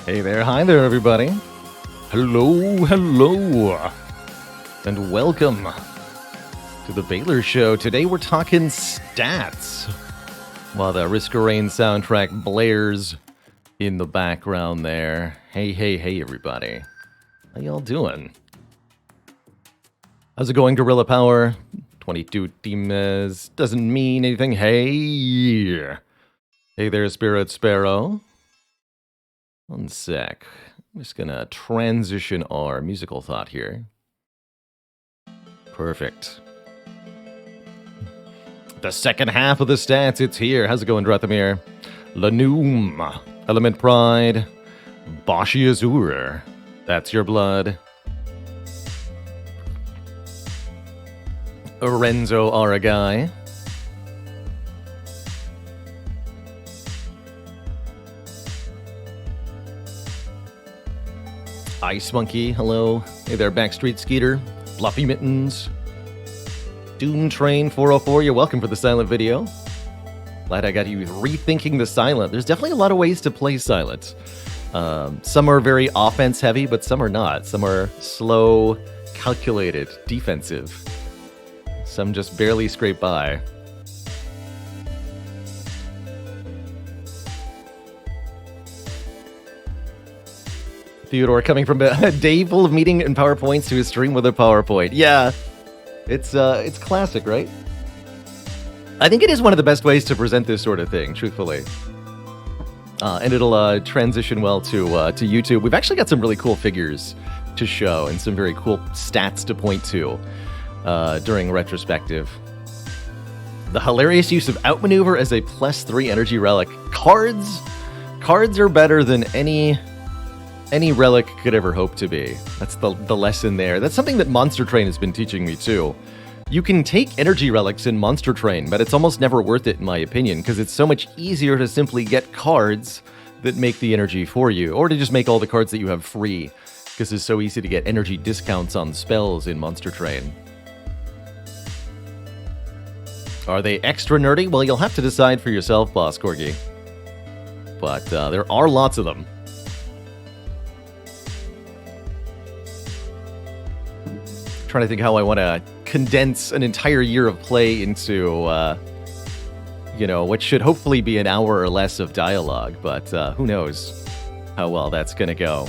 Hey there, hi there, everybody. Hello, hello, and welcome to the Baylor Show. Today we're talking stats, while the Risk of Rain soundtrack blares in the background there. Hey, hey, hey, everybody. How y'all doing? How's it going, Gorilla Power? 22 teams doesn't mean anything. Hey. Hey there, Spirit Sparrow. One sec. I'm just gonna transition our musical thought here. Perfect. The second half of the stats, it's here. How's it going, Drathamir? Lanoom, Element Pride, Bashi Azur. That's your blood. Renzo Aragai. Ice Monkey, hello. Hey there, Backstreet Skeeter. Fluffy Mittens. Doom Train 404, you're welcome for the silent video. Glad I got you rethinking the silent. There's definitely a lot of ways to play silent. Some are very offense heavy, but some are not. Some are slow, calculated, defensive. Some just barely scrape by. Theodore coming from a day full of meeting and PowerPoints to a stream with a PowerPoint. Yeah, it's classic, right? I think it is one of the best ways to present this sort of thing, truthfully. And it'll transition well to YouTube. We've actually got some really cool figures to show and some very cool stats to point to during Retrospective. The hilarious use of Outmaneuver as a +3 energy relic. Cards are better than any relic could ever hope to be. That's the lesson there. That's something that Monster Train has been teaching me too. You can take energy relics in Monster Train, but it's almost never worth it in my opinion, because it's so much easier to simply get cards that make the energy for you, or to just make all the cards that you have free, because it's so easy to get energy discounts on spells in Monster Train. Are they extra nerdy? Well, you'll have to decide for yourself, Boss Corgi. But there are lots of them. Trying to think how I want to condense an entire year of play into, what should hopefully be an hour or less of dialogue, but who knows how well that's going to go.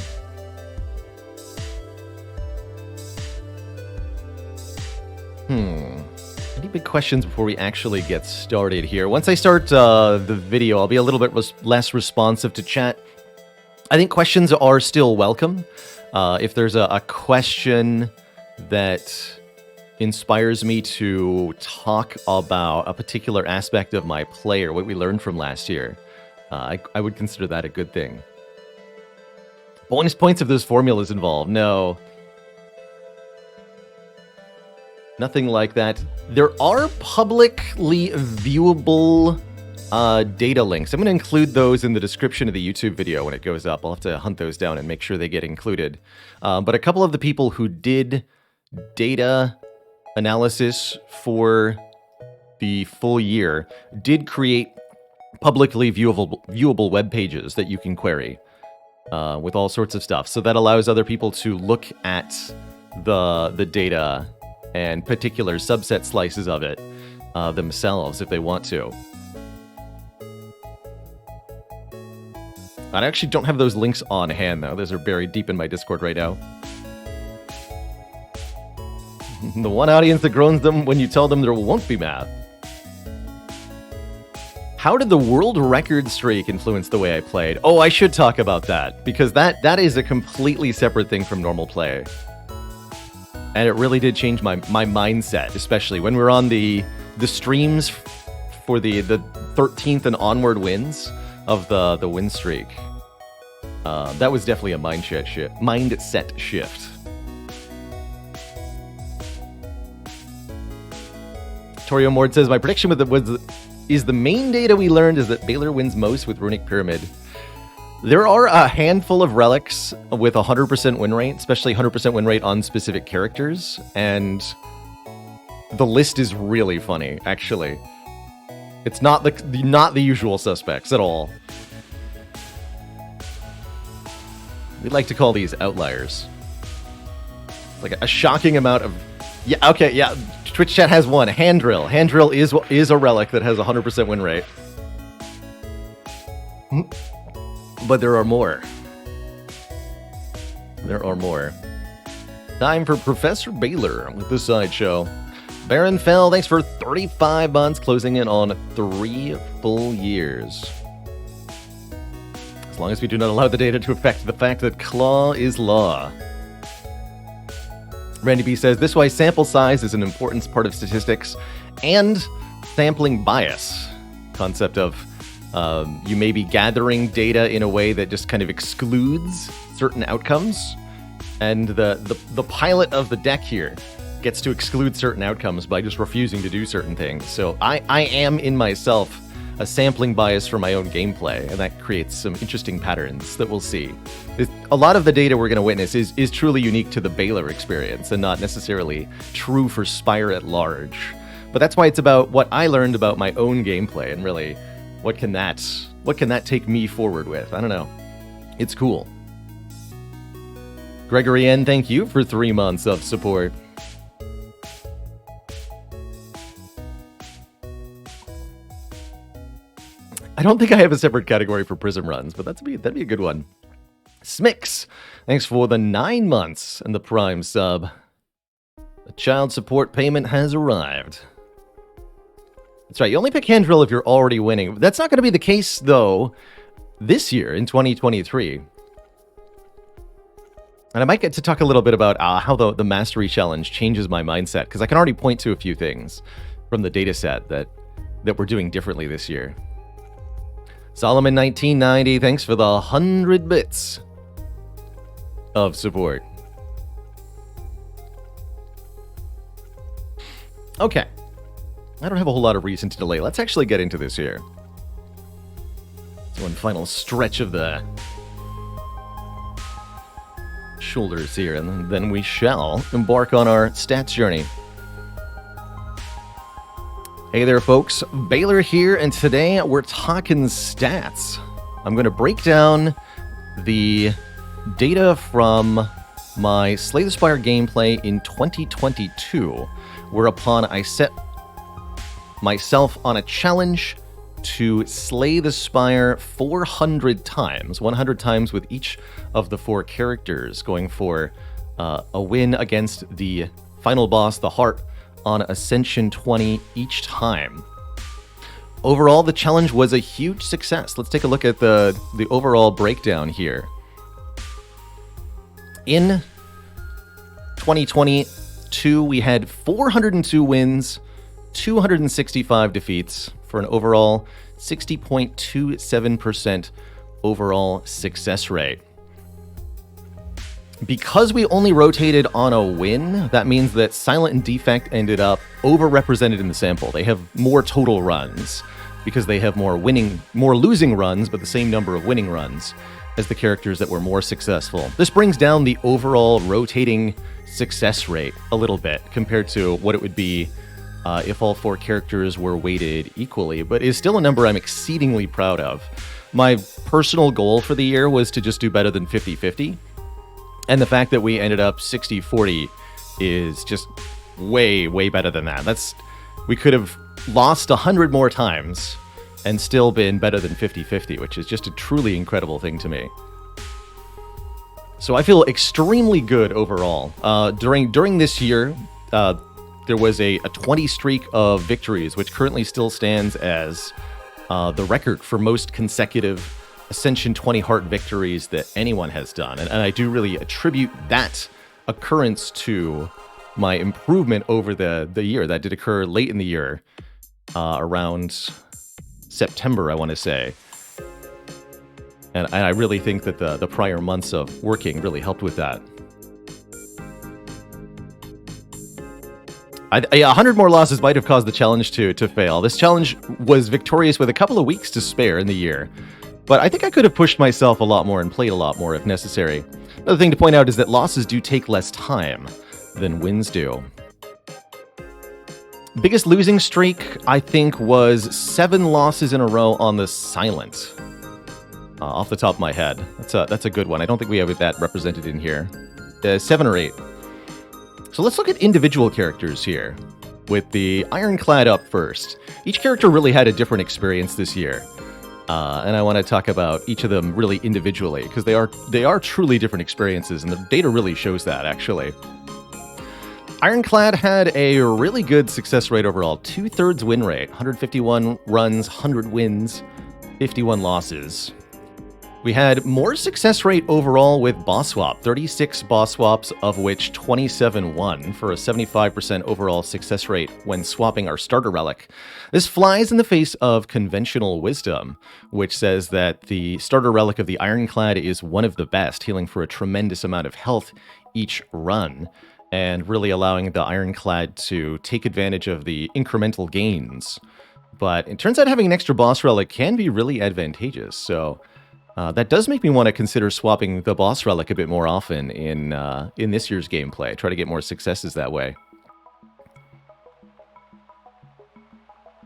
Any big questions before we actually get started here? Once I start the video, I'll be a little bit less responsive to chat. I think questions are still welcome. If there's a question that inspires me to talk about a particular aspect of my play or what we learned from last year, I would consider that a good thing. Bonus points if there's formulas involved. No. Nothing like that. There are publicly viewable data links. I'm going to include those in the description of the YouTube video when it goes up. I'll have to hunt those down and make sure they get included. But a couple of the people who did data analysis for the full year did create publicly viewable web pages that you can query with all sorts of stuff. So that allows other people to look at the data and particular subset slices of it themselves if they want to. I actually don't have those links on hand, though. Those are buried deep in my Discord right now. The one audience that groans them when you tell them there won't be math. How did the world record streak influence the way I played? Oh, I should talk about that, because that is a completely separate thing from normal play. And it really did change my mindset, especially when we're on the streams for the 13th and onward wins of the win streak. That was definitely a mindset shift. Torio Mord says, my prediction is the main data we learned is that Baylor wins most with Runic Pyramid. There are a handful of relics with 100% win rate, especially 100% win rate on specific characters, and the list is really funny, actually. It's not the usual suspects at all. We like to call these outliers. Like a shocking amount of... Yeah, okay, yeah. Twitch chat has one. Hand drill. Hand drill is a relic that has 100% win rate. But there are more. There are more. Time for Professor Baylor with the sideshow. Baron Fell, thanks for 35 months, closing in on 3 full years. As long as we do not allow the data to affect the fact that Claw is law. Randy B says, this way sample size is an important part of statistics and sampling bias. Concept of you may be gathering data in a way that just kind of excludes certain outcomes. And the pilot of the deck here gets to exclude certain outcomes by just refusing to do certain things. So I am in myself a sampling bias for my own gameplay, and that creates some interesting patterns that we'll see. A lot of the data we're going to witness is truly unique to the Baylor experience and not necessarily true for Spire at large. But that's why it's about what I learned about my own gameplay and really what can that take me forward with? I don't know. It's cool. Gregory N, thank you for 3 months of support. I don't think I have a separate category for Prism runs, but that'd be a good one. Smix, thanks for the 9 months and the Prime sub. The child support payment has arrived. That's right, you only pick hand drill if you're already winning. That's not going to be the case, though, this year in 2023. And I might get to talk a little bit about how the Mastery Challenge changes my mindset, because I can already point to a few things from the data set that we're doing differently this year. Solomon 1990, thanks for the 100 bits of support. Okay. I don't have a whole lot of reason to delay. Let's actually get into this here. One final stretch of the shoulders here, and then we shall embark on our stats journey. Hey there, folks. Baylor here, and today we're talking stats. I'm going to break down the data from my Slay the Spire gameplay in 2022, whereupon I set myself on a challenge to slay the Spire 400 times, 100 times with each of the 4 characters, going for a win against the final boss, the Heart, on Ascension 20 each time. Overall, the challenge was a huge success. Let's take a look at the overall breakdown here. In 2022, we had 402 wins, 265 defeats, for an overall 60.27% overall success rate. Because we only rotated on a win, that means that Silent and Defect ended up overrepresented in the sample. They have more total runs because they have more losing runs, but the same number of winning runs as the characters that were more successful. This brings down the overall rotating success rate a little bit compared to what it would be if all 4 characters were weighted equally, but is still a number I'm exceedingly proud of. My personal goal for the year was to just do better than 50-50. And the fact that we ended up 60-40 is just way, way better than that. We could have lost 100 more times and still been better than 50-50, which is just a truly incredible thing to me. So I feel extremely good overall. During this year, there was a 20 streak of victories, which currently still stands as the record for most consecutive Ascension 20 Heart victories that anyone has done. And I do really attribute that occurrence to my improvement over the year. That did occur late in the year, around September, I want to say. And I really think that the prior months of working really helped with that. 100 more losses might have caused the challenge to fail. This challenge was victorious with a couple of weeks to spare in the year. But I think I could have pushed myself a lot more and played a lot more if necessary. Another thing to point out is that losses do take less time than wins do. Biggest losing streak, I think, was 7 losses in a row on the Silent. off the top of my head. That's a good one. I don't think we have that represented in here. 7 or 8. So let's look at individual characters here, with the Ironclad up first. Each character really had a different experience this year. And I want to talk about each of them really individually, because they are truly different experiences, and the data really shows that, actually. Ironclad had a really good success rate overall. 2/3 win rate. 151 runs, 100 wins, 51 losses. We had more success rate overall with boss swap. 36 boss swaps, of which 27 won, for a 75% overall success rate when swapping our starter relic. This flies in the face of conventional wisdom, which says that the starter relic of the Ironclad is one of the best, healing for a tremendous amount of health each run, and really allowing the Ironclad to take advantage of the incremental gains. But it turns out having an extra boss relic can be really advantageous, so that does make me want to consider swapping the boss relic a bit more often in this year's gameplay. Try to get more successes that way.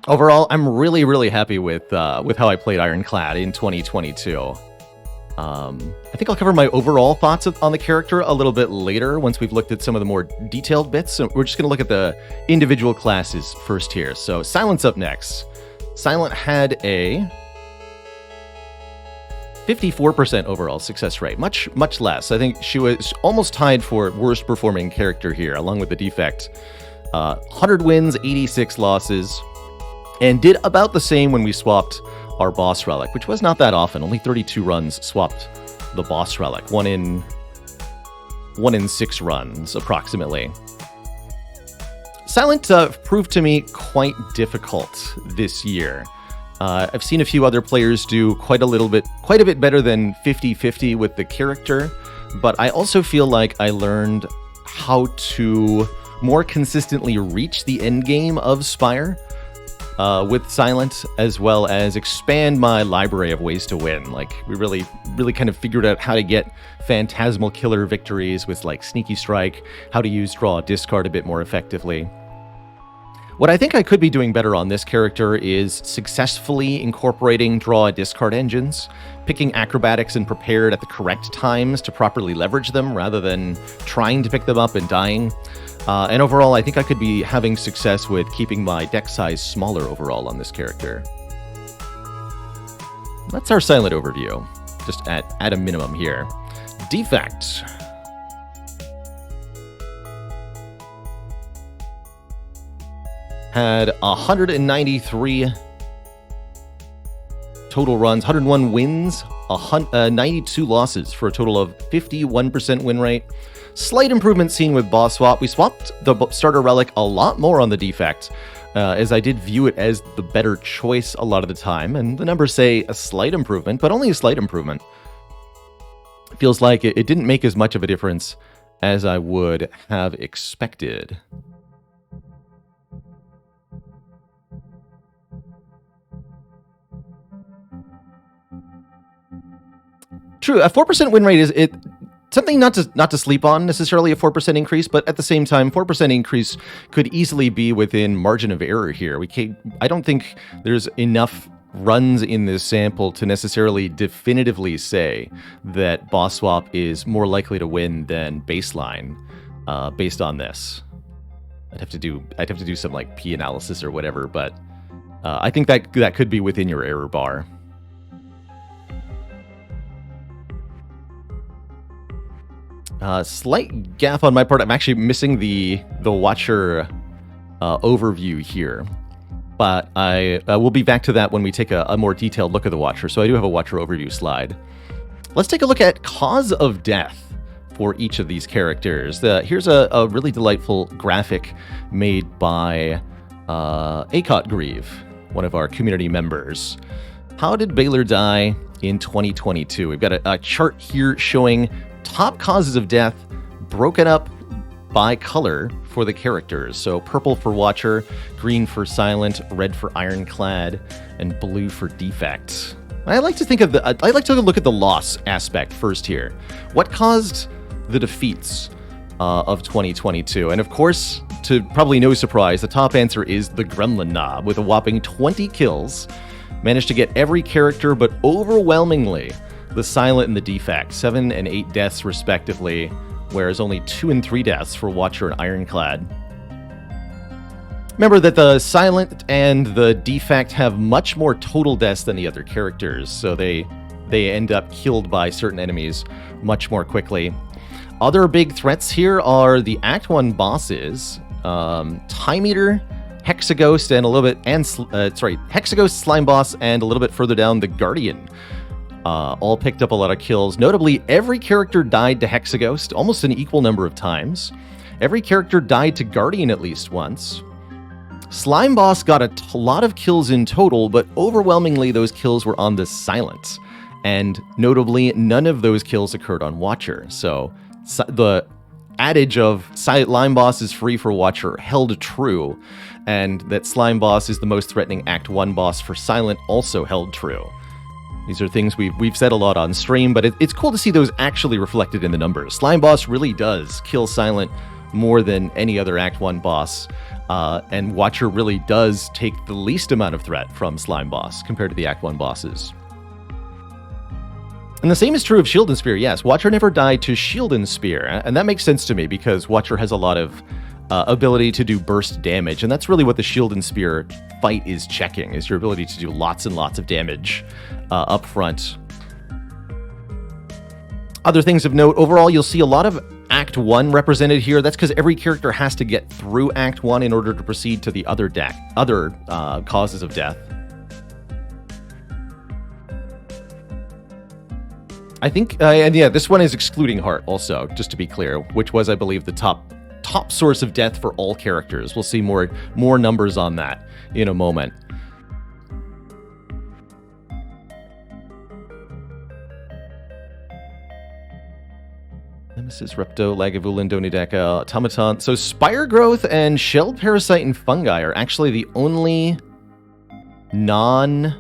Overall, I'm really, really happy with how I played Ironclad in 2022. I think I'll cover my overall thoughts on the character a little bit later once we've looked at some of the more detailed bits. So we're just going to look at the individual classes first here. So Silent's up next. Silent had a 54% overall success rate, much less. I think she was almost tied for worst performing character here, along with the defect. 100 wins, 86 losses, and did about the same when we swapped our boss relic, which was not that often. Only 32 runs swapped the boss relic, one in 6 runs approximately. Silent proved to me quite difficult this year. I've seen a few other players do quite a bit better than 50-50 with the character, but I also feel like I learned how to more consistently reach the end game of Spire with Silent, as well as expand my library of ways to win. Like, we really kind of figured out how to get phantasmal killer victories with like Sneaky Strike, how to use Draw Discard a bit more effectively. What I think I could be doing better on this character is successfully incorporating Draw Discard engines, picking Acrobatics and Prepared at the correct times to properly leverage them rather than trying to pick them up and dying. And overall, I think I could be having success with keeping my deck size smaller overall on this character. That's our Silent overview, just at a minimum here. Defect. Had 193 total runs, 101 wins, 92 losses for a total of 51% win rate. Slight improvement seen with boss swap. We swapped the starter relic a lot more on the defect, as I did view it as the better choice a lot of the time, and the numbers say a slight improvement, but only a slight improvement. It feels like it didn't make as much of a difference as I would have expected. True, a 4% win rate is something not to sleep on necessarily, a 4% increase, but at the same time, 4% increase could easily be within margin of error here. I don't think there's enough runs in this sample to necessarily definitively say that boss swap is more likely to win than baseline based on this. I'd have to do some like P analysis or whatever, but I think that could be within your error bar. Slight gap on my part. I'm actually missing the Watcher overview here, but I will be back to that when we take a more detailed look at the Watcher. So I do have a Watcher overview slide. Let's take a look at cause of death for each of these characters. Here's a really delightful graphic made by Acot Grieve, one of our community members. How did Baylor die in 2022? We've got a chart here showing top causes of death broken up by color for the characters. So purple for Watcher, green for Silent, red for Ironclad, and blue for Defect. I like to look at the loss aspect first here. What caused the defeats of 2022? And of course, to probably no surprise, the top answer is the Gremlin Knob with a whopping 20 kills Managed to get every character, but overwhelmingly, the Silent and the Defect, 7 and 8 deaths respectively, whereas only 2 and 3 deaths for Watcher and Ironclad. Remember that the Silent and the Defect have much more total deaths than the other characters, so they end up killed by certain enemies much more quickly. Other big threats here are the Act 1 bosses, Time Eater, Hexaghost, and a little bit, Hexaghost, Slime Boss, and a little bit further down, the Guardian. All picked up a lot of kills. Notably, every character died to Hexaghost almost an equal number of times. Every character died to Guardian at least once. Slime Boss got a lot of kills in total, but overwhelmingly those kills were on the Silent. And notably, none of those kills occurred on Watcher. So the adage of Slime Boss is free for Watcher held true, and that Slime Boss is the most threatening Act 1 boss for Silent also held true. These are things we've said a lot on stream, but it's cool to see those actually reflected in the numbers. Slime Boss really does kill Silent more than any other Act 1 boss, and Watcher really does take the least amount of threat from Slime Boss compared to the Act 1 bosses. And the same is true of Shield and Spear, yes. Watcher never died to Shield and Spear, and that makes sense to me because Watcher has a lot of ability to do burst damage, and that's really what the Shield and Spear fight is checking, is your ability to do lots and lots of damage up front. Other things of note, overall you'll see a lot of Act 1 represented here. That's because every character has to get through Act 1 in order to proceed to the other causes of death. I think, and yeah, this one is excluding Heart also, just to be clear, which was, I believe, the top source of death for all characters. We'll see more numbers on that in a moment. Nemesis, Repto, Lagavulin, Donideka, Automaton. So Spire Growth and Shell Parasite and Fungi are actually the only non-elite,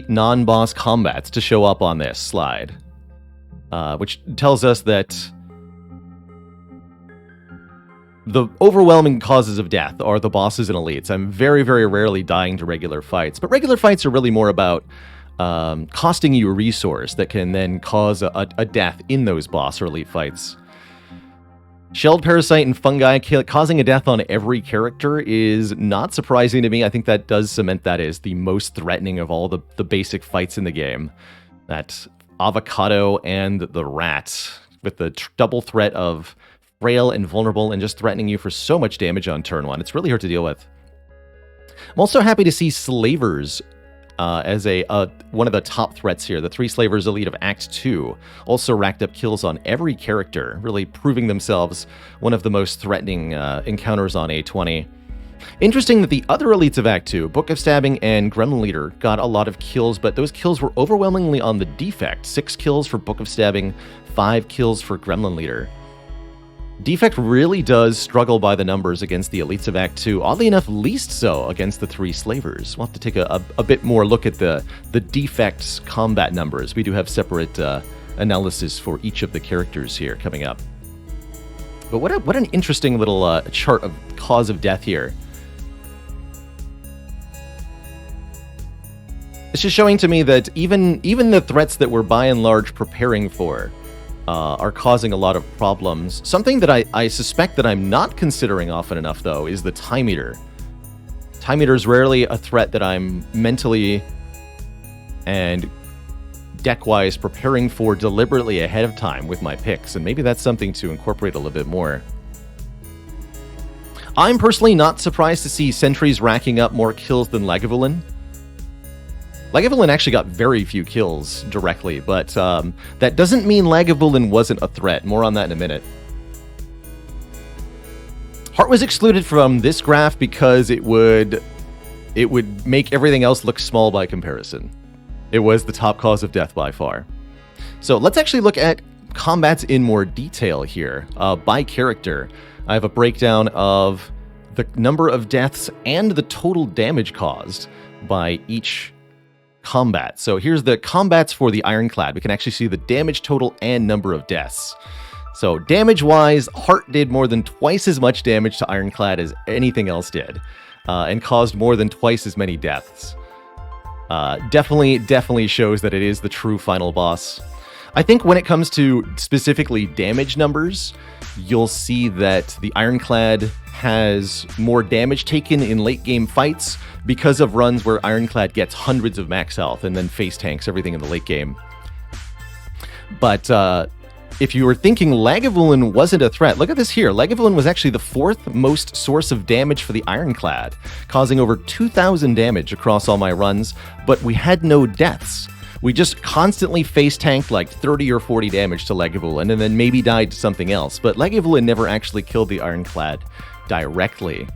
non-boss combats to show up on this slide. Which tells us that the overwhelming causes of death are the bosses and elites. I'm very, very rarely dying to regular fights, but regular fights are really more about costing you a resource that can then cause a death in those boss or elite fights. Shelled Parasite and Fungi causing a death on every character is not surprising to me. I think that does cement that as the most threatening of all the basic fights in the game. That Avocado and the Rat, with the double threat of frail and vulnerable and just threatening you for so much damage on turn 1. It's really hard to deal with. I'm also happy to see Slavers as one of the top threats here. The 3 Slavers elite of Act 2 also racked up kills on every character, really proving themselves one of the most threatening encounters on A20. Interesting that the other elites of Act 2, Book of Stabbing and Gremlin Leader, got a lot of kills, but those kills were overwhelmingly on the Defect. 6 kills for Book of Stabbing, 5 kills for Gremlin Leader. Defect really does struggle by the numbers against the elites of Act 2, oddly enough least so against the 3 Slavers. We'll have to take a bit more look at the Defect's combat numbers. We do have separate analysis for each of the characters here coming up. But what an interesting little chart of cause of death here. It's just showing to me that even the threats that we're by and large preparing for are causing a lot of problems. Something that I suspect that I'm not considering often enough, though, is the Time Eater. Time Eater is rarely a threat that I'm mentally and deck-wise preparing for deliberately ahead of time with my picks, and maybe that's something to incorporate a little bit more. I'm personally not surprised to see Sentries racking up more kills than Lagavulin. Lagavulin actually got very few kills directly, but that doesn't mean Lagavulin wasn't a threat. More on that in a minute. Heart was excluded from this graph because it would make everything else look small by comparison. It was the top cause of death by far. So let's actually look at combats in more detail here, by character. I have a breakdown of the number of deaths and the total damage caused by each combat. So here's the combats for the Ironclad. We can actually see the damage total and number of deaths. So damage-wise, Heart did more than twice as much damage to Ironclad as anything else did, and caused more than twice as many deaths. Definitely shows that it is the true final boss. I think when it comes to specifically damage numbers, you'll see that the Ironclad has more damage taken in late game fights because of runs where Ironclad gets hundreds of max health and then face tanks everything in the late game. But if you were thinking Lagavulin wasn't a threat, look at this here. Lagavulin was actually the 4th most source of damage for the Ironclad, causing over 2,000 damage across all my runs, but we had no deaths. We just constantly face tanked like 30 or 40 damage to Lagavulin and then maybe died to something else, but Lagavulin never actually killed the Ironclad directly.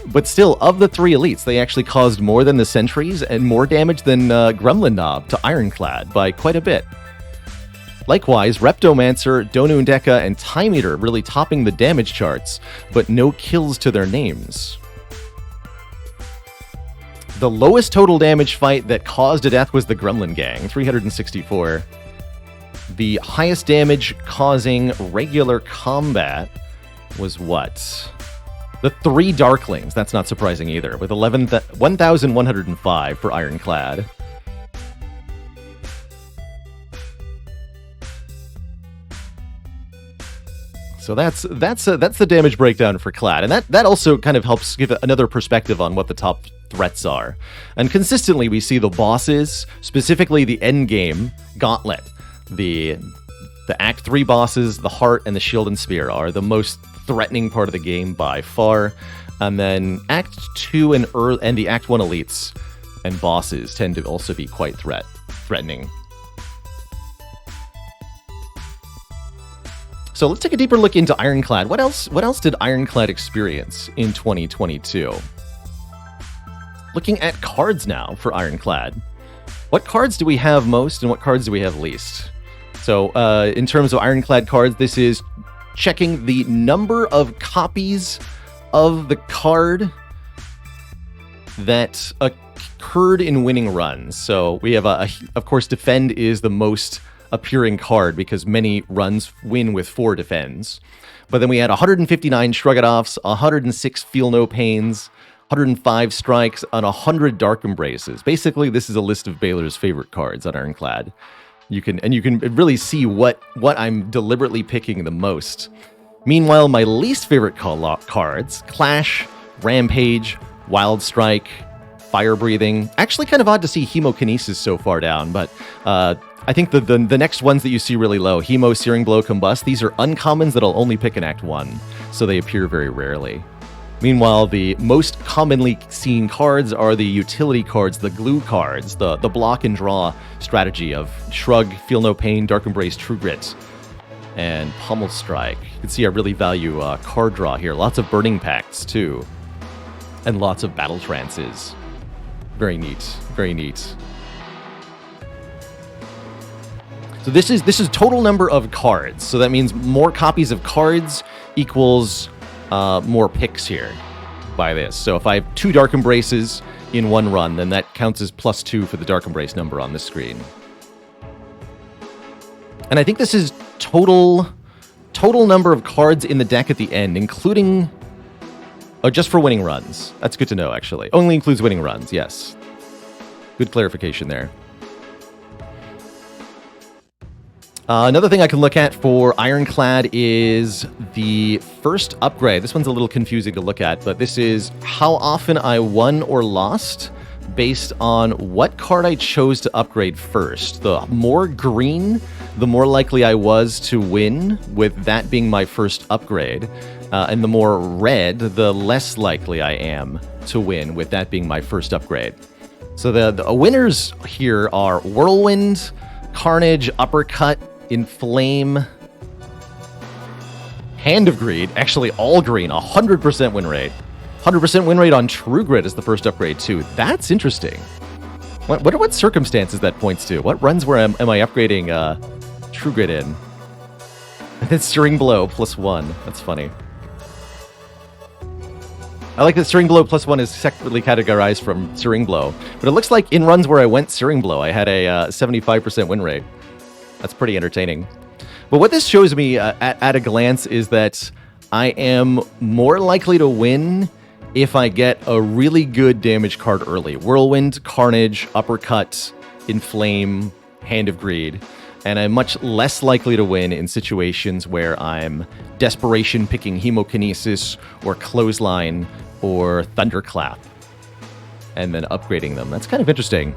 But still, of the 3 elites, they actually caused more than the Sentries and more damage than Gremlin Knob to Ironclad by quite a bit. Likewise, Reptomancer, Donu Ndeka, and Time Eater really topping the damage charts, but no kills to their names. The lowest total damage fight that caused a death was the Gremlin Gang, 364. The highest damage causing regular combat was what? The 3 Darklings, that's not surprising either, with 1,105 for Ironclad. So that's the damage breakdown for Clad, and that also kind of helps give another perspective on what the top threats are. And consistently we see the bosses, specifically the end game Gauntlet, the Act 3 bosses, the Heart and the Shield and Spear are the most threatening part of the game by far. And then Act 2 and the Act 1 elites and bosses tend to also be quite threatening. So let's take a deeper look into Ironclad. What else did Ironclad experience in 2022? Looking at cards now for Ironclad. What cards do we have most and what cards do we have least? So in terms of Ironclad cards, this is checking the number of copies of the card that occurred in winning runs. So we have, of course, Defend is the most appearing card because many runs win with 4 defends. But then we had 159 Shrug It Offs, 106 Feel No Pains, 105 Strikes, and 100 Dark Embraces. Basically, this is a list of Baylor's favorite cards on Ironclad. You can really see what I'm deliberately picking the most. Meanwhile, my least favorite cards, Clash, Rampage, Wild Strike, Fire Breathing. Actually kind of odd to see Hemokinesis so far down, but I think the next ones that you see really low, Hemo, Searing Blow, Combust, these are uncommons that I'll only pick in Act 1, so they appear very rarely. Meanwhile, the most commonly seen cards are the utility cards, the glue cards, the block and draw strategy of Shrug, Feel No Pain, Dark Embrace, True Grit, and Pummel Strike. You can see I really value card draw here. Lots of Burning Pacts, too. And lots of Battle Trances. Very neat. Very neat. So this is total number of cards. So that means more copies of cards equals more picks here by this. So if I have 2 Dark Embraces in one run, then that counts as +2 for the Dark Embrace number on this screen. And I think this is total number of cards in the deck at the end, including... Oh, just for winning runs. That's good to know, actually. Only includes winning runs, yes. Good clarification there. Another thing I can look at for Ironclad is the first upgrade. This one's a little confusing to look at, but this is how often I won or lost based on what card I chose to upgrade first. The more green, the more likely I was to win, with that being my first upgrade. And the more red, the less likely I am to win, with that being my first upgrade. So the winners here are Whirlwind, Carnage, Uppercut, Inflame, Hand of Greed, actually all green, 100% win rate. 100% win rate on True Grit is the first upgrade too. That's interesting. What circumstances that points to? What runs where am I upgrading True Grit in? And then Searing Blow +1. That's funny. I like that Searing Blow +1 is separately categorized from Searing Blow. But it looks like in runs where I went Searing Blow, I had a 75% win rate. That's pretty entertaining. But what this shows me at a glance is that I am more likely to win if I get a really good damage card early. Whirlwind, Carnage, Uppercut, Inflame, Hand of Greed. And I'm much less likely to win in situations where I'm Desperation picking Hemokinesis or Clothesline or Thunderclap and then upgrading them. That's kind of interesting.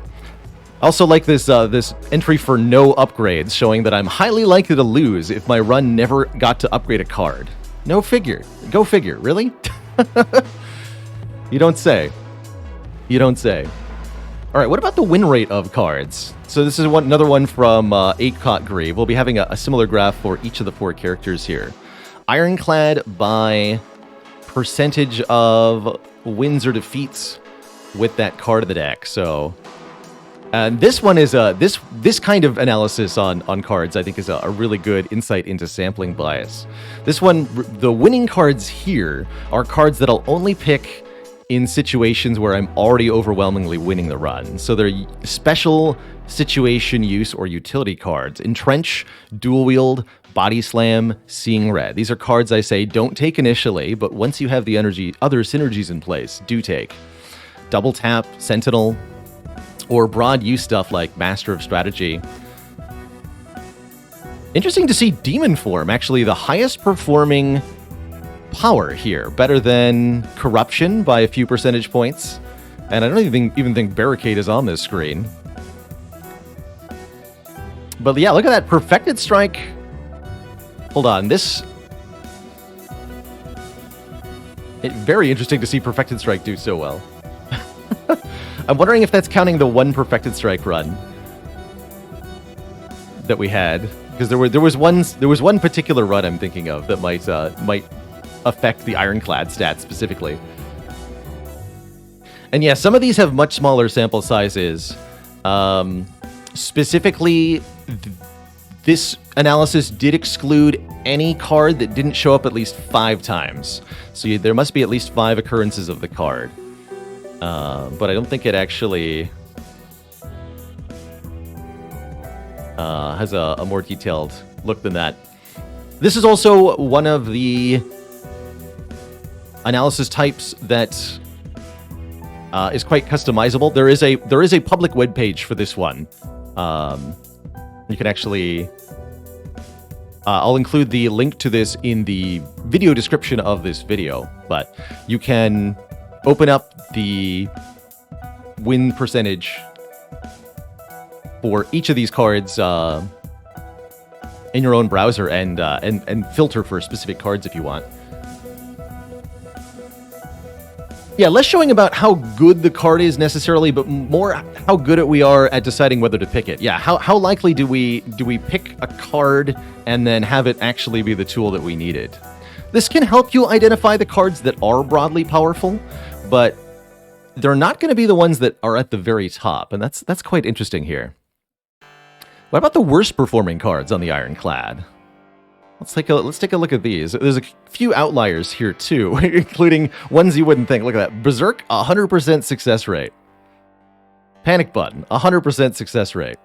I also like this this entry for no upgrades, showing that I'm highly likely to lose if my run never got to upgrade a card. No figure. Go figure. Really? You don't say. You don't say. All right, what about the win rate of cards? So this is another one from Eight-Caught Grieve. We'll be having a similar graph for each of the 4 characters here. Ironclad by percentage of wins or defeats with that card of the deck. So this one is this kind of analysis on cards, I think, is a really good insight into sampling bias. This one, the winning cards here are cards that I'll only pick in situations where I'm already overwhelmingly winning the run. So they're special situation use or utility cards. Entrench, Dual Wield, Body Slam, Seeing Red. These are cards I say don't take initially, but once you have the other synergies in place, do take. Double Tap, Sentinel, or broad use stuff like Master of Strategy. Interesting to see Demon Form, actually the highest performing power here, better than Corruption by a few percentage points. And I don't even think Barricade is on this screen. But yeah, look at that Perfected Strike. Hold on, it's very interesting to see Perfected Strike do so well. I'm wondering if that's counting the one Perfected Strike run that we had, because there was one particular run I'm thinking of that might affect the Ironclad stat specifically. And yeah, some of these have much smaller sample sizes. Specifically, this analysis did exclude any card that didn't show up at least 5 times. So there must be at least 5 occurrences of the card. But I don't think it actually has a more detailed look than that. This is also one of the analysis types that is quite customizable. There is a public web page for this one. You can actually I'll include the link to this in the video description of this video, but you can open up the win percentage for each of these cards in your own browser and filter for specific cards if you want. Yeah, less showing about how good the card is necessarily, but more how good we are at deciding whether to pick it. Yeah, how likely do we pick a card and then have it actually be the tool that we needed? This can help you identify the cards that are broadly powerful, but they're not going to be the ones that are at the very top, and that's quite interesting here. What about the worst performing cards on the Ironclad? Let's take a look at these. There's a few outliers here too, including ones you wouldn't think. Look at that. Berserk, 100% success rate. Panic Button, 100% success rate.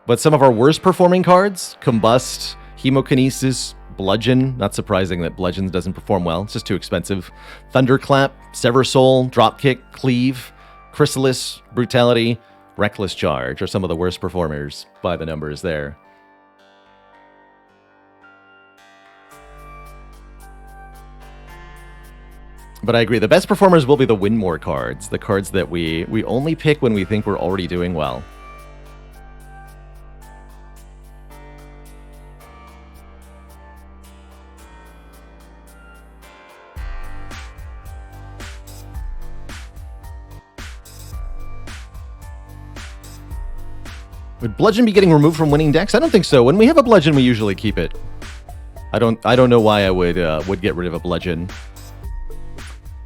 But some of our worst performing cards, Combust, Hemokinesis, Bludgeon, not surprising that Bludgeon doesn't perform well, it's just too expensive. Thunderclap, Sever Soul, Dropkick, Cleave, Chrysalis, Brutality, Reckless Charge are some of the worst performers by the numbers there. But I agree, the best performers will be the win more cards, the cards that we only pick when we think we're already doing well. Would Bludgeon be getting removed from winning decks? I don't think so. When we have a Bludgeon, we usually keep it. I don't know why I would get rid of a Bludgeon.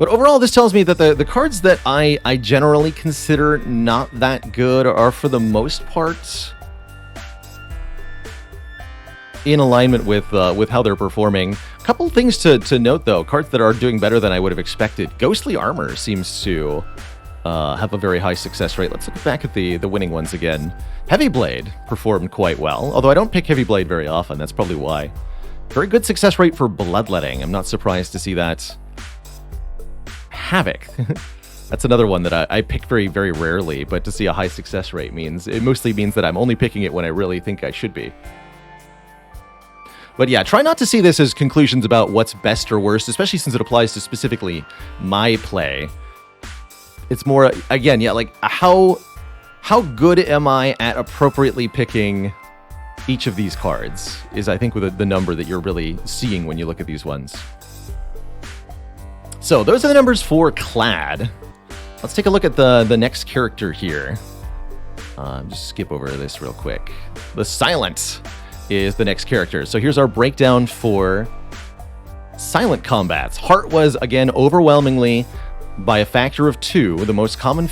But overall, this tells me that the cards that I generally consider not that good are, for the most part, in alignment with how they're performing. A couple things to note, though. Cards that are doing better than I would have expected. Ghostly Armor seems to have a very high success rate. Let's look back at the winning ones again. Heavy Blade performed quite well, although I don't pick Heavy Blade very often. That's probably why. Very good success rate for Bloodletting. I'm not surprised to see that Havoc. That's another one that I pick very, very rarely, but to see a high success rate mostly means that I'm only picking it when I really think I should be. But yeah, try not to see this as conclusions about what's best or worst, especially since it applies to specifically my play. It's more, again, yeah, like how good am I at appropriately picking each of these cards is, I think, with the number that you're really seeing when you look at these ones. So those are the numbers for Clad. Let's take a look at the next character here. Just skip over this real quick. The Silent is the next character. So here's our breakdown for Silent combats. Heart was, again, overwhelmingly, by a factor of 2, the most common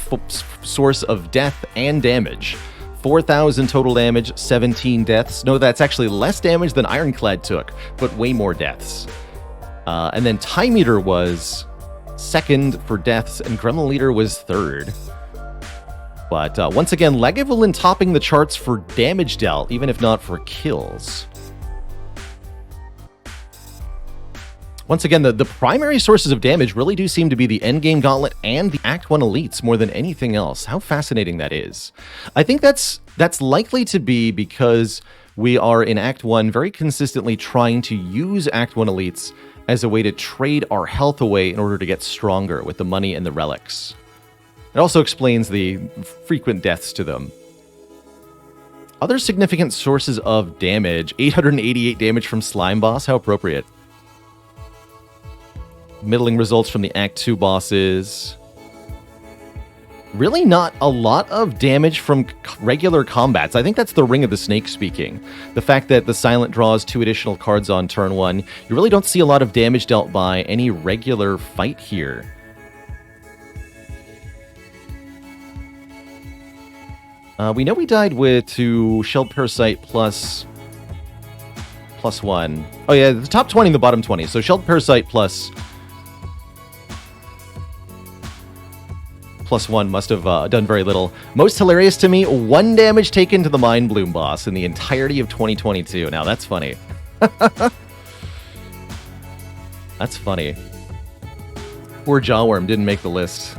source of death and damage. 4,000 total damage, 17 deaths. No, that's actually less damage than Ironclad took, but way more deaths. And then Time Eater was second for deaths, and Gremlin Leader was third. But once again, Lagavulin topping the charts for damage dealt, even if not for kills. Once again, the primary sources of damage really do seem to be the Endgame Gauntlet and the Act 1 Elites more than anything else. How fascinating that is. I think that's likely to be because we are in Act 1 very consistently trying to use Act 1 Elites as a way to trade our health away in order to get stronger with the money and the relics. It also explains the frequent deaths to them. Other significant sources of damage. 888 damage from Slime Boss. How appropriate. Middling results from the Act 2 bosses. Really not a lot of damage from regular combats. I think that's the Ring of the Snake speaking. The fact that the Silent draws 2 additional cards on turn 1. You really don't see a lot of damage dealt by any regular fight here. We know we died to Shelled Parasite plus 1. Oh yeah, the top 20 and the bottom 20. So Shelled Parasite plus 1 must have done very little. Most hilarious to me, 1 damage taken to the Mind Bloom boss in the entirety of 2022. Now that's funny. That's funny. Poor Jawworm didn't make the list.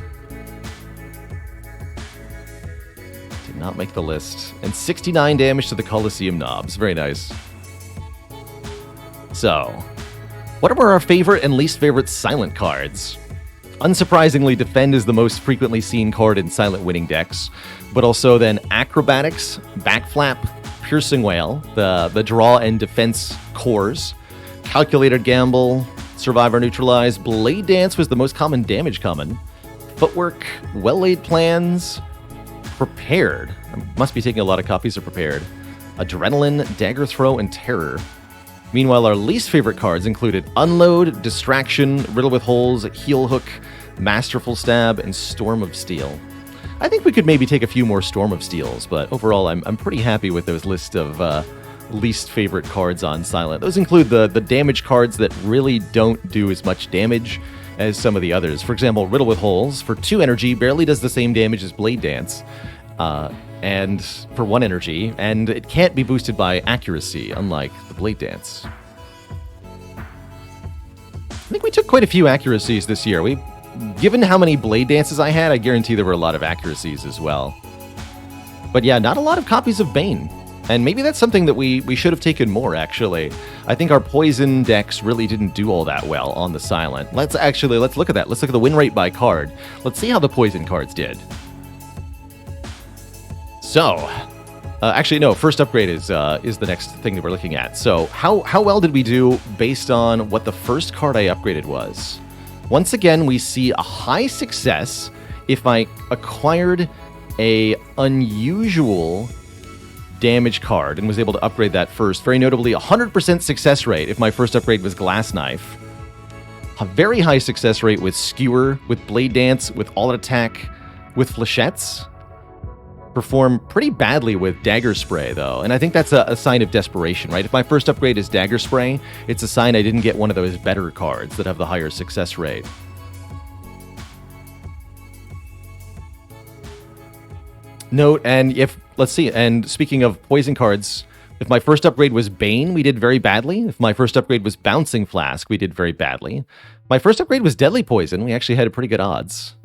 Not make the list. And 69 damage to the Colosseum Knobs. Very nice. So, what are our favorite and least favorite Silent cards? Unsurprisingly, Defend is the most frequently seen card in Silent winning decks, but also then Acrobatics, Backflap, Piercing Wail, the draw and defense cores, Calculated Gamble, Survive or Neutralize, Blade Dance was the most common damage common, Footwork, Well-Laid Plans, Prepared. I must be taking a lot of copies of Prepared. Adrenaline, Dagger Throw, and Terror. Meanwhile, our least favorite cards included Unload, Distraction, Riddle with Holes, Heel Hook, Masterful Stab, and Storm of Steel. I think we could maybe take a few more Storm of Steels, but overall I'm pretty happy with those list of least favorite cards on Silent. Those include the damage cards that really don't do as much damage as some of the others. For example, Riddle with Holes, for 2 energy, barely does the same damage as Blade Dance, and for 1 energy, and it can't be boosted by accuracy, unlike the Blade Dance. I think we took quite a few accuracies this year. Given how many Blade Dances I had, I guarantee there were a lot of accuracies as well. But yeah, not a lot of copies of Bane. And maybe that's something that we should have taken more, actually. I think our poison decks really didn't do all that well on the Silent. Let's look at that. Let's look at the win rate by card. Let's see how the poison cards did. So, actually, no, first upgrade is the next thing that we're looking at. So, how well did we do based on what the first card I upgraded was? Once again, we see a high success if I acquired a unusual damage card and was able to upgrade that first. Very notably, 100% success rate if my first upgrade was Glass Knife. A very high success rate with Skewer, with Blade Dance, with All Attack, with Flechettes. Perform pretty badly with Dagger Spray, though, and I think that's a sign of desperation, right? If my first upgrade is Dagger Spray, it's a sign I didn't get one of those better cards that have the higher success rate. Note, and let's see, and speaking of poison cards, If my first upgrade was Bane, we did very badly. If my first upgrade was Bouncing Flask, we did very badly. My first upgrade was Deadly Poison. We actually had pretty good odds.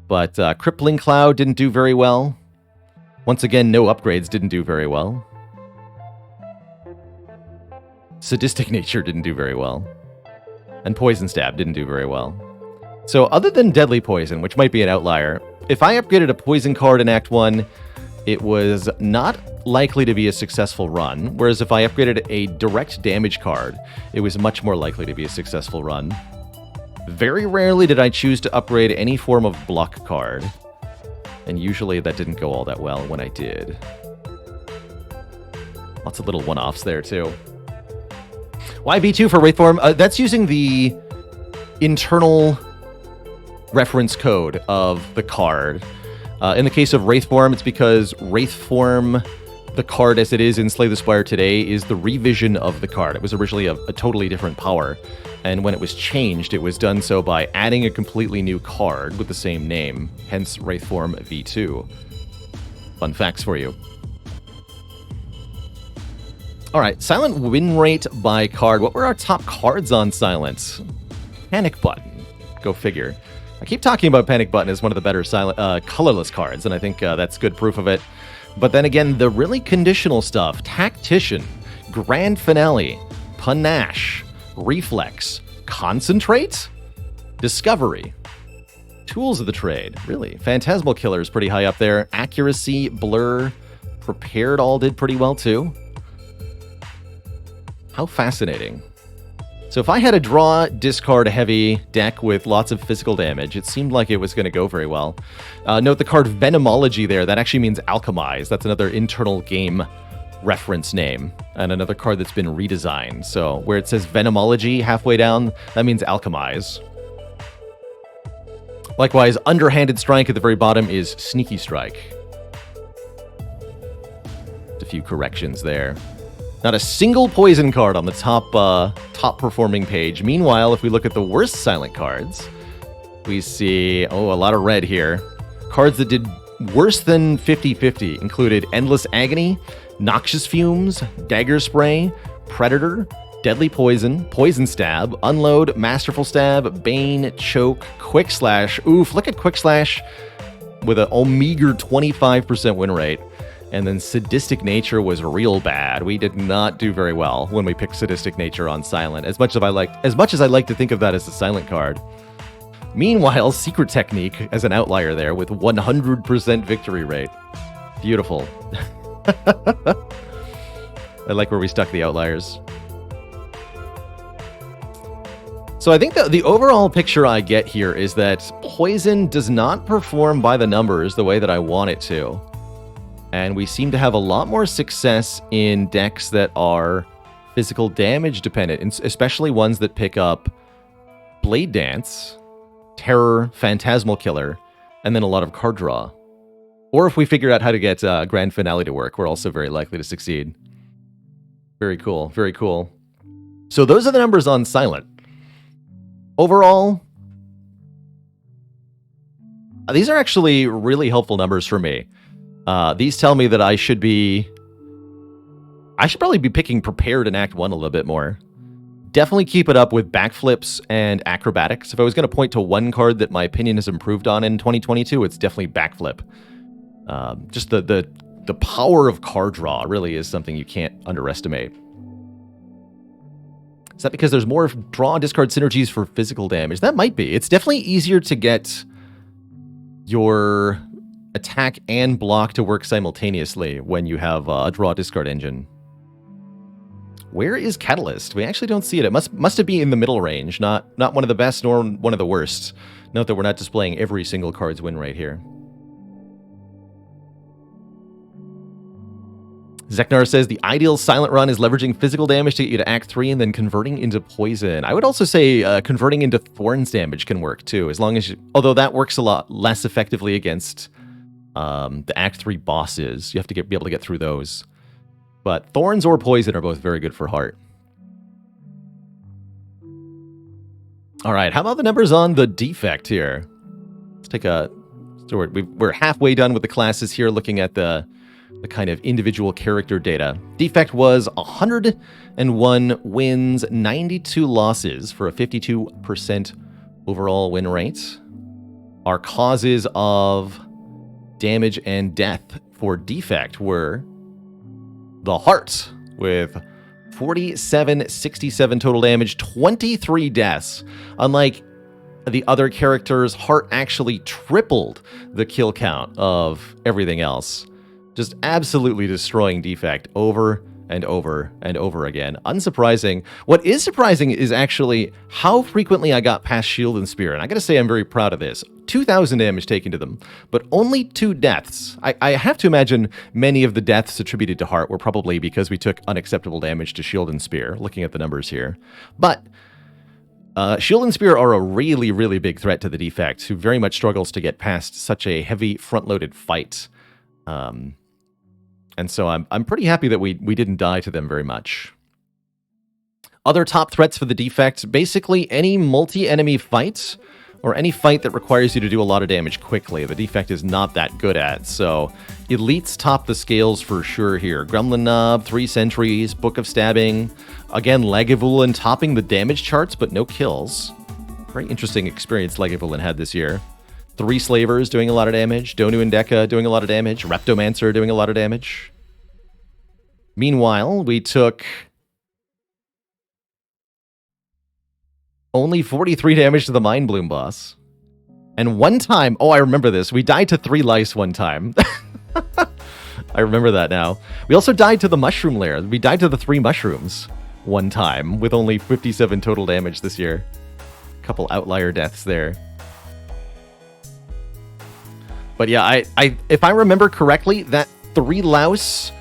But Crippling Cloud didn't do very well. Once again, no upgrades didn't do very well. Sadistic Nature didn't do very well. And Poison Stab didn't do very well. So other than Deadly Poison, which might be an outlier, if I upgraded a Poison card in Act 1, it was not likely to be a successful run, whereas if I upgraded a direct damage card, it was much more likely to be a successful run. Very rarely did I choose to upgrade any form of block card, and usually that didn't go all that well when I did. Lots of little one-offs there, too. Why B2 for Wraithform? That's using the internal reference code of the card. In the case of Wraithform, it's because Wraithform, the card as it is in Slay the Spire today, is the revision of the card. It was originally a totally different power, and when it was changed, it was done so by adding a completely new card with the same name, hence Wraithform V2. Fun facts for you. Alright, Silent win rate by card. What were our top cards on Silent? Panic Button. Go figure. I keep talking about Panic Button as one of the better silent, colorless cards, and I think that's good proof of it. But then again, the really conditional stuff, Tactician, Grand Finale, Panache, Reflex, Concentrate, Discovery, Tools of the Trade, really. Phantasmal Killer is pretty high up there. Accuracy, Blur, Prepared all did pretty well too. How fascinating. So if I had a draw, discard heavy deck with lots of physical damage, it seemed like it was going to go very well. Note the card Venomology there. That actually means Alchemize. That's another internal game reference name. And another card that's been redesigned. So where it says Venomology halfway down, that means Alchemize. Likewise, Underhanded Strike at the very bottom is Sneaky Strike. Just a few corrections there. Not a single poison card on the top performing page. Meanwhile, if we look at the worst silent cards, we see, a lot of red here. Cards that did worse than 50-50 included Endless Agony, Noxious Fumes, Dagger Spray, Predator, Deadly Poison, Poison Stab, Unload, Masterful Stab, Bane, Choke, Quick Slash. Oof, look at Quick Slash with a meager 25% win rate. And then Sadistic Nature was real bad. We did not do very well when we picked Sadistic Nature on Silent, as much as I like to think of that as a Silent card. Meanwhile, Secret Technique as an outlier there with 100% victory rate. Beautiful. I like where we stuck the outliers. So I think that the overall picture I get here is that Poison does not perform by the numbers the way that I want it to. And we seem to have a lot more success in decks that are physical damage dependent, especially ones that pick up Blade Dance, Terror, Phantasmal Killer, and then a lot of card draw. Or if we figure out how to get Grand Finale to work, we're also very likely to succeed. Very cool, very cool. So those are the numbers on Silent. Overall, these are actually really helpful numbers for me. These tell me that I should probably be picking Prepared in Act 1 a little bit more. Definitely keep it up with Backflips and Acrobatics. If I was going to point to one card that my opinion has improved on in 2022, it's definitely Backflip. Just the power of card draw really is something you can't underestimate. Is that because there's more draw and discard synergies for physical damage? That might be. It's definitely easier to get your attack and block to work simultaneously when you have a draw discard engine. Where is Catalyst? We actually don't see it. It must be in the middle range, not one of the best nor one of the worst. Note that we're not displaying every single card's win rate here. Zeknar says the ideal silent run is leveraging physical damage to get you to Act 3 and then converting into poison. I would also say converting into Thorns damage can work too, as long as although that works a lot less effectively against the Act 3 bosses. You have to be able to get through those. But Thorns or Poison are both very good for Heart. All right, how about the numbers on the Defect here? Let's take a... So we're halfway done with the classes here, looking at the the kind of individual character data. Defect was 101 wins, 92 losses for a 52% overall win rate. Our causes of damage and death for Defect were the heart with 4767 total damage, 23 deaths. Unlike the other characters, heart actually tripled the kill count of everything else. Just absolutely destroying Defect over and over and over again. Unsurprising. What is surprising is actually how frequently I got past Shield and Spear, and I gotta say I'm very proud of this. 2,000 damage taken to them, but only 2 deaths. I have to imagine many of the deaths attributed to Heart were probably because we took unacceptable damage to Shield and Spear, looking at the numbers here. But Shield and Spear are a really, really big threat to the Defect, who very much struggles to get past such a heavy front-loaded fight. And so I'm pretty happy that we didn't die to them very much. Other top threats for the Defect, basically any multi-enemy fight, or any fight that requires you to do a lot of damage quickly, the Defect is not that good at. So elites top the scales for sure here. Gremlin Knob, 3 Sentries, Book of Stabbing. Again, Lagavulin topping the damage charts, but no kills. Very interesting experience Lagavulin had this year. 3 Slavers doing a lot of damage. Donu and Deka doing a lot of damage. Reptomancer doing a lot of damage. Meanwhile, we took only 43 damage to the Mind Bloom boss. And one time, oh, I remember this. We died to 3 lice one time. I remember that now. We also died to the Mushroom Lair. We died to the 3 mushrooms one time with only 57 total damage this year. Couple outlier deaths there. But yeah, if I remember correctly, that 3 louse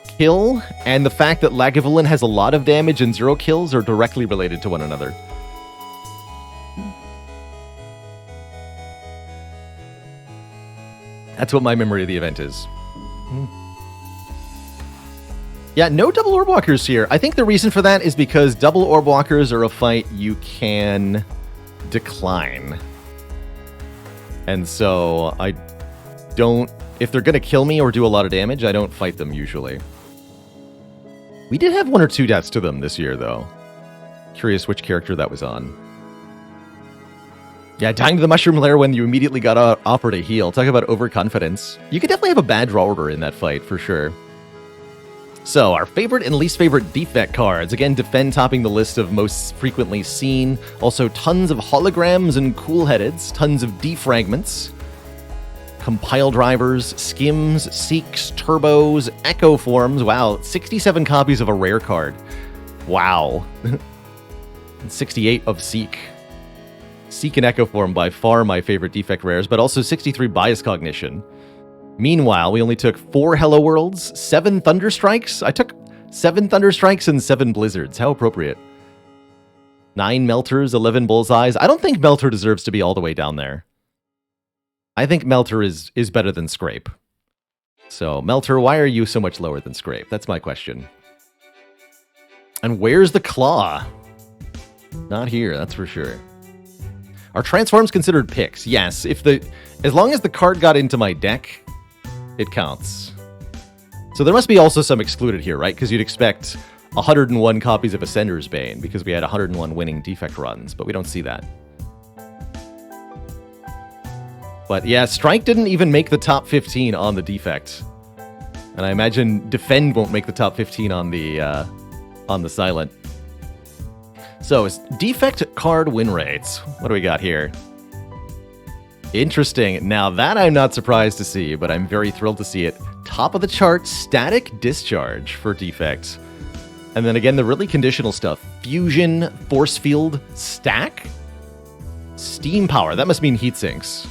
kill and the fact that Lagavulin has a lot of damage and 0 kills are directly related to one another. That's what my memory of the event is. Yeah, no double orb walkers here. I think the reason for that is because double orb walkers are a fight you can decline. And so I don't, if they're going to kill me or do a lot of damage, I don't fight them usually. We did have 1 or 2 deaths to them this year, though. Curious which character that was on. Yeah, dying to the Mushroom Lair when you immediately got offered a heal. Talk about overconfidence. You could definitely have a bad draw order in that fight, for sure. So, our favorite and least favorite Defect cards. Again, Defend topping the list of most frequently seen. Also, tons of holograms and cool-headeds. Tons of defragments. Compile drivers, skims, seeks, turbos, echo forms. Wow, 67 copies of a rare card. Wow. 68 of seek. Seek and Echo Form, by far my favorite Defect rares, but also 63 Bias Cognition. Meanwhile, we only took 4 Hello Worlds, 7 Thunderstrikes. I took 7 Thunderstrikes and 7 Blizzards. How appropriate. 9 Melters, 11 Bullseyes. I don't think Melter deserves to be all the way down there. I think Melter is better than Scrape. So, Melter, why are you so much lower than Scrape? That's my question. And where's the Claw? Not here, that's for sure. Are transforms considered picks? Yes, as long as the card got into my deck, it counts. So there must be also some excluded here, right? Because you'd expect 101 copies of Ascender's Bane, because we had 101 winning Defect runs, but we don't see that. But yeah, Strike didn't even make the top 15 on the Defect. And I imagine Defend won't make the top 15 on the Silent. So, Defect card win rates. What do we got here? Interesting. Now, that I'm not surprised to see, but I'm very thrilled to see it. Top of the chart, Static Discharge for Defect. And then again, the really conditional stuff. Fusion, Force Field, Stack? Steam Power. That must mean heat sinks.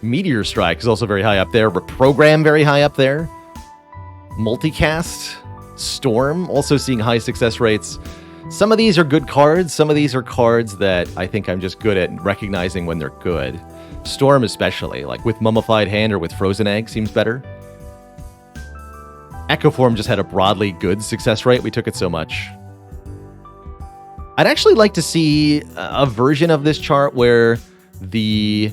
Meteor Strike is also very high up there. Reprogram very high up there. Multicast. Storm, also seeing high success rates. Some of these are good cards. Some of these are cards that I think I'm just good at recognizing when they're good. Storm especially, like with Mummified Hand or with Frozen Egg, seems better. Echo Form just had a broadly good success rate. We took it so much. I'd actually like to see a version of this chart where the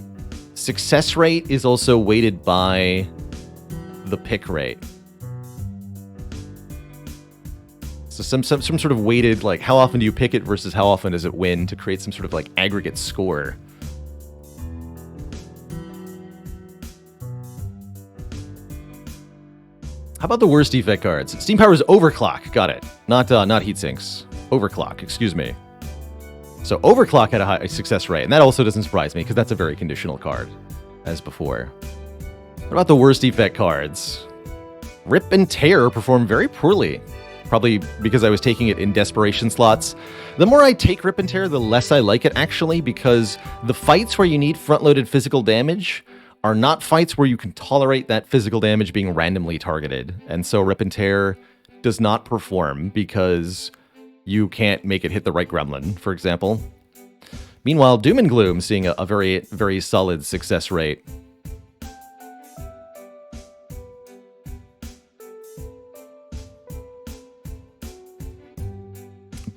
success rate is also weighted by the pick rate. So some sort of weighted, like, how often do you pick it versus how often does it win to create some sort of, like, aggregate score. How about the worst defect cards? Steam Power is Overclock. Got it. Not Heatsinks. Overclock, excuse me. So Overclock had a high success rate, and that also doesn't surprise me, because that's a very conditional card, as before. What about the worst defect cards? Rip and Tear performed very poorly. Probably because I was taking it in desperation slots. The more I take Rip and Tear, the less I like it, actually, because the fights where you need front-loaded physical damage are not fights where you can tolerate that physical damage being randomly targeted. And so Rip and Tear does not perform because you can't make it hit the right gremlin, for example. Meanwhile, Doom and Gloom seeing a very, very solid success rate.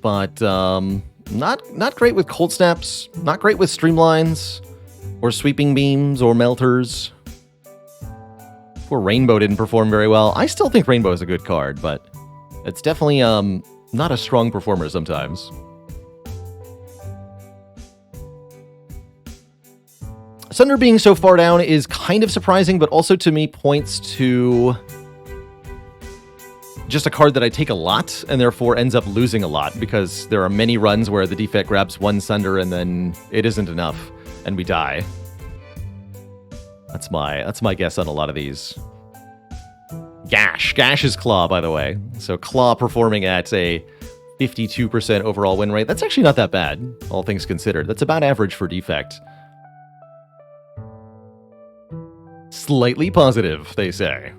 But not great with Cold Snaps, not great with Streamlines, or Sweeping Beams, or Melters. Poor Rainbow didn't perform very well. I still think Rainbow is a good card, but it's definitely not a strong performer sometimes. Sunder being so far down is kind of surprising, but also to me points to just a card that I take a lot, and therefore ends up losing a lot, because there are many runs where the defect grabs one Sunder and then it isn't enough, and we die. That's my guess on a lot of these. Gash. Gash is Claw, by the way. So Claw performing at a 52% overall win rate. That's actually not that bad, all things considered. That's about average for defect. Slightly positive, they say.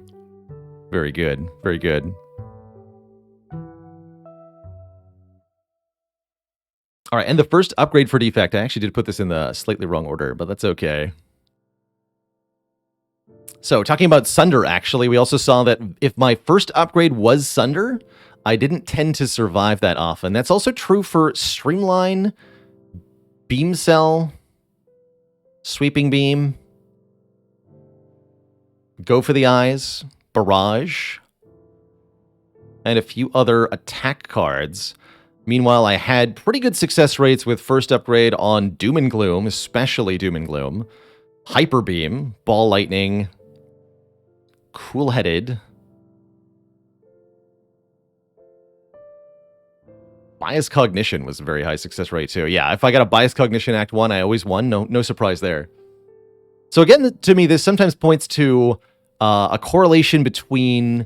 Very good. Very good. All right, and the first upgrade for defect, I actually did put this in the slightly wrong order, but that's okay. So, talking about Sunder, actually, we also saw that if my first upgrade was Sunder, I didn't tend to survive that often. That's also true for Streamline, Beam Cell, Sweeping Beam, Go for the Eyes, Barrage, and a few other attack cards. Meanwhile, I had pretty good success rates with first upgrade on Doom and Gloom, especially Doom and Gloom, Hyper Beam, Ball Lightning, Cool-Headed, Bias Cognition was a very high success rate too. Yeah, if I got a Bias Cognition Act 1, I always won. No surprise there. So again, to me, this sometimes points to a correlation between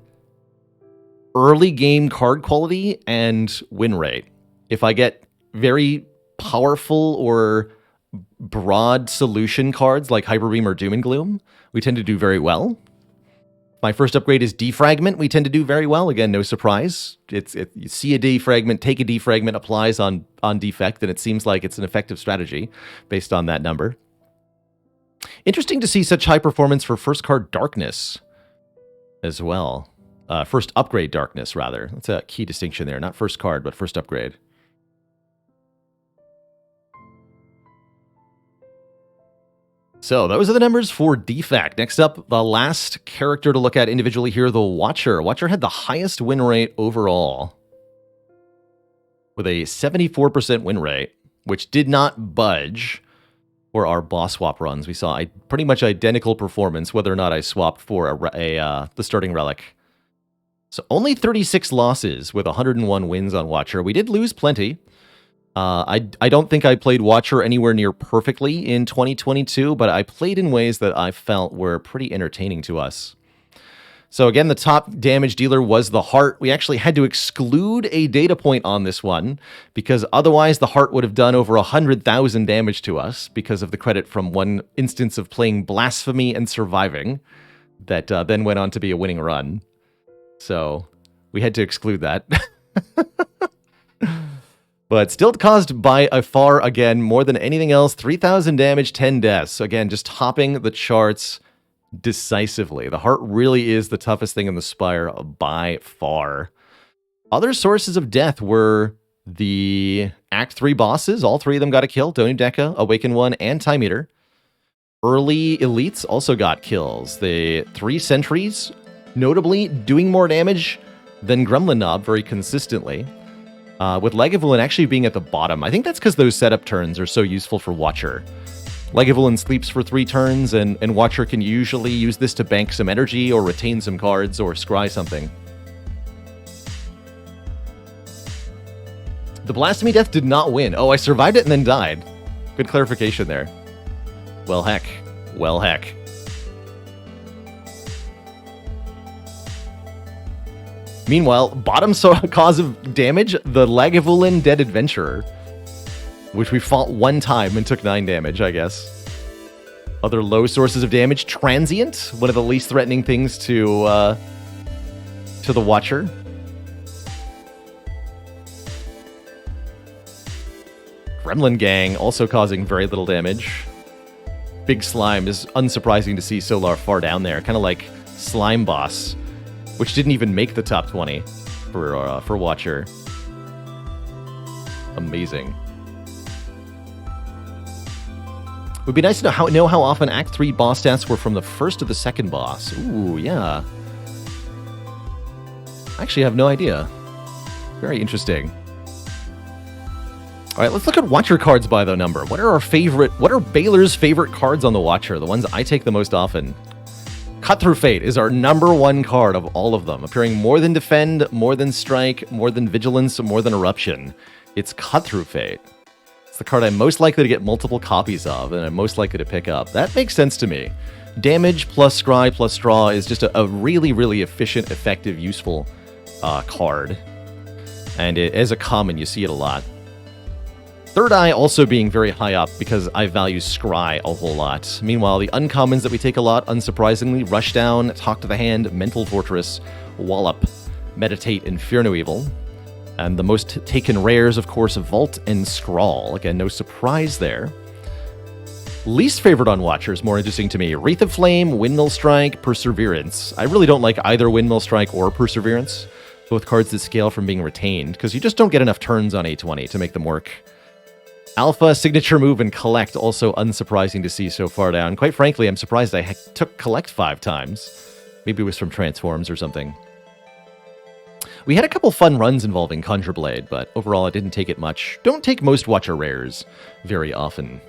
early game card quality and win rate. If I get very powerful or broad solution cards like Hyper Beam or Doom and Gloom, we tend to do very well. My first upgrade is Defragment. We tend to do very well. Again, no surprise. You see a Defragment, take a Defragment, applies on defect, and it seems like it's an effective strategy based on that number. Interesting to see such high performance for first card Darkness as well. First upgrade Darkness, rather. That's a key distinction there. Not first card, but first upgrade. So those are the numbers for defect. Next up, the last character to look at individually here, the Watcher. Watcher had the highest win rate overall, with a 74% win rate, which did not budge for our boss swap runs. We saw a pretty much identical performance, whether or not I swapped for the starting relic. So only 36 losses with 101 wins on Watcher. We did lose plenty. I don't think I played Watcher anywhere near perfectly in 2022, but I played in ways that I felt were pretty entertaining to us. So again, the top damage dealer was the Heart. We actually had to exclude a data point on this one, because otherwise the Heart would have done over 100,000 damage to us because of the credit from one instance of playing Blasphemy and surviving that then went on to be a winning run. So we had to exclude that. But still caused by a far, again, more than anything else, 3,000 damage, 10 deaths. Again, just topping the charts decisively. The Heart really is the toughest thing in the Spire by far. Other sources of death were the Act 3 bosses. All three of them got a kill. Donu Deka, Awaken 1, and Time Eater. Early elites also got kills. The 3 sentries Notably, doing more damage than Gremlin Knob very consistently, with Lagavulin actually being at the bottom. I think that's because those setup turns are so useful for Watcher. Lagavulin sleeps for 3 turns, and Watcher can usually use this to bank some energy or retain some cards or scry something. The Blasphemy Death did not win. Oh, I survived it and then died. Good clarification there. Well, heck. Well, heck. Meanwhile, bottom cause of damage, the Lagavulin Dead Adventurer, which we fought 1 time and took 9 damage, I guess. Other low sources of damage, Transient, one of the least threatening things to the Watcher. Gremlin Gang also causing very little damage. Big Slime is unsurprising to see so far down there, kind of like Slime Boss, which didn't even make the top 20 for Watcher. Amazing. Would be nice to know how often Act 3 boss stats were from the first to the second boss. Ooh, yeah. I actually have no idea. Very interesting. All right, let's look at Watcher cards by the number. What are Baylor's favorite cards on the Watcher? The ones I take the most often. Cut Through Fate is our #1 card of all of them, appearing more than Defend, more than Strike, more than Vigilance, more than Eruption. It's Cut Through Fate. It's the card I'm most likely to get multiple copies of, and I'm most likely to pick up. That makes sense to me. Damage plus Scry plus Straw is just a really, really efficient, effective, useful card. And as a common, you see it a lot. Third Eye also being very high up because I value Scry a whole lot. Meanwhile, the uncommons that we take a lot, unsurprisingly, Rushdown, Talk to the Hand, Mental Fortress, Wallop, Meditate, and Fear No Evil. And the most taken rares, of course, Vault and Scrawl. Again, no surprise there. Least favorite on Watchers, more interesting to me. Wreath of Flame, Windmill Strike, Perseverance. I really don't like either Windmill Strike or Perseverance. Both cards that scale from being retained, because you just don't get enough turns on A20 to make them work. Alpha, Signature Move, and Collect, also unsurprising to see so far down. Quite frankly, I'm surprised I took Collect 5 times. Maybe it was from Transforms or something. We had a couple fun runs involving Conjure Blade, but overall I didn't take it much. Don't take most Watcher rares very often.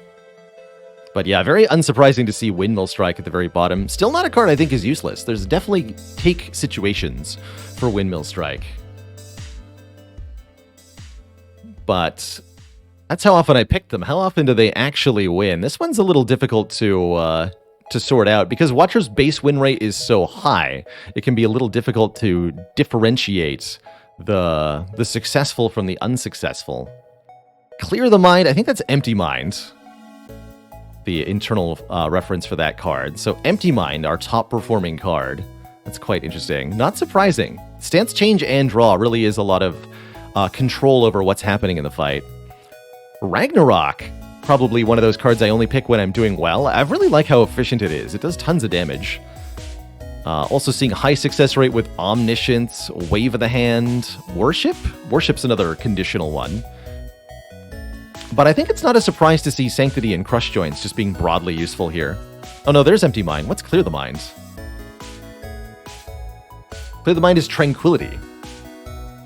But yeah, very unsurprising to see Windmill Strike at the very bottom. Still not a card I think is useless. There's definitely take situations for Windmill Strike. But that's how often I picked them. How often do they actually win? This one's a little difficult to sort out because Watcher's base win rate is so high. It can be a little difficult to differentiate the successful from the unsuccessful. Clear the Mind, I think that's Empty Mind, the internal reference for that card. So Empty Mind, our top performing card. That's quite interesting. Not surprising. Stance Change and Draw really is a lot of control over what's happening in the fight. Ragnarok, probably one of those cards I only pick when I'm doing well. I really like how efficient it is. It does tons of damage. Also seeing high success rate with Omniscience, Wave of the Hand, Worship? Worship's another conditional one. But I think it's not a surprise to see Sanctity and Crush Joints just being broadly useful here. Oh no, there's Empty Mind. What's Clear the Mind? Clear the Mind is Tranquility.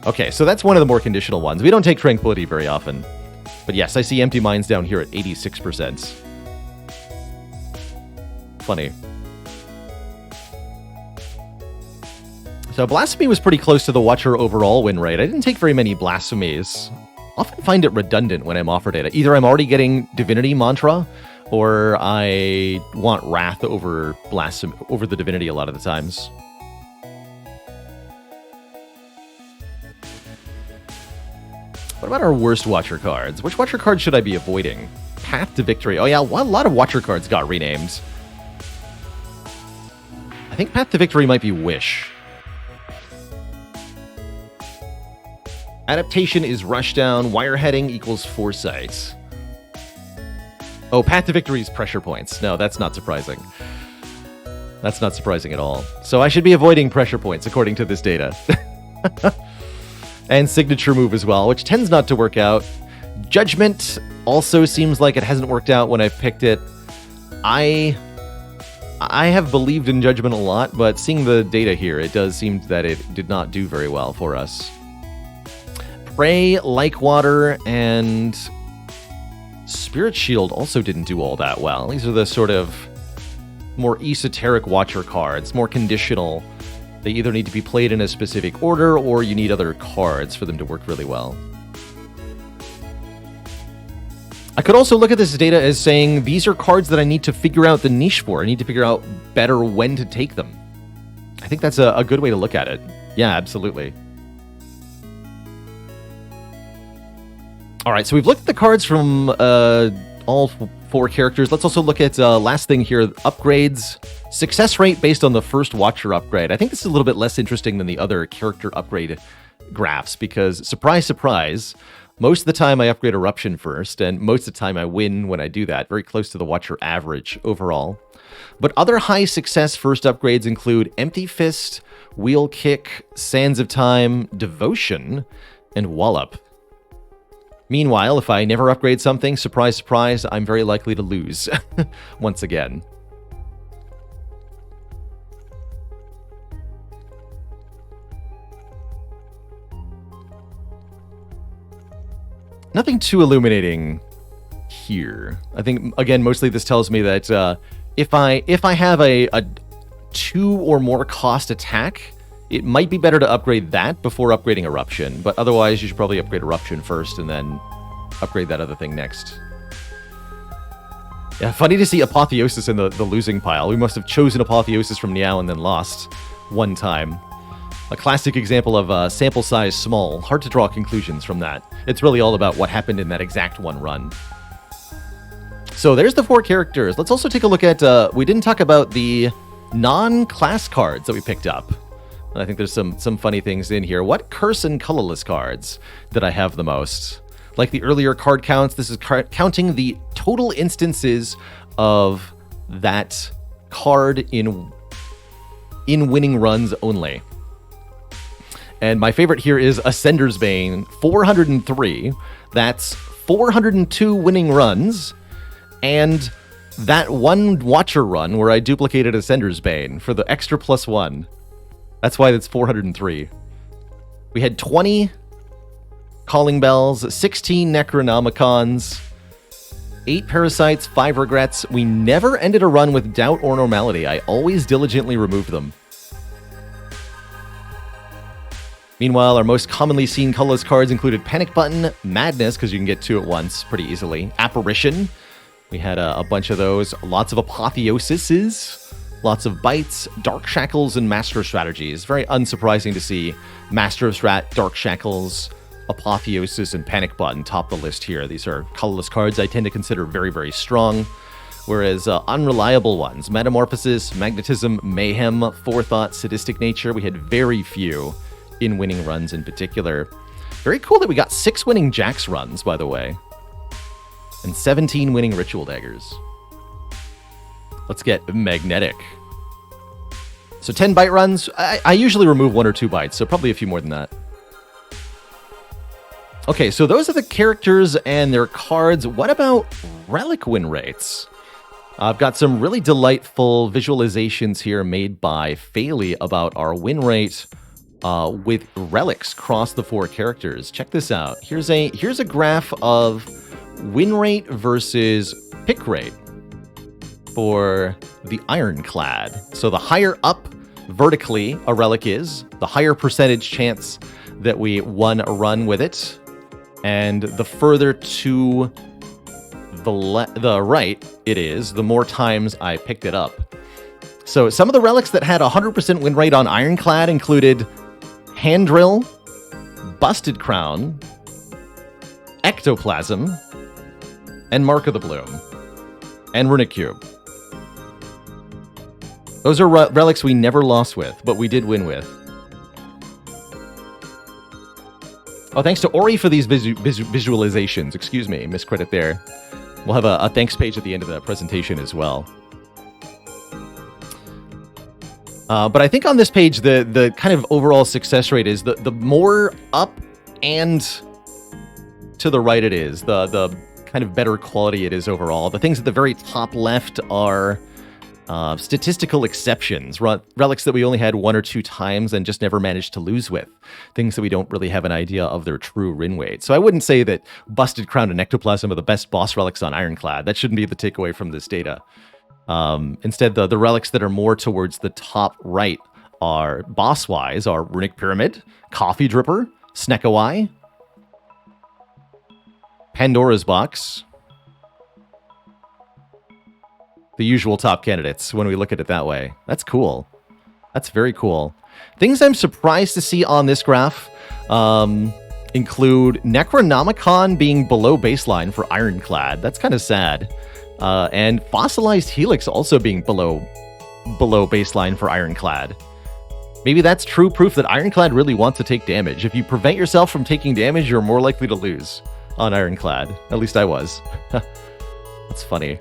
Okay, so that's one of the more conditional ones. We don't take Tranquility very often. But yes, I see Empty Minds down here at 86%. Funny. So Blasphemy was pretty close to the Watcher overall win rate. I didn't take very many Blasphemies. Often find it redundant when I'm offered it. Either I'm already getting Divinity Mantra, or I want Wrath over the Divinity a lot of the times. What about our worst Watcher cards? Which Watcher cards should I be avoiding? Path to Victory. Oh yeah, a lot of Watcher cards got renamed. I think Path to Victory might be Wish. Adaptation is Rushdown. Wireheading equals Foresight. Oh, Path to Victory is Pressure Points. No, that's not surprising. That's not surprising at all. So I should be avoiding Pressure Points according to this data. And Signature Move as well, which tends not to work out. Judgment also seems like it hasn't worked out when I've picked it. I I have believed in Judgment a lot, but seeing the data here, it does seem that it did not do very well for us. Prey, Like Water, and Spirit Shield also didn't do all that well. These are the sort of more esoteric Watcher cards, more conditional. They either need to be played in a specific order, or you need other cards for them to work really well. I could also look at this data as saying, these are cards that I need to figure out the niche for. I need to figure out better when to take them. I think that's a good way to look at it. Yeah, absolutely. All right, so we've looked at the cards from all 4 characters. Let's also look at last thing here, upgrades. Success rate based on the first Watcher upgrade. I think this is a little bit less interesting than the other character upgrade graphs because, surprise, surprise, most of the time I upgrade Eruption first, and most of the time I win when I do that, very close to the Watcher average overall. But other high success first upgrades include Empty Fist, Wheel Kick, Sands of Time, Devotion, and Wallop. Meanwhile, if I never upgrade something, surprise, surprise, I'm very likely to lose once again. Nothing too illuminating here. I think, again, mostly this tells me that if I have a 2 or more cost attack, it might be better to upgrade that before upgrading Eruption, but otherwise you should probably upgrade Eruption first and then upgrade that other thing next. Yeah, funny to see Apotheosis in the losing pile. We must have chosen Apotheosis from Niao and then lost one time. A classic example of sample size small. Hard to draw conclusions from that. It's really all about what happened in that exact one run. So there's the 4 characters. Let's also take a look at, we didn't talk about the non-class cards that we picked up. And I think there's some funny things in here. What curse and colorless cards did I have the most? Like the earlier card counts, this is counting the total instances of that card in winning runs only. And my favorite here is Ascender's Bane, 403. That's 402 winning runs, and that one Watcher run where I duplicated Ascender's Bane for the extra +1. That's why it's 403. We had 20 Calling Bells, 16 Necronomicons, 8 Parasites, 5 Regrets. We never ended a run with Doubt or Normality. I always diligently removed them. Meanwhile, our most commonly seen colorless cards included Panic Button, Madness, because you can get 2 at once pretty easily, Apparition. We had a bunch of those, lots of Apotheosises. Lots of Bites, Dark Shackles, and Master of Strategies. Very unsurprising to see Master of Strat, Dark Shackles, Apotheosis, and Panic Button top the list here. These are colorless cards I tend to consider very, very strong. Whereas unreliable ones, Metamorphosis, Magnetism, Mayhem, Forethought, Sadistic Nature, we had very few in winning runs in particular. Very cool that we got 6 winning Jax runs, by the way. And 17 winning Ritual Daggers. Let's get Magnetic. So 10 bite runs. I usually remove 1 or 2 bites, so probably a few more than that. Okay, so those are the characters and their cards. What about relic win rates? I've got some really delightful visualizations here made by Faley about our win rate with relics across the 4 characters. Check this out. Here's a graph of win rate versus pick rate for the Ironclad. So the higher up vertically a relic is, the higher percentage chance that we won a run with it, and the further to the right it is, the more times I picked it up. So some of the relics that had 100% win rate on Ironclad included Hand Drill, Busted Crown, Ectoplasm, and Mark of the Bloom, and Runic Cube. Those are relics we never lost with, but we did win with. Oh, thanks to Ori for these visualizations. Excuse me, miscredit there. We'll have a thanks page at the end of the presentation as well. But I think on this page, the kind of overall success rate is the more up and to the right it is, the kind of better quality it is overall. The things at the very top left are statistical exceptions, relics that we only had 1 or 2 times and just never managed to lose with, things that we don't really have an idea of their true win weight. So I wouldn't say that Busted Crown and Ectoplasm are the best boss relics on Ironclad. That shouldn't be the takeaway from this data. Instead, the relics that are more towards the top right are, boss-wise, are Runic Pyramid, Coffee Dripper, Snekawai, Pandora's Box. The usual top candidates when we look at it that way. That's cool. That's very cool. Things I'm surprised to see on this graph include Necronomicon being below baseline for Ironclad. That's kind of sad. And Fossilized Helix also being below baseline for Ironclad. Maybe that's true proof that Ironclad really wants to take damage. If you prevent yourself from taking damage, you're more likely to lose on Ironclad. At least I was. That's funny.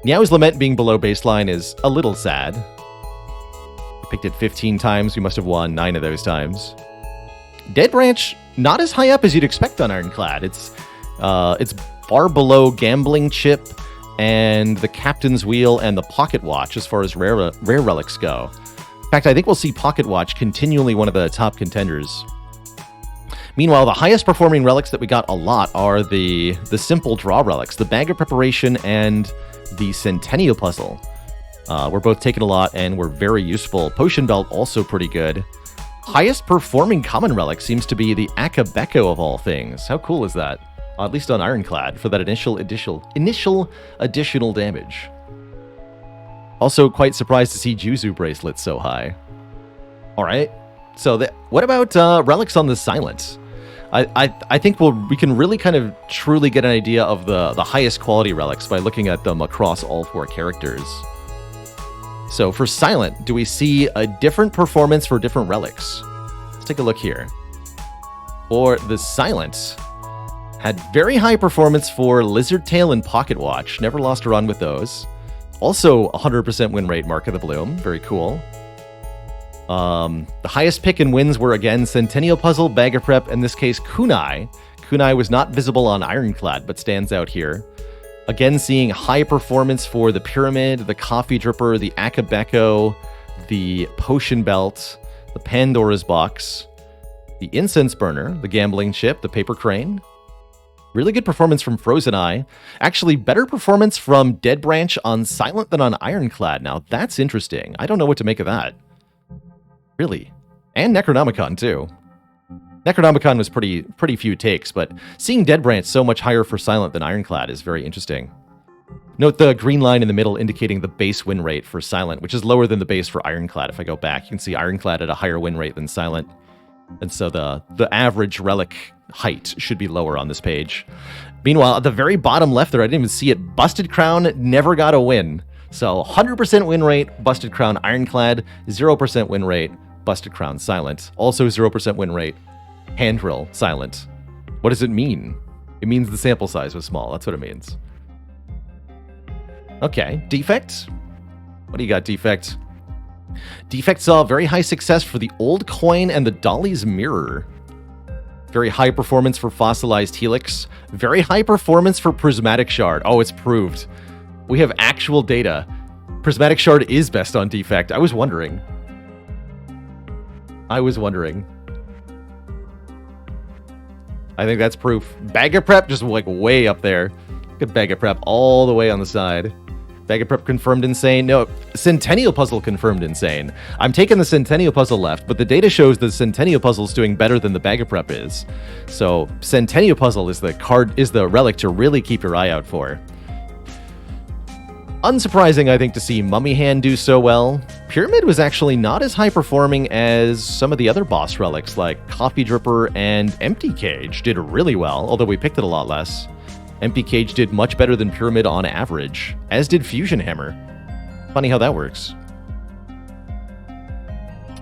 Meow's Lament being below baseline is a little sad. We picked it 15 times. We must have won 9 of those times. Dead Branch, not as high up as you'd expect on Ironclad. It's far below Gambling Chip and the Captain's Wheel and the Pocket Watch as far as rare relics go. In fact, I think we'll see Pocket Watch continually one of the top contenders. Meanwhile, the highest performing relics that we got a lot are the simple draw relics, the Bag of Preparation and the Centennial Puzzle. We're both taken a lot and were very useful. Potion Belt also pretty good. Highest performing common relic seems to be the Akabeko of all things. How cool is that? At least on Ironclad for that initial additional damage. Also quite surprised to see Juzu Bracelet so high. Alright, so what about relics on the Silent? I think we can really kind of truly get an idea of the highest quality relics by looking at them across all 4 characters. So for Silent, do we see a different performance for different relics? Let's take a look here. For the Silent, had very high performance for Lizard Tail and Pocket Watch. Never lost a run with those. Also 100% win rate, Mark of the Bloom. Very cool. The highest pick and wins were, again, Centennial Puzzle, Bag of Prep, in this case, Kunai. Kunai was not visible on Ironclad, but stands out here. Again, seeing high performance for the Pyramid, the Coffee Dripper, the Akabeko, the Potion Belt, the Pandora's Box, the Incense Burner, the Gambling Chip, the Paper Crane. Really good performance from Frozen Eye. Actually, better performance from Dead Branch on Silent than on Ironclad. Now, that's interesting. I don't know what to make of that. Really. And Necronomicon, too. Necronomicon was pretty few takes, but seeing Dead Branch so much higher for Silent than Ironclad is very interesting. Note the green line in the middle indicating the base win rate for Silent, which is lower than the base for Ironclad. If I go back, you can see Ironclad at a higher win rate than Silent. And so the average relic height should be lower on this page. Meanwhile, at the very bottom left there, I didn't even see it. Busted Crown never got a win. So 100% win rate, Busted Crown Ironclad, 0% win rate, Busted Crown Silent. Also 0% win rate, Handrill Silent. What does it mean? It means the sample size was small. That's what it means. Okay, Defect. What do you got, Defect? Defect saw very high success for the Old Coin and the Dolly's Mirror. Very high performance for Fossilized Helix. Very high performance for Prismatic Shard. Oh, it's proved. We have actual data. Prismatic Shard is best on Defect. I was wondering. I think that's proof. Bag of Prep just like way up there. Look at Bag of Prep all the way on the side. Bag of Prep confirmed insane. No, Centennial Puzzle confirmed insane. I'm taking the Centennial Puzzle left, but the data shows the Centennial Puzzle is doing better than the Bag of Prep is. So Centennial Puzzle is the relic to really keep your eye out for. Unsurprising, I think, to see Mummy Hand do so well. Pyramid was actually not as high performing as some of the other boss relics like Coffee Dripper and Empty Cage did really well, although we picked it a lot less. Empty Cage did much better than Pyramid on average, as did Fusion Hammer. Funny how that works.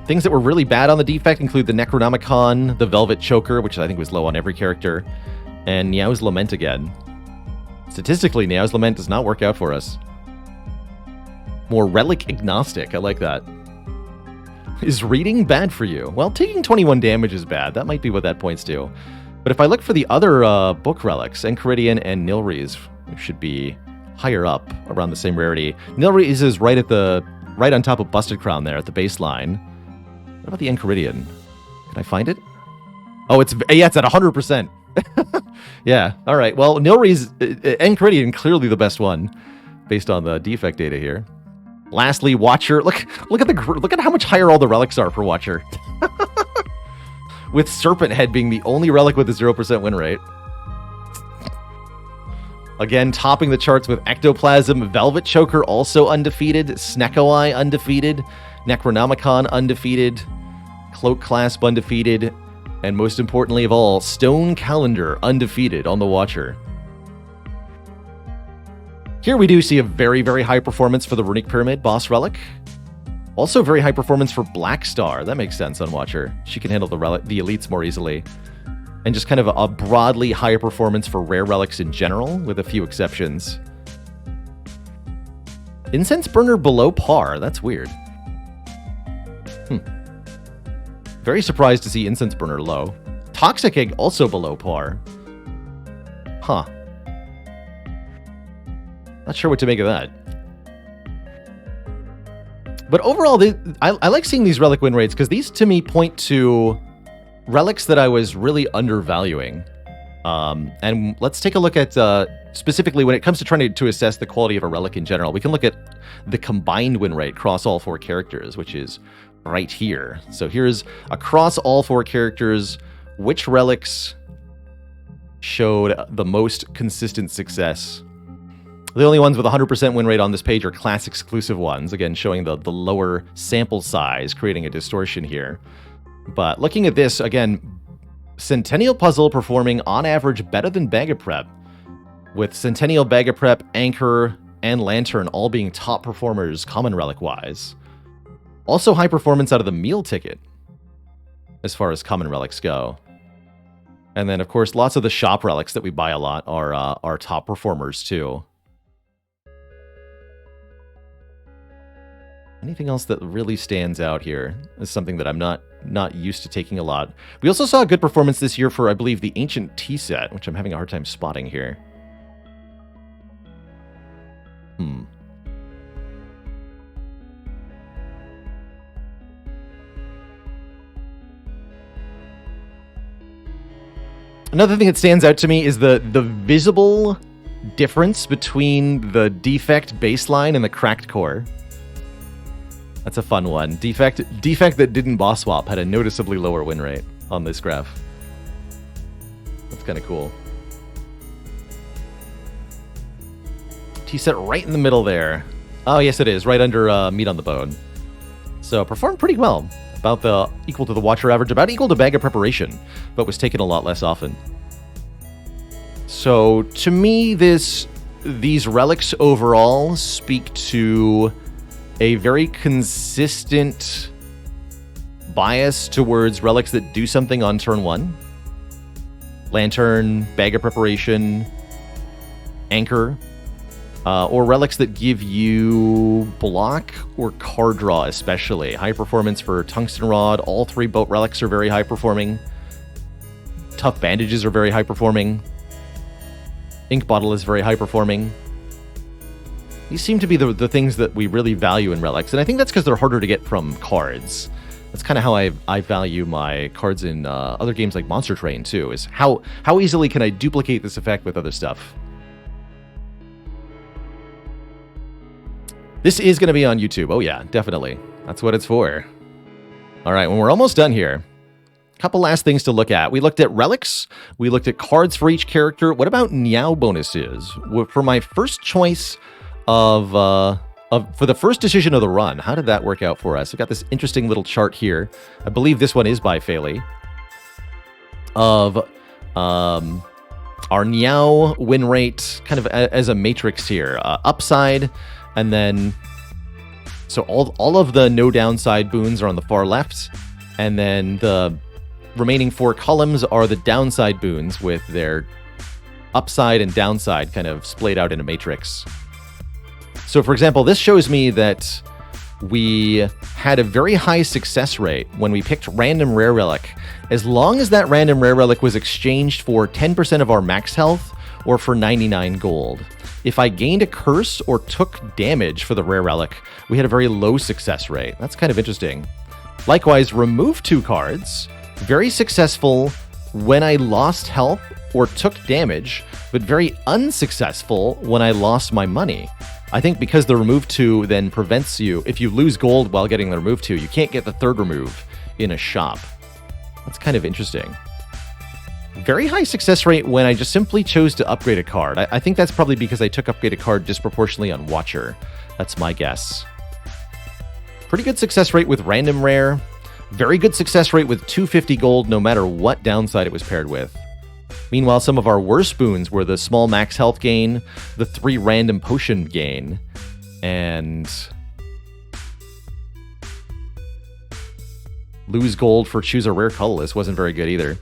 Things that were really bad on the Defect include the Necronomicon, the Velvet Choker, which I think was low on every character, and Niao's Lament again. Statistically, Niao's Lament does not work out for us. More relic agnostic, I like that. Is reading bad for you? Well, taking 21 damage is bad. That might be what that points to. But if I look for the other book relics, Enchiridion and Nilries should be higher up, around the same rarity. Nilrees is right on top of Busted Crown there at the baseline. What about the Enchiridion? Can I find it? Oh, it's at 100%. Yeah, all right. Well, Nilrees, Enchiridion, clearly the best one, based on the defect data here. Lastly, Watcher. Look at how much higher all the relics are for Watcher. With Serpent Head being the only relic with a 0% win rate. Again, topping the charts with Ectoplasm, Velvet Choker also undefeated, Sneckoeye undefeated, Necronomicon undefeated, Cloak Clasp undefeated, and most importantly of all, Stone Calendar undefeated on the Watcher. Here we do see a very, very high performance for the Runic Pyramid boss relic. Also very high performance for Black Star. That makes sense on Watcher. She can handle the elites more easily. And just kind of a broadly higher performance for rare relics in general, with a few exceptions. Incense Burner below par. That's weird. Very surprised to see Incense Burner low. Toxic Egg also below par. Huh. Not sure what to make of that. But overall, I like seeing these relic win rates, because these to me point to relics that I was really undervaluing. And let's take a look at, specifically when it comes to trying to assess the quality of a relic in general, we can look at the combined win rate across all 4 characters, which is right here. So here's across all 4 characters, which relics showed the most consistent success. The only ones with 100% win rate on this page are class exclusive ones, again showing the lower sample size, creating a distortion here. But looking at this, again, Centennial Puzzle performing on average better than Bag of Prep, with Centennial, Bag of Prep, Anchor, and Lantern all being top performers common relic-wise. Also high performance out of the meal ticket, as far as common relics go. And then, of course, lots of the shop relics that we buy a lot are top performers, too. Anything else that really stands out here is something that I'm not used to taking a lot. We also saw a good performance this year for, I believe, the Ancient Tea Set, which I'm having a hard time spotting here. Another thing that stands out to me is the visible difference between the defect baseline and the cracked core. That's a fun one. Defect that didn't boss swap had a noticeably lower win rate on this graph. That's kind of cool. T-set right in the middle there. Oh, yes, it is. Right under meat on the bone. So performed pretty well. About equal to the Watcher average, about equal to Bag of Preparation, but was taken a lot less often. So to me, these relics overall speak to a very consistent bias towards relics that do something on turn 1. Lantern, Bag of Preparation, Anchor, or relics that give you block or card draw especially. High performance for Tungsten Rod. All 3 boat relics are very high performing. Tough Bandages are very high performing. Ink Bottle is very high performing. These seem to be the things that we really value in relics, and I think that's because they're harder to get from cards. That's kind of how I value my cards in other games like Monster Train too, is how easily can I duplicate this effect with other stuff. This is going to be on YouTube. Oh yeah, definitely. That's what it's for. All right, when we're almost done here, a couple last things to look at. We looked at relics. We looked at cards for each character. What about Niao bonuses? For my first choice for the first decision of the run, how did that work out for us? We've got this interesting little chart here. I believe this one is by Faley. Of our Niao win rate kind of as a matrix here. Upside, and then so all of the no downside boons are on the far left, and then the remaining 4 columns are the downside boons with their upside and downside kind of splayed out in a matrix. So, for example, this shows me that we had a very high success rate when we picked random rare relic, as long as that random rare relic was exchanged for 10% of our max health or for 99 gold. If I gained a curse or took damage for the rare relic, we had a very low success rate. That's kind of interesting. Likewise, remove 2 cards. Very successful when I lost health or took damage, but very unsuccessful when I lost my money. I think because the remove 2 then prevents you, if you lose gold while getting the remove 2, you can't get the 3rd remove in a shop. That's kind of interesting. Very high success rate when I just simply chose to upgrade a card. I think that's probably because I took upgrade a card disproportionately on Watcher. That's my guess. Pretty good success rate with random rare. Very good success rate with 250 gold no matter what downside it was paired with. Meanwhile, some of our worst boons were the small max health gain, the 3 random potion gain, and lose gold for choose a rare colorless wasn't very good either.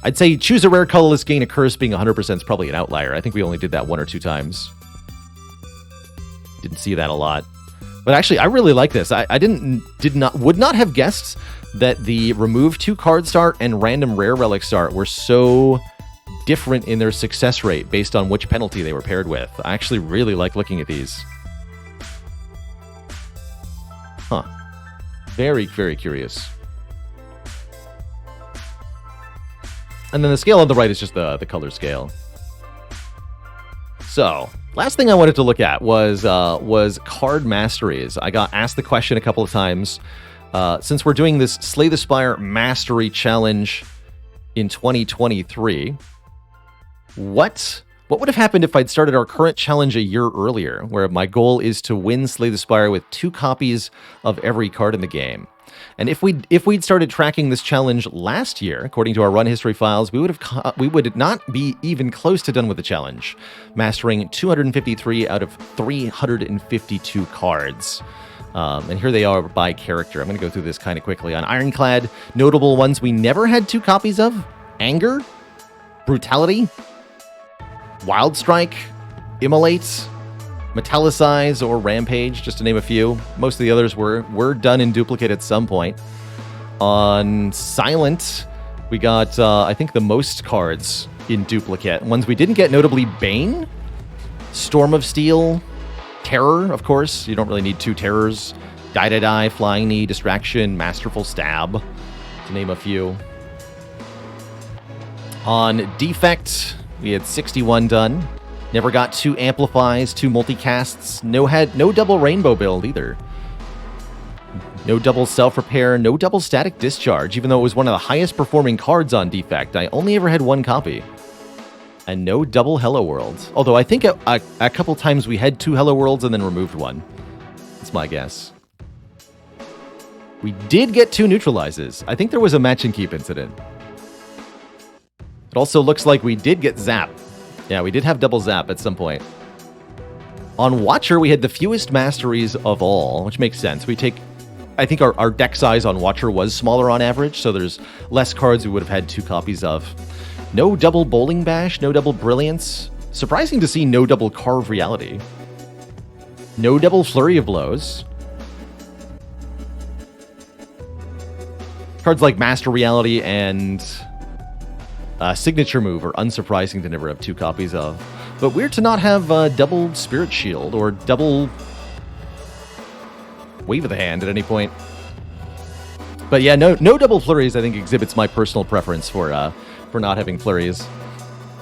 I'd say choose a rare colorless, gain a curse being 100% is probably an outlier. I think we only did that 1 or 2 times. Didn't see that a lot. But actually, I really like this. I would not have guessed that the remove 2 card start and random rare relic start were so different in their success rate based on which penalty they were paired with. I actually really like looking at these. Huh. Very, very curious. And then the scale on the right is just the color scale. So, last thing I wanted to look at was card masteries. I got asked the question a couple of times. Since we're doing this Slay the Spire Mastery Challenge in 2023, what would have happened if I'd started our current challenge a year earlier, where my goal is to win Slay the Spire with 2 copies of every card in the game? And if we'd started tracking this challenge last year, according to our run history files, we would not be even close to done with the challenge, mastering 253 out of 352 cards. And here they are by character. I'm going to go through this kind of quickly. On Ironclad, notable ones we never had 2 copies of: Anger, Brutality, Wild Strike, Immolate, Metallicize, or Rampage, just to name a few. Most of the others were done in duplicate at some point. On Silent, we got, I think, the most cards in duplicate. Ones we didn't get, notably Bane, Storm of Steel, Terror, of course. You don't really need 2 Terrors. Die, Flying Knee, Distraction, Masterful Stab, to name a few. On Defect, we had 61 done. Never got 2 Amplifies, 2 Multicasts. No double Rainbow build either. No double Self-Repair, no double Static Discharge, even though it was one of the highest performing cards on Defect. I only ever had 1 copy. And no double Hello World. Although I think a couple times we had 2 Hello Worlds and then removed 1. That's my guess. We did get 2 Neutralizes. I think there was a Match and Keep incident. It also looks like we did get Zap. Yeah, we did have double Zap at some point. On Watcher, we had the fewest masteries of all, which makes sense. I think our deck size on Watcher was smaller on average, so there's less cards we would have had 2 copies of. No double Bowling Bash, no double Brilliance. Surprising to see no double Carve Reality. No double Flurry of Blows. Cards like Master Reality and Signature Move are unsurprising to never have 2 copies of. But weird to not have double Spirit Shield or double Wave of the Hand at any point. But yeah, no double Flurries, I think, exhibits my personal preference for not having Flurries.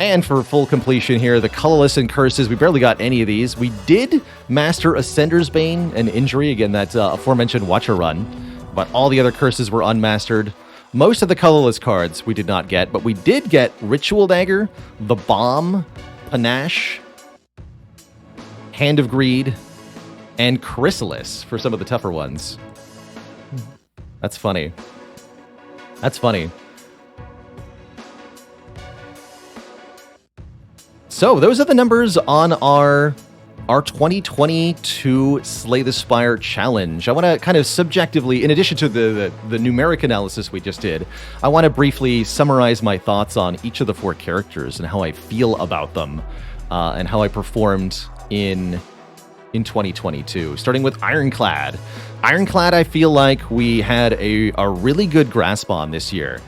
And for full completion here, the Colorless and Curses, we barely got any of these. We did master Ascender's Bane and Injury, again, that aforementioned Watcher run, but all the other curses were unmastered. Most of the colorless cards we did not get, but we did get Ritual Dagger, the Bomb, Panache, Hand of Greed, and Chrysalis for some of the tougher ones. That's funny. That's funny. So those are the numbers on our 2022 Slay the Spire challenge. I want to kind of subjectively, in addition to the numeric analysis we just did, I want to briefly summarize my thoughts on each of the 4 characters and how I feel about them, and how I performed in 2022. Starting with Ironclad. Ironclad, I feel like we had a really good grasp on this year.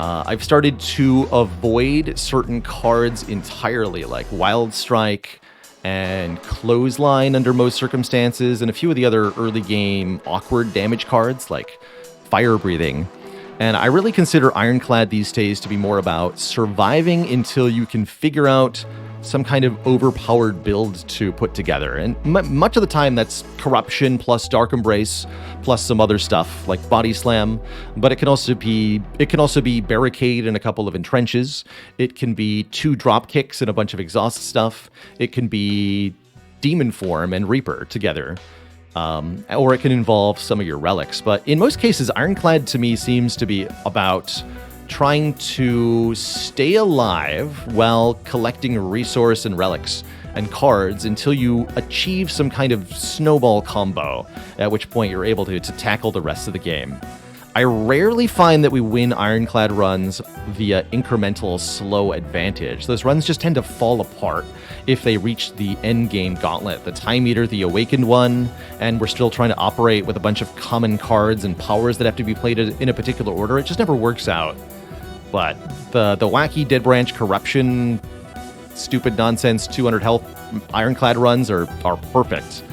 I've started to avoid certain cards entirely, like Wild Strike and Clothesline under most circumstances, and a few of the other early game awkward damage cards like Fire Breathing. And I really consider Ironclad these days to be more about surviving until you can figure out some kind of overpowered build to put together. And much of the time that's Corruption plus Dark Embrace plus some other stuff like Body Slam, but it can also be Barricade and a couple of Entrenches. It can be 2 drop kicks and a bunch of exhaust stuff. It can be Demon Form and Reaper together. Or it can involve some of your relics. But in most cases, Ironclad to me seems to be about trying to stay alive while collecting resource and relics and cards until you achieve some kind of snowball combo, at which point you're able to tackle the rest of the game. I rarely find that we win Ironclad runs via incremental slow advantage. Those runs just tend to fall apart if they reach the endgame gauntlet, the Time Eater, the Awakened one, and we're still trying to operate with a bunch of common cards and powers that have to be played in a particular order. It just never works out. But the wacky Dead Branch Corruption, stupid nonsense 200 health Ironclad runs are perfect.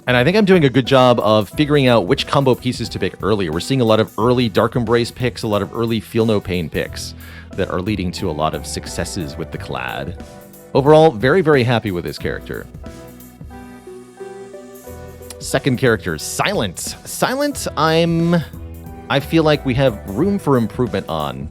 And I think I'm doing a good job of figuring out which combo pieces to pick early. We're seeing a lot of early Dark Embrace picks, a lot of early Feel No Pain picks that are leading to a lot of successes with the Clad. Overall, very, very happy with this character. Second character, Silent. Silent, I feel like we have room for improvement on.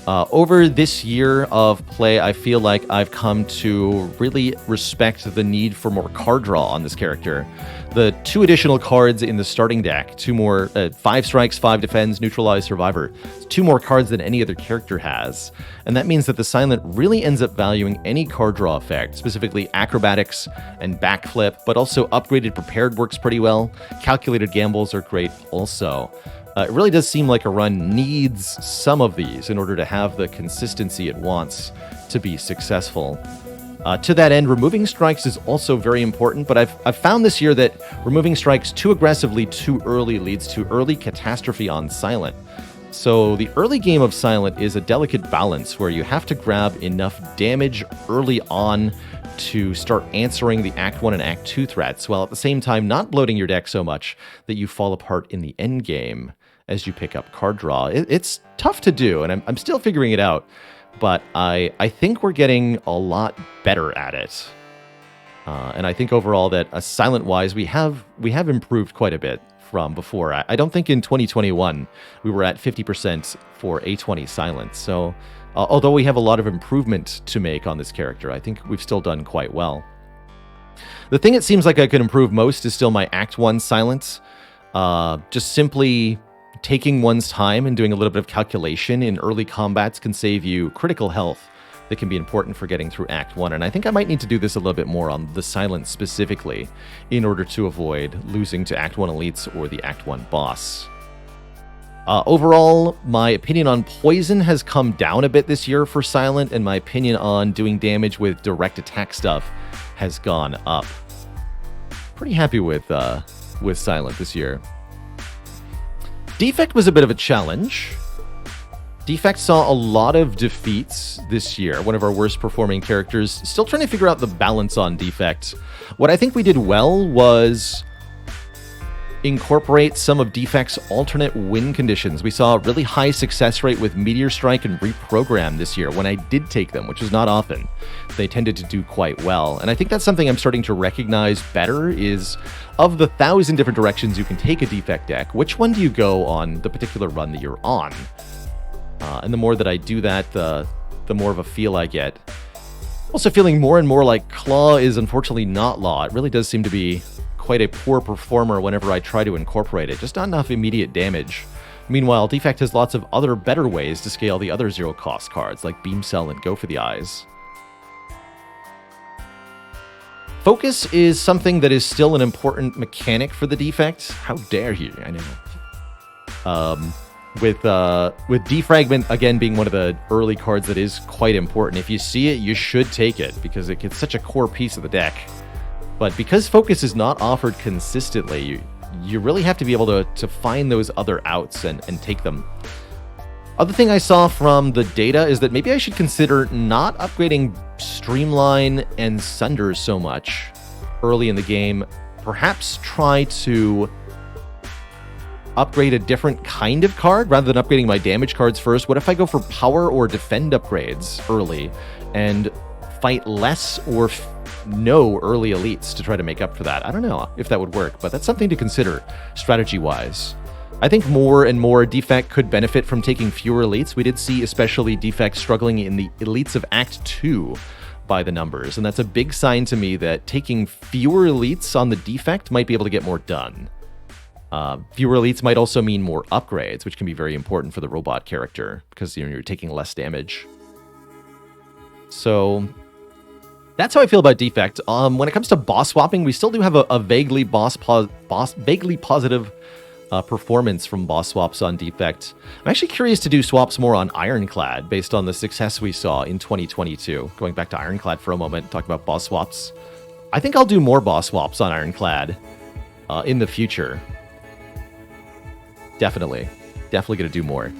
Over this year of play, I feel like I've come to really respect the need for more card draw on this character. The 2 additional cards in the starting deck, 2 more, 5 strikes, 5 defends, neutralize, survivor, 2 more cards than any other character has. And that means that the Silent really ends up valuing any card draw effect, specifically acrobatics and backflip, but also upgraded prepared works pretty well. Calculated gambles are great also. It really does seem like a run needs some of these in order to have the consistency it wants to be successful. To that end, removing strikes is also very important, but I've found this year that removing strikes too aggressively too early leads to early catastrophe on Silent. So the early game of Silent is a delicate balance where you have to grab enough damage early on to start answering the Act 1 and Act 2 threats, while at the same time not bloating your deck so much that you fall apart in the end game as you pick up card draw. It's tough to do, and I'm still figuring it out, but I think we're getting a lot better at it. And I think overall that Silent-wise, we have improved quite a bit from before. I don't think in 2021 we were at 50% for A20 Silent, so although we have a lot of improvement to make on this character, I think we've still done quite well. The thing it seems like I could improve most is still my Act 1 Silent. Just simply taking one's time and doing a little bit of calculation in early combats can save you critical health that can be important for getting through Act 1. And I think I might need to do this a little bit more on the Silent specifically in order to avoid losing to Act 1 Elites or the Act 1 boss. Overall, my opinion on Poison has come down a bit this year for Silent, and my opinion on doing damage with direct attack stuff has gone up. Pretty happy with Silent this year. Defect was a bit of a challenge. Defect saw a lot of defeats this year, one of our worst performing characters. Still trying to figure out the balance on Defect. What I think we did well was incorporate some of Defect's alternate win conditions. We saw a really high success rate with Meteor Strike and Reprogram this year when I did take them, which is not often. They tended to do quite well. And I think that's something I'm starting to recognize better is of the 1,000 different directions you can take a Defect deck, which one do you go on the particular run that you're on? And the more that I do that, the more of a feel I get. Also feeling more and more like Claw is unfortunately not Law. It really does seem to be quite a poor performer whenever I try to incorporate it. Just not enough immediate damage. Meanwhile, Defect has lots of other better ways to scale the other zero-cost cards, like Beam Cell and Go for the Eyes. Focus is something that is still an important mechanic for the Defect. How dare you? I know. With Defragment, again, being one of the early cards that is quite important. If you see it, you should take it, because it gets such a core piece of the deck. But because Focus is not offered consistently, you really have to be able to find those other outs and take them. Other thing I saw from the data is that maybe I should consider not upgrading Streamline and Sunder so much early in the game. Perhaps try to upgrade a different kind of card rather than upgrading my damage cards first. What if I go for power or defend upgrades early and fight less or no early elites to try to make up for that? I don't know if that would work, but that's something to consider strategy-wise. I think more and more Defect could benefit from taking fewer elites. We did see especially Defect struggling in the elites of Act 2 by the numbers, and that's a big sign to me that taking fewer elites on the Defect might be able to get more done. Fewer elites might also mean more upgrades, which can be very important for the robot character because you're taking less damage. So that's how I feel about Defect. When it comes to boss swapping, we still do have a vaguely positive performance from boss swaps on Defect. I'm actually curious to do swaps more on Ironclad based on the success we saw in 2022. Going back to Ironclad for a moment, talking about boss swaps. I think I'll do more boss swaps on Ironclad in the future. Definitely going to do more.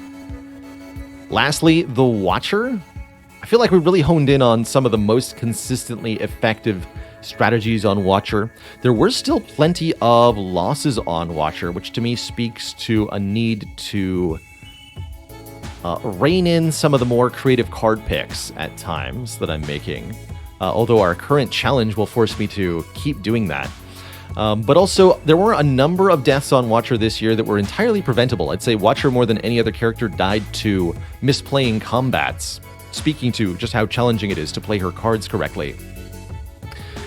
Lastly, the Watcher. I feel like we really honed in on some of the most consistently effective strategies on Watcher. There were still plenty of losses on Watcher, which to me speaks to a need to rein in some of the more creative card picks at times that I'm making. Although our current challenge will force me to keep doing that. But also, there were a number of deaths on Watcher this year that were entirely preventable. I'd say Watcher, more than any other character, died to misplaying combats, speaking to just how challenging it is to play her cards correctly.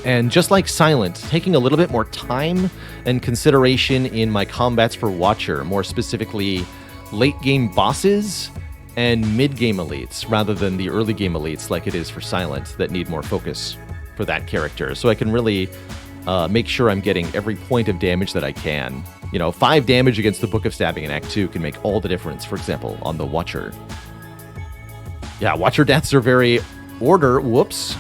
And just like Silent, taking a little bit more time and consideration in my combats for Watcher, more specifically late-game bosses and mid-game elites, rather than the early-game elites like it is for Silent, that need more focus for that character. So I can really make sure I'm getting every point of damage that I can. 5 damage against the Book of Stabbing in Act 2 can make all the difference, for example, on the Watcher. Yeah, Watcher deaths are very order. Whoops.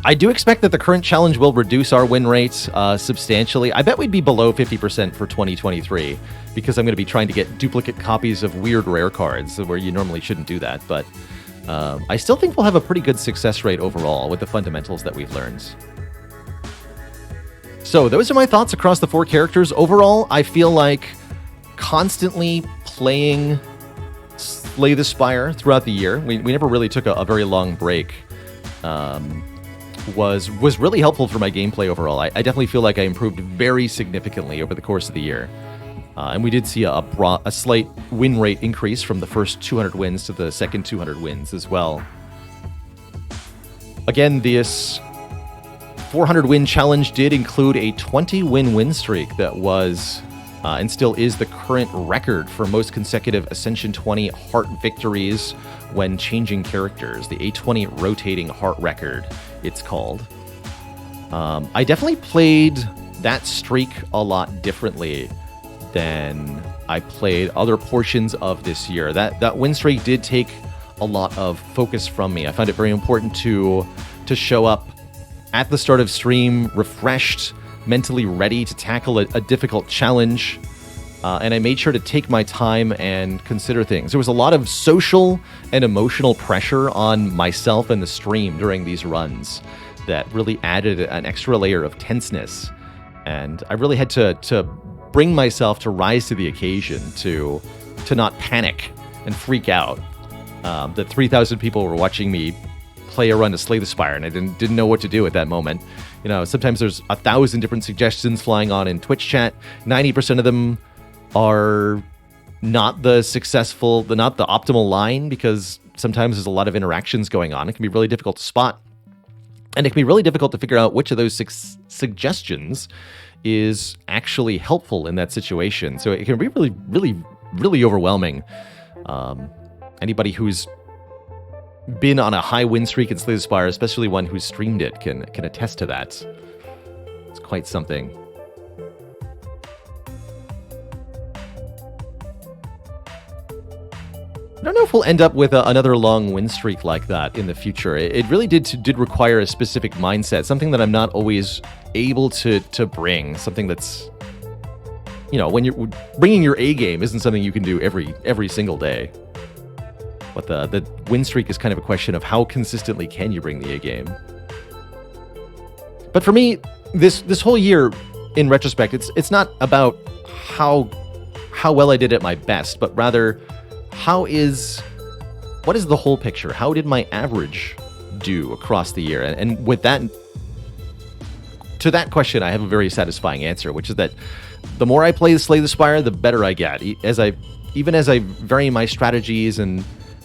I do expect that the current challenge will reduce our win rates substantially. I bet we'd be below 50% for 2023 because I'm going to be trying to get duplicate copies of weird rare cards where you normally shouldn't do that. But I still think we'll have a pretty good success rate overall with the fundamentals that we've learned. So those are my thoughts across the 4 characters. Overall, I feel like constantly playing Slay the Spire throughout the year. We never really took a very long break. Was really helpful for my gameplay overall. I definitely feel like I improved very significantly over the course of the year. And we did see a slight win rate increase from the first 200 wins to the second 200 wins as well. Again, this 400 win challenge did include a 20 win streak that was and still is the current record for most consecutive Ascension 20 heart victories when changing characters. The A20 rotating heart record, it's called. I definitely played that streak a lot differently than I played other portions of this year. That win streak did take a lot of focus from me. I found it very important to show up at the start of stream refreshed, mentally ready to tackle a difficult challenge, and I made sure to take my time and consider things. There was a lot of social and emotional pressure on myself and the stream during these runs that really added an extra layer of tenseness, and I really had to bring myself to rise to the occasion, to not panic and freak out. That 3,000 people were watching me play a run to Slay the Spire, and I didn't know what to do at that moment. Sometimes there's 1,000 different suggestions flying on in Twitch chat. 90% of them are not the optimal line, because sometimes there's a lot of interactions going on. It can be really difficult to spot, and it can be really difficult to figure out which of those suggestions is actually helpful in that situation. So it can be really, really, really overwhelming. Anybody who's been on a high win streak in Slay the Spire, especially one who's streamed it, can attest to that. It's quite something. I don't know if we'll end up with another long win streak like that in the future. It really did require a specific mindset, something that I'm not always able to bring. Something that's, you know, when you're bringing your A game isn't something you can do every single day. But the win streak is kind of a question of how consistently can you bring the A game. But for me, this whole year, in retrospect, it's not about how well I did at my best, but rather what is the whole picture? How did my average do across the year? And with that, to that question, I have a very satisfying answer, which is that the more I play Slay the Spire, the better I get. Even as I vary my strategies and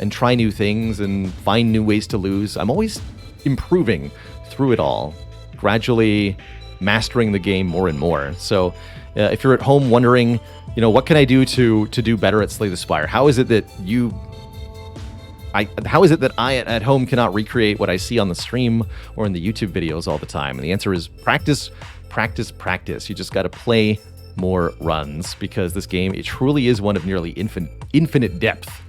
try new things and find new ways to lose, I'm always improving through it all, gradually mastering the game more and more. So if you're at home wondering, you know, what can I do to do better at Slay the Spire? How is it that I at home cannot recreate what I see on the stream or in the YouTube videos all the time? And the answer is practice, practice, practice. You just got to play more runs, because this game, it truly is one of nearly infinite depth.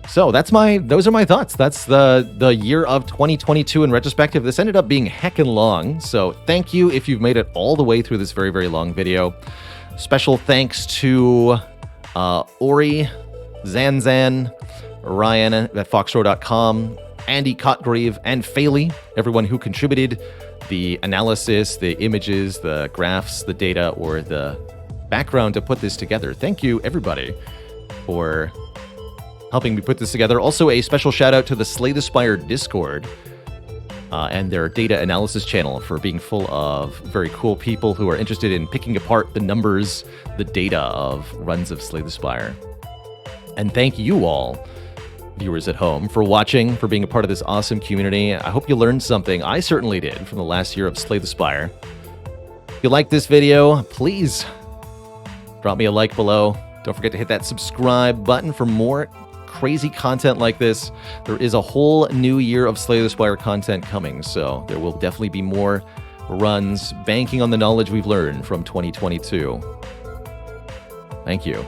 So those are my thoughts. That's the year of 2022 in retrospective. This ended up being heckin' long, so thank you if you've made it all the way through this very, very long video. Special thanks to Ori, Zanzan, Ryan at foxrow.com, Andy Cotgreave, and Faley, everyone who contributed the analysis, the images, the graphs, the data, or the background to put this together. Thank you, everybody, for helping me put this together. Also, a special shout out to the Slay the Spire Discord and their data analysis channel for being full of very cool people who are interested in picking apart the numbers, the data of runs of Slay the Spire. And thank you all, viewers at home, for watching, for being a part of this awesome community. I hope you learned something. I certainly did from the last year of Slay the Spire. If you like this video, please drop me a like below. Don't forget to hit that subscribe button for more crazy content like this. There is a whole new year of Slay the Spire content coming, so there will definitely be more runs banking on the knowledge we've learned from 2022. Thank you.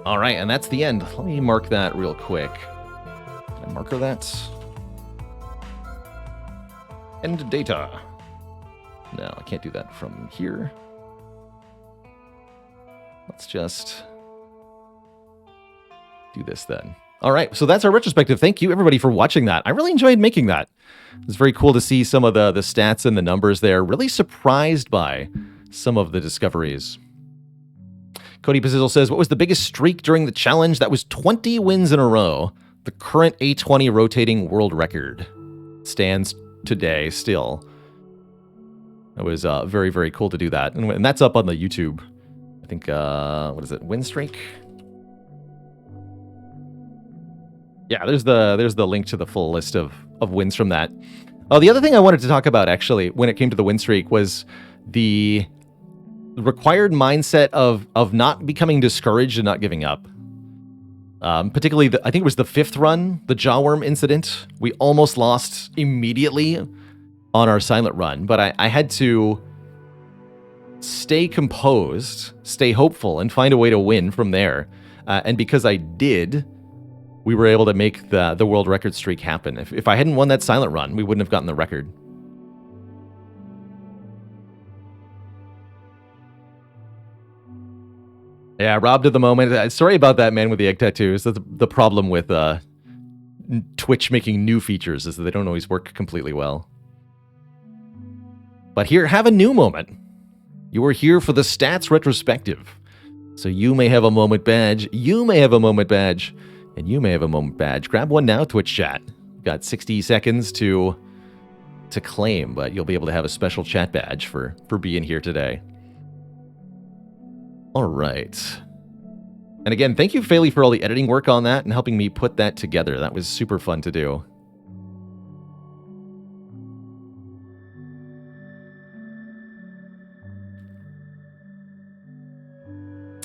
All right, and that's the end. Let me mark that real quick. Can I marker that? End data. No, I can't do that from here. Let's just do this then. All right, so that's our retrospective. Thank you, everybody, for watching that. I really enjoyed making that. It was very cool to see some of the stats and the numbers there. Really surprised by some of the discoveries. Cody Pazizzle says, what was the biggest streak during the challenge? That was 20 wins in a row. The current A20 rotating world record stands today still. It was very, very cool to do that. And that's up on the YouTube. I think, what is it? Win streak? Yeah, there's the link to the full list of wins from that. Oh, the other thing I wanted to talk about, actually, when it came to the win streak, was the required mindset of not becoming discouraged and not giving up. Particularly, I think it was the 5th run, the Jawworm incident. We almost lost immediately on our silent run, but I had to stay composed, stay hopeful, and find a way to win from there. And because I did, we were able to make the world record streak happen. If I hadn't won that silent run, we wouldn't have gotten the record. Yeah, robbed of the moment. Sorry about that, man with the egg tattoos. That's the problem with Twitch making new features, is that they don't always work completely well. But here, have a new moment. You are here for the stats retrospective. So you may have a moment badge, you may have a moment badge, and you may have a moment badge. Grab one now, Twitch chat. You've got 60 seconds to claim, but you'll be able to have a special chat badge for being here today. All right. And again, thank you, Faley, for all the editing work on that and helping me put that together. That was super fun to do.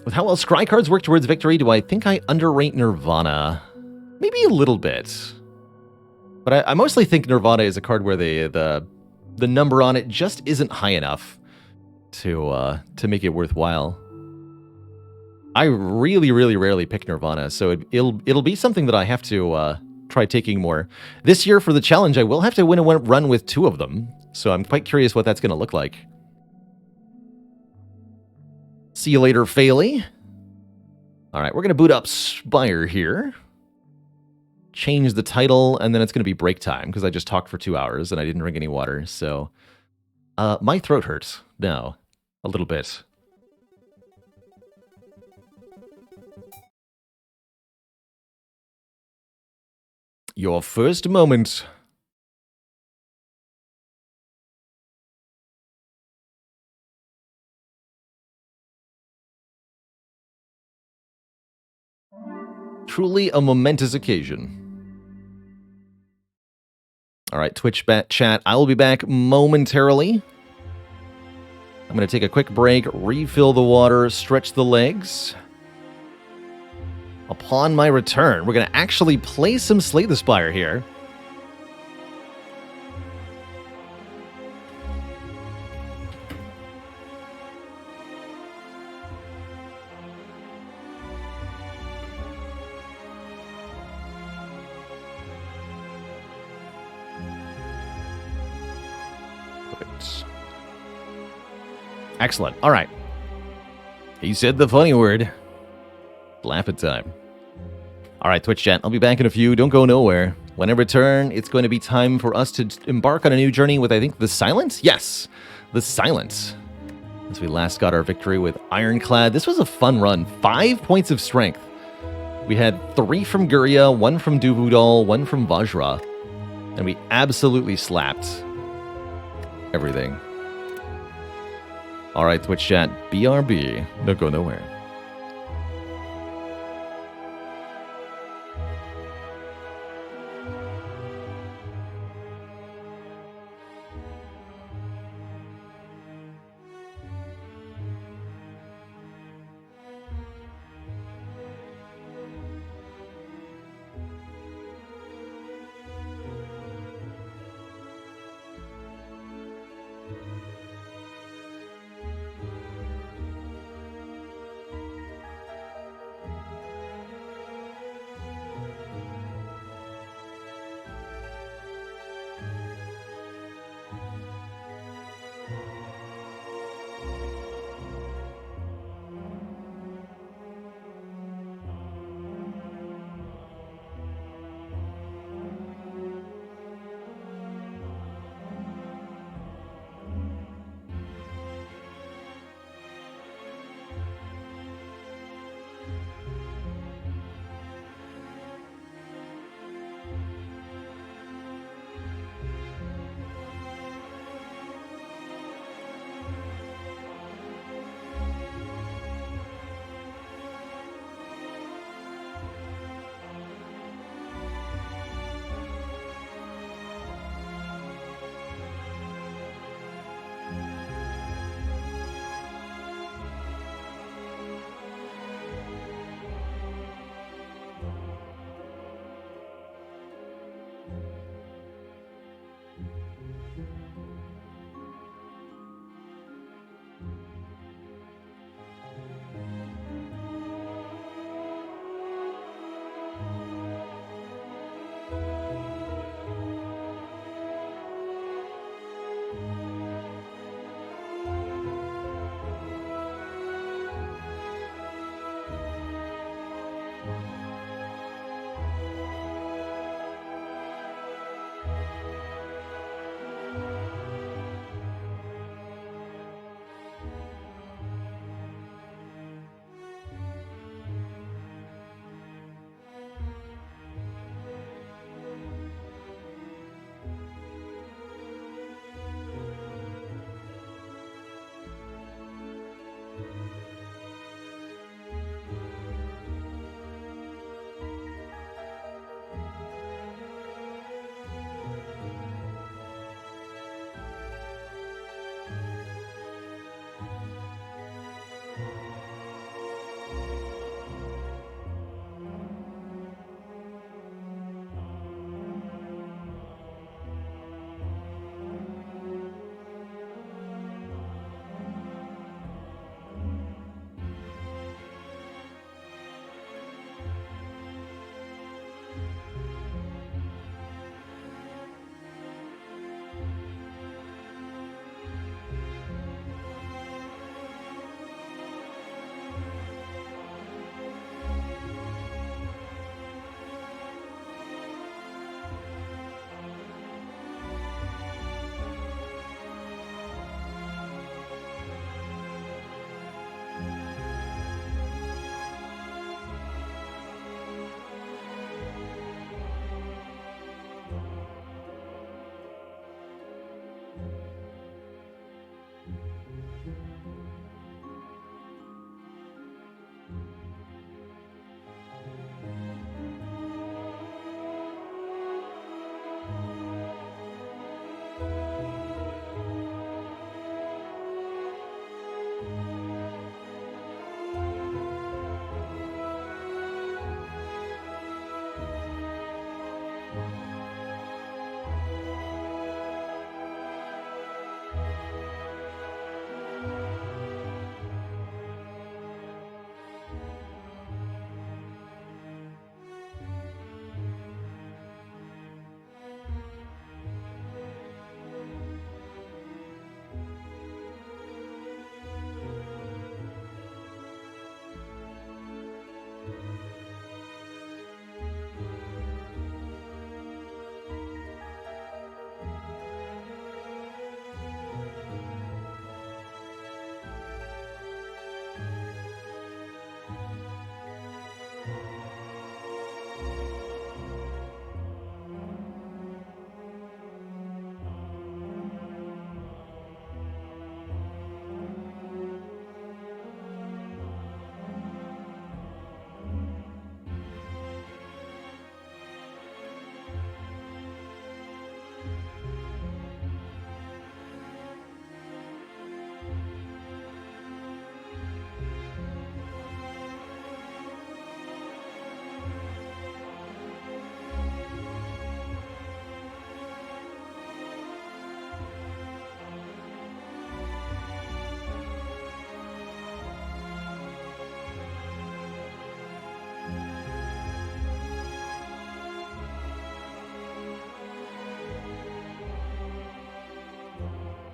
With how well scry cards work towards victory, do I think I underrate Nirvana? Maybe a little bit. But I mostly think Nirvana is a card where the the number on it just isn't high enough to make it worthwhile. I really, really rarely pick Nirvana, so it'll be something that I have to try taking more. This year for the challenge, I will have to win a run with 2 of them, so I'm quite curious what that's going to look like. See you later, Failey. All right, we're going to boot up Spire here. Change the title, and then it's going to be break time, because I just talked for 2 hours and I didn't drink any water, so... my throat hurts now, a little bit. Your first moment. Truly a momentous occasion. All right, Twitch chat, I will be back momentarily. I'm going to take a quick break, refill the water, stretch the legs. Upon my return, we're going to actually play some Slay the Spire here. Excellent. All right. He said the funny word. Laugh at time. All right, Twitch chat, I'll be back in a few. Don't go nowhere. When I return, it's going to be time for us to embark on a new journey with, I think, the Silent? Yes, the Silent. As we last got our victory with Ironclad. This was a fun run. 5 points of strength. We had 3 from Guria, 1 from Duvudal, 1 from Vajra. And we absolutely slapped everything. All right, Twitch chat, BRB. Don't go nowhere.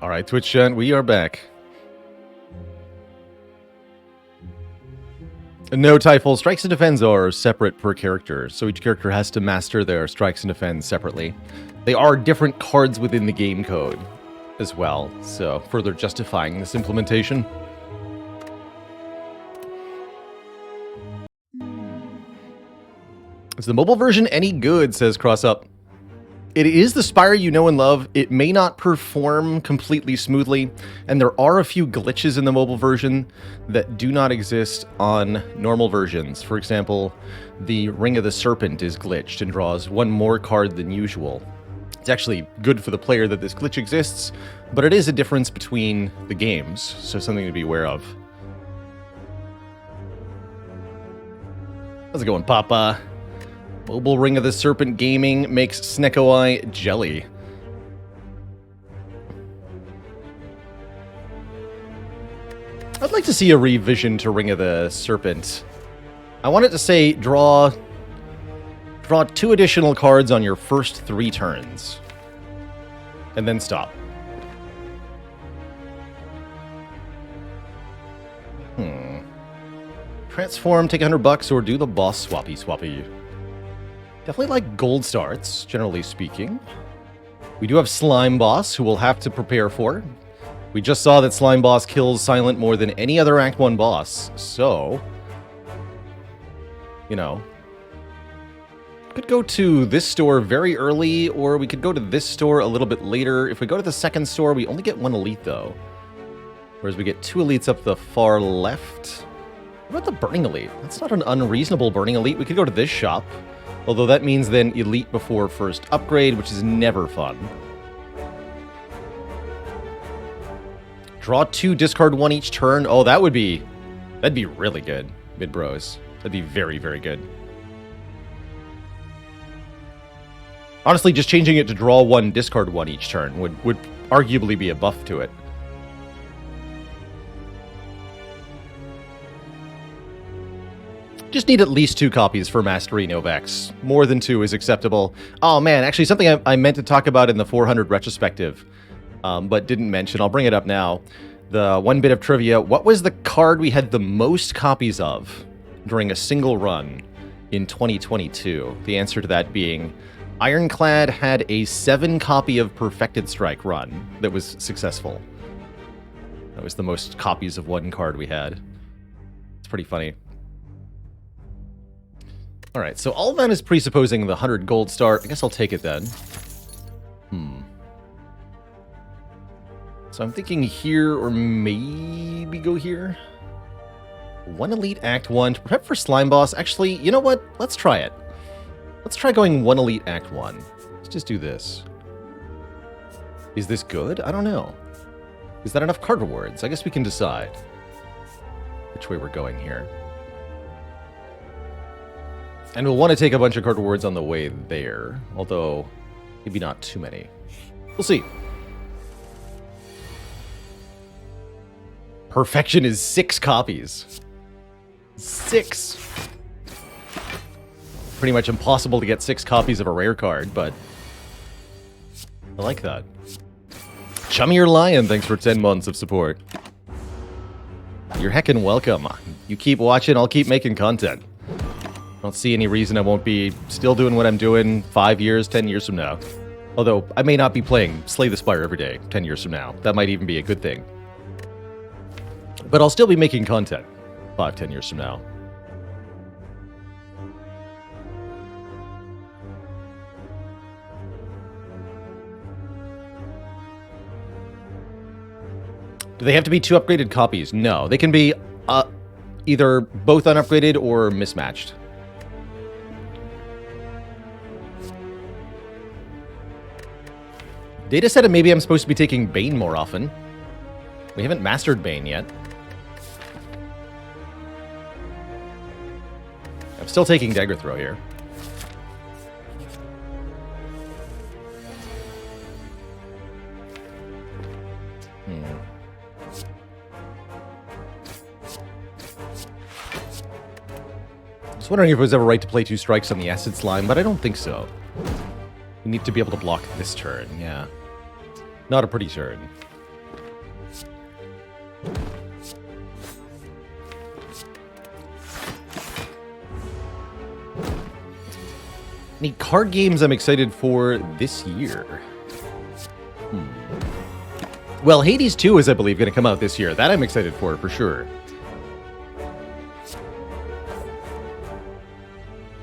All right, Twitch chat, we are back. No, Typhul, strikes and defends are separate per character, so each character has to master their strikes and defends separately. They are different cards within the game code as well, so further justifying this implementation. Is the mobile version any good, says CrossUp. It is the Spire you know and love. It may not perform completely smoothly, and there are a few glitches in the mobile version that do not exist on normal versions. For example, the Ring of the Serpent is glitched and draws one more card than usual. It's actually good for the player that this glitch exists, but it is a difference between the games, so something to be aware of. How's it going, Papa? Mobile Ring of the Serpent gaming makes Sneko-Eye jelly. I'd like to see a revision to Ring of the Serpent. I want it to say draw 2 additional cards on your first 3 turns. And then stop. Transform, take $100 or do the boss swappy. Definitely like gold starts, generally speaking. We do have Slime Boss, who we'll have to prepare for. We just saw that Slime Boss kills Silent more than any other Act 1 boss, so... you know... could go to this store very early, or we could go to this store a little bit later. If we go to the second store, we only get 1 elite, though. Whereas we get 2 elites up the far left. What about the Burning Elite? That's not an unreasonable Burning Elite. We could go to this shop. Although that means then elite before first upgrade, which is never fun. Draw 2, discard 1 each turn. Oh, that'd be really good, mid-bros. That'd be very, very good. Honestly, just changing it to draw 1, discard 1 each turn would arguably be a buff to it. Just need at least 2 copies for Mastery Novex. More than 2 is acceptable. Oh man, actually something I meant to talk about in the 400 retrospective, but didn't mention. I'll bring it up now. The 1 bit of trivia. What was the card we had the most copies of during a single run in 2022? The answer to that being Ironclad had a 7 copy of Perfected Strike run that was successful. That was the most copies of 1 card we had. It's pretty funny. Alright, so all that is presupposing the 100 gold start. I guess I'll take it then. So I'm thinking here, or maybe go here. 1 elite Act 1 to prep for Slime Boss. Actually, you know what? Let's try it. Let's try going 1 elite Act 1. Let's just do this. Is this good? I don't know. Is that enough card rewards? I guess we can decide which way we're going here. And we'll want to take a bunch of card rewards on the way there, although maybe not too many. We'll see. Perfection is 6 copies. 6! Pretty much impossible to get 6 copies of a rare card, but I like that. Chummier Lion, thanks for 10 months of support. You're heckin' welcome. You keep watching, I'll keep making content. I don't see any reason I won't be still doing what I'm doing 5 years, 10 years from now. Although, I may not be playing Slay the Spire every day 10 years from now. That might even be a good thing. But I'll still be making content 5, 10 years from now. Do they have to be 2 upgraded copies? No. They can be either both unupgraded or mismatched. Data said maybe I'm supposed to be taking Bane more often. We haven't mastered Bane yet. I'm still taking Dagger Throw here. I was wondering if it was ever right to play 2 strikes on the Acid Slime, but I don't think so. We need to be able to block this turn, yeah. Not a pretty turn. Any card games I'm excited for this year? Well, Hades 2 is, I believe, going to come out this year. That I'm excited for sure.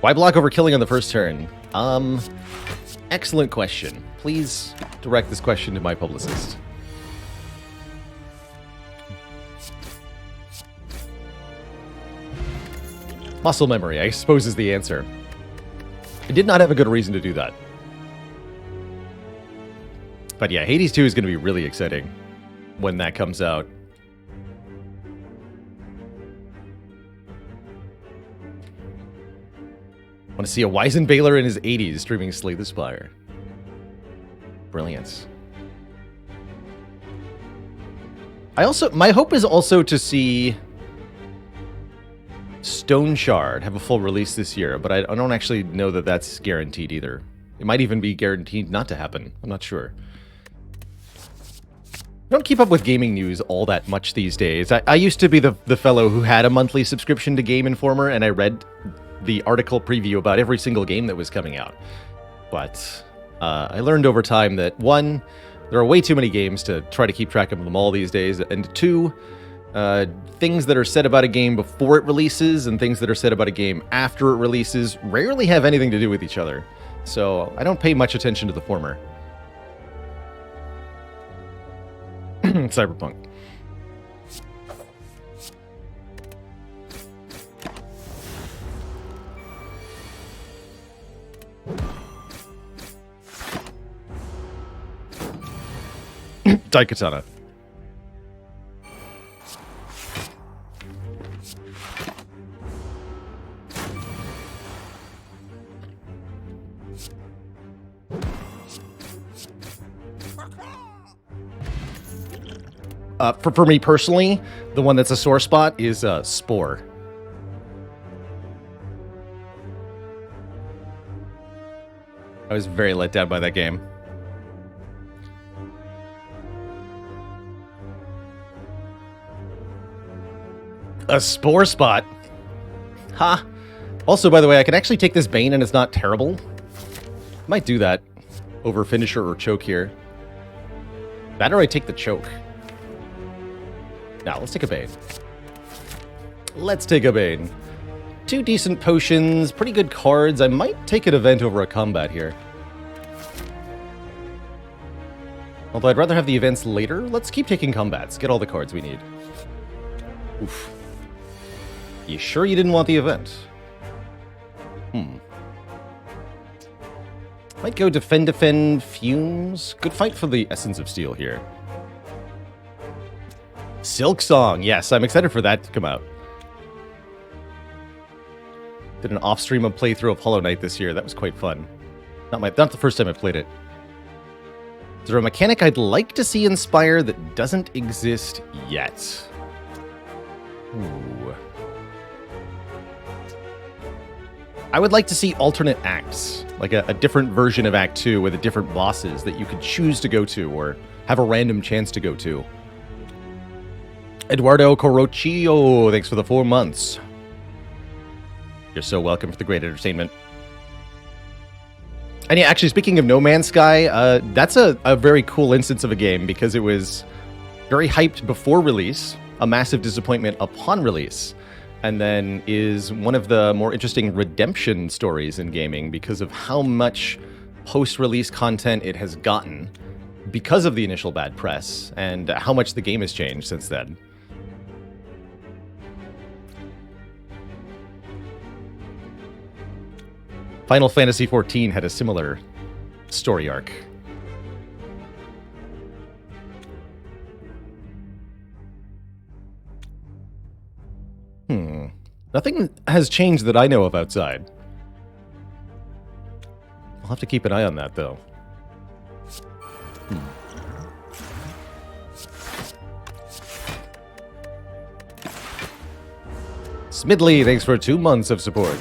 Why block over killing on the first turn? Excellent question. Please direct this question to my publicist. Muscle memory, I suppose, is the answer. I did not have a good reason to do that. But yeah, Hades 2 is going to be really exciting when that comes out. Want to see a Weizenbaler in his 80s streaming Slay the Spire. Brilliant. My hope is also to see Stone Shard have a full release this year, but I don't actually know that that's guaranteed either. It might even be guaranteed not to happen. I'm not sure. I don't keep up with gaming news all that much these days. I used to be the fellow who had a monthly subscription to Game Informer, and I read the article preview about every single game that was coming out. But I learned over time that, one, there are way too many games to try to keep track of them all these days, and two, things that are said about a game before it releases and things that are said about a game after it releases rarely have anything to do with each other. So I don't pay much attention to the former. Cyberpunk. Daikatana. For me personally, the one that's a sore spot is Spore. I was very let down by that game. A Spore spot? Ha! Also, by the way, I can actually take this Bane and it's not terrible. Might do that over Finisher or Choke here. That or I take the Choke. Now, let's take a Bane. Let's take a Bane. 2 decent potions, pretty good cards. I might take an event over a combat here. Although I'd rather have the events later. Let's keep taking combats. Get all the cards we need. Oof. You sure you didn't want the event? Might go Defend, Fumes. Good fight for the Essence of Steel here. Silk Song, yes, I'm excited for that to come out. Did an off-stream playthrough of Hollow Knight this year. That was quite fun. Not the first time I played it. Is there a mechanic I'd like to see in Spire that doesn't exist yet? Ooh. I would like to see alternate acts, like a different version of Act 2 with different bosses that you could choose to go to or have a random chance to go to. Eduardo Corocchio, thanks for the 4 months. You're so welcome for the great entertainment. And yeah, actually, speaking of No Man's Sky, that's a very cool instance of a game because it was very hyped before release, a massive disappointment upon release, and then is one of the more interesting redemption stories in gaming because of how much post-release content it has gotten because of the initial bad press and how much the game has changed since then. Final Fantasy XIV had a similar story arc. Nothing has changed that I know of outside. I'll have to keep an eye on that, though. Smidley, thanks for 2 months of support.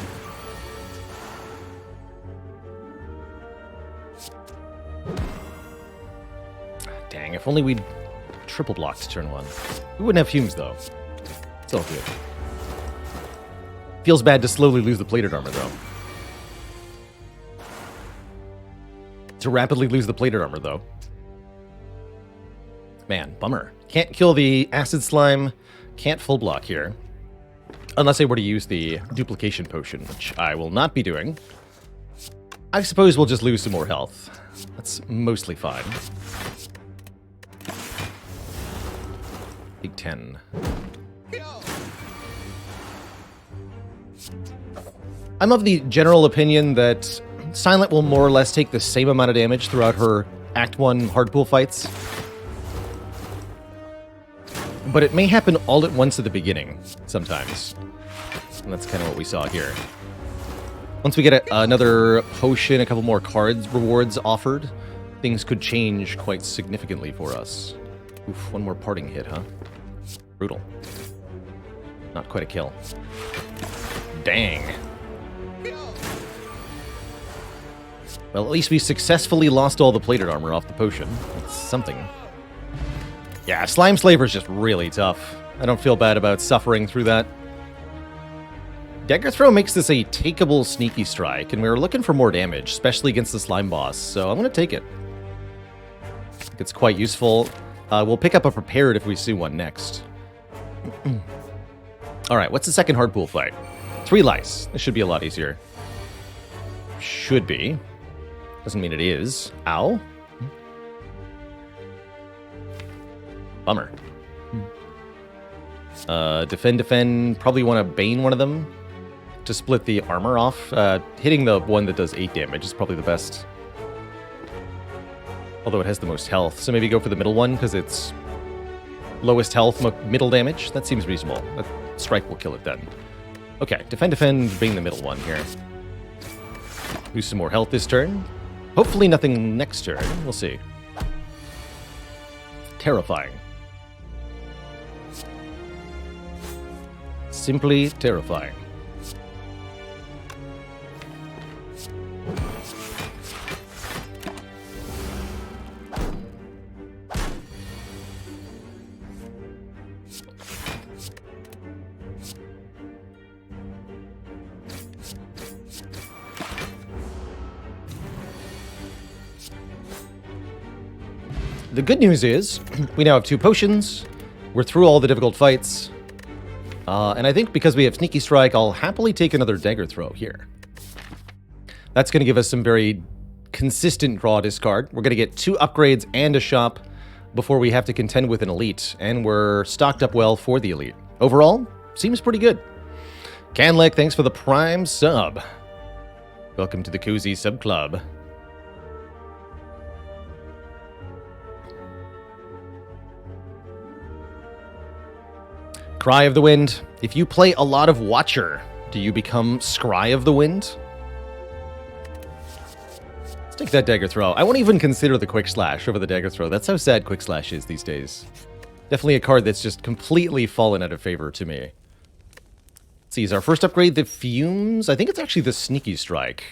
Dang, if only we'd triple blocked turn 1. We wouldn't have fumes, though. It's all good. Feels bad to slowly lose the plated armor, though. to rapidly lose the plated armor, though. Man, bummer. Can't kill the acid slime. Can't full block here. Unless I were to use the duplication potion, which I will not be doing. I suppose we'll just lose some more health. That's mostly fine. Big 10. I'm of the general opinion that Silent will more or less take the same amount of damage throughout her Act 1 hardpool fights. But it may happen all at once at the beginning, sometimes. And that's kind of what we saw here. Once we get another potion, a couple more cards rewards offered, things could change quite significantly for us. Oof, one more parting hit, huh? Brutal. Not quite a kill. Dang. Well, at least we successfully lost all the plated armor off the potion. That's something. Yeah, Slime Slaver is just really tough. I don't feel bad about suffering through that. Dagger Throw makes this a takeable sneaky strike, and we were looking for more damage, especially against the slime boss, so I'm going to take it. I think it's quite useful. We'll pick up a prepared if we see one next. Alright, what's the second hardpool fight? 3 lice. This should be a lot easier. Should be. Doesn't mean it is. Ow. Bummer. Defend. Probably want to Bane one of them to split the armor off. Hitting the one that does 8 damage is probably the best. Although it has the most health. So maybe go for the middle one because it's lowest health, middle damage. That seems reasonable. That strike will kill it then. Okay, defend, being the middle one here. Lose some more health this turn. Hopefully nothing next turn. We'll see. Terrifying. Simply terrifying. The good news is, we now have 2 potions, we're through all the difficult fights, and I think because we have Sneaky Strike, I'll happily take another Dagger Throw here. That's going to give us some very consistent draw discard. We're going to get 2 upgrades and a shop before we have to contend with an elite, and we're stocked up well for the elite. Overall, seems pretty good. Canlek, thanks for the Prime sub. Welcome to the Cozy Sub Club. Cry of the Wind. If you play a lot of Watcher, do you become Scry of the Wind? Let's take that Dagger Throw. I won't even consider the Quick Slash over the Dagger Throw. That's how sad Quick Slash is these days. Definitely a card that's just completely fallen out of favor to me. Let's see, is our first upgrade the Fumes? I think it's actually the Sneaky Strike.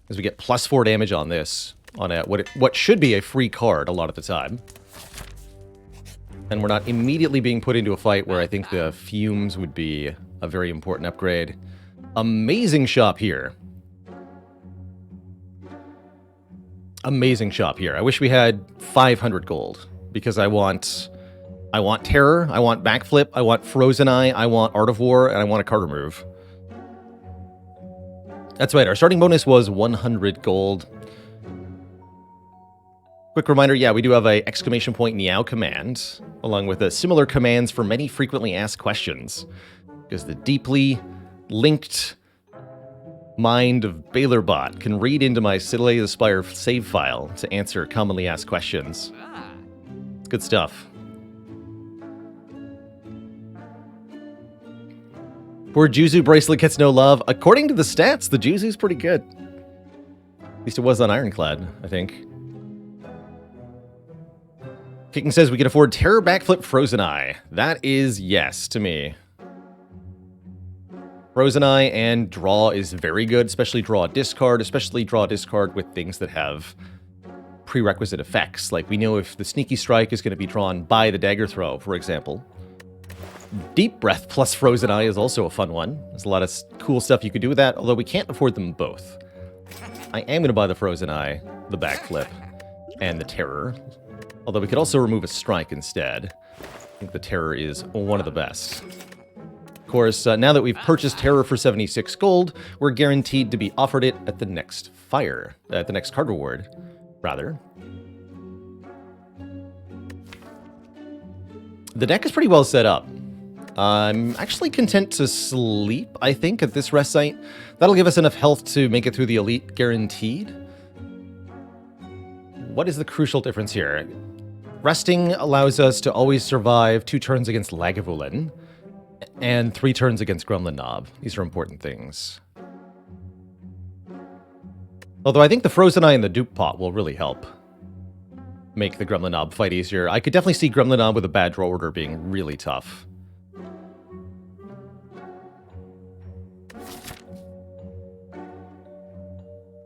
As we get +4 damage on this, on what should be a free card a lot of the time. And we're not immediately being put into a fight where I think the Fumes would be a very important upgrade. Amazing shop here. Amazing shop here. I wish we had 500 gold, because I want Terror, I want Backflip, I want Frozen Eye, I want Art of War, and I want a card remove. That's right, our starting bonus was 100 gold. Quick reminder, yeah, we do have a !Meow command, along with similar commands for many frequently asked questions, because the deeply linked mind of Bailorbot can read into my Slay the Spire save file to answer commonly asked questions. It's good stuff. Poor Juzu bracelet gets no love. According to the stats, the Juzu's pretty good. At least it was on Ironclad, I think. Kicking says we can afford Terror, Backflip, Frozen Eye. That is yes to me. Frozen Eye and Draw is very good, especially Draw Discard, with things that have prerequisite effects. Like we know if the Sneaky Strike is going to be drawn by the Dagger Throw, for example. Deep Breath plus Frozen Eye is also a fun one. There's a lot of cool stuff you could do with that, although we can't afford them both. I am going to buy the Frozen Eye, the Backflip, and the Terror. Although we could also remove a Strike instead. I think the Terror is one of the best. Of course, now that we've purchased Terror for 76 gold, we're guaranteed to be offered it at the next at the next card reward, rather. The deck is pretty well set up. I'm actually content to sleep, I think, at this rest site. That'll give us enough health to make it through the Elite guaranteed. What is the crucial difference here? Resting allows us to always survive 2 turns against Lagavulin and 3 turns against Gremlin Knob. These are important things. Although I think the Frozen Eye and the Dupe Pot will really help make the Gremlin Knob fight easier. I could definitely see Gremlin Knob with a bad draw order being really tough.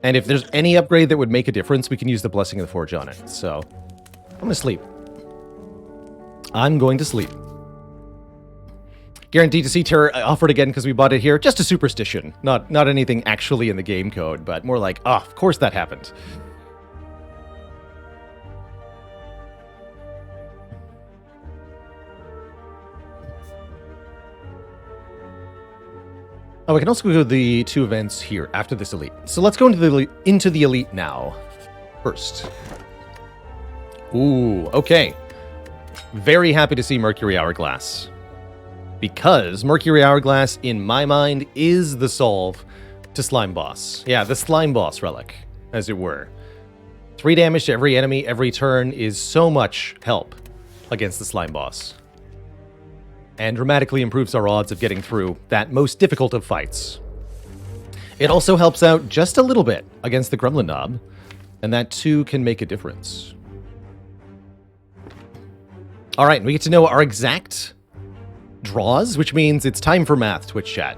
And if there's any upgrade that would make a difference, we can use the Blessing of the Forge on it. So, I'm going to sleep. I'm going to sleep. Guaranteed to see Terror offered again because we bought it here. Just a superstition. Not anything actually in the game code, but more like, oh, of course that happened. Oh, we can also go to the 2 events here after this Elite. So let's go into the Elite now. First. Ooh, okay. Very happy to see Mercury Hourglass. Because Mercury Hourglass, in my mind, is the solve to Slime Boss. Yeah, the Slime Boss relic, as it were. 3 damage to every enemy every turn is so much help against the Slime Boss. And dramatically improves our odds of getting through that most difficult of fights. It also helps out just a little bit against the Gremlin Knob, and that too can make a difference. Alright, we get to know our exact draws, which means it's time for math, Twitch chat.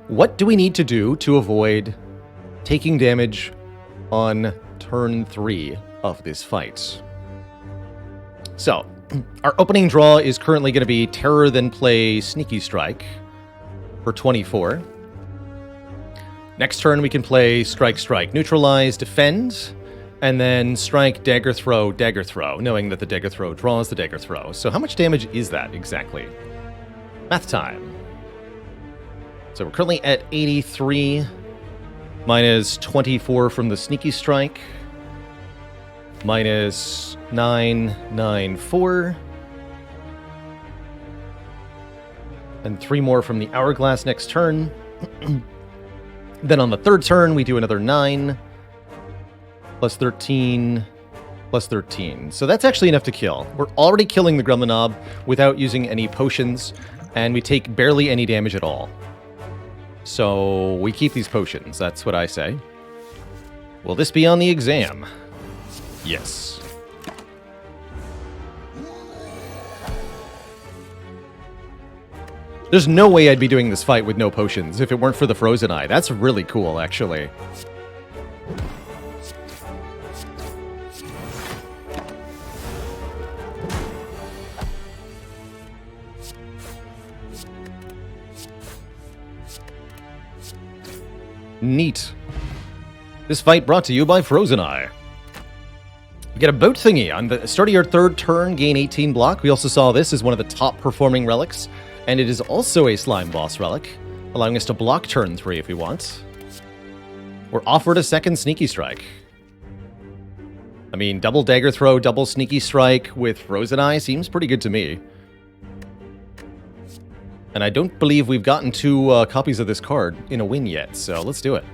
What do we need to do to avoid taking damage on turn 3 of this fight? So, our opening draw is currently going to be Terror, then play Sneaky Strike for 24. Next turn we can play Strike, Strike, Neutralize, Defend, and then Strike, Dagger Throw, knowing that the Dagger Throw draws the Dagger Throw. So how much damage is that exactly? Math time. So we're currently at 83, minus 24 from the Sneaky Strike, minus 994, and 3 more from the Hourglass next turn. Then on the 3rd turn, we do another 9, plus 13, plus 13. So that's actually enough to kill. We're already killing the Gremlin Knob without using any potions, and we take barely any damage at all. So we keep these potions, that's what I say. Will this be on the exam? Yes. There's no way I'd be doing this fight with no potions if it weren't for the Frozen Eye. That's really cool, actually. Neat. This fight brought to you by Frozen Eye. You get a boat thingy. On the start of your 3rd turn, gain 18 block. We also saw this as one of the top performing relics. And it is also a Slime Boss relic, allowing us to block turn 3 if we want. We're offered a 2nd Sneaky Strike. I mean, double Dagger Throw, double Sneaky Strike with Frozen Eye seems pretty good to me. And I don't believe we've gotten 2 copies of this card in a win yet, so let's do it.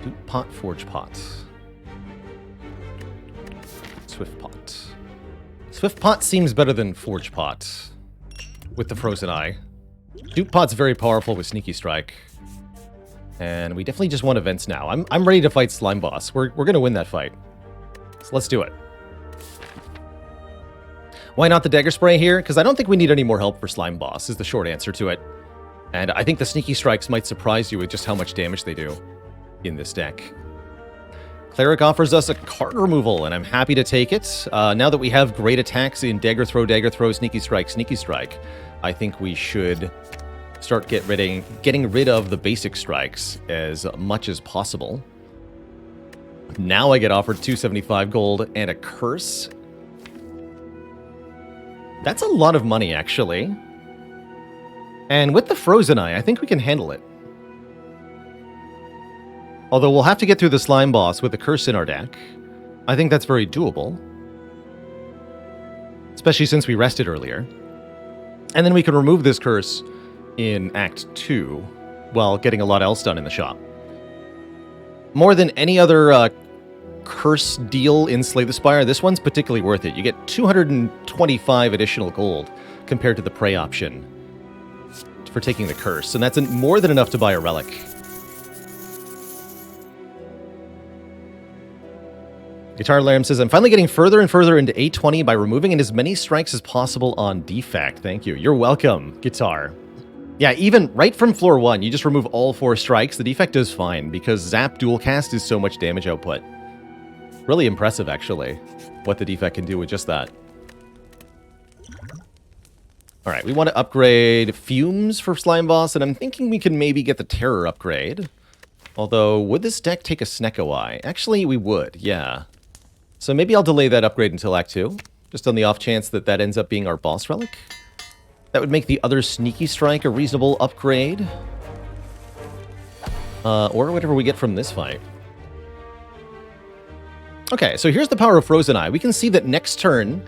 Dupe Pot, Forge Pot. Swift Pot. Swift Pot seems better than Forge Pot with the Frozen Eye. Dupe Pot's very powerful with Sneaky Strike. And we definitely just want events now. I'm ready to fight Slime Boss. We're going to win that fight. So let's do it. Why not the Dagger Spray here? Because I don't think we need any more help for Slime Boss, is the short answer to it. And I think the Sneaky Strikes might surprise you with just how much damage they do in this deck. Cleric offers us a card removal, and I'm happy to take it. Now that we have great attacks in Dagger Throw, Sneaky Strike, I think we should start getting rid of the basic strikes as much as possible. Now I get offered 275 gold and a curse. That's a lot of money, actually. And with the Frozen Eye, I think we can handle it. Although we'll have to get through the slime boss with the curse in our deck. I think that's very doable. Especially since we rested earlier. And then we can remove this curse in Act 2 while getting a lot else done in the shop. More than any other curse deal in Slay the Spire, this one's particularly worth it. You get 225 additional gold compared to the prey option for taking the curse, and that's more than enough to buy a relic. Guitar Laram says, I'm finally getting further and further into 820 by removing as many strikes as possible on defect. Thank you. You're welcome, Guitar. Yeah, even right from floor 1, you just remove all 4 strikes. The defect does fine, because Zap Dual Cast is so much damage output. Really impressive, actually, what the defect can do with just that. Alright, we want to upgrade Fumes for Slime Boss, and I'm thinking we can maybe get the Terror upgrade. Although, would this deck take a Snecko Eye? Actually, we would, yeah. So maybe I'll delay that upgrade until Act 2, just on the off chance that that ends up being our boss relic. That would make the other Sneaky Strike a reasonable upgrade. Or whatever we get from this fight. Okay, so here's the power of Frozen Eye. We can see that next turn,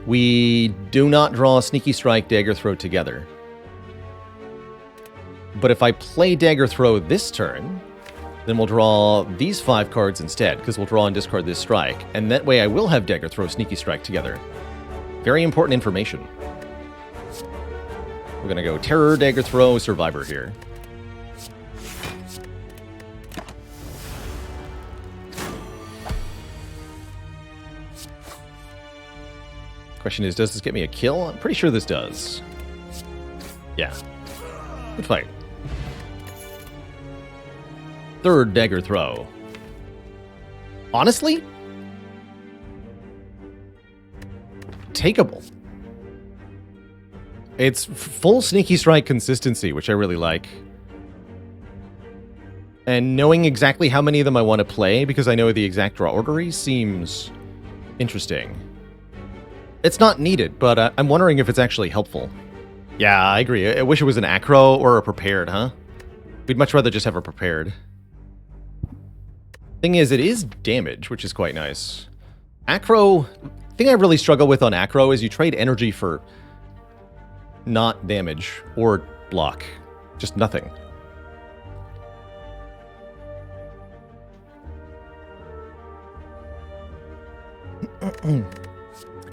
we do not draw Sneaky Strike, Dagger Throw together. But if I play Dagger Throw this turn, then we'll draw these 5 cards instead, because we'll draw and discard this strike. And that way I will have Dagger Throw, Sneaky Strike together. Very important information. We're going to go Terror, Dagger Throw, Survivor here. Question is, does this get me a kill? I'm pretty sure this does. Yeah. Good fight. Third Dagger Throw. Honestly? Takeable. It's full Sneaky Strike consistency, which I really like. And knowing exactly how many of them I want to play, because I know the exact draw order, seems interesting. It's not needed, but I'm wondering if it's actually helpful. Yeah, I agree. I wish it was an acro or a prepared, huh? We'd much rather just have a prepared. Thing is, it is damage, which is quite nice. Acro, thing I really struggle with on acro is you trade energy for not damage or block. Just nothing.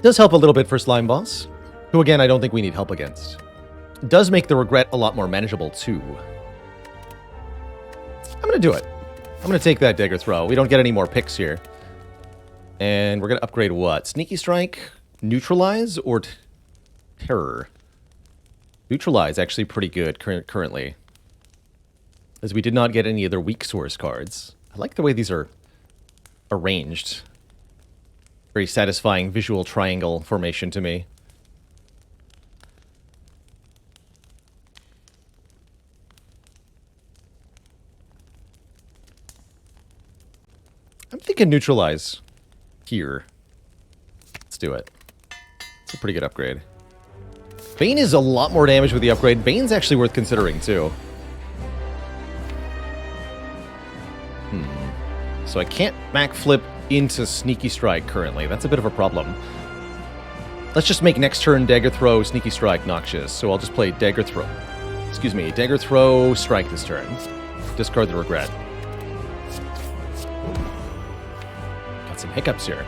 Does help a little bit for Slime Boss, who again I don't think we need help against. It does make the regret a lot more manageable too. I'm gonna do it. I'm gonna take that Dagger Throw. We don't get any more picks here. And we're gonna upgrade what? Sneaky Strike, Neutralize, or Terror? Neutralize actually pretty good currently, as we did not get any other weak source cards. I like the way these are arranged. Very satisfying visual triangle formation to me. I'm thinking Neutralize here. Let's do it. It's a pretty good upgrade. Bane is a lot more damage with the upgrade. Bane's actually worth considering too. So I can't backflip into Sneaky Strike currently. That's a bit of a problem. Let's just make next turn Dagger Throw, Sneaky Strike noxious. So I'll just play Dagger Throw. Excuse me, Dagger Throw, Strike this turn. Discard the regret. Got some hiccups here.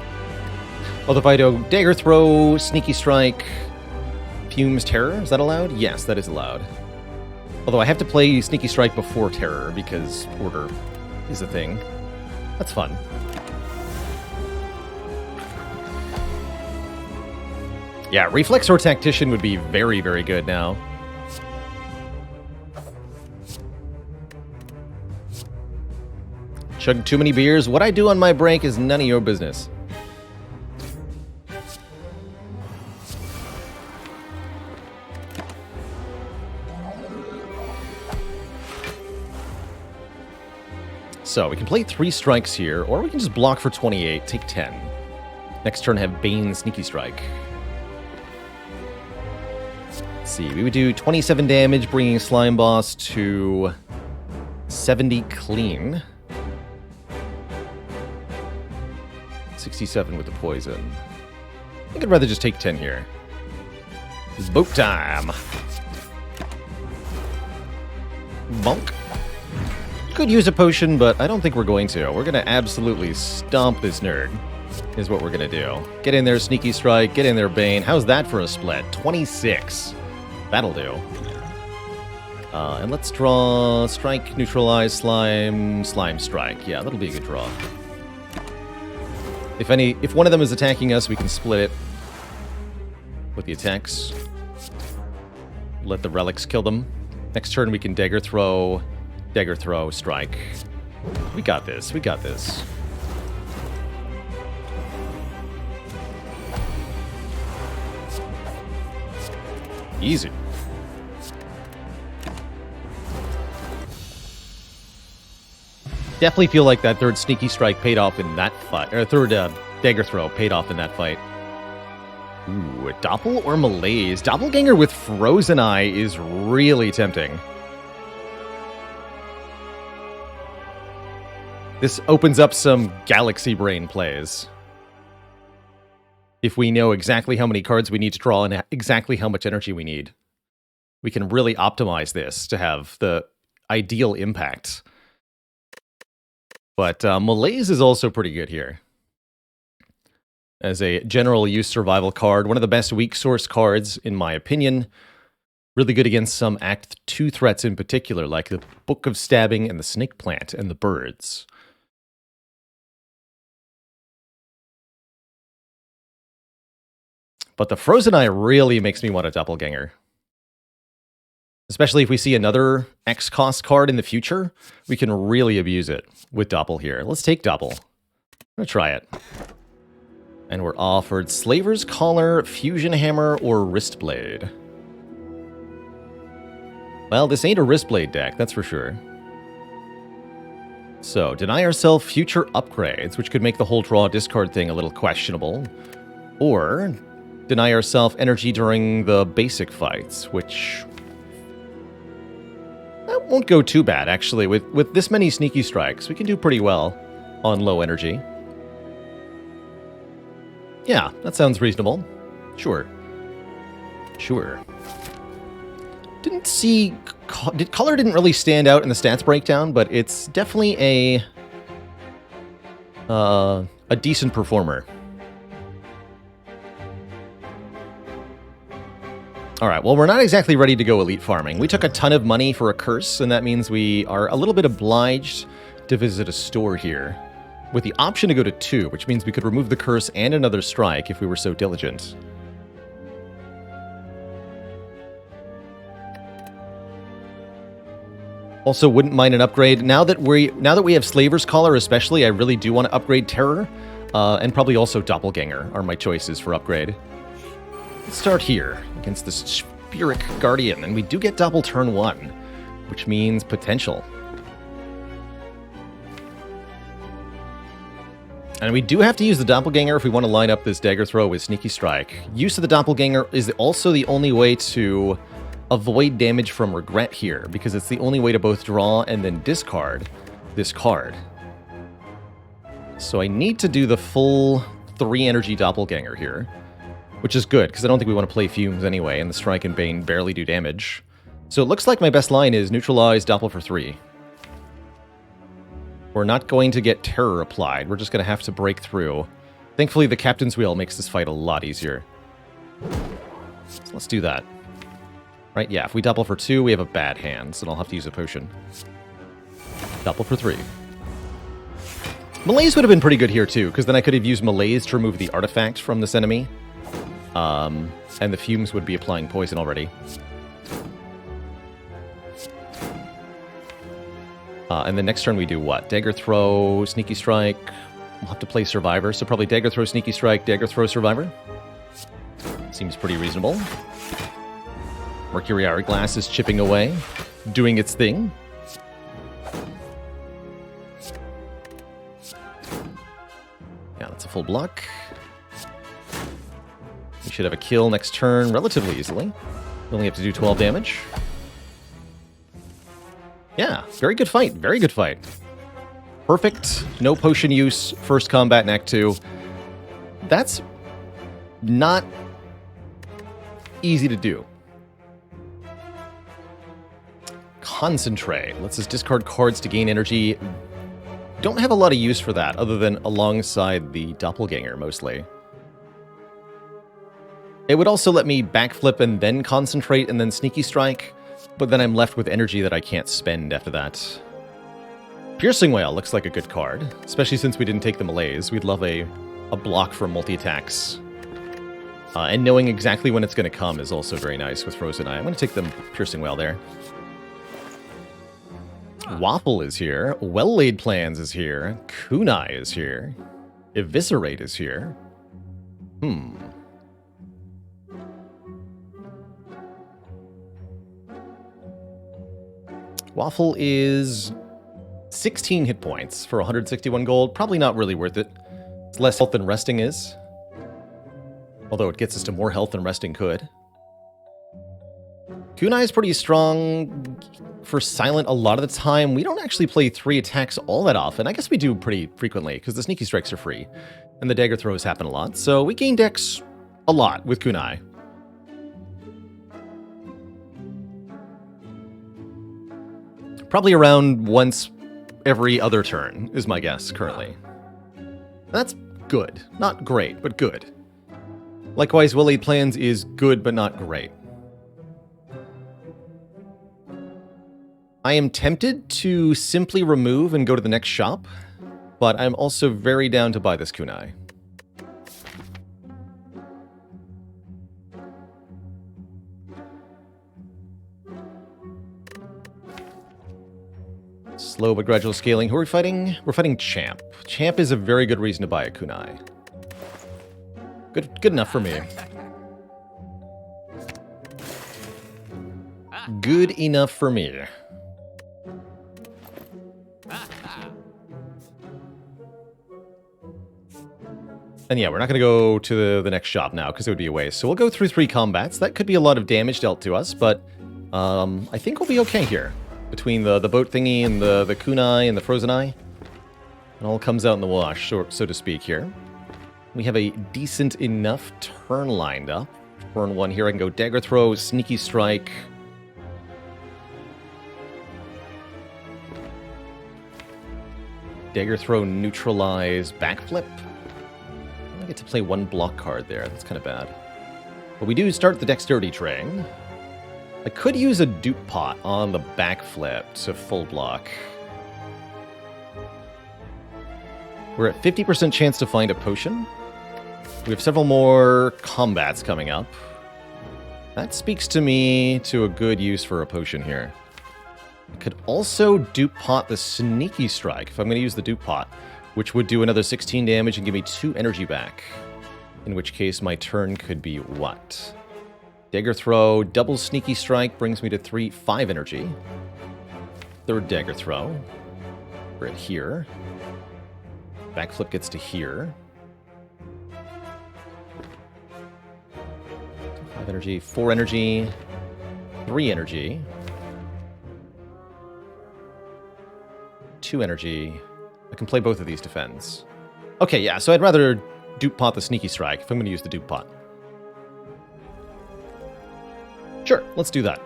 Although if I do Dagger Throw, Sneaky Strike, Fumes, Terror, is that allowed? Yes, that is allowed. Although I have to play Sneaky Strike before Terror because order is a thing. That's fun. Yeah, Reflex or Tactician would be very, very good now. Chug too many beers. What I do on my break is none of your business. So we can play 3 strikes here, or we can just block for 28, take 10. Next turn have Bane Sneaky Strike. Let's see, we would do 27 damage, bringing Slime Boss to 70 clean. 67 with the poison. I think I'd rather just take 10 here. It's boat time. Bonk. Could use a potion, but I don't think we're going to. We're going to absolutely stomp this nerd, is what we're going to do. Get in there, Sneaky Strike. Get in there, Bane. How's that for a split? 26. That'll do. And let's draw Strike, Neutralize, Slime, Slime Strike. Yeah, that'll be a good draw. If one of them is attacking us, we can split it with the attacks. Let the relics kill them. Next turn we can Dagger Throw, Strike. We got this, we got this. Easy. Definitely feel like that third Sneaky Strike paid off in that fight, or third Dagger Throw paid off in that fight. Ooh, a Doppel or Malaise? Doppelganger with Frozen Eye is really tempting. This opens up some Galaxy Brain plays. If we know exactly how many cards we need to draw and exactly how much energy we need, we can really optimize this to have the ideal impact. But Malaise is also pretty good here. As a general use survival card, one of the best weak source cards, in my opinion. Really good against some Act 2 threats in particular, like the Book of Stabbing and the Snake Plant and the birds. But the Frozen Eye really makes me want a Doppelganger. Especially if we see another X-cost card in the future, we can really abuse it with Doppel here. Let's take Doppel. I'm going to try it. And we're offered Slaver's Collar, Fusion Hammer, or Wristblade. Well, this ain't a Wristblade deck, that's for sure. So, deny ourselves future upgrades, which could make the whole draw discard thing a little questionable. Or, deny ourselves energy during the basic fights, which... that won't go too bad, actually. With this many Sneaky Strikes, we can do pretty well on low energy. Yeah, that sounds reasonable. Sure. Sure. Didn't see... color didn't really stand out in the stats breakdown, but it's definitely a decent performer. Alright, well, we're not exactly ready to go elite farming. We took a ton of money for a curse, and that means we are a little bit obliged to visit a store here, with the option to go to 2, which means we could remove the curse and another strike if we were so diligent. Also, wouldn't mind an upgrade. Now that we have Slaver's Collar especially, I really do want to upgrade Terror, and probably also Doppelganger are my choices for upgrade. Let's start here against the Spirit Guardian, and we do get Doppel turn 1, which means potential. And we do have to use the Doppelganger if we want to line up this Dagger Throw with Sneaky Strike. Use of the Doppelganger is also the only way to avoid damage from Regret here, because it's the only way to both draw and then discard this card. So I need to do the full 3 energy Doppelganger here, which is good, because I don't think we want to play Fumes anyway, and the Strike and Bane barely do damage. So it looks like my best line is Neutralize Doppel for 3. We're not going to get Terror applied. We're just going to have to break through. Thankfully, the Captain's Wheel makes this fight a lot easier. So let's do that. Right, yeah, if we Doppel for 2, we have a bad hand, so I'll have to use a potion. Doppel for 3. Malaise would have been pretty good here, too, because then I could have used Malaise to remove the artifact from this enemy. And the Fumes would be applying poison already. And then next turn we do what? Dagger Throw, Sneaky Strike. We'll have to play Survivor, so probably Dagger Throw, Sneaky Strike, Dagger Throw, Survivor. Seems pretty reasonable. Mercury Hourglass is chipping away, doing its thing. full block. We should have a kill next turn relatively easily. We only have to do 12 damage. Yeah, very good fight. Very good fight. Perfect. No potion use. First combat in Act 2. That's not easy to do. Concentrate. Lets us discard cards to gain energy. Don't have a lot of use for that, other than alongside the doppelganger, mostly. It would also let me backflip and then concentrate and then sneaky strike, but then I'm left with energy that I can't spend after that. Piercing Whale looks like a good card, especially since we didn't take the melees. We'd love a block for multi-attacks. And knowing exactly when it's going to come is also very nice with Frozen Eye. I'm going to take the Piercing Whale there. Waffle is here. Well-Laid Plans is here. Kunai is here. Eviscerate is here. Waffle is 16 hit points for 161 gold. Probably not really worth it. It's less health than resting is. Although it gets us to more health than resting could. Kunai is pretty strong for silent a lot of the time. We don't actually play 3 attacks all that often. I guess we do pretty frequently, because the sneaky strikes are free. And the dagger throws happen a lot. So we gain dex a lot with Kunai. Probably around once every other turn, is my guess, currently. That's good. Not great, but good. Likewise, Well-Laid Plans is good, but not great. I am tempted to simply remove and go to the next shop, but I'm also very down to buy this Kunai. Slow but gradual scaling. Who are we fighting? We're fighting Champ. Champ is a very good reason to buy a Kunai. Good enough for me. Good enough for me. And yeah, we're not going to go to the next shop now, because it would be a waste. So we'll go through 3 combats. That could be a lot of damage dealt to us, but I think we'll be okay here. Between the boat thingy and the Kunai and the Frozen Eye. It all comes out in the wash, so to speak, here. We have a decent enough turn lined up. Turn 1 here, I can go Dagger Throw, Sneaky Strike. Dagger Throw, Neutralize, Backflip. I get to play 1 block card there, that's kind of bad. But we do start the Dexterity Train. I could use a dupe pot on the backflip to full block. We're at 50% chance to find a potion. We have several more combats coming up. That speaks to me to a good use for a potion here. I could also dupe pot the Sneaky Strike if I'm going to use the dupe pot, which would do another 16 damage and give me 2 energy back. In which case my turn could be what? Dagger Throw, double Sneaky Strike brings me to 5 energy. Third Dagger Throw. We're at here. Backflip gets to here. 5 energy, 4 energy, 3 energy. 2 energy. I can play both of these defends. Okay, yeah, so I'd rather dupe pot the Sneaky Strike if I'm going to use the dupe pot. Sure, let's do that.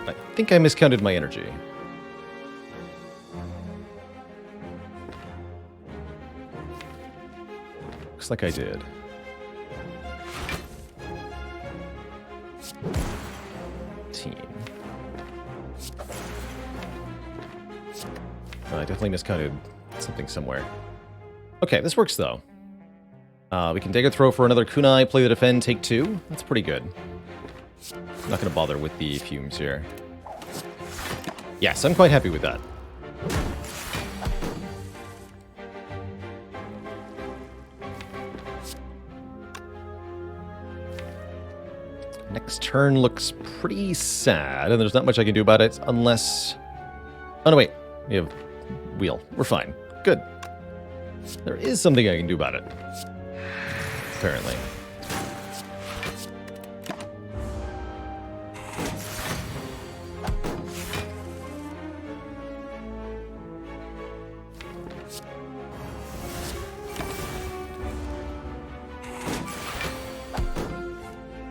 I think I miscounted my energy. Looks like I did. I definitely miscounted something somewhere. Okay, this works though. We can Dagger Throw for another Kunai, play the defend, take 2. That's pretty good. I'm not going to bother with the fumes here. Yes, I'm quite happy with that. Next turn looks pretty sad, and there's not much I can do about it unless... Oh, no, wait. We have wheel. We're fine. Good. There is something I can do about it. Apparently.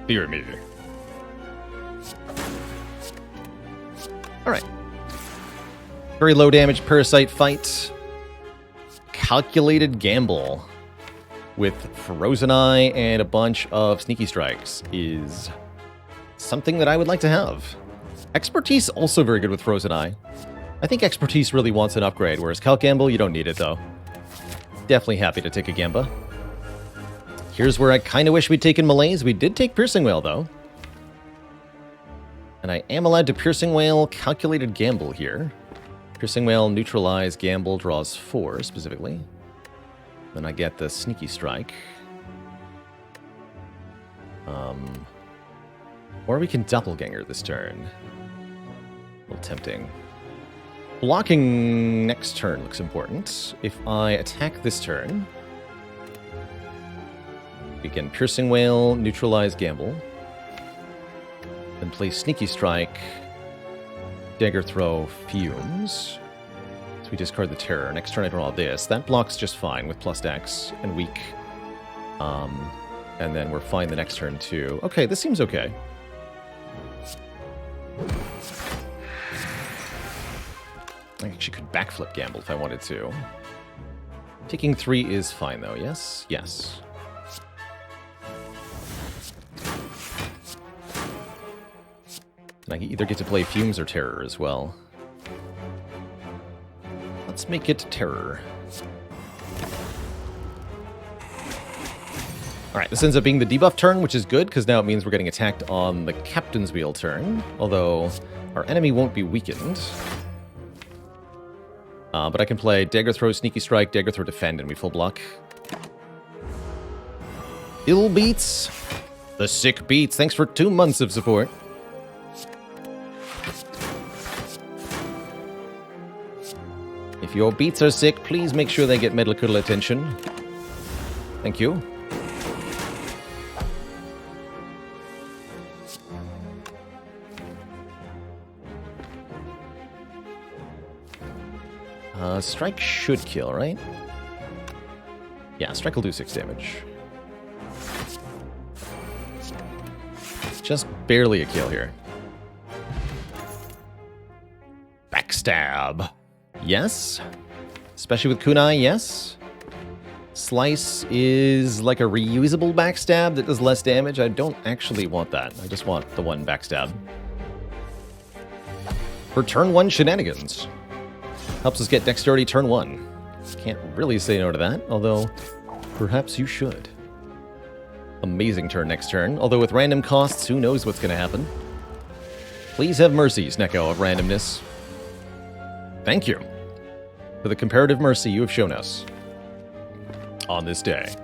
Fear me. Alright. Very low damage parasite fight. Calculated gamble with Frozen Eye and a bunch of sneaky strikes is something that I would like to have. Expertise also very good with Frozen Eye. I think Expertise really wants an upgrade, whereas Calc Gamble, you don't need it though. Definitely happy to take a Gamba. Here's where I kind of wish we'd taken Malaise. We did take Piercing Whale, though. And I am allowed to Piercing Whale Calculated Gamble here. Piercing Whale Neutralize Gamble draws 4, specifically. Then I get the Sneaky Strike. Or we can Doppelganger this turn. A little tempting. Blocking next turn looks important. If I attack this turn... Again, Piercing Whale, Neutralize Gamble. Then play Sneaky Strike, Dagger Throw, Fumes. So we discard the Terror. Next turn I draw this. That blocks just fine with plus Dex and weak. And then we're fine the next turn too. Okay, this seems okay. I actually could backflip Gamble if I wanted to. Taking 3 is fine though, yes? Yes. I either get to play Fumes or Terror as well. Let's make it Terror. Alright, this ends up being the debuff turn, which is good, because now it means we're getting attacked on the Captain's Wheel turn, although our enemy won't be weakened. But I can play Dagger Throw, Sneaky Strike, Dagger Throw, Defend, and we full block. Ill Beats. The Sick Beats. Thanks for 2 months of support. If your beats are sick, please make sure they get medical attention. Thank you. Strike should kill, right? Yeah, Strike will do 6 damage. Just barely a kill here. Backstab. Yes. Especially with Kunai, yes. Slice is like a reusable backstab that does less damage. I don't actually want that. I just want the one backstab. For turn 1 shenanigans. Helps us get dexterity turn 1. Can't really say no to that, although perhaps you should. Amazing turn next turn, although with random costs, who knows what's going to happen. Please have mercy, Snecko, of randomness. Thank you for the comparative mercy you have shown us on this day.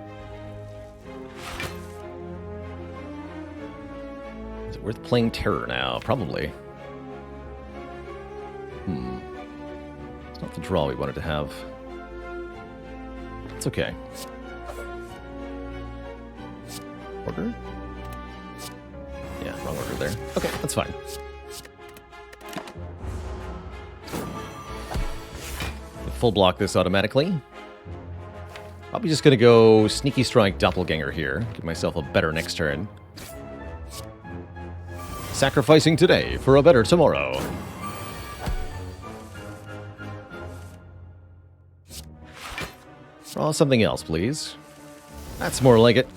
Is it worth playing Terror now? Probably. It's not the draw we wanted to have. It's okay. Order? Yeah, wrong order there. Okay, that's fine. Full block this automatically. Probably just gonna go Sneaky Strike Doppelganger here. Give myself a better next turn. Sacrificing today for a better tomorrow. Draw something else, please. That's more like it.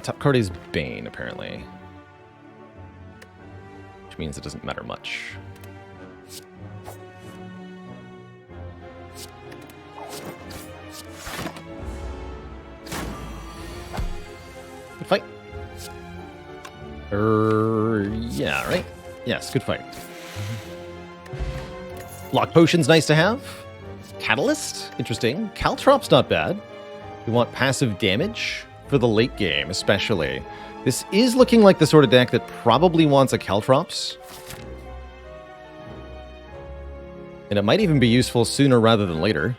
Top card is Bane, apparently. Which means it doesn't matter much. Good fight. Yeah, right? Yes, good fight. Lock potion's nice to have. Catalyst? Interesting. Caltrop's not bad. We want passive damage for the late game, especially. This is looking like the sort of deck that probably wants a Caltrops. And it might even be useful sooner rather than later.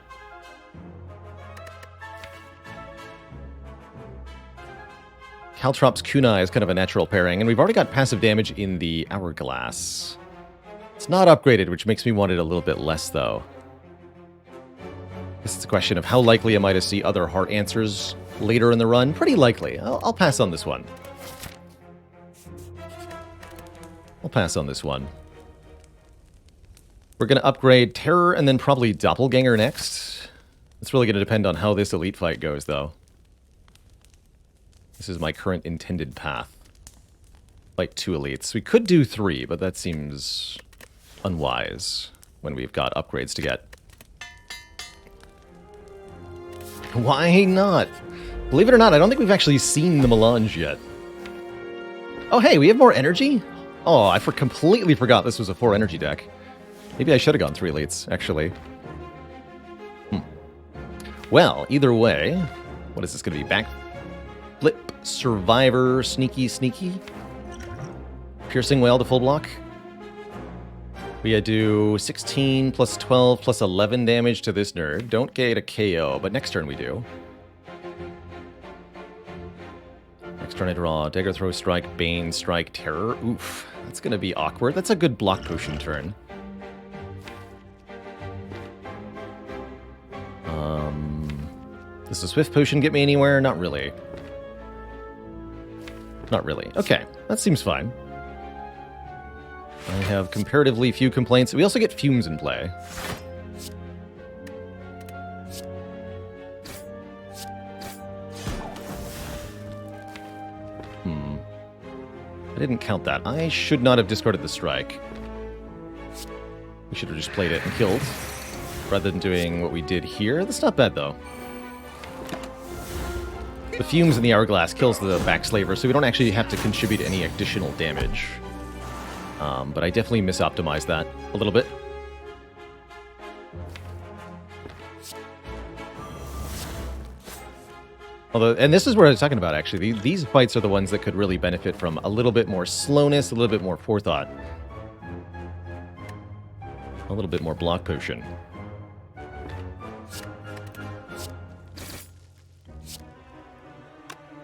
Caltrops Kunai is kind of a natural pairing, and we've already got passive damage in the Hourglass. It's not upgraded, which makes me want it a little bit less, though. This is a question of how likely am I to see other heart answers later in the run? Pretty likely. I'll pass on this one. I'll pass on this one. We're going to upgrade Terror and then probably Doppelganger next. It's really going to depend on how this elite fight goes, though. This is my current intended path. Fight 2 elites. We could do 3, but that seems unwise when we've got upgrades to get. Why not? Believe it or not, I don't think we've actually seen the melange yet. Oh, hey, we have more energy? Oh, I completely forgot this was a 4 energy deck. Maybe I should have gone 3 elites, actually. Well, either way, what is this going to be? Back flip, survivor, sneaky, sneaky. Piercing whale to full block. We do 16 plus 12 plus 11 damage to this nerd. Don't get a KO, but next turn we do. Next turn I draw Dagger Throw, Strike, Bane, Strike, Terror. Oof, that's going to be awkward. That's a good block potion turn. Does the Swift Potion get me anywhere? Not really. Not really. Okay, that seems fine. I have comparatively few complaints. We also get Fumes in play. I didn't count that. I should not have discarded the Strike. We should have just played it and killed, rather than doing what we did here. That's not bad, though. The Fumes in the Hourglass kills the Backslaver, so we don't actually have to contribute any additional damage. But I definitely misoptimized that a little bit. Although, and this is what I was talking about, actually. These fights are the ones that could really benefit from a little bit more slowness, a little bit more forethought. A little bit more block potion.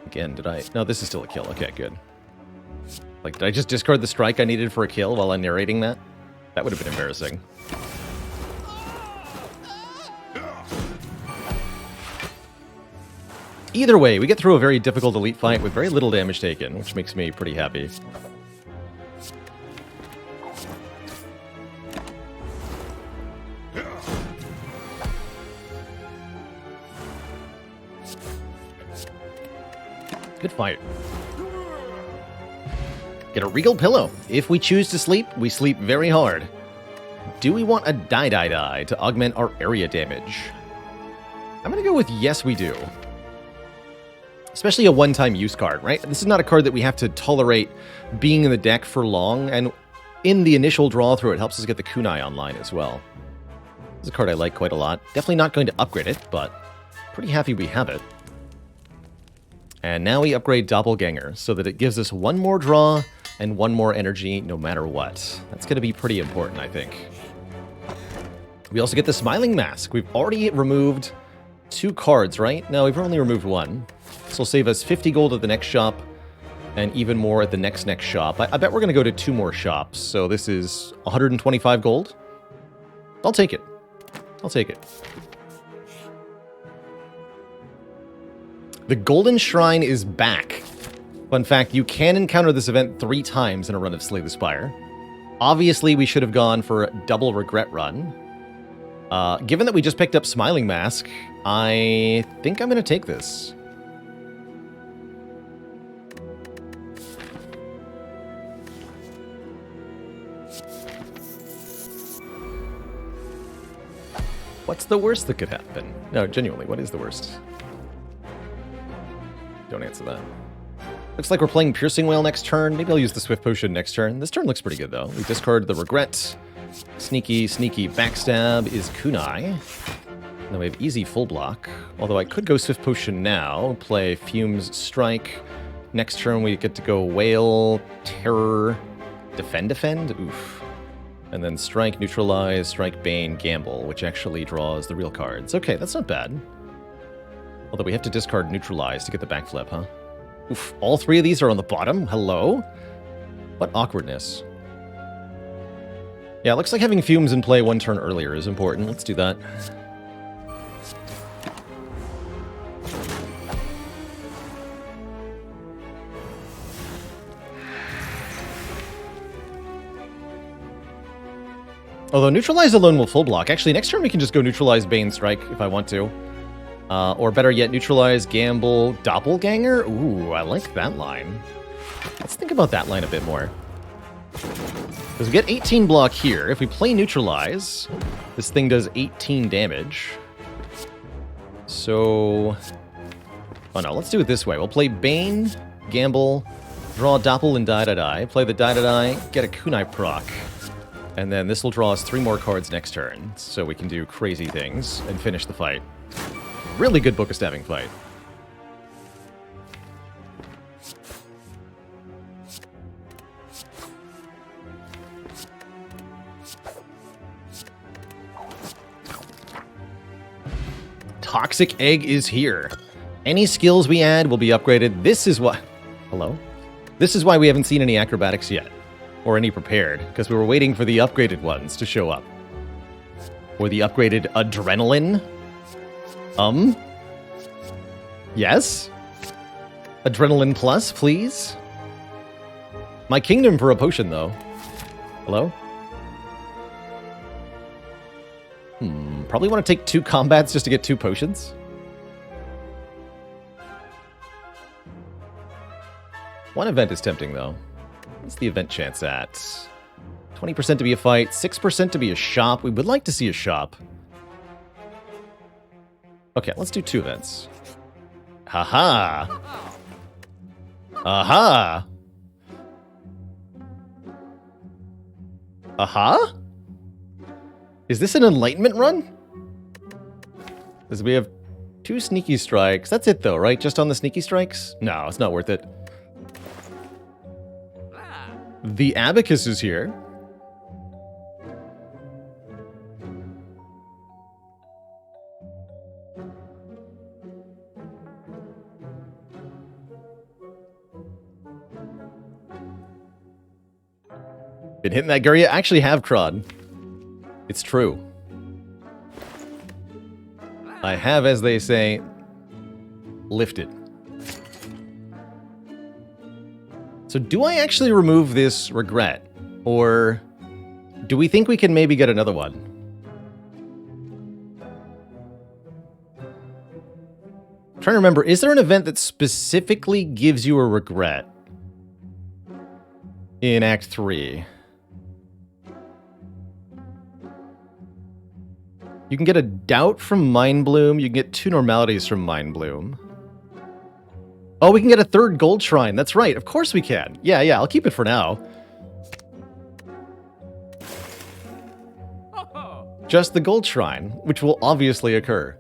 Again, did I... No, this is still a kill. Okay, good. Like, did I just discard the strike I needed for a kill while I'm narrating that? That would have been embarrassing. Either way, we get through a very difficult elite fight with very little damage taken, which makes me pretty happy. Good fight. Get a Regal Pillow. If we choose to sleep, we sleep very hard. Do we want a Die to augment our area damage? I'm going to go with yes, we do. Especially a one-time use card, right? This is not a card that we have to tolerate being in the deck for long, and in the initial draw through, it helps us get the Kunai online as well. This is a card I like quite a lot. Definitely not going to upgrade it, but pretty happy we have it. And now we upgrade Doppelganger so that it gives us one more draw and one more energy no matter what. That's going to be pretty important, I think. We also get the Smiling Mask. We've already removed 2 cards, right? No, we've only removed 1. This will save us 50 gold at the next shop and even more at the next shop. I bet we're going to go to 2 more shops. So this is 125 gold. I'll take it. I'll take it. The Golden Shrine is back. Fun fact, you can encounter this event 3 times in a run of Slay the Spire. Obviously, we should have gone for a double regret run. Given that we just picked up Smiling Mask, I think I'm going to take this. What's the worst that could happen? No, genuinely, what is the worst? Don't answer that. Looks like we're playing Piercing Whale next turn. Maybe I'll use the Swift Potion next turn. This turn looks pretty good, though. We discard the Regret. Sneaky, sneaky Backstab is Kunai. Then we have easy full block. Although I could go Swift Potion now, play Fumes, Strike. Next turn we get to go Whale, Terror, Defend. Oof. And then Strike, Neutralize, Strike, Bane, Gamble, which actually draws the real cards. Okay, that's not bad. Although we have to discard Neutralize to get the backflip, huh? Oof, all three of these are on the bottom? Hello? What awkwardness. Yeah, it looks like having Fumes in play one turn earlier is important. Let's do that. Although Neutralize alone will full block. Actually, next turn we can just go Neutralize, Bane, Strike if I want to. Or better yet, Neutralize, Gamble, Doppelganger? Ooh, I like that line. Let's think about that line a bit more. Because we get 18 block here. If we play Neutralize, this thing does 18 damage. So... Oh no, let's do it this way. We'll play Bane, Gamble, draw Doppel and Die. Play the Die, get a Kunai proc. And then this will draw us 3 more cards next turn. So we can do crazy things and finish the fight. Really good Book of Stabbing fight. Toxic Egg is here. Any skills we add will be upgraded. This is why... Hello? This is why we haven't seen any acrobatics yet. Or any prepared, because we were waiting for the upgraded ones to show up. Or the upgraded Adrenaline. Yes? Adrenaline Plus, please? My kingdom for a potion, though. Hello? Probably want to take 2 combats just to get 2 potions. One event is tempting, though. What's the event chance at? 20% to be a fight, 6% to be a shop. We would like to see a shop. Okay, let's do 2 events. Haha! Aha! Aha? Is this an enlightenment run? Because we have 2 sneaky strikes. That's it though, right? Just on the sneaky strikes? No, it's not worth it. The Abacus is here. Been hitting that Gary. I actually have Crod. It's true. I have, as they say, lifted. So do I actually remove this regret? Or do we think we can maybe get another one? I'm trying to remember, is there an event that specifically gives you a regret in Act 3? You can get a doubt from Mind Bloom. You can get 2 normalities from Mind Bloom. Oh, we can get a 3rd gold shrine. That's right. Of course we can. Yeah, I'll keep it for now. Just the gold shrine, which will obviously occur.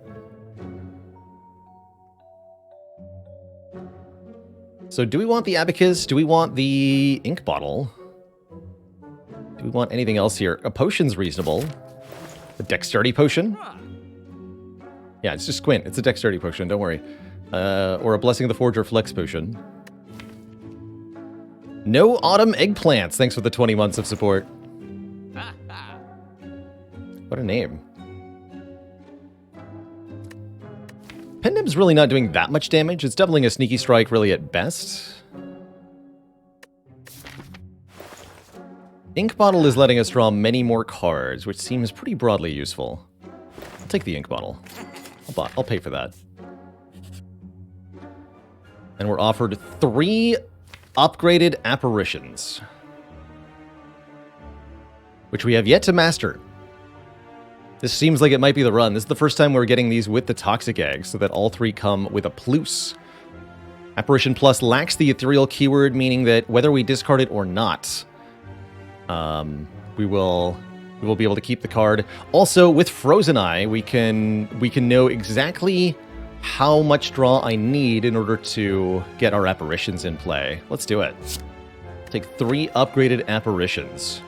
So do we want the Abacus? Do we want the ink bottle? Do we want anything else here? A potion's reasonable. A dexterity potion? Yeah, it's just squint. It's a dexterity potion, don't worry. Or a Blessing of the Forge or Flex potion. No autumn eggplants. Thanks for the 20 months of support. What a name. Pendim's really not doing that much damage. It's doubling a sneaky strike really at best. Ink bottle is letting us draw many more cards, which seems pretty broadly useful. I'll take the ink bottle. I'll pay for that. And we're offered 3 upgraded apparitions, which we have yet to master. This seems like it might be the run. This is the first time we're getting these with the Toxic Egg, so that all 3 come with a plus. Apparition Plus lacks the ethereal keyword, meaning that whether we discard it or not, we will we will be able to keep the card. Also, with Frozen Eye, we can know exactly how much draw I need in order to get our apparitions in play. Let's do it. Take 3 upgraded apparitions.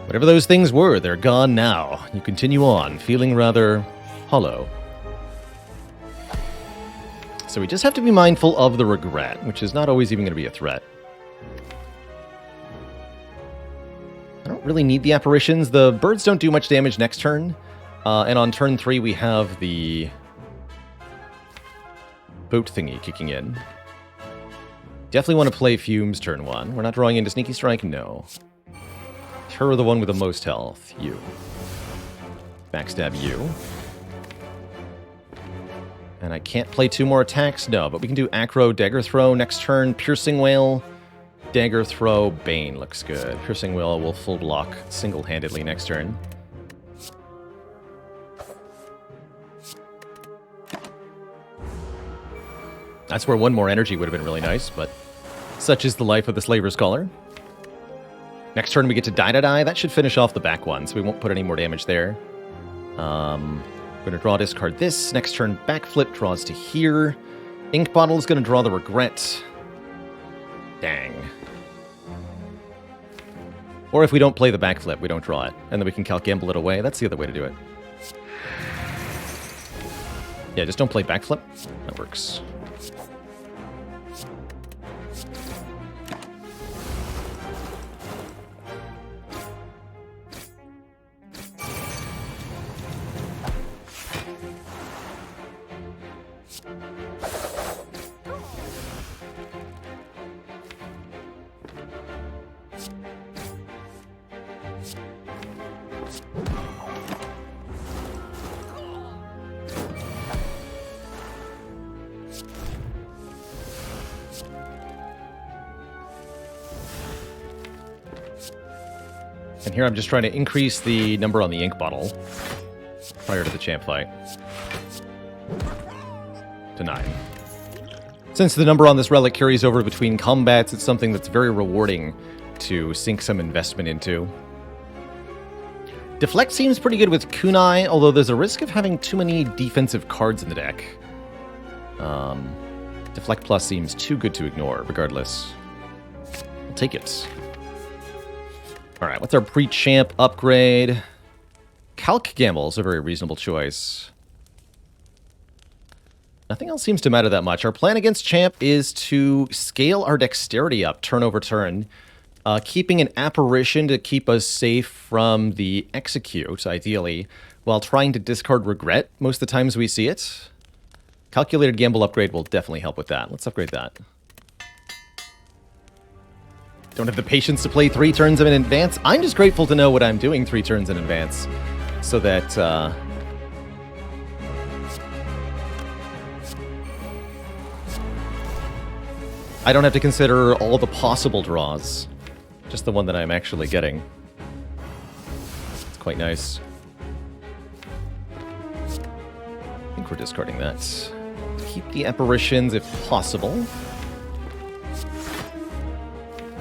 Whatever those things were, they're gone now. You continue on, feeling rather hollow. So we just have to be mindful of the regret, which is not always even going to be a threat. I don't really need the apparitions. The birds don't do much damage next turn. And on turn 3, we have the boat thingy kicking in. Definitely want to play Fumes turn 1. We're not drawing into Sneaky Strike? No. Terror the one with the most health. You. Backstab you. And I can't play 2 more attacks? No, but we can do Acro, Dagger Throw next turn. Piercing Wail, Dagger Throw, Bane looks good. Piercing Wail will full block single-handedly next turn. That's where 1 more energy would have been really nice, but such is the life of the Slaver's Caller. Next turn we get to Die. That should finish off the back one, so we won't put any more damage there. Going to draw, discard this. Next turn, Backflip draws to here. Ink Bottle is going to draw the Regret. Dang. Or if we don't play the Backflip, we don't draw it. And then we can Gamble it away. That's the other way to do it. Yeah, just don't play Backflip. That works. And here I'm just trying to increase the number on the ink bottle prior to the champ fight to 9. Since the number on this relic carries over between combats, it's something that's very rewarding to sink some investment into. Deflect seems pretty good with Kunai, although there's a risk of having too many defensive cards in the deck. Deflect Plus seems too good to ignore, regardless. I'll take it. Alright, what's our pre-champ upgrade? Calc Gamble is a very reasonable choice. Nothing else seems to matter that much. Our plan against champ is to scale our dexterity up turn over turn, keeping an apparition to keep us safe from the execute, ideally, while trying to discard regret most of the times we see it. Calculated Gamble upgrade will definitely help with that. Let's upgrade that. Don't have the patience to play 3 turns in advance. I'm just grateful to know what I'm doing 3 turns in advance, so that I don't have to consider all the possible draws, just the one that I'm actually getting. It's quite nice. I think we're discarding that. Keep the apparitions if possible.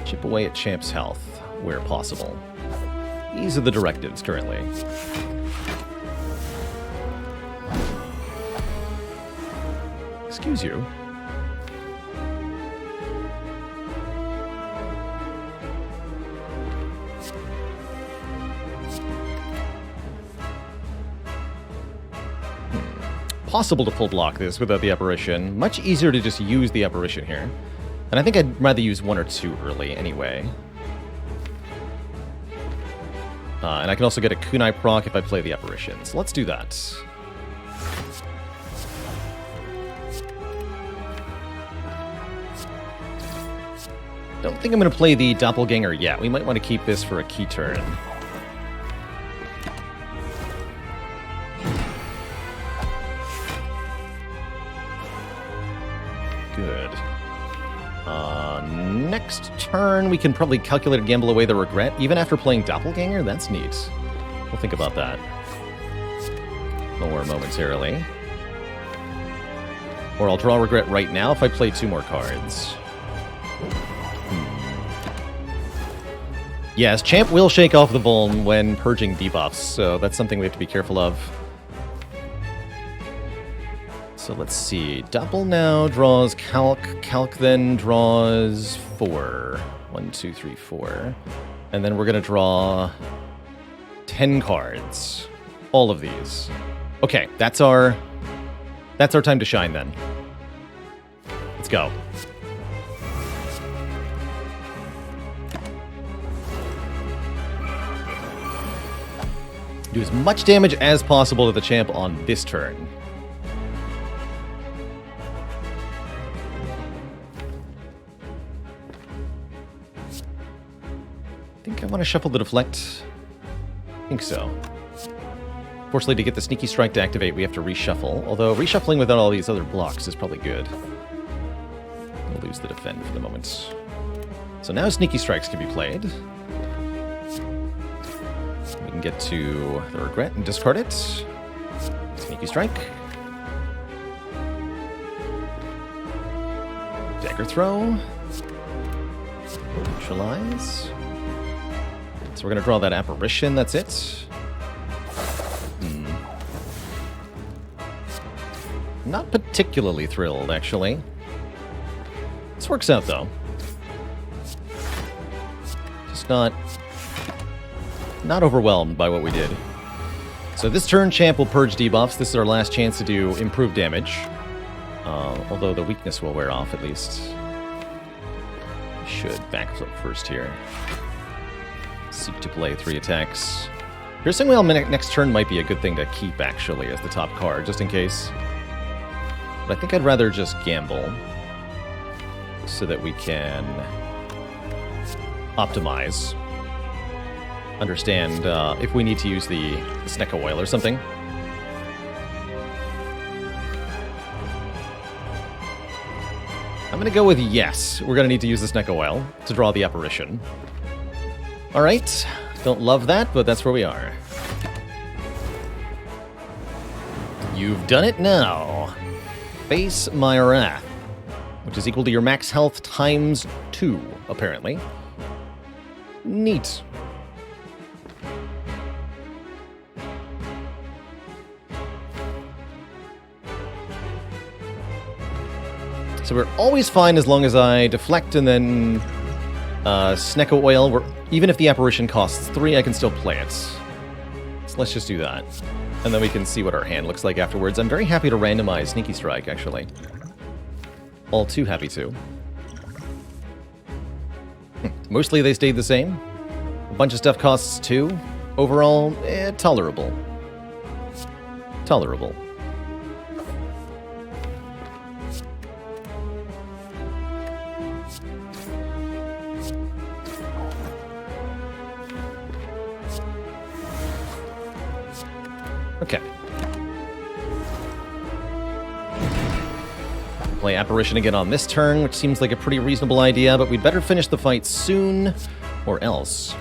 Chip away at champ's health where possible. These are the directives currently. Excuse you. Possible to full block this without the apparition. Much easier to just use the apparition here. And I think I'd rather use 1 or 2 early anyway. And I can also get a Kunai proc if I play the apparition. So let's do that. Don't think I'm going to play the Doppelganger yet. We might want to keep this for a key turn. Good. Next turn, we can probably calculate and gamble away the regret, even after playing Doppelganger. That's neat. We'll think about that more momentarily. Or I'll draw regret right now if I play 2 more cards. Yes, Champ will shake off the Vuln when purging debuffs, so that's something we have to be careful of. So let's see. Doppel now draws Calc. Calc then draws 4. 1, 2, 3, 4. And then we're going to draw 10 cards. All of these. Okay, that's our time to shine then. Let's go. Do as much damage as possible to the champ on this turn. I think I want to shuffle the deflect. I think so. Fortunately, to get the sneaky strike to activate, we have to reshuffle. Although reshuffling without all these other blocks is probably good. We'll lose the defend for the moment. So now sneaky strikes can be played. We can get to the regret and discard it. Sneaky strike. Dagger throw. Neutralize. So we're going to draw that apparition, that's it. Not particularly thrilled, actually. This works out, though. Just not overwhelmed by what we did. So this turn, Champ will purge debuffs. This is our last chance to do improved damage. Although the weakness will wear off, at least. Should backflip first here. Seek to play 3 attacks. Piercing Wail next turn might be a good thing to keep, actually, as the top card, just in case. But I think I'd rather just gamble so that we can optimize. Understand if we need to use the Snecka Oil or something. I'm going to go with yes. We're going to need to use the Snecka Oil to draw the apparition. All right. Don't love that, but that's where we are. You've done it now. Face my wrath, which is equal to your max health times 2, apparently. Neat. So we're always fine as long as I deflect and then Snecka Oil. Even if the apparition costs 3, I can still play it. So let's just do that. And then we can see what our hand looks like afterwards. I'm very happy to randomize Sneaky Strike, actually. All too happy to. Mostly they stayed the same. A bunch of stuff costs 2. Overall, tolerable. Tolerable. Okay. Play Apparition again on this turn, which seems like a pretty reasonable idea, but we'd better finish the fight soon, or else.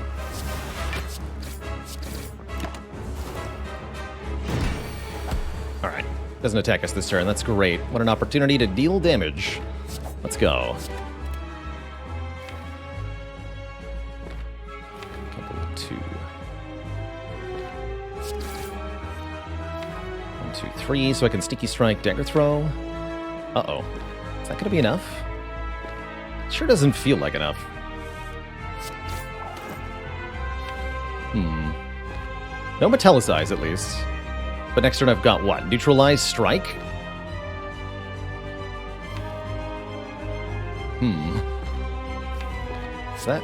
Alright. Doesn't attack us this turn. That's great. What an opportunity to deal damage. Let's go. Couple of 2. 1, 2, 3, so I can Sneaky Strike, Dagger Throw. Uh-oh. Is that going to be enough? It sure doesn't feel like enough. No Metallicize, at least. But next turn I've got what? Neutralize Strike? Is that...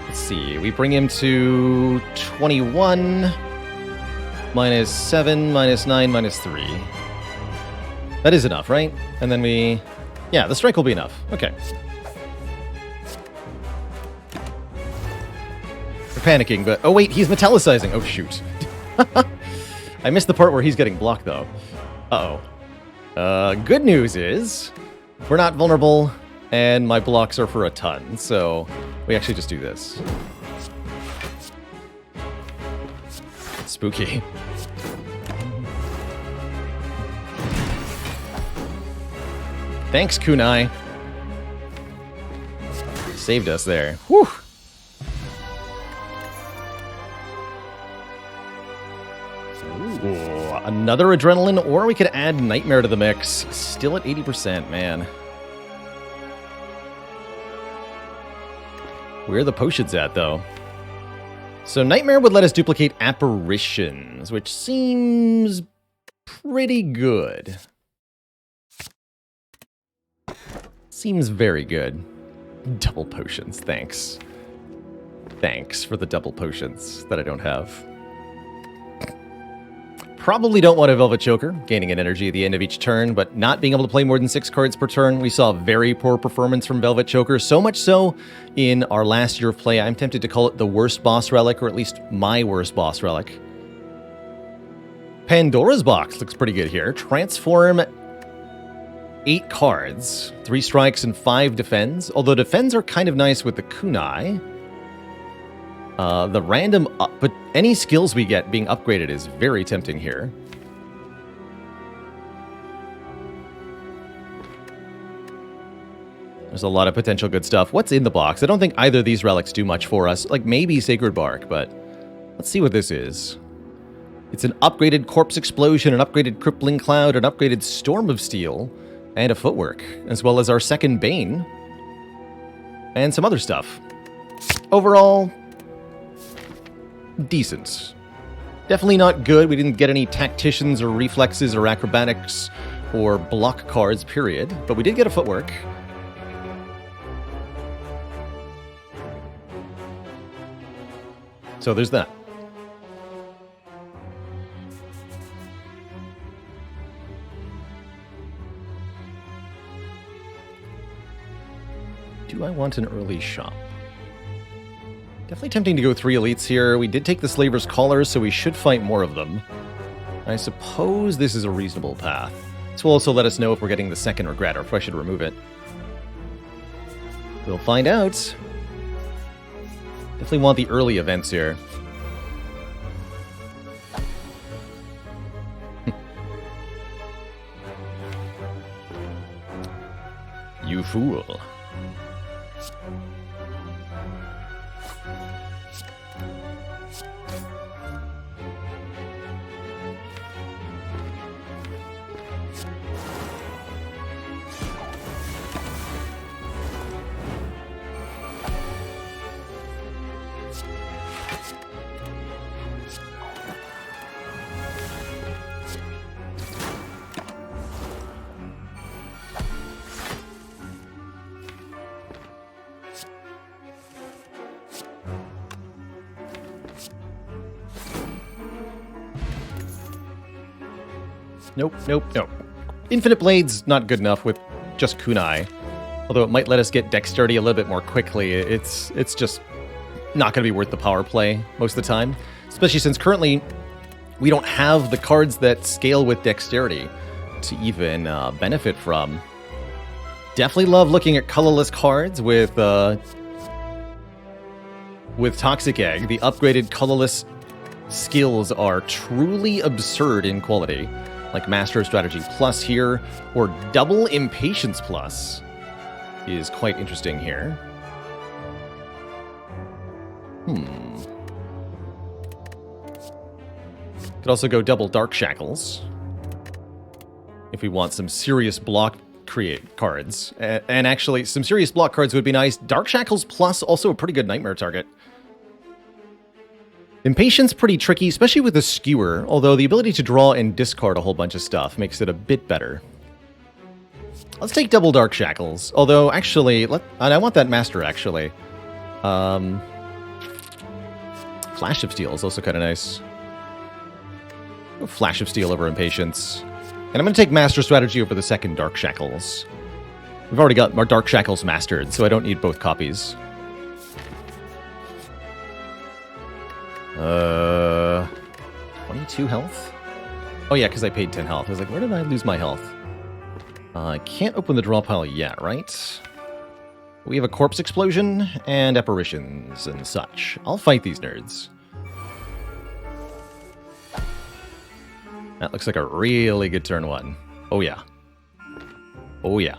Let's see. We bring him to 21... minus 7, minus 9, minus 3. That is enough, right? And then we... Yeah, the strike will be enough. Okay. We're panicking, but... Oh, wait, he's metallicizing. Oh, shoot. I missed the part where he's getting blocked, though. Uh-oh. Good news is... we're not vulnerable, and my blocks are for a ton, so... we actually just do this. Spooky. Thanks, Kunai. Saved us there. Whew. Another Adrenaline, or we could add Nightmare to the mix. Still at 80%, man. Where are the potions at, though? So Nightmare would let us duplicate Apparitions, which seems pretty good. Seems very good. Double potions, thanks. Thanks for the double potions that I don't have. Probably don't want a Velvet Choker, gaining an energy at the end of each turn, but not being able to play more than 6 cards per turn. We saw very poor performance from Velvet Choker, so much so in our last year of play, I'm tempted to call it the worst boss relic, or at least my worst boss relic. Pandora's Box looks pretty good here. Transform 8 cards, 3 strikes and 5 defends, although defends are kind of nice with the kunai. The random, but any skills we get being upgraded is very tempting here. There's a lot of potential good stuff. What's in the box? I don't think either of these relics do much for us. Like maybe Sacred Bark, but let's see what this is. It's an upgraded Corpse Explosion, an upgraded Crippling Cloud, an upgraded Storm of Steel, and a Footwork, as well as our second Bane, and some other stuff. Overall, decent. Definitely not good. We didn't get any Tacticians or Reflexes or Acrobatics or Block cards, period. But we did get a Footwork. So there's that. Do I want an early shop? Definitely tempting to go 3 elites here. We did take the Slaver's Collar, so we should fight more of them. I suppose this is a reasonable path. This will also let us know if we're getting the second Regret, or if I should remove it. We'll find out. Definitely want the early events here. You fool. Nope, nope, nope. Infinite Blade's not good enough with just kunai. Although it might let us get dexterity a little bit more quickly. It's just not going to be worth the power play most of the time. Especially since currently we don't have the cards that scale with dexterity to even benefit from. Definitely love looking at colorless cards with Toxic Egg. The upgraded colorless skills are truly absurd in quality. Like Master of Strategy Plus here, or Double Impatience Plus is quite interesting here. Could also go Double Dark Shackles if we want some serious block cards. And actually, some serious block cards would be nice. Dark Shackles Plus, also a pretty good Nightmare target. Impatience pretty tricky, especially with the Skewer, although the ability to draw and discard a whole bunch of stuff makes it a bit better. Let's take Double Dark Shackles, although actually, and I want that Master actually. Flash of Steel is also kind of nice. Go Flash of Steel over Impatience. And I'm going to take Master Strategy over the second Dark Shackles. We've already got our Dark Shackles mastered, so I don't need both copies. 22 health? Oh yeah, because I paid 10 health. I was like, where did I lose my health? I can't open the draw pile yet, right? We have a Corpse Explosion and Apparitions and such. I'll fight these nerds. That looks like a really good turn 1. Oh yeah. Oh yeah.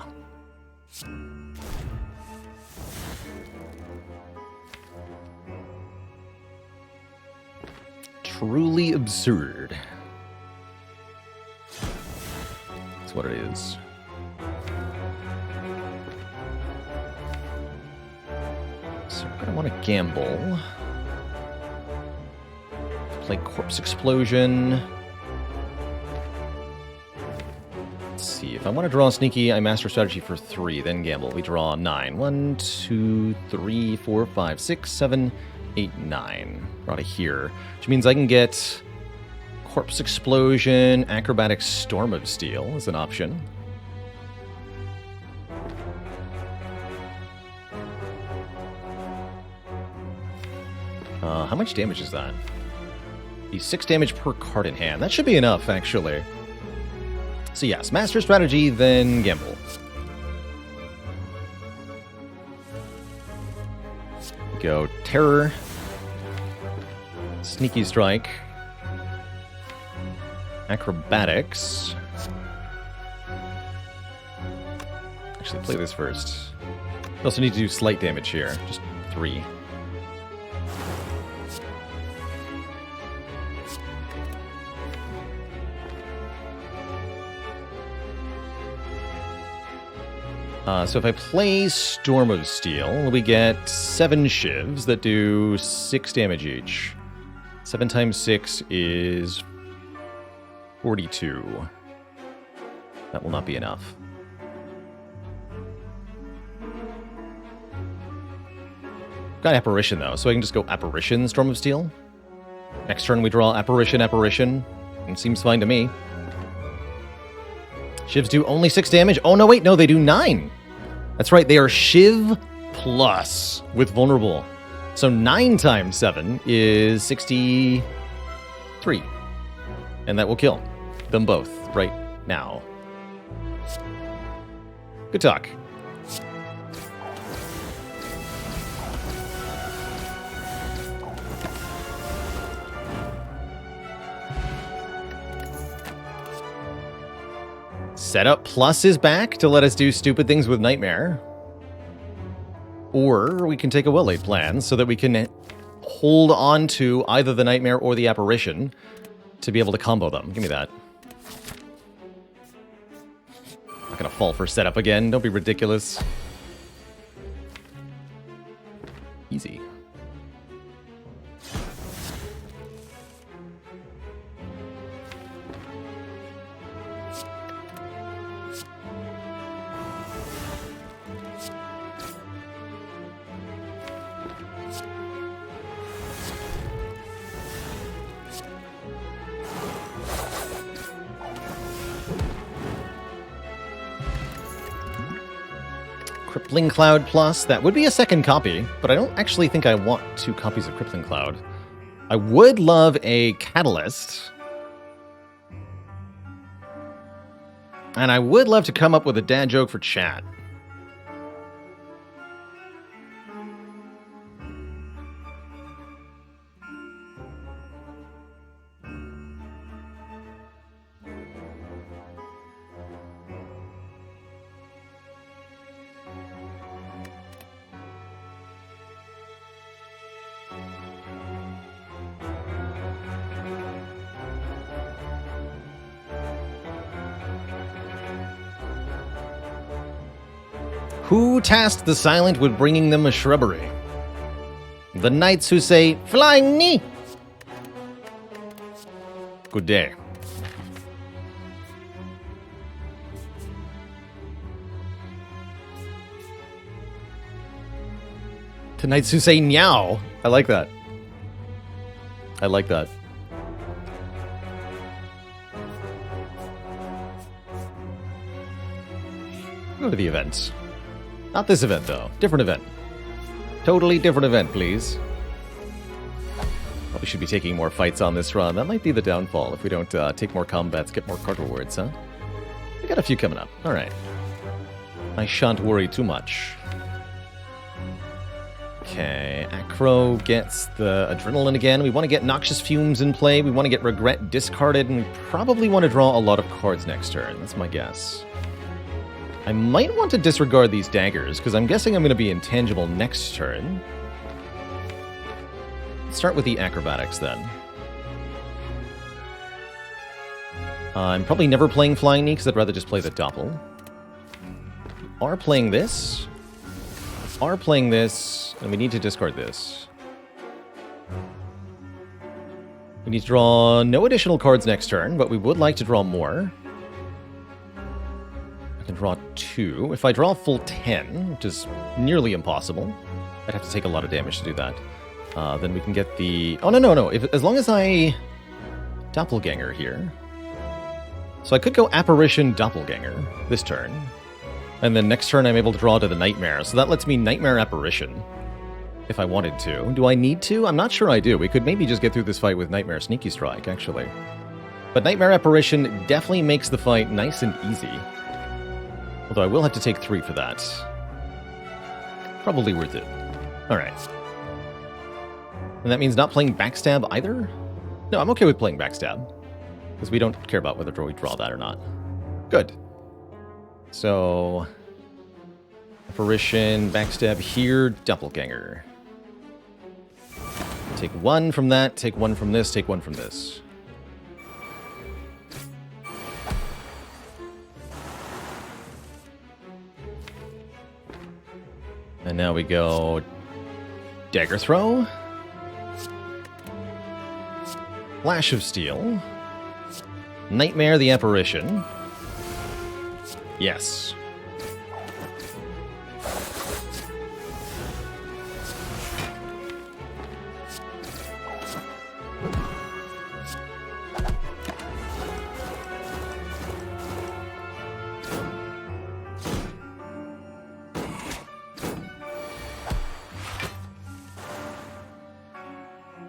Truly absurd. what it is. So we're going to want to gamble. Play Corpse Explosion. Let's see. If I want to draw Sneaky, I master strategy for 3, then gamble. We draw 9. 1, 2, 3, 4, 5, 6, 7, 8, 9. Draw to here. Which means I can get Corpse Explosion, Acrobatic Storm of Steel is an option. How much damage is that? 6 damage per card in hand. That should be enough, actually. So yes, Master Strategy, then Gamble. Go Terror. Sneaky Strike. Acrobatics. Actually, play this first. We also need to do slight damage here. Just 3. So if I play Storm of Steel, we get 7 shivs that do 6 damage each. 7 times 6 is 42. That will not be enough. Got Apparition, though, so I can just go Apparition, Storm of Steel. Next turn we draw Apparition, Apparition. It seems fine to me. Shivs do only 6 damage. Oh, no, wait, no, they do 9. That's right, they are Shiv plus with Vulnerable. So 9 times 7 is 63. And that will kill them both right now. Good talk. Setup Plus is back to let us do stupid things with Nightmare. Or we can take a well-laid plan so that we can hold on to either the Nightmare or the Apparition to be able to combo them. Give me that. Not gonna fall for setup again. Don't be ridiculous. Easy. Crippling Cloud Plus, that would be a second copy, but I don't actually think I want 2 copies of Crippling Cloud. I would love a Catalyst. And I would love to come up with a dad joke for chat. Who tasked the Silent with bringing them a shrubbery? The knights who say, "Flying knee!" Good day. The knights who say, "Meow." I like that. I like that. Go to the events. Not this event, though. Different event. Totally different event, please. Probably should be taking more fights on this run. That might be the downfall if we don't take more combats, get more card rewards, huh? We got a few coming up. All right. I shan't worry too much. Okay, Acro gets the Adrenaline again. We want to get Noxious Fumes in play. We want to get Regret discarded, and we probably want to draw a lot of cards next turn. That's my guess. I might want to disregard these daggers, because I'm guessing I'm going to be intangible next turn. Let's start with the Acrobatics, then. I'm probably never playing Flying Knee because I'd rather just play the Doppel. Are playing this. Are playing this. And we need to discard this. We need to draw no additional cards next turn, but we would like to draw more. I can draw 2. If I draw a full 10, which is nearly impossible, I'd have to take a lot of damage to do that. Then we can get the... Oh, no. As long as I... Doppelganger here. So I could go Apparition Doppelganger this turn. And then next turn I'm able to draw to the Nightmare. So that lets me Nightmare Apparition if I wanted to. Do I need to? I'm not sure I do. We could maybe just get through this fight with Nightmare Sneaky Strike, actually. But Nightmare Apparition definitely makes the fight nice and easy. Although I will have to take 3 for that. Probably worth it. Alright. And that means not playing Backstab either? No, I'm okay with playing Backstab. Because we don't care about whether we draw that or not. Good. So... Apparition, Backstab here, Doppelganger. Take 1 from that, take 1 from this, take 1 from this. And now we go... Dagger Throw. Flash of Steel. Nightmare the Apparition. Yes.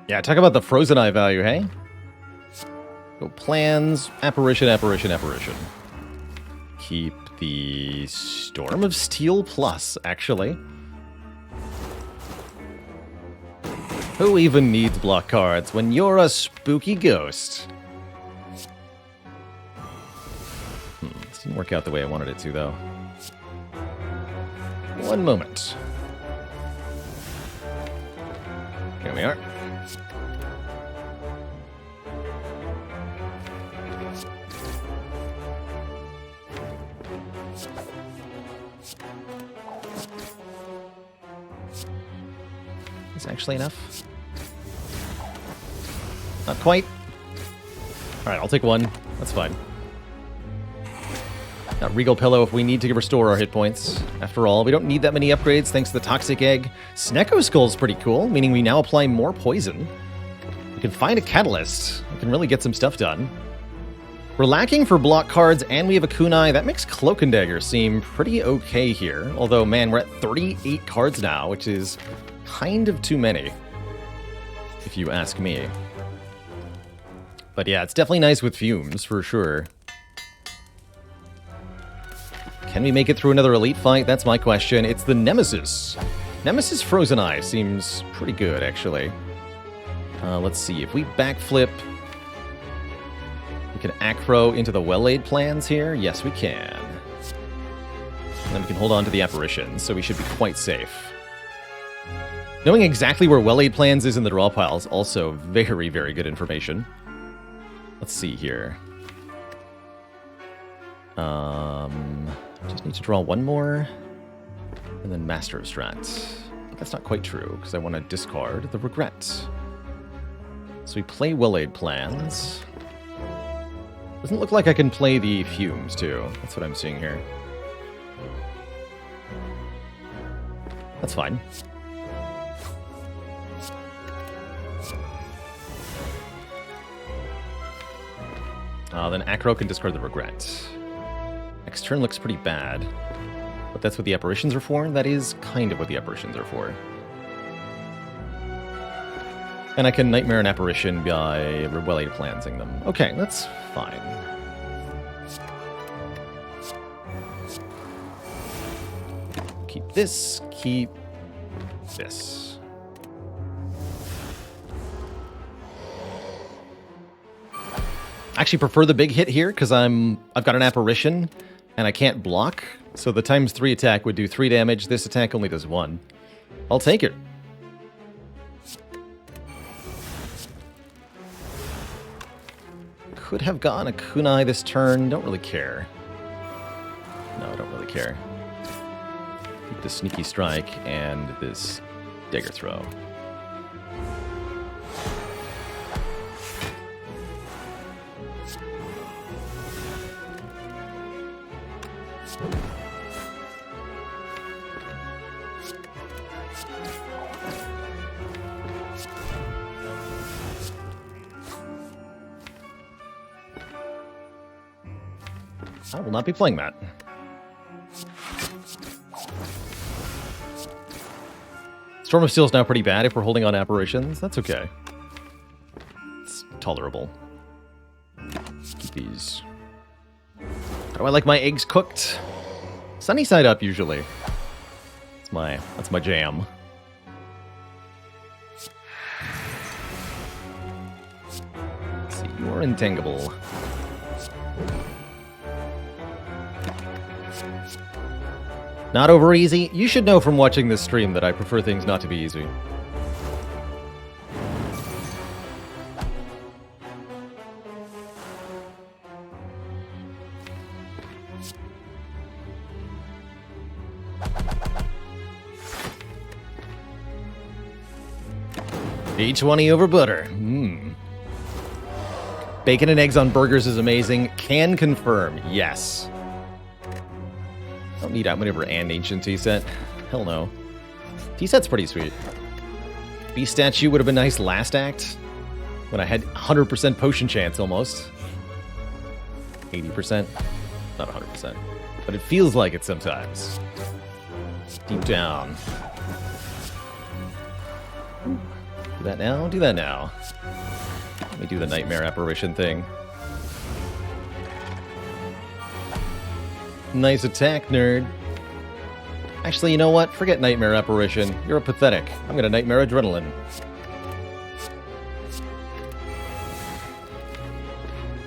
Yeah, talk about the Frozen Eye value, hey? Go plans, Apparition, Apparition, Apparition. Keep the Storm of Steel plus, actually. Who even needs block cards when you're a spooky ghost? This didn't work out the way I wanted it to, though. One moment. Here we are. Is actually enough? Not quite. Alright, I'll take 1. That's fine. Got Regal Pillow if we need to restore our hit points. After all, we don't need that many upgrades thanks to the Toxic Egg. Snecko Skull's pretty cool, meaning we now apply more poison. We can find a Catalyst. We can really get some stuff done. We're lacking for block cards, and we have a Kunai. That makes Cloak and Dagger seem pretty okay here. Although, man, we're at 38 cards now, which is kind of too many, if you ask me. But yeah, it's definitely nice with Fumes, for sure. Can we make it through another Elite fight? That's my question. It's the Nemesis. Nemesis Frozen Eye seems pretty good, actually. Let's see. If we backflip... We can Acro into the Well-Laid Plans here. Yes, we can. And then we can hold on to the Apparition, so we should be quite safe. Knowing exactly where Well-Laid Plans is in the draw pile is also very, very good information. Let's see here. Just need to draw 1 more. And then Master of Strat. But that's not quite true, because I want to discard the Regret. So we play Well-Laid Plans. Doesn't look like I can play the Fumes, too. That's what I'm seeing here. That's fine. Then Acro can discard the Regret. Next turn looks pretty bad. But that's what the Apparitions are for? That is kind of what the Apparitions are for. And I can Nightmare an Apparition by Well-Laid Plansing them. Okay, that's fine. Keep this, keep this. I actually prefer the big hit here because I've got an Apparition and I can't block. So the ×3 attack would do 3 damage. This attack only does 1. I'll take it. could have gone a kunai this turn. Don't really care. No, I don't really care. Keep the sneaky strike and this dagger throw. I will not be playing that. Storm of Steel is now pretty bad if we're holding on apparitions. That's okay. It's tolerable. Keep these. How do I like my eggs cooked? Sunny side up usually. That's my jam. Let's see, you're intangible. Not over easy? You should know from watching this stream that I prefer things not to be easy. $8.20 over butter. Bacon and eggs on burgers is amazing. Can confirm, yes. Don't need Outmaneuver and Ancient T-Set. Hell no. T-Set's pretty sweet. Beast Statue would have been nice last act, when I had 100% potion chance almost. 80%. Not 100%. But it feels like it sometimes. Deep down. Do that now? Do that now. Let me do the Nightmare Apparition thing. Nice attack, nerd. Actually, you know what? Forget Nightmare Apparition. You're a pathetic. I'm gonna Nightmare Adrenaline.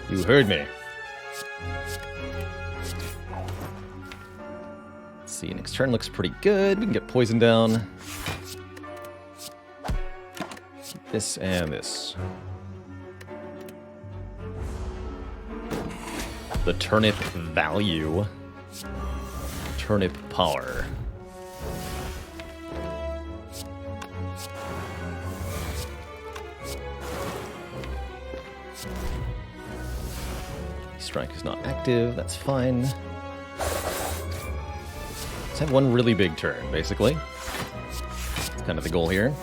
You heard me. Let's see, next turn looks pretty good. We can get poison down. This and this. The turnip value. Turnip power. Strike is not active, that's fine. Let's have one really big turn, basically. That's kind of the goal here.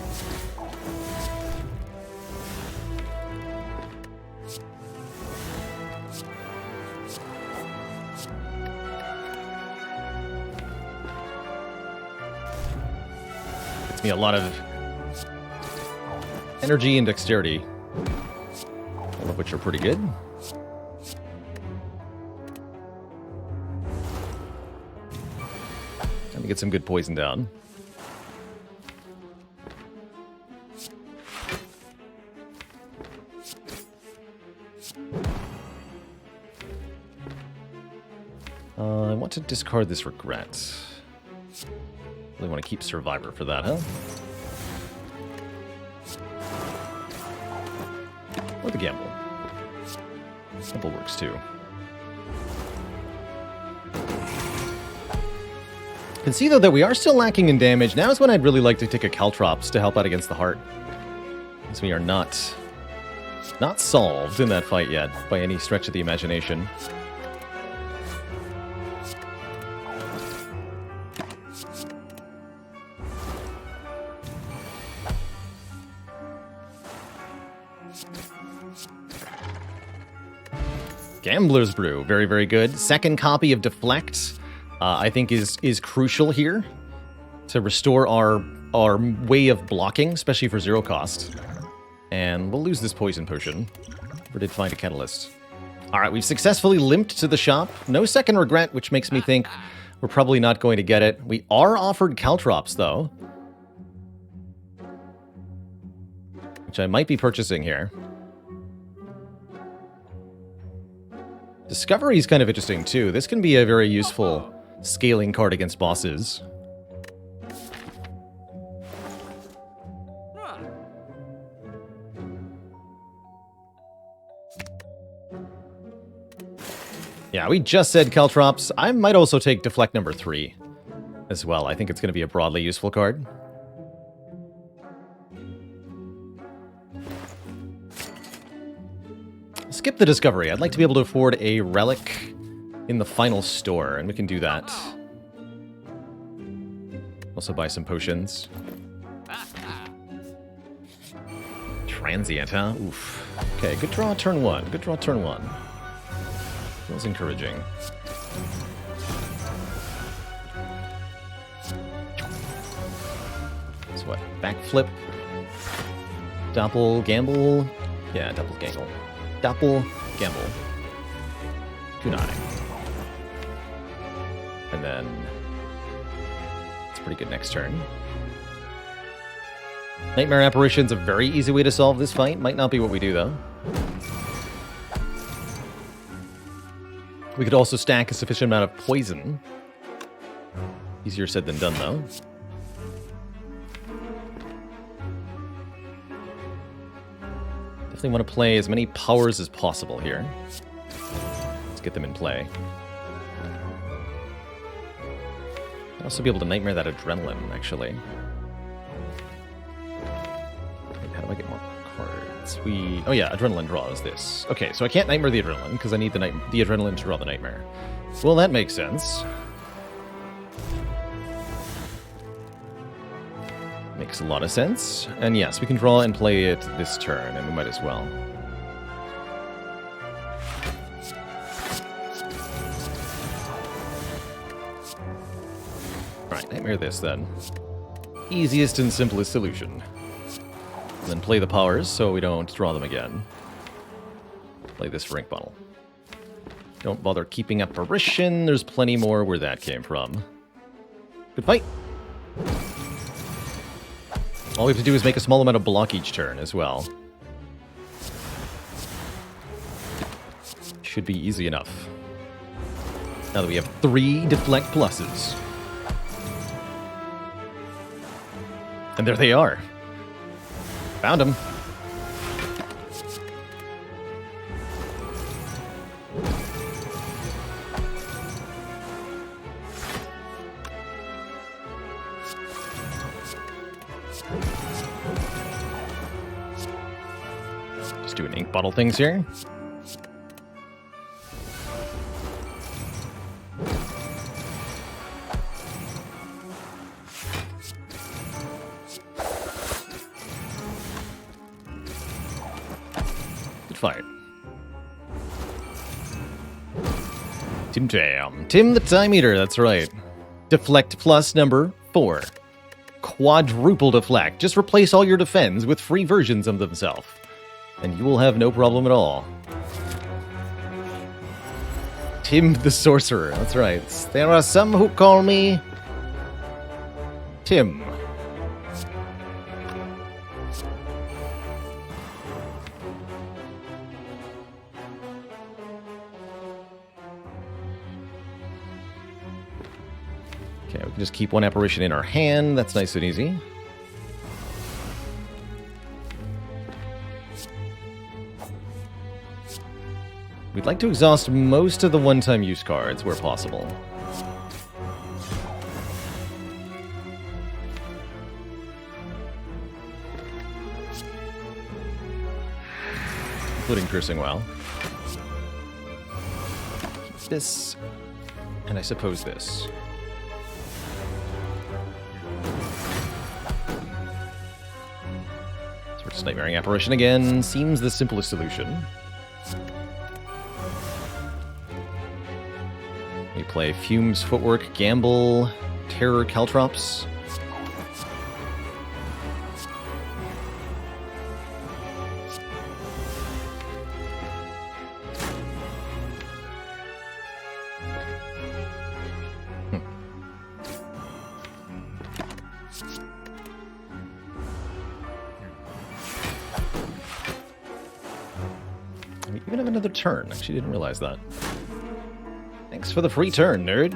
Me a lot of energy and dexterity, all of which are pretty good. Time to get some good poison down. I want to discard this regret. Really want to keep Survivor for that, huh? Or the Gamble. Gamble works too. You can see, though, that we are still lacking in damage. Now is when I'd really like to take a Caltrops to help out against the heart. Because we are not solved in that fight yet, by any stretch of the imagination. Gambler's Brew, very, very good. Second copy of Deflect, I think is crucial here to restore our way of blocking, especially for zero cost. And we'll lose this poison potion. We did find a catalyst. All right, we've successfully limped to the shop. No second regret, which makes me think we're probably not going to get it. We are offered Caltrops, though, which I might be purchasing here. Discovery is kind of interesting, too. This can be a very useful scaling card against bosses. Yeah, we just said Caltrops. I might also take Deflect number 3 as well. I think it's going to be a broadly useful card. Skip the discovery. I'd like to be able to afford a relic in the final store, and we can do that. Also buy some potions. Transient, huh? Oof. Okay, good draw turn 1. Good draw turn 1. Feels encouraging. So what? Backflip. Doppel gamble. Yeah, double gamble. Doppel gamble. Kunai. And then it's pretty good next turn. Nightmare Apparition's a very easy way to solve this fight. Might not be what we do, though. We could also stack a sufficient amount of poison. Easier said than done, though. Definitely want to play as many powers as possible here. Let's get them in play. I'd also be able to nightmare that adrenaline, actually. How do I get more cards? Oh yeah, adrenaline draws this. Okay, so I can't nightmare the adrenaline because I need the adrenaline to draw the nightmare. Well, that makes sense. Makes a lot of sense. And yes, we can draw and play it this turn, and we might as well. Alright, nightmare this then. Easiest and simplest solution. And then play the powers so we don't draw them again. Play this for Ink Bottle. Don't bother keeping Apparition. There's plenty more where that came from. Good fight. All we have to do is make a small amount of block each turn as well. Should be easy enough. Now that we have 3 deflect pluses. And there they are. Found him. Just doing ink bottle things here. Fight. Tim Jam. Tim the Time Eater, that's right. Deflect plus number 4. Quadruple deflect. Just replace all your defense with free versions of themselves, and you will have no problem at all. Tim the Sorcerer, that's right. There are some who call me Tim. Okay, we can just keep one apparition in our hand. That's nice and easy. We'd like to exhaust most of the one-time use cards where possible. Including Piercing Well. This, and I suppose this. So we're just Nightmaring Apparition again. Seems the simplest solution. We play Fumes, Footwork, Gamble, Terror, Caltrops. We even have another turn. Actually, didn't realize that. Thanks for the free turn, nerd.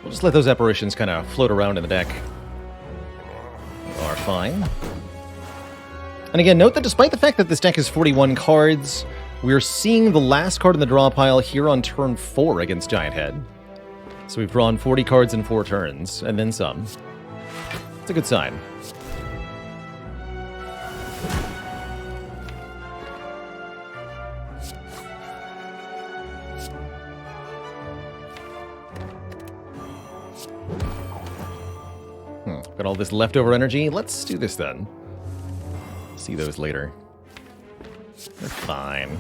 We'll just let those apparitions kind of float around in the deck. fine. And again, note that despite the fact that this deck has 41 cards, we're seeing the last card in the draw pile here on turn 4 against Giant Head. So we've drawn 40 cards in 4 turns, and then some. It's a good sign. Got all this leftover energy. Let's do this then. See those later. They're fine.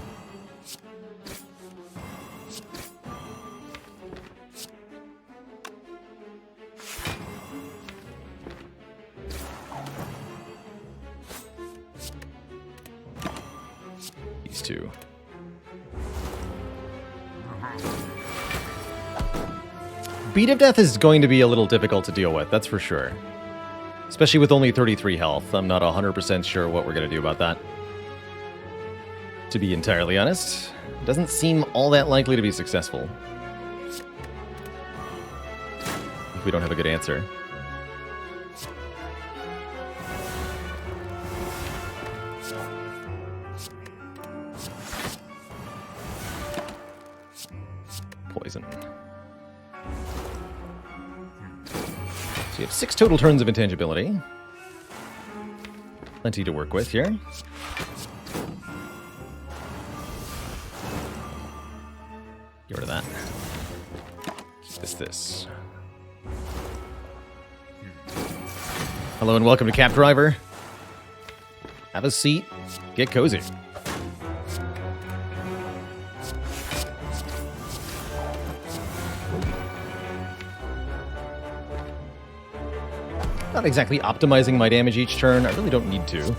These two. Beat of Death is going to be a little difficult to deal with, that's for sure. Especially with only 33 health. I'm not 100% sure what we're going to do about that. To be entirely honest, it doesn't seem all that likely to be successful. If we don't have a good answer. Poison. So you have 6 total turns of intangibility. Plenty to work with here. Get rid of that. Keep this. Hello and welcome to Cap Driver. Have a seat. Get cozy. Not exactly optimizing my damage each turn. I really don't need to.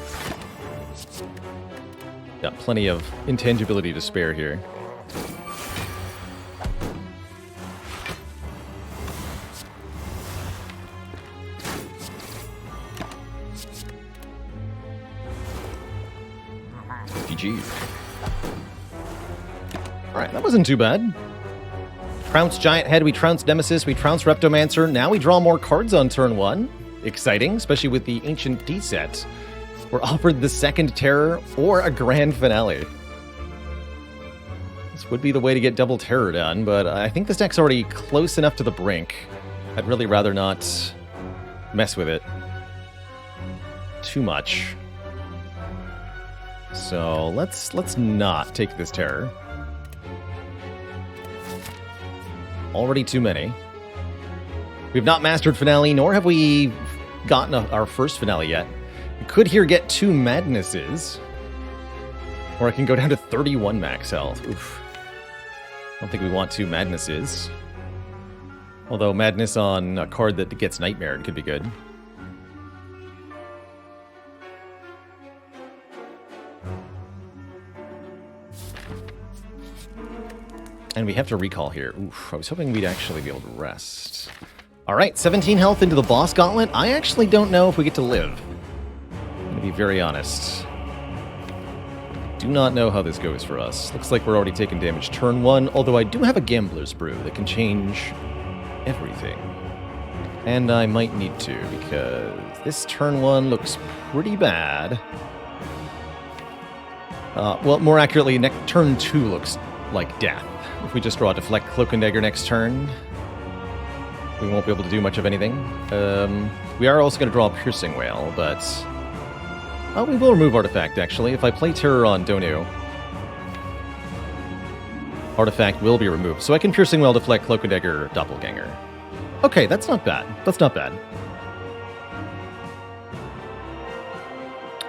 Got plenty of intangibility to spare here. GG. Alright, that wasn't too bad. Trounce Giant Head, we trounce Nemesis, we trounce Reptomancer. Now we draw more cards on turn 1. Exciting, especially with the Ancient D set. We're offered the second Terror or a Grand Finale. This would be the way to get double Terror done, but I think this deck's already close enough to the brink. I'd really rather not mess with it too much. So let's not take this Terror. Already too many. We've not mastered Finale, nor have we gotten our first Finale yet. We could here get 2 Madnesses. Or I can go down to 31 max health. Oof. I don't think we want 2 Madnesses. Although Madness on a card that gets Nightmared could be good. And we have to recall here. Oof, I was hoping we'd actually be able to rest. Alright, 17 health into the boss gauntlet. I actually don't know if we get to live. I'm going to be very honest. Do not know how this goes for us. Looks like we're already taking damage turn 1, although I do have a Gambler's Brew that can change everything. And I might need to, because this turn 1 looks pretty bad. Well, more accurately, turn 2 looks like death. If we just draw a Deflect Cloak and Dagger next turn, we won't be able to do much of anything. We are also going to draw a Piercing Wail, but we will remove Artifact, actually. If I play Terror on Donu, Artifact will be removed. So I can Piercing Wail, Deflect, Cloak and Dagger, Doppelganger. Okay, that's not bad. That's not bad.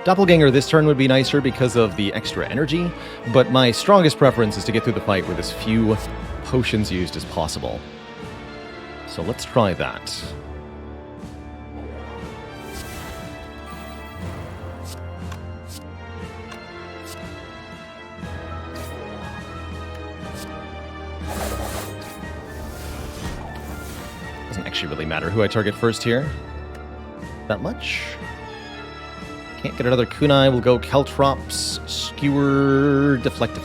Doppelganger this turn would be nicer because of the extra energy, but my strongest preference is to get through the fight with as few potions used as possible. So let's try that. Doesn't actually really matter who I target first here. That much. Can't get another Kunai, we'll go Caltrops, Skewer, Deflect.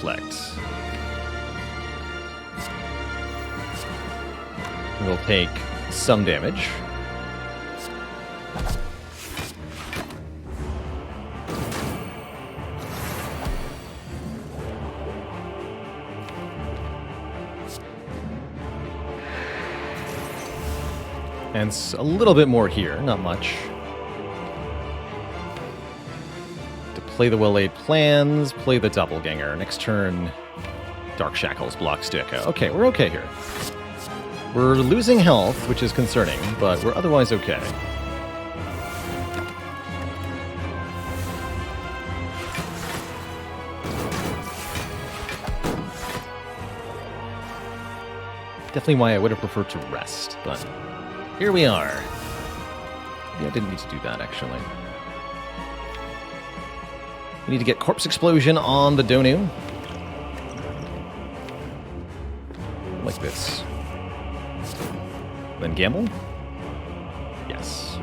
We'll take some damage. And a little bit more here, not much. To play the well-laid plans, play the doppelganger. Next turn, Dark Shackles blocks to Echo. Okay, we're okay here. We're losing health, which is concerning, but we're otherwise okay. Definitely why I would have preferred to rest, but here we are. Yeah, I didn't need to do that, actually. We need to get Corpse Explosion on the Donu. Like this. Then gamble? Yes.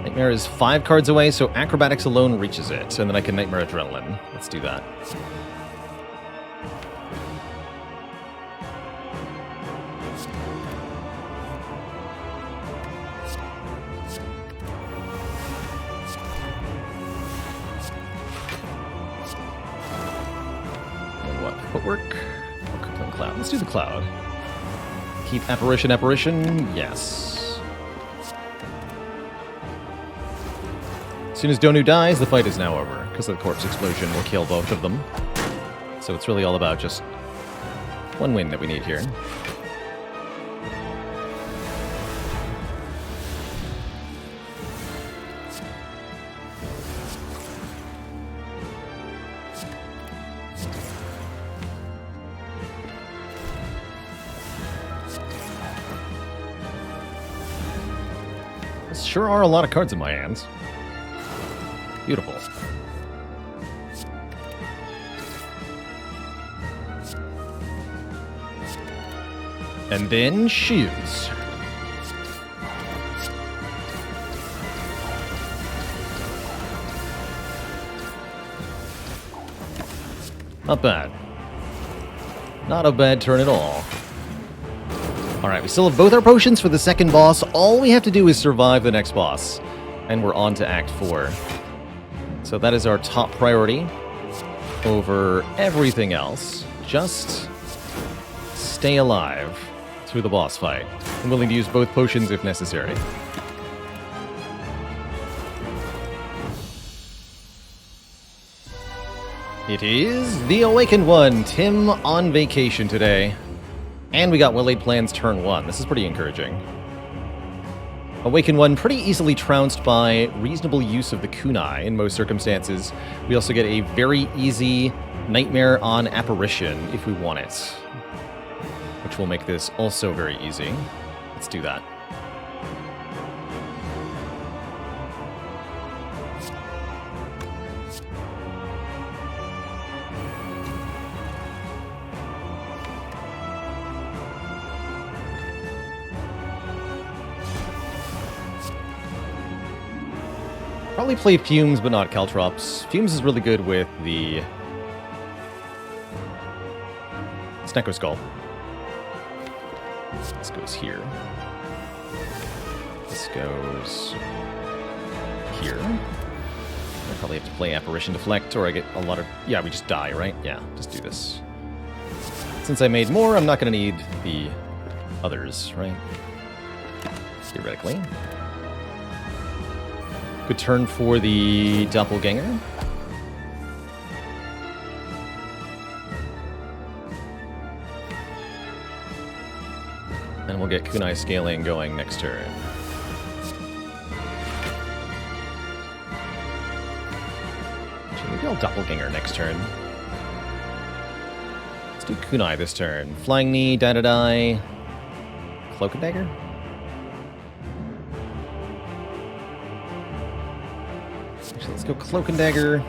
Nightmare is 5 cards away, so Acrobatics alone reaches it, and then I can Nightmare Adrenaline. Let's do that. Footwork or Crippling Cloud? Let's do the Cloud. Keep Apparition, yes. As soon as Donu dies, the fight is now over, because the Corpse Explosion will kill both of them. So it's really all about just one win that we need here. Sure are a lot of cards in my hands. Beautiful. And then shoes. Not bad. Not a bad turn at all. Alright, we still have both our potions for the second boss. All we have to do is survive the next boss. And we're on to Act 4. So that is our top priority over everything else. Just stay alive through the boss fight. I'm willing to use both potions if necessary. It is the Awakened One, Tim on vacation today. And we got Well-Laid Plans turn 1. This is pretty encouraging. Awakened One pretty easily trounced by reasonable use of the kunai in most circumstances. We also get a very easy Nightmare on Apparition if we want it, which will make this also very easy. Let's do that. Probably play Fumes, but not Caltrops. Fumes is really good with the Snecko Skull. This goes here. This goes here. I probably have to play Apparition Deflect, or I get a lot of... Yeah, we just die, right? Yeah, just do this. Since I made more, I'm not going to need the others, right? Theoretically. Good turn for the Doppelganger. And we'll get Kunai Scaling going next turn. Actually, maybe I'll Doppelganger next turn. Let's do Kunai this turn. Flying Knee, Die. Cloak and Dagger? Actually, let's go Cloak and Dagger.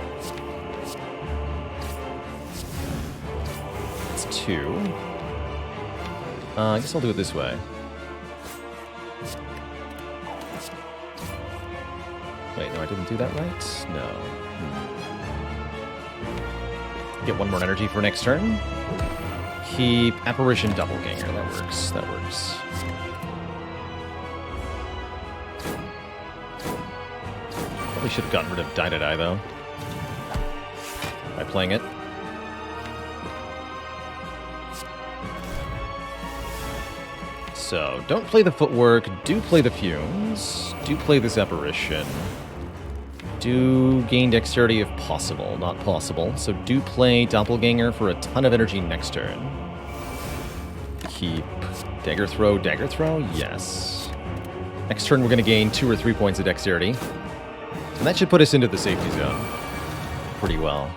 It's 2. I guess I'll do it this way. Wait, no, I didn't do that right? No. Get 1 more energy for next turn. Keep Apparition Doppelganger. That works. That works. Probably should have gotten rid of Die, though. By playing it. So, don't play the footwork, do play the fumes, do play this apparition, do gain dexterity if possible, not possible. So do play Doppelganger for a ton of energy next turn. Keep dagger throw, yes. Next turn we're going to gain 2 or 3 points of dexterity. And that should put us into the safety zone pretty well.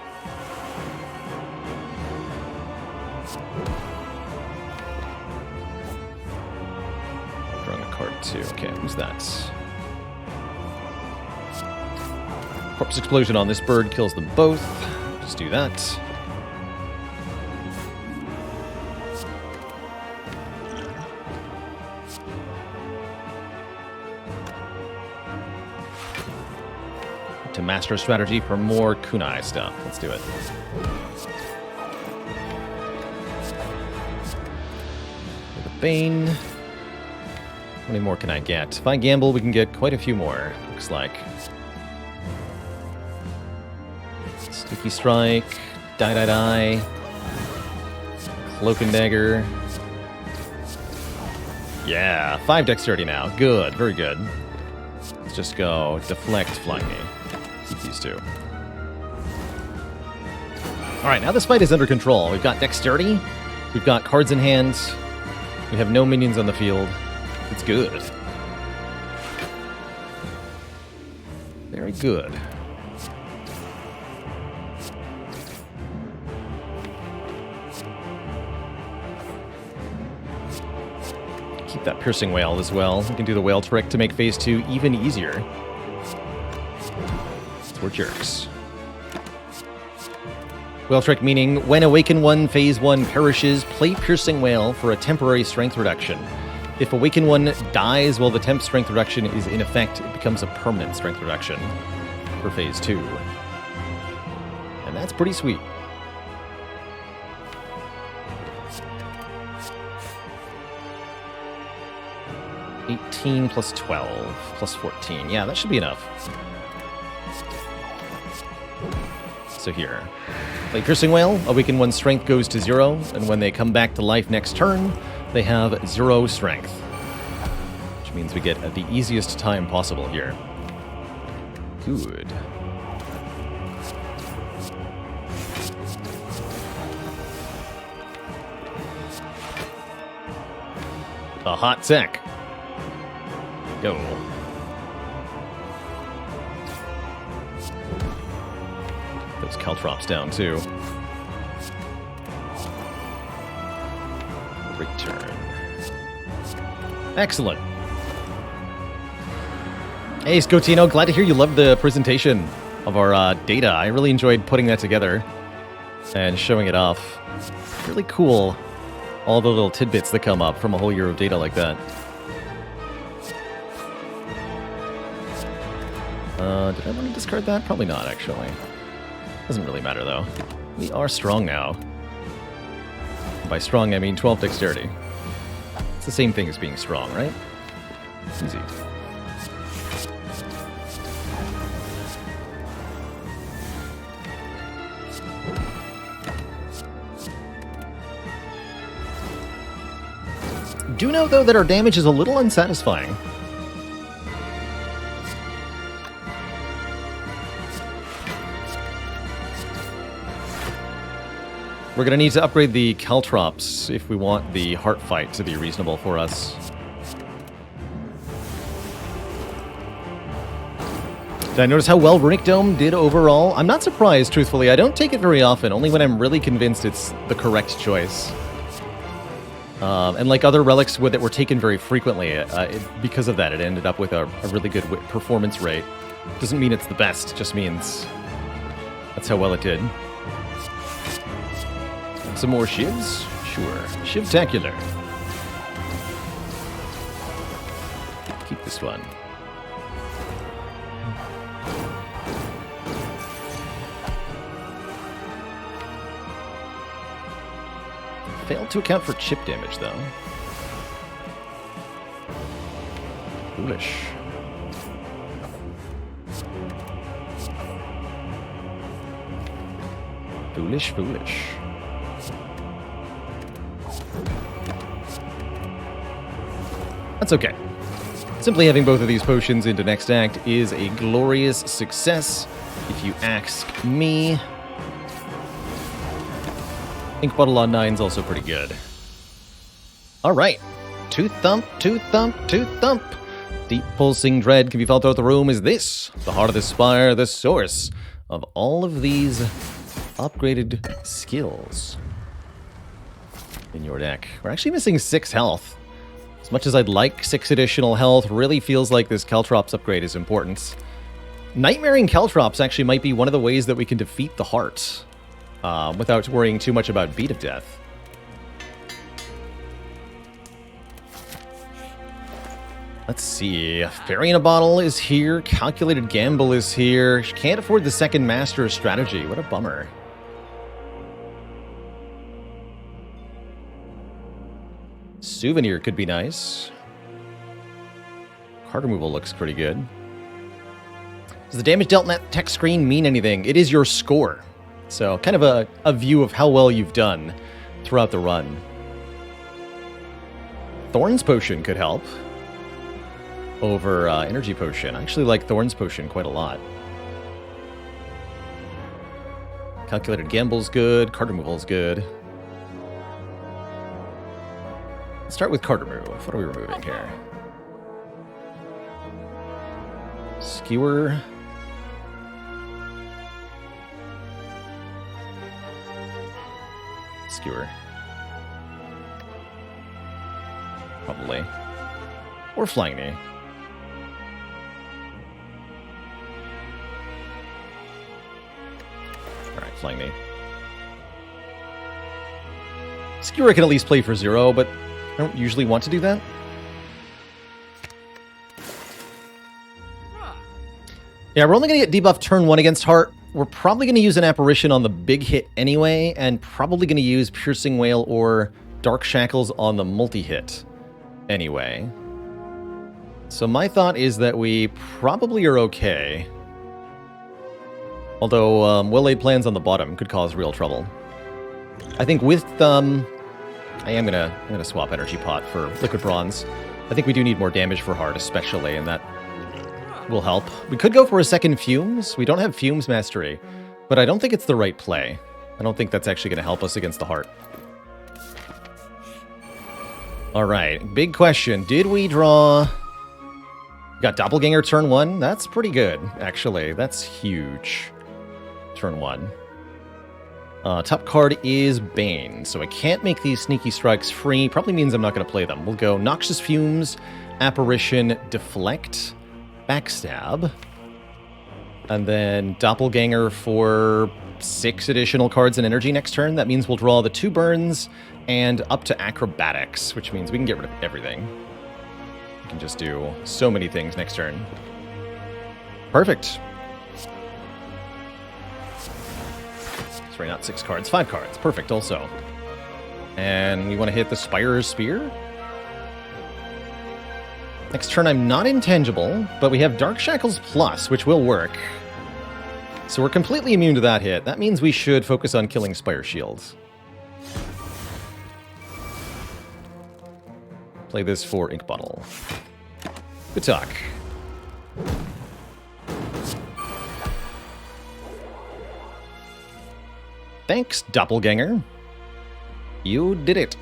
Drawing a card too. Okay, who's that? Corpse explosion on this bird kills them both. Just do that. To master a strategy for more kunai stuff. Let's do it. With a Bane. How many more can I get? If I gamble, we can get quite a few more, looks like. Sticky Strike, Die. Cloak and Dagger. Yeah, 5 dexterity now. Good, very good. Let's just go Deflect, Flying Knee. Keep these two. Alright, now this fight is under control. We've got dexterity, we've got cards in hand, we have no minions on the field. It's good. Very good. Keep that piercing wail as well. We can do the whale trick to make phase 2 even easier. We're jerks. Whale trick meaning, when Awaken 1 Phase 1 perishes, play Piercing Wail for a temporary strength reduction. If Awaken 1 dies while the temp strength reduction is in effect, it becomes a permanent strength reduction for Phase 2. And that's pretty sweet. $18 plus 12 plus 14. Yeah, that should be enough. So here, play Piercing Wail, Awaken 1 strength goes to 0, and when they come back to life next turn, they have 0 strength. Which means we get at the easiest time possible here. Good. A hot sec. Go. Those caltrops down too. Return. Excellent. Hey, Scotino, glad to hear you loved the presentation of our data. I really enjoyed putting that together and showing it off. Really cool, all the little tidbits that come up from a whole year of data like that. Did I want to discard that? Probably not, actually. Doesn't really matter, though. We are strong now. By strong, I mean 12 dexterity. It's the same thing as being strong, right? Easy. Do know, though, that our damage is a little unsatisfying. We're going to need to upgrade the caltrops if we want the heart fight to be reasonable for us. Did I notice how well Runic Dome did overall? I'm not surprised, truthfully. I don't take it very often, only when I'm really convinced it's the correct choice. And like other relics that were taken very frequently, because of that, it ended up with a really good performance rate. Doesn't mean it's the best, just means that's how well it did. Some more shivs? Sure. Shivtacular. Keep this one. Failed to account for chip damage, though. Foolish. Foolish, foolish. That's okay. Simply having both of these potions into next act is a glorious success, if you ask me. Ink Bottle on 9 is also pretty good. Alright. Tooth thump, tooth thump, tooth thump. Deep pulsing dread can be felt throughout the room. Is this the heart of the spire, the source of all of these upgraded skills in your deck? We're actually missing 6 health. As much as I'd like 6 additional health, really feels like this Caltrops upgrade is important. Nightmaring Caltrops actually might be one of the ways that we can defeat the heart without worrying too much about Beat of Death. Let's see. Fairy in a Bottle is here. Calculated Gamble is here. She can't afford the second Master of Strategy. What a bummer. Souvenir could be nice. Card removal looks pretty good. Does the damage dealt in that text screen mean anything? It is your score. So kind of a view of how well you've done throughout the run. Thorns Potion could help over Energy Potion. I actually like Thorns Potion quite a lot. Calculated Gamble's good. Card removal's good. Let's start with card remove. What are we removing here? Skewer. Skewer. Probably. Or Flying Knee. Alright, Flying Knee. Skewer I can at least play for 0, but I don't usually want to do that. Yeah, we're only going to get debuff turn 1 against Heart. We're probably going to use an Apparition on the big hit anyway, and probably going to use Piercing Wail or Dark Shackles on the multi-hit anyway. So my thought is that we probably are okay. Although well-laid plans on the bottom could cause real trouble. I think with I am gonna swap Energy Pot for Liquid Bronze. I think we do need more damage for Heart, especially, and that will help. We could go for a second Fumes. We don't have Fumes Mastery, but I don't think it's the right play. I don't think that's actually going to help us against the Heart. Alright, big question. Did we draw... Got Doppelganger turn 1? That's pretty good, actually. That's huge. Turn 1. Top card is Bane, so I can't make these Sneaky Strikes free. Probably means I'm not going to play them. We'll go Noxious Fumes, Apparition, Deflect, Backstab, and then Doppelganger for 6 additional cards and energy next turn. That means we'll draw the 2 burns and up to Acrobatics, which means we can get rid of everything. We can just do so many things next turn. Perfect. Sorry, not 6 cards, 5 cards. Perfect also. And we want to hit the Spire's Spear. Next turn, I'm not intangible, but we have Dark Shackles Plus, which will work. So we're completely immune to that hit. That means we should focus on killing Spire Shields. Play this for Ink Bottle. Good talk. Thanks, Doppelganger. You did it.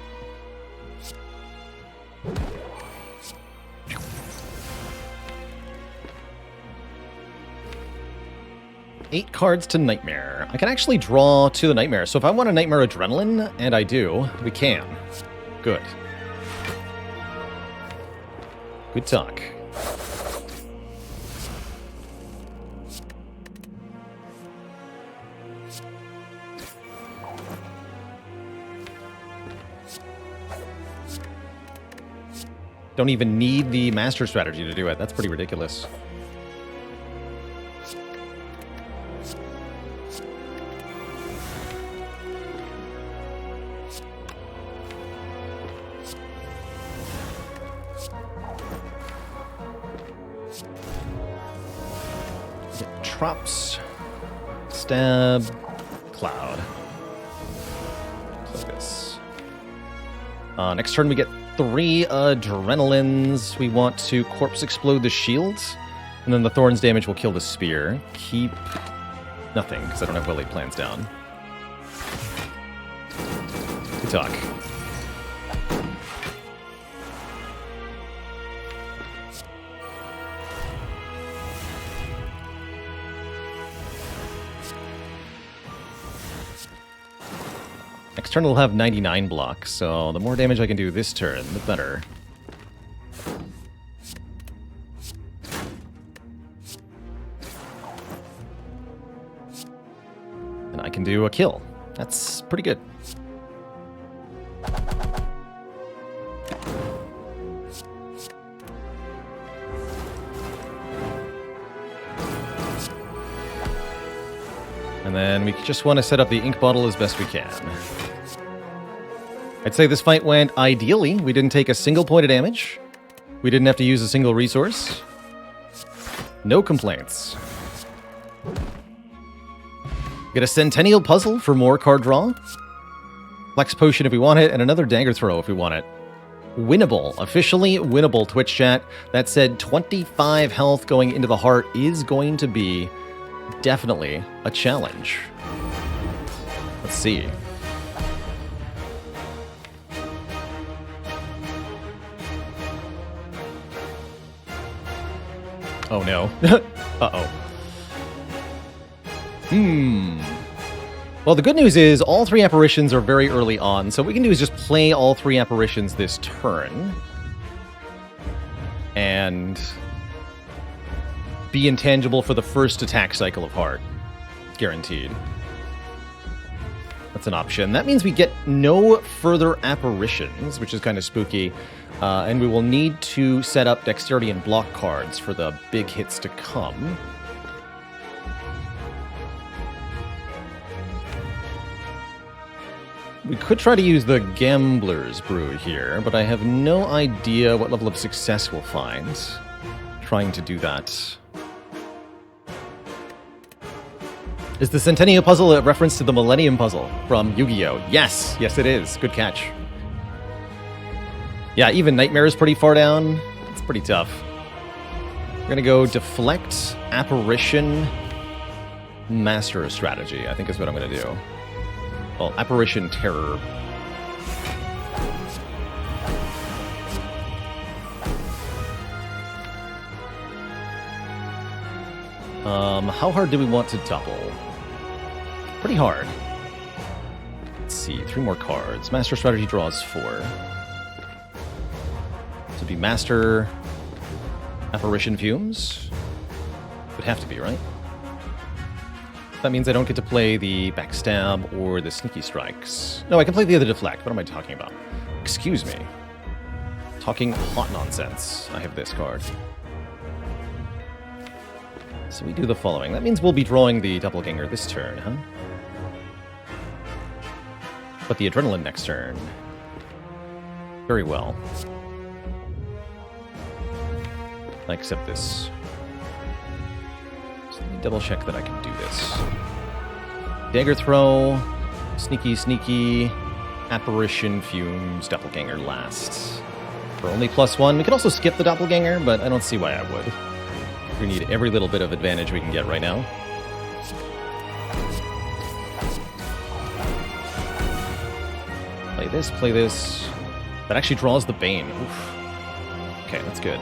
Eight cards to Nightmare. I can actually draw to the Nightmare. So if I want a Nightmare Adrenaline, and I do, we can. Good. Good talk. Don't even need the Master Strategy to do it. That's pretty ridiculous. Traps, stab, cloud. Focus. Next turn we get 3 adrenalines. We want to corpse explode the shields, and then the thorns damage will kill the spear. Keep nothing, because I don't have well-laid plans down. Good talk. Next turn will have 99 blocks, so the more damage I can do this turn, the better. And I can do a kill. That's pretty good. And then we just want to set up the ink bottle as best we can. I'd say this fight went ideally. We didn't take a single point of damage. We didn't have to use a single resource. No complaints. Get a Centennial Puzzle for more card draw. Flex Potion if we want it, and another Dagger Throw if we want it. Winnable. Officially winnable, Twitch chat. That said, 25 health going into the heart is going to be definitely a challenge. Let's see. Oh no. Uh-oh. Well, the good news is all 3 apparitions are very early on, so what we can do is just play all 3 apparitions this turn. And be intangible for the first attack cycle of Heart. Guaranteed. That's an option. That means we get no further apparitions, which is kind of spooky. And we will need to set up Dexterity and Block cards for the big hits to come. We could try to use the Gambler's Brew here, but I have no idea what level of success we'll find trying to do that. Is the Centennial Puzzle a reference to the Millennium Puzzle from Yu-Gi-Oh? Yes, yes it is. Good catch. Yeah, even Nightmare is pretty far down. It's pretty tough. We're gonna go Deflect, Apparition, Master Strategy, I think is what I'm gonna do. Well, Apparition Terror. How hard do we want to double? Pretty hard. Let's see, 3 more cards. Master Strategy draws 4. To be Master Apparition Fumes? Would have to be, right? That means I don't get to play the Backstab or the Sneaky Strikes. No, I can play the other Deflect. What am I talking about? Excuse me. Talking hot nonsense. I have this card. So we do the following. That means we'll be drawing the Doppelganger this turn, huh? But the Adrenaline next turn. Very well. I accept this. So let me double check that I can do this. Dagger Throw, Sneaky, Apparition, Fumes, Doppelganger last. For only +1. We could also skip the Doppelganger, but I don't see why I would. We need every little bit of advantage we can get right now. Play this. That actually draws the Bane. Oof. Okay, that's good.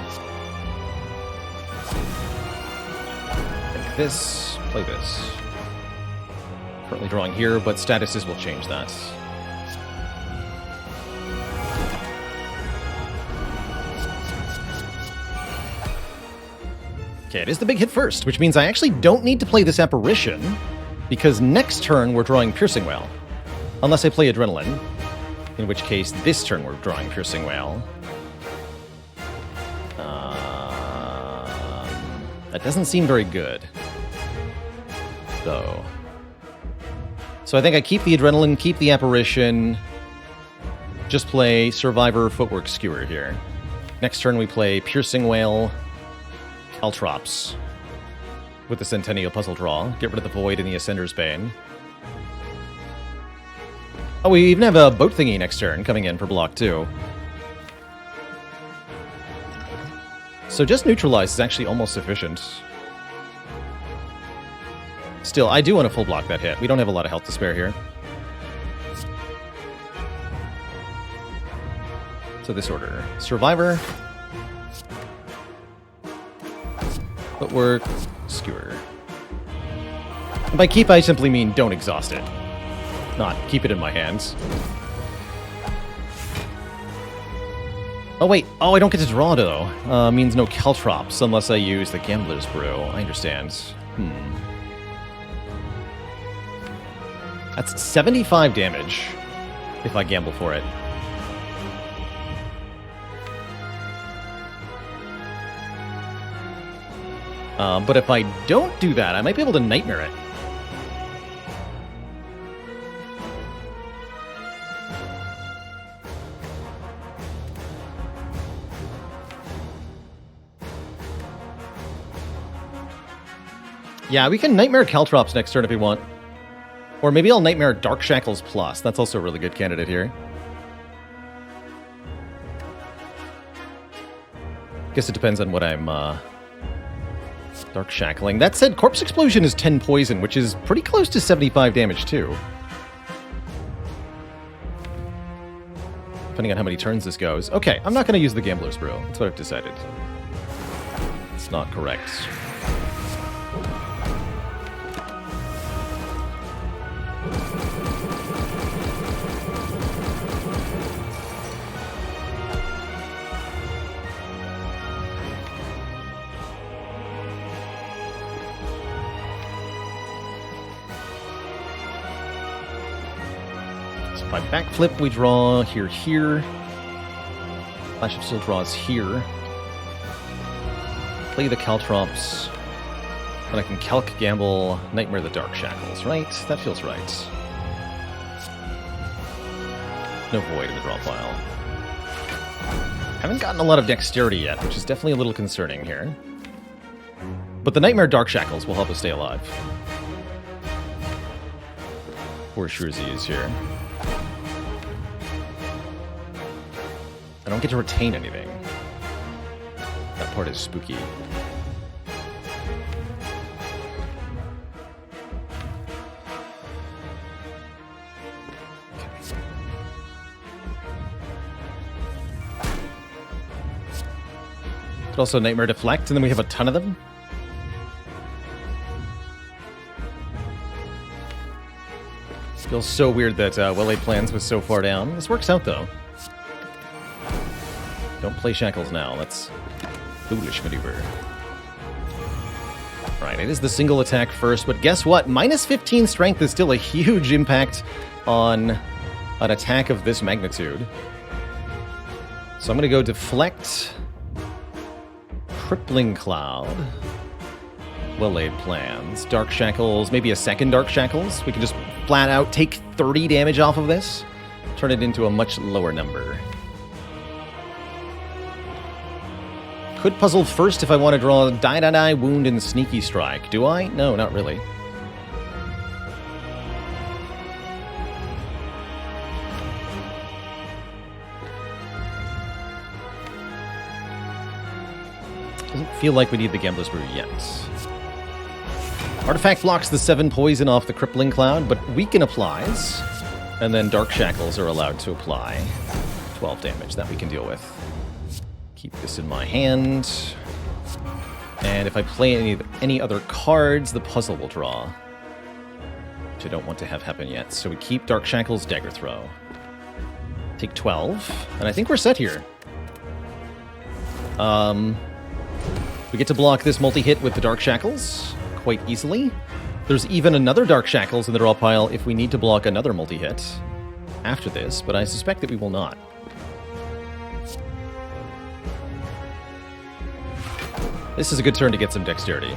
Play this. Currently drawing here, but statuses will change that. Okay, it is the big hit first, which means I actually don't need to play this Apparition, because next turn we're drawing Piercing Wail. Unless I play Adrenaline, in which case this turn we're drawing Piercing Wail. That doesn't seem very good, though. So I think I keep the Adrenaline, keep the Apparition, just play Survivor Footwork Skewer here. Next turn we play Piercing Wail, Caltrops with the Centennial Puzzle draw. Get rid of the Void and the Ascender's Bane. Oh, we even have a boat thingy next turn coming in for block 2. So just neutralize is actually almost sufficient. Still, I do want to full block that hit. We don't have a lot of health to spare here. So this order. Survivor. Footwork. Skewer. And by keep, I simply mean don't exhaust it. Not keep it in my hands. Oh, wait. Oh, I don't get to draw, though. Means no Caltrops unless I use the Gambler's Brew. I understand. That's 75 damage if I gamble for it. But if I don't do that, I might be able to Nightmare it. Yeah, we can Nightmare Caltrops next turn if we want. Or maybe I'll Nightmare Dark Shackles Plus. That's also a really good candidate here. Guess it depends on what I'm Dark Shackling. That said, Corpse Explosion is 10 poison, which is pretty close to 75 damage too. Depending on how many turns this goes. Okay, I'm not going to use the Gambler's Brew. That's what I've decided. It's not correct. By backflip, we draw here. Flash of Steel draws here. Play the Caltrops. And I can Calc Gamble, Nightmare the Dark Shackles, right? That feels right. No void in the draw pile. Haven't gotten a lot of dexterity yet, which is definitely a little concerning here. But the Nightmare Dark Shackles will help us stay alive. Poor Shurzi is here. I don't get to retain anything. That part is spooky. Could also Nightmare Deflect, and then we have a ton of them. Feels so weird that Well-Laid Plans was so far down. This works out, though. Don't play Shackles now. That's foolish maneuver. Right, it is the single attack first, but guess what? Minus 15 strength is still a huge impact on an attack of this magnitude. So I'm going to go Deflect, Crippling Cloud, Well-Laid Plans, Dark Shackles, maybe a second Dark Shackles. We can just flat out take 30 damage off of this, turn it into a much lower number. Could puzzle first if I want to draw Die, Wound, and Sneaky Strike. Do I? No, not really. Doesn't feel like we need the Gambler's Brew yet. Artifact blocks the 7 poison off the Crippling Cloud, but Weaken applies, and then Dark Shackles are allowed to apply 12 damage. That we can deal with. Keep this in my hand. And if I play any other cards, the puzzle will draw. Which I don't want to have happen yet. So we keep Dark Shackles, Dagger Throw. Take 12. And I think we're set here. We get to block this multi-hit with the Dark Shackles quite easily. There's even another Dark Shackles in the draw pile if we need to block another multi-hit after this, but I suspect that we will not. This is a good turn to get some dexterity.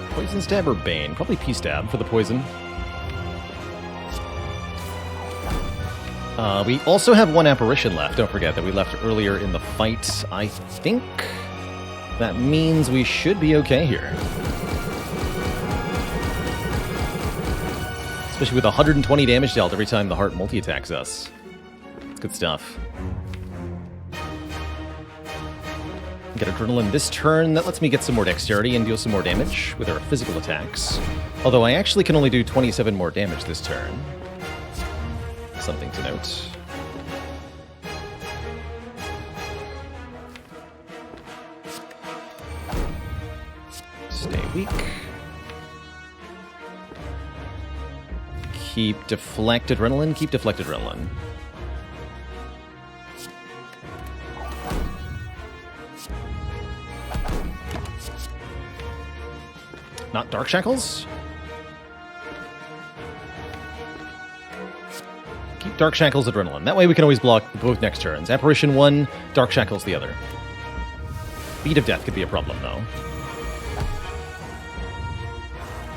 Poison Stab or Bane? Probably P-Stab for the poison. We also have one apparition left. Don't forget that we left earlier in the fight. I think that means we should be okay here. Especially with 120 damage dealt every time the heart multi-attacks us. It's good stuff. Get adrenaline this turn. That lets me get some more dexterity and deal some more damage with our physical attacks. Although I actually can only do 27 more damage this turn. Something to note. Stay weak. Keep deflect adrenaline. Keep deflect adrenaline. Not Dark Shackles? Keep Dark Shackles adrenaline. That way we can always block both next turns. Apparition 1, Dark Shackles the other. Beat of Death could be a problem, though.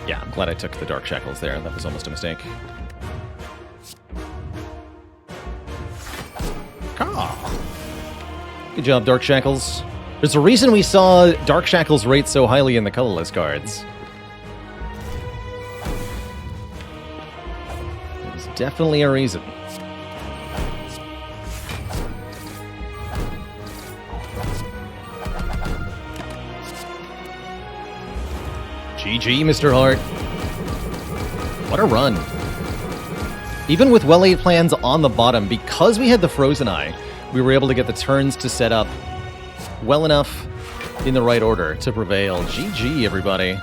Yeah, I'm glad I took the Dark Shackles there. That was almost a mistake. Good job, Dark Shackles. There's a reason we saw Dark Shackles rate so highly in the colorless cards. There's definitely a reason. GG, Mr. Hart. What a run. Even with well-laid plans on the bottom, because we had the Frozen Eye, we were able to get the turns to set up well enough in the right order to prevail. GG, everybody.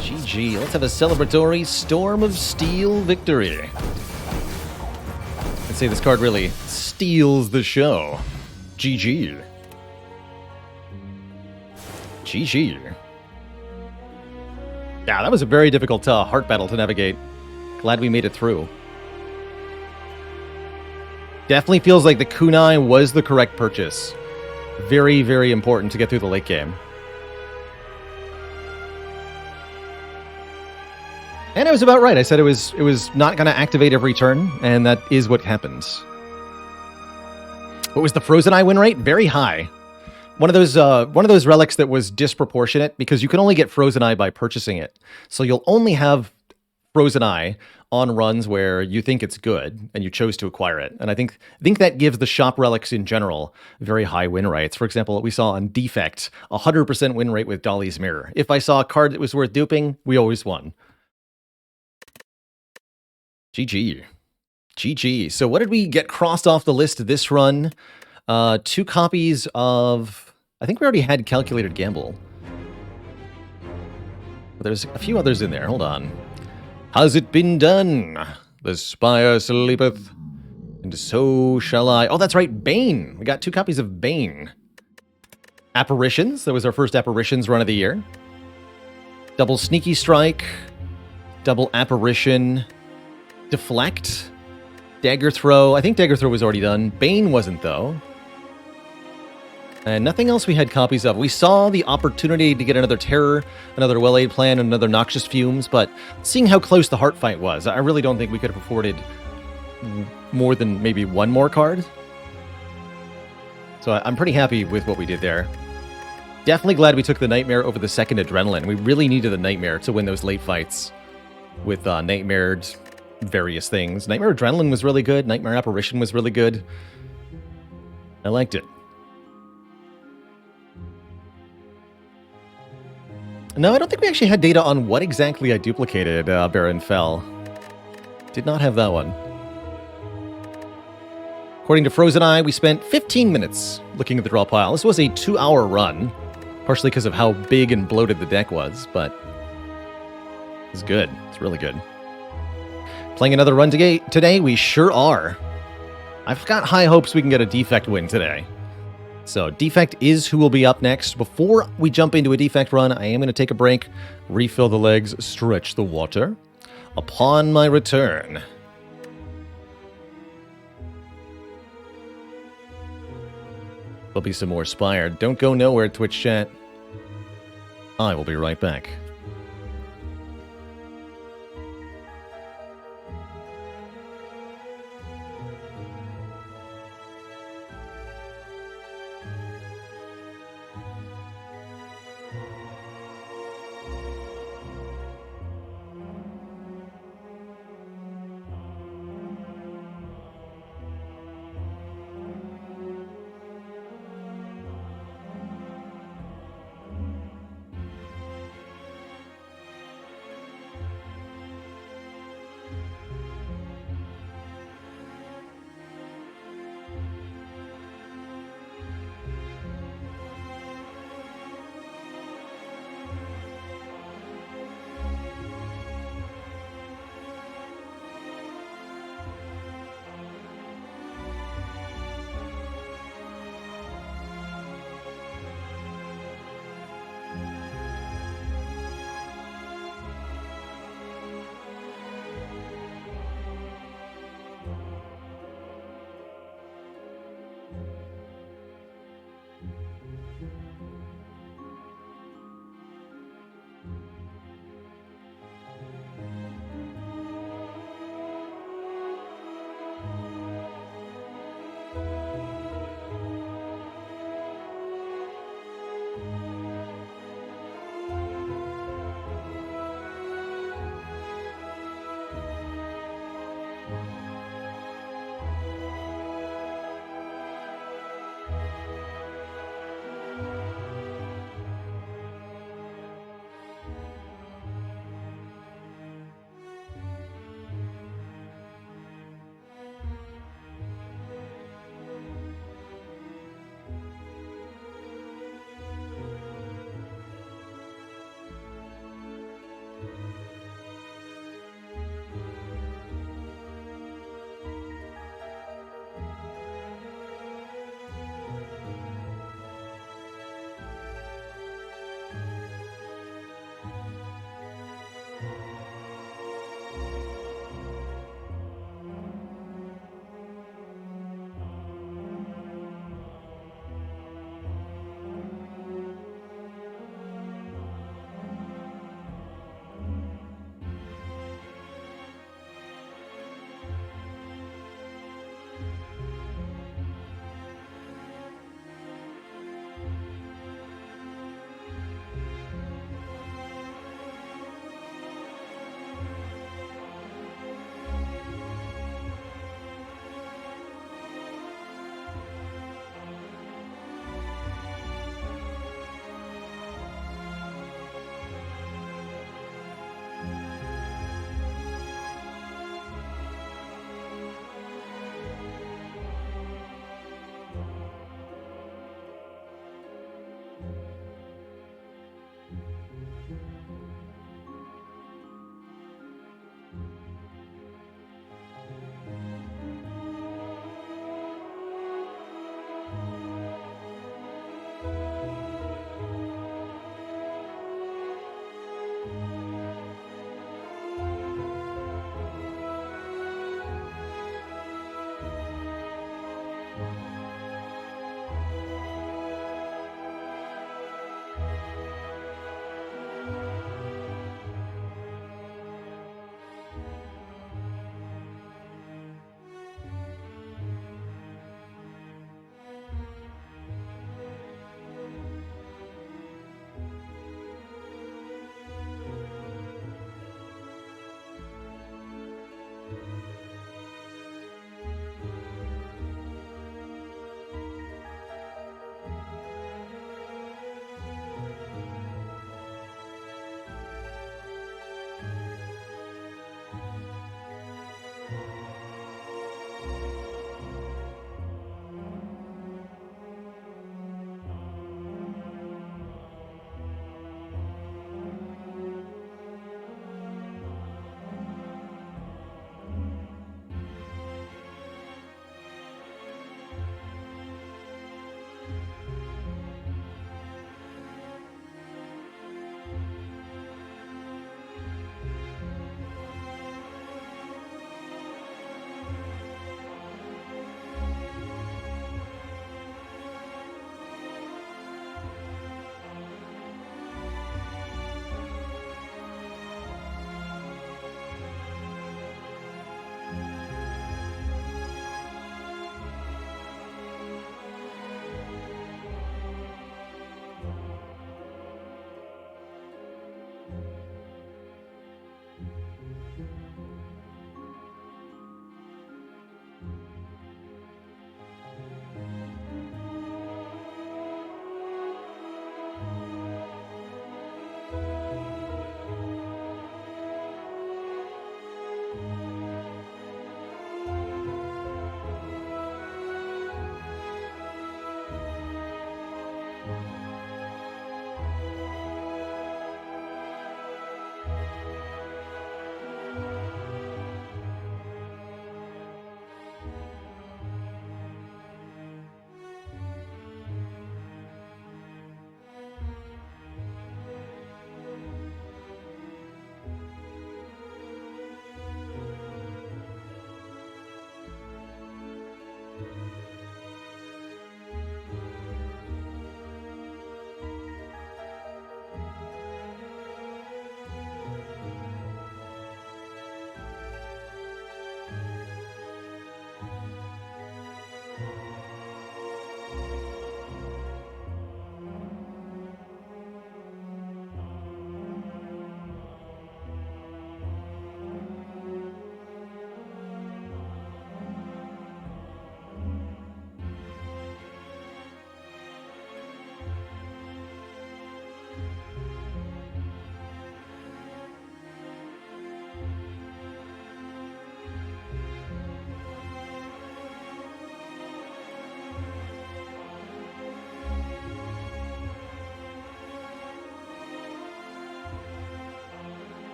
GG. Let's have a celebratory Storm of Steel victory. I'd say this card really steals the show. GG. GG. Yeah, that was a very difficult heart battle to navigate. Glad we made it through. Definitely feels like the kunai was the correct purchase. Very, very important to get through the late game. And I was about right. I said it was not going to activate every turn, and that is what happened. What was the Frozen Eye win rate? Very high. One of those relics that was disproportionate because you can only get Frozen Eye by purchasing it. So you'll only have Frozen Eye on runs where you think it's good and you chose to acquire it. And I think that gives the shop relics in general very high win rates. For example, we saw on Defect, 100% win rate with Dolly's Mirror. If I saw a card that was worth duping, we always won. GG. GG. So what did we get crossed off the list this run? 2 copies of... I think we already had Calculated Gamble. But there's a few others in there. Hold on. Has it been done? The spire sleepeth, and so shall I. Oh, that's right, Bane. We got 2 copies of Bane. Apparitions. That was our first Apparitions run of the year. Double Sneaky Strike. Double Apparition. Deflect. Dagger Throw. I think Dagger Throw was already done. Bane wasn't, though. And nothing else we had copies of. We saw the opportunity to get another Terror, another Well-Aid Plan, and another Noxious Fumes, but seeing how close the heart fight was, I really don't think we could have afforded more than maybe one more card. So I'm pretty happy with what we did there. Definitely glad we took the Nightmare over the second Adrenaline. We really needed the Nightmare to win those late fights with Nightmared various things. Nightmare Adrenaline was really good. Nightmare Apparition was really good. I liked it. No, I don't think we actually had data on what exactly I duplicated Baron Fell. Did not have that one. According to Frozen Eye, we spent 15 minutes looking at the draw pile. This was a 2-hour run, partially because of how big and bloated the deck was, but it's good. It's really good. Playing another run today, we sure are. I've got high hopes we can get a Defect win today. So, Defect is who will be up next. Before we jump into a Defect run, I am going to take a break, refill the legs, stretch the water. Upon my return, there'll be some more Spire. Don't go nowhere, Twitch chat. I will be right back.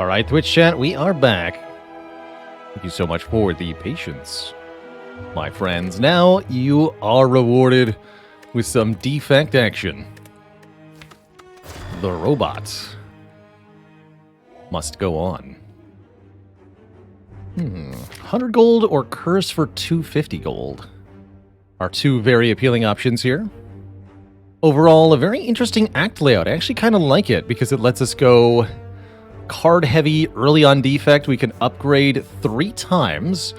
All right, Twitch chat, we are back. Thank you so much for the patience, my friends. Now you are rewarded with some defect action. The robot must go on. 100 gold or curse for 250 gold are two very appealing options here. Overall, a very interesting act layout. I actually kind of like it because it lets us go card heavy early on defect. We can upgrade 3 times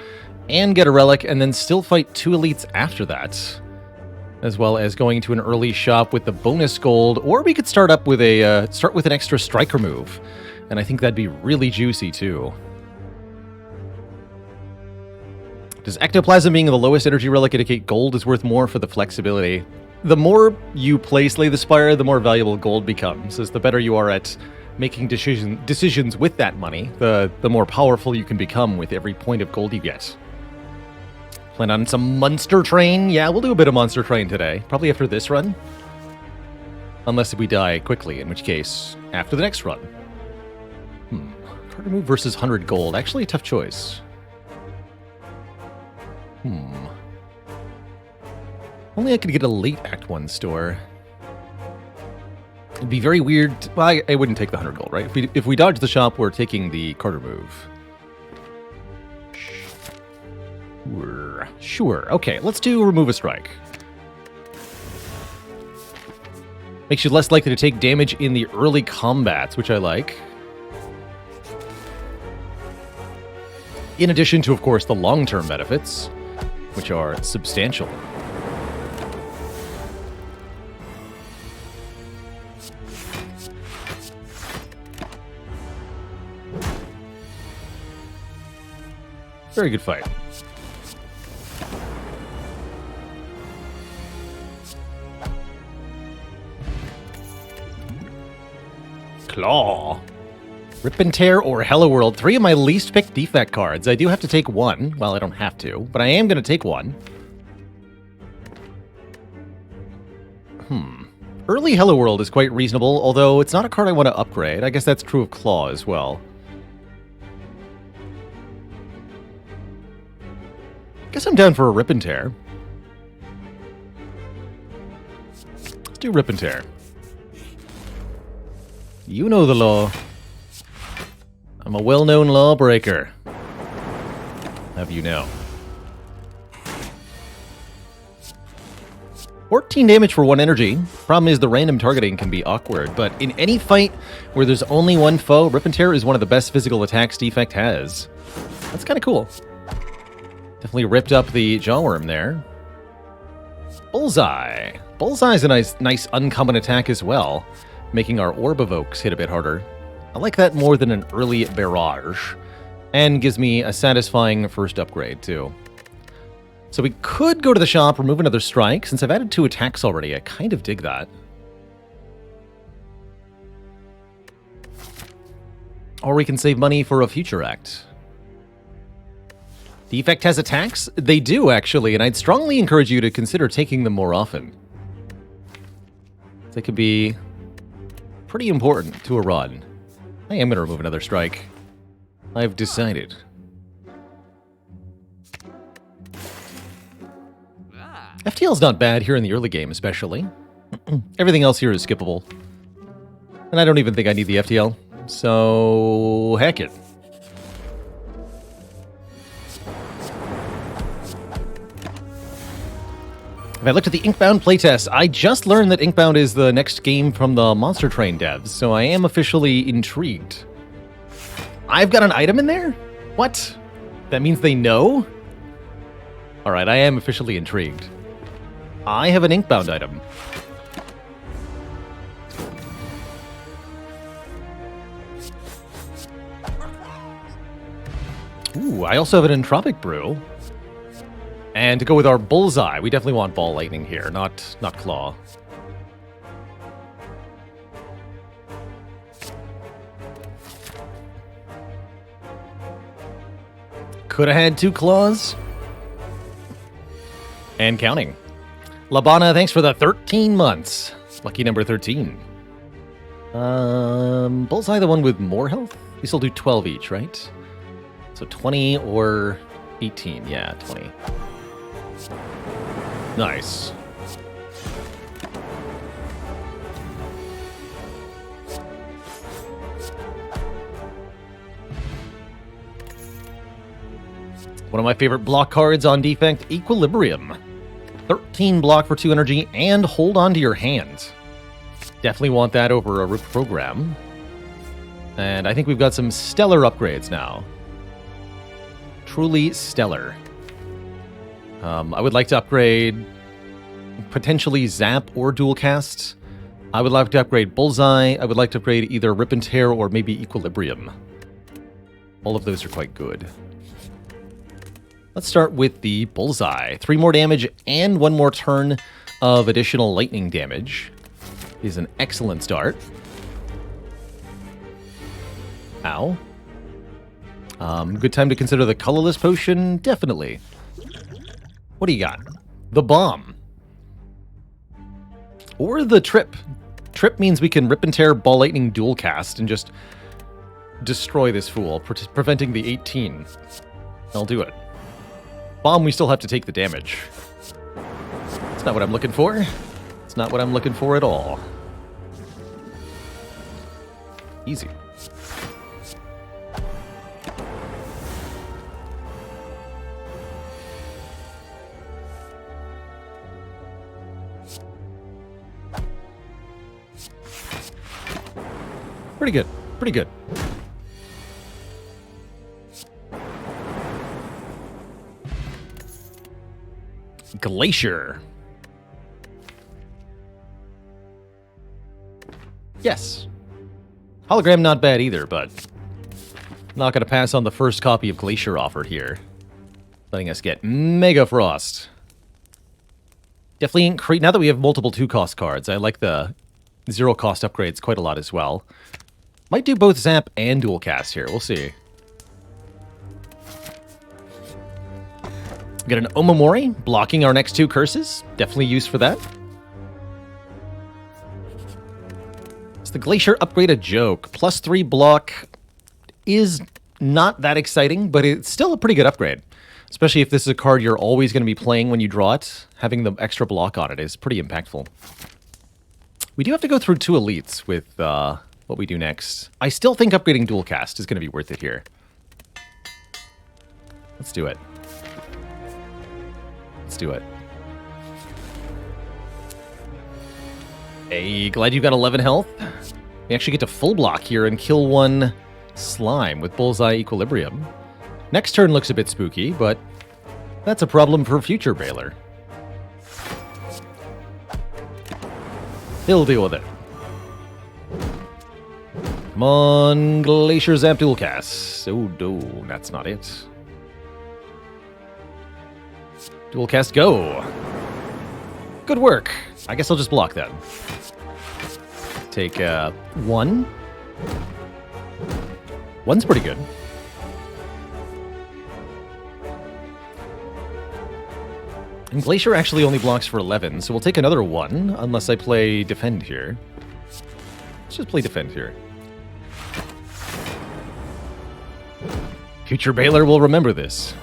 and get a relic and then still fight 2 elites after that. As well as going to an early shop with the bonus gold, or we could start up with an extra striker move. And I think that'd be really juicy too. Does ectoplasm being the lowest energy relic indicate gold is worth more for the flexibility? The more you play Slay the Spire, the more valuable gold becomes, as the better you are at making decisions with that money, the more powerful you can become with every point of gold you get. Plan on some Monster Train? Yeah, we'll do a bit of Monster Train today, probably after this run. Unless we die quickly, in which case, after the next run. Card move versus 100 gold, actually a tough choice. Only I could get a late Act 1 store. It'd be very weird. Well, I wouldn't take the 100 gold, right? If we dodge the shop, we're taking the Carter move. Sure. Okay, let's do remove a strike. Makes you less likely to take damage in the early combats, which I like. In addition to, of course, the long-term benefits, which are substantial. Very good fight. Claw. Rip and Tear or Hello World. 3 of my least picked defect cards. I do have to take one. Well, I don't have to, but I am going to take one. Early Hello World is quite reasonable, although it's not a card I want to upgrade. I guess that's true of Claw as well. Guess I'm down for a Rip and Tear. Let's do Rip and Tear. You know the law. I'm a well-known lawbreaker. Have you know? 14 damage for 1 energy. Problem is the random targeting can be awkward, but in any fight where there's only one foe, Rip and Tear is one of the best physical attacks Defect has. That's kind of cool. Definitely ripped up the Jawworm there. Bullseye. Bullseye is a nice uncommon attack as well, making our Orb Evokes hit a bit harder. I like that more than an early Barrage, and gives me a satisfying first upgrade too. So we could go to the shop, remove another strike. Since I've added 2 attacks already, I kind of dig that. Or we can save money for a future act. Defect has attacks? They do, actually, and I'd strongly encourage you to consider taking them more often. They could be pretty important to a run. I am going to remove another strike. I've decided. FTL's not bad here in the early game, especially. Everything else here is skippable. And I don't even think I need the FTL. So, heck it. If I looked at the Inkbound playtest, I just learned that Inkbound is the next game from the Monster Train devs, so I am officially intrigued. I've got an item in there? What? That means they know? Alright, I am officially intrigued. I have an Inkbound item. Ooh, I also have an Entropic Brew. And to go with our Bullseye, we definitely want Ball Lightning here, not Claw. Could have had 2 Claws. And counting. Labana, thanks for the 13 months. Lucky number 13. Bullseye, the one with more health? We still do 12 each, right? So 20 or 18. Yeah, 20. Nice. One of my favorite block cards on Defect, Equilibrium. 13 block for 2 energy and hold on to your hand. Definitely want that over a Rook program. And I think we've got some stellar upgrades now. Truly stellar. I would like to upgrade potentially Zap or Dual Cast. I would like to upgrade Bullseye. I would like to upgrade either Rip and Tear or maybe Equilibrium. All of those are quite good. Let's start with the Bullseye. 3 more damage and 1 more turn of additional lightning damage is an excellent start. Ow. Good time to consider the colorless potion? Definitely. What do you got? The bomb. Or the trip. Trip means we can Rip and Tear Ball Lightning Dual Cast and just destroy this fool, preventing the 18. I'll do it. Bomb, we still have to take the damage. It's not what I'm looking for. It's not what I'm looking for at all. Easy. Pretty good. Pretty good. Glacier. Yes. Hologram not bad either, but not going to pass on the first copy of Glacier offered here. Letting us get Mega Frost. Definitely increase. Now that we have multiple 2-cost cards, I like the 0-cost upgrades quite a lot as well. Might do both Zap and Dual Cast here. We'll see. Get an Omamori, blocking our next 2 curses. Definitely used for that. Is the Glacier upgrade a joke? +3 block is not that exciting, but it's still a pretty good upgrade. Especially if this is a card you're always going to be playing when you draw it. Having the extra block on it is pretty impactful. We do have to go through 2 elites with what we do next. I still think upgrading Dual Cast is going to be worth it here. Let's do it. Let's do it. Hey, glad you got 11 health. We actually get to full block here and kill 1 slime with Bullseye Equilibrium. Next turn looks a bit spooky, but that's a problem for future Baylor. He'll deal with it. Come on, Glacier Zap Dual Cast. Oh, no, that's not it. Dual Cast, go. Good work. I guess I'll just block that. Take 1. 1's pretty good. And Glacier actually only blocks for 11, so we'll take another 1, unless I play Defend here. Let's just play Defend here. Future Baylor will remember this.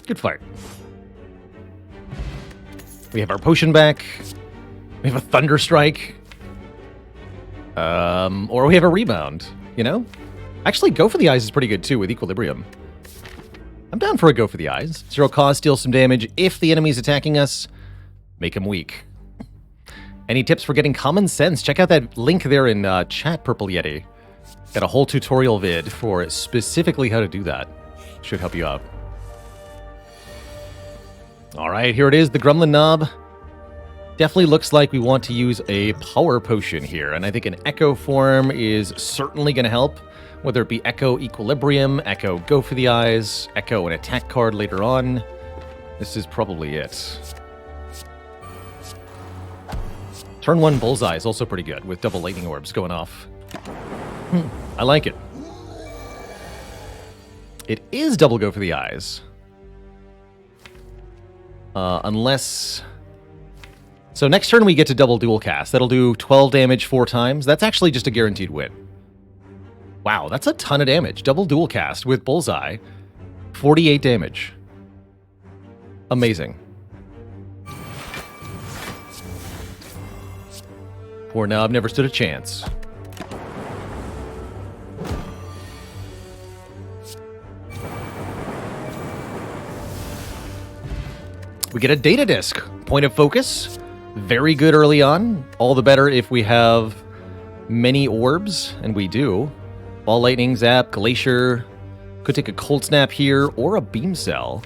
Good fight. We have our potion back. We have a Thunder Strike. Or we have a Rebound, you know? Actually, Go for the Eyes is pretty good, too, with Equilibrium. I'm down for a Go for the Eyes. 0 cost, deal some damage. If the enemy's attacking us, make him weak. Any tips for getting Common Sense? Check out that link there in chat, Purple Yeti. Got a whole tutorial vid for specifically how to do that. Should help you out. All right, here it is, the Gremlin Knob. Definitely looks like we want to use a power potion here, and I think an Echo form is certainly going to help, whether it be Echo Equilibrium, Echo Go for the Eyes, Echo an attack card later on. This is probably it. Turn 1 Bullseye is also pretty good, with double lightning orbs going off. I like it. It is double go for the eyes. Unless... So next turn we get to double dual cast. That'll do 12 damage 4 times. That's actually just a guaranteed win. Wow, that's a ton of damage. Double dual cast with Bullseye. 48 damage. Amazing. Poor Nub never stood a chance. We get a data disc. Point of focus. Very good early on. All the better if we have many orbs, and we do. Ball Lightning, Zap, Glacier. Could take a Cold Snap here, or a Beam Cell.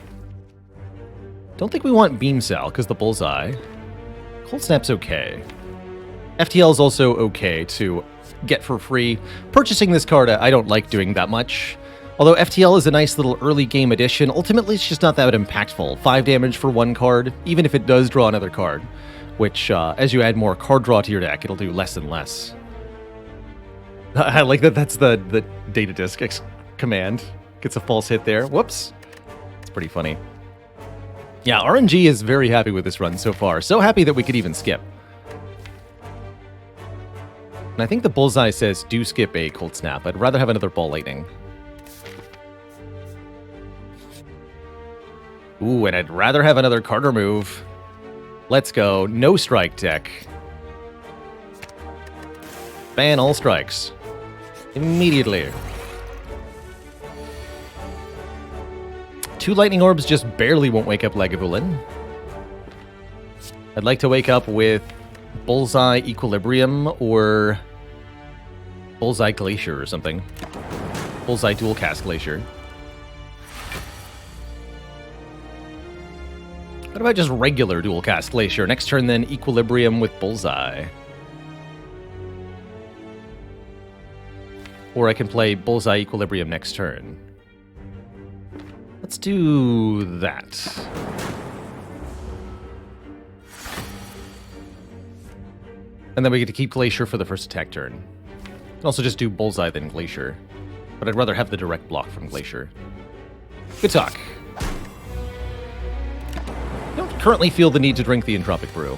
Don't think we want Beam Cell, because the Bullseye. Cold Snap's okay. FTL is also okay to get for free. Purchasing this card, I don't like doing that much. Although FTL is a nice little early game addition, ultimately it's just not that impactful. 5 damage for 1 card, even if it does draw another card. Which, as you add more card draw to your deck, it'll do less and less. I like that that's the data disc command. Gets a false hit there. Whoops. It's pretty funny. Yeah, RNG is very happy with this run so far. So happy that we could even skip. And I think the Bullseye says, do skip a Cold Snap. I'd rather have another Ball Lightning. Ooh, and I'd rather have another Carter move. Let's go. No strike deck. Ban all strikes. Immediately. 2 lightning orbs just barely won't wake up Lagavulin. I'd like to wake up with Bullseye Equilibrium or Bullseye Glacier or something. Bullseye Dual Cast Glacier. What about just regular Dual Cast Glacier? Next turn then Equilibrium with Bullseye. Or I can play Bullseye Equilibrium next turn. Let's do that. And then we get to keep Glacier for the first attack turn. Can also just do Bullseye then Glacier. But I'd rather have the direct block from Glacier. Good talk. I don't currently feel the need to drink the Entropic Brew.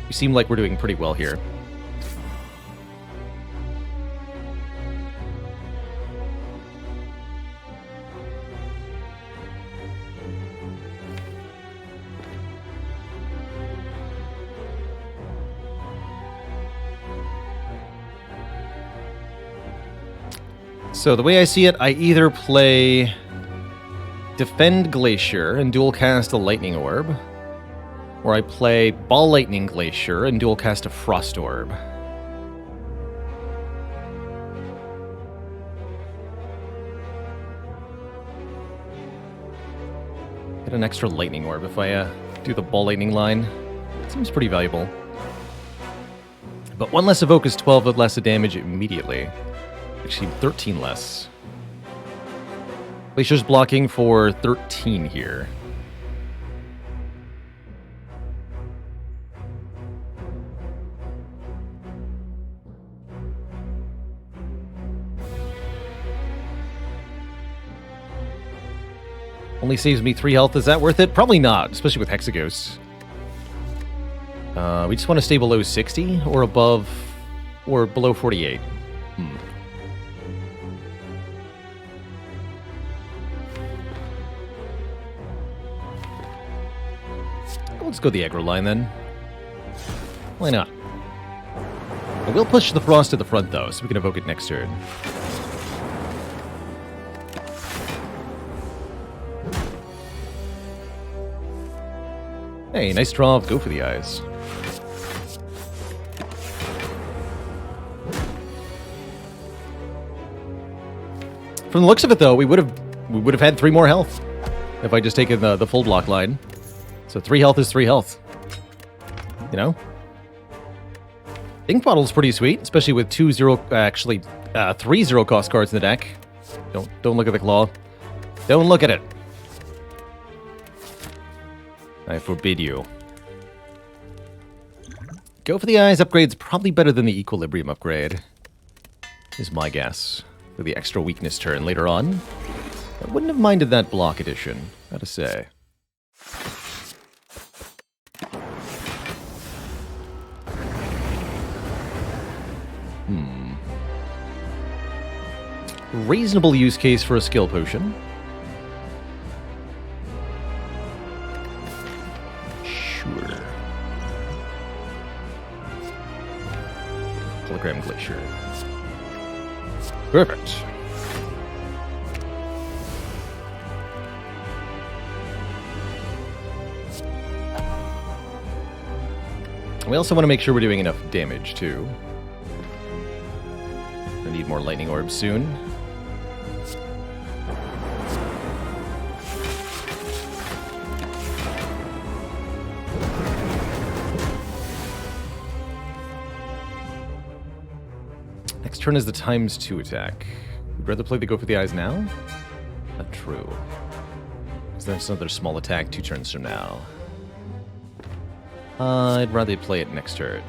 You seem like we're doing pretty well here. So the way I see it, I either play Defend Glacier and dual cast a Lightning Orb, or I play Ball Lightning Glacier and dual cast a Frost Orb. Get an extra Lightning Orb if I do the Ball Lightning line. Seems pretty valuable. But 1 less evoke is 12 with less of damage immediately. Actually, 13 less. Glacier's blocking for 13 here. Only saves me 3 health. Is that worth it? Probably not, especially with Hexaghost. We just want to stay below 60 or above or below 48. Let's go the aggro line then. Why not? I will push the Frost to the front though, so we can evoke it next turn. Hey, nice draw of Go for the Eyes. From the looks of it though, we would have had 3 more health if I just taken the full block line. So 3 health is 3 health. You know? Ink Bottle's pretty sweet, especially with 3 0 cost cards in the deck. Don't look at the claw. Don't look at it. I forbid you. Go for the Eyes upgrade's probably better than the Equilibrium upgrade, is my guess, for the extra weakness turn later on. I wouldn't have minded that block addition, gotta say. Reasonable use case for a skill potion. Sure. Hologram Glacier. Perfect. We also want to make sure we're doing enough damage, too. I need more lightning orbs soon. Next turn is the ×2 attack. Would rather play the Go for the Eyes now? Not true. Because there's another small attack 2 turns from now. I'd rather play it next turn.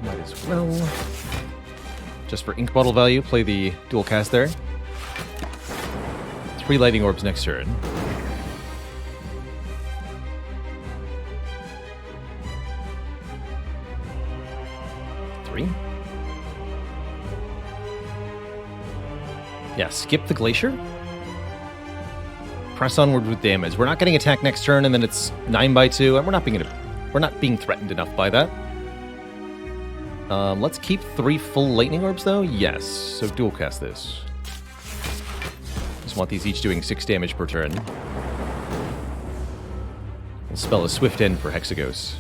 Might as well. Just for ink bottle value, play the dual cast there. 3 lightning orbs next turn. Three. Yeah, skip the glacier. Press onward with damage. We're not getting attacked next turn, and then it's 9/2, and we're not being threatened enough by that. Let's keep 3 full lightning orbs though. Yes, so dual cast this. Just want these each doing 6 damage per turn. We'll spell a swift end for Hexagos.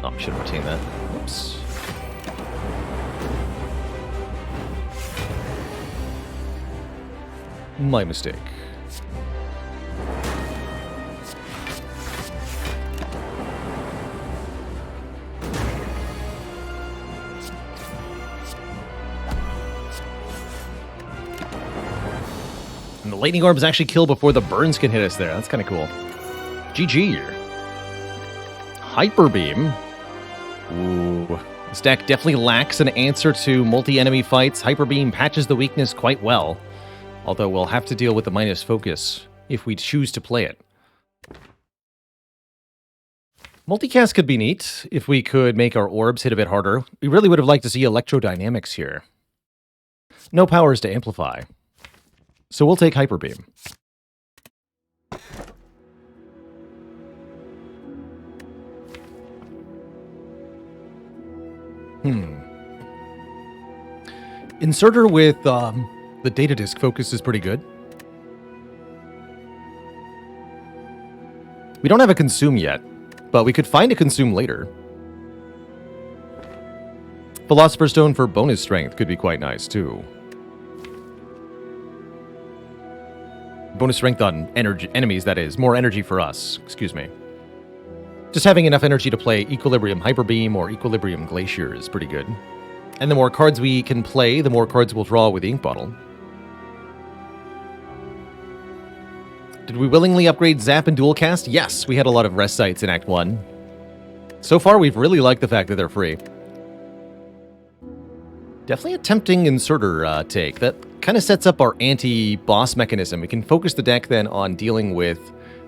Oh, should have retained that. Whoops. My mistake. And the lightning orbs actually kill before the burns can hit us there. That's kind of cool. GG. Hyper Beam. Ooh. This deck definitely lacks an answer to multi-enemy fights. Hyper Beam patches the weakness quite well. Although we'll have to deal with the minus focus if we choose to play it. Multicast could be neat if we could make our orbs hit a bit harder. We really would have liked to see electrodynamics here. No powers to amplify. So we'll take Hyper Beam. Inserter with the data disk focus is pretty good. We don't have a consume yet, but we could find a consume later. Philosopher's Stone for bonus strength could be quite nice too. Bonus strength on enemies, that is. More energy for us. Excuse me. Just having enough energy to play Equilibrium Hyper Beam or Equilibrium Glacier is pretty good. And the more cards we can play, the more cards we'll draw with the ink bottle. Did we willingly upgrade Zap and Dual Cast? Yes, we had a lot of rest sites in Act 1. So far, we've really liked the fact that they're free. Definitely a tempting inserter take. That kind of sets up our anti-boss mechanism. We can focus the deck then on dealing with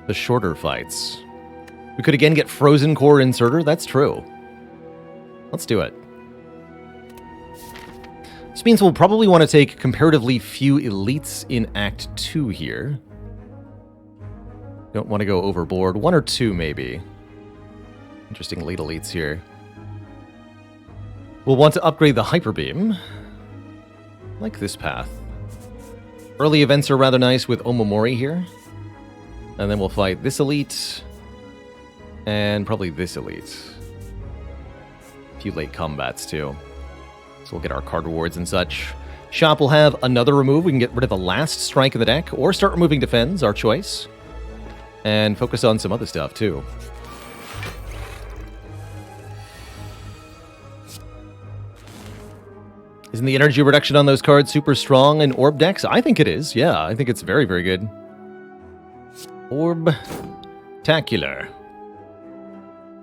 the shorter fights. We could again get Frozen Core inserter. That's true. Let's do it. This means we'll probably want to take comparatively few elites in Act 2 here. Don't want to go overboard. 1 or 2 maybe. Interesting late elites here. We'll want to upgrade the Hyper Beam. Like this path. Early events are rather nice with Omamori here. And then we'll fight this elite. And probably this elite. A few late combats too. So we'll get our card rewards and such. Shop will have another remove. We can get rid of the last strike in the deck, or start removing defends, our choice. And focus on some other stuff, too. Isn't the energy reduction on those cards super strong in Orb decks? I think it is, yeah. I think it's very, very good. Orb-tacular.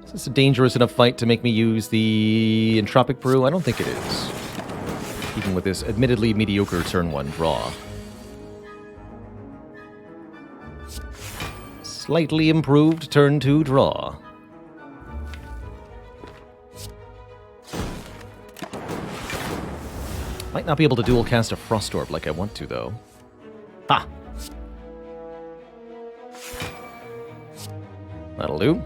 Is this a dangerous enough fight to make me use the Entropic Brew? I don't think it is. Even with this admittedly mediocre turn 1 draw. Slightly improved turn 2 draw. Might not be able to dual cast a Frost Orb like I want to, though. Ha! That'll do.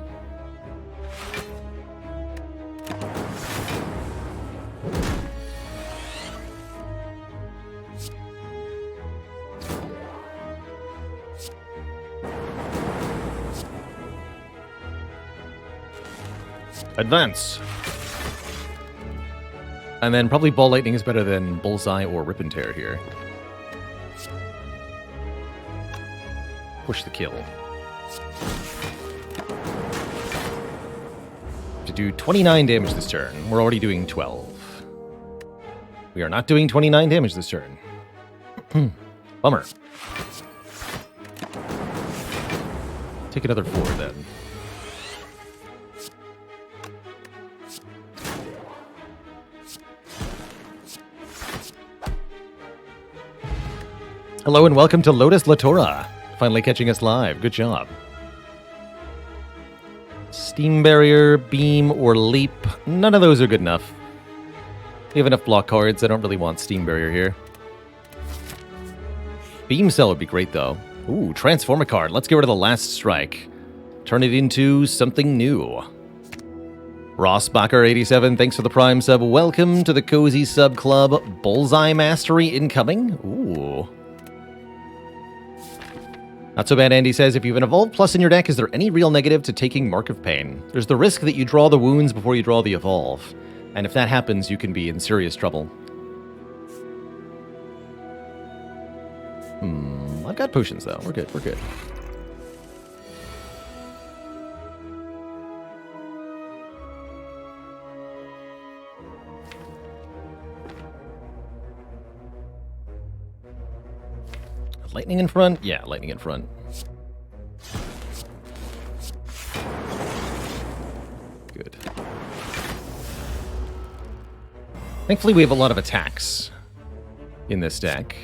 Advance. And then probably Ball Lightning is better than Bullseye or Rip and Tear here. Push the kill. To do 29 damage this turn. We're already doing 12. We are not doing 29 damage this turn. Bummer. Take another 4 then. Hello and welcome to Lotus Latora. Finally catching us live. Good job. Steam Barrier, Beam, or Leap. None of those are good enough. We have enough block cards. I don't really want Steam Barrier here. Beam Cell would be great, though. Ooh, transform a card. Let's get rid of the last strike. Turn it into something new. Rossbacher87, thanks for the Prime sub. Welcome to the Cozy Sub Club. Bullseye Mastery incoming. Ooh. Not so bad, Andy says, if you have an Evolve Plus in your deck, is there any real negative to taking Mark of Pain? There's the risk that you draw the wounds before you draw the Evolve. And if that happens, you can be in serious trouble. I've got potions, though. We're good, we're good. Lightning in front? Yeah, lightning in front. Good. Thankfully, we have a lot of attacks in this deck.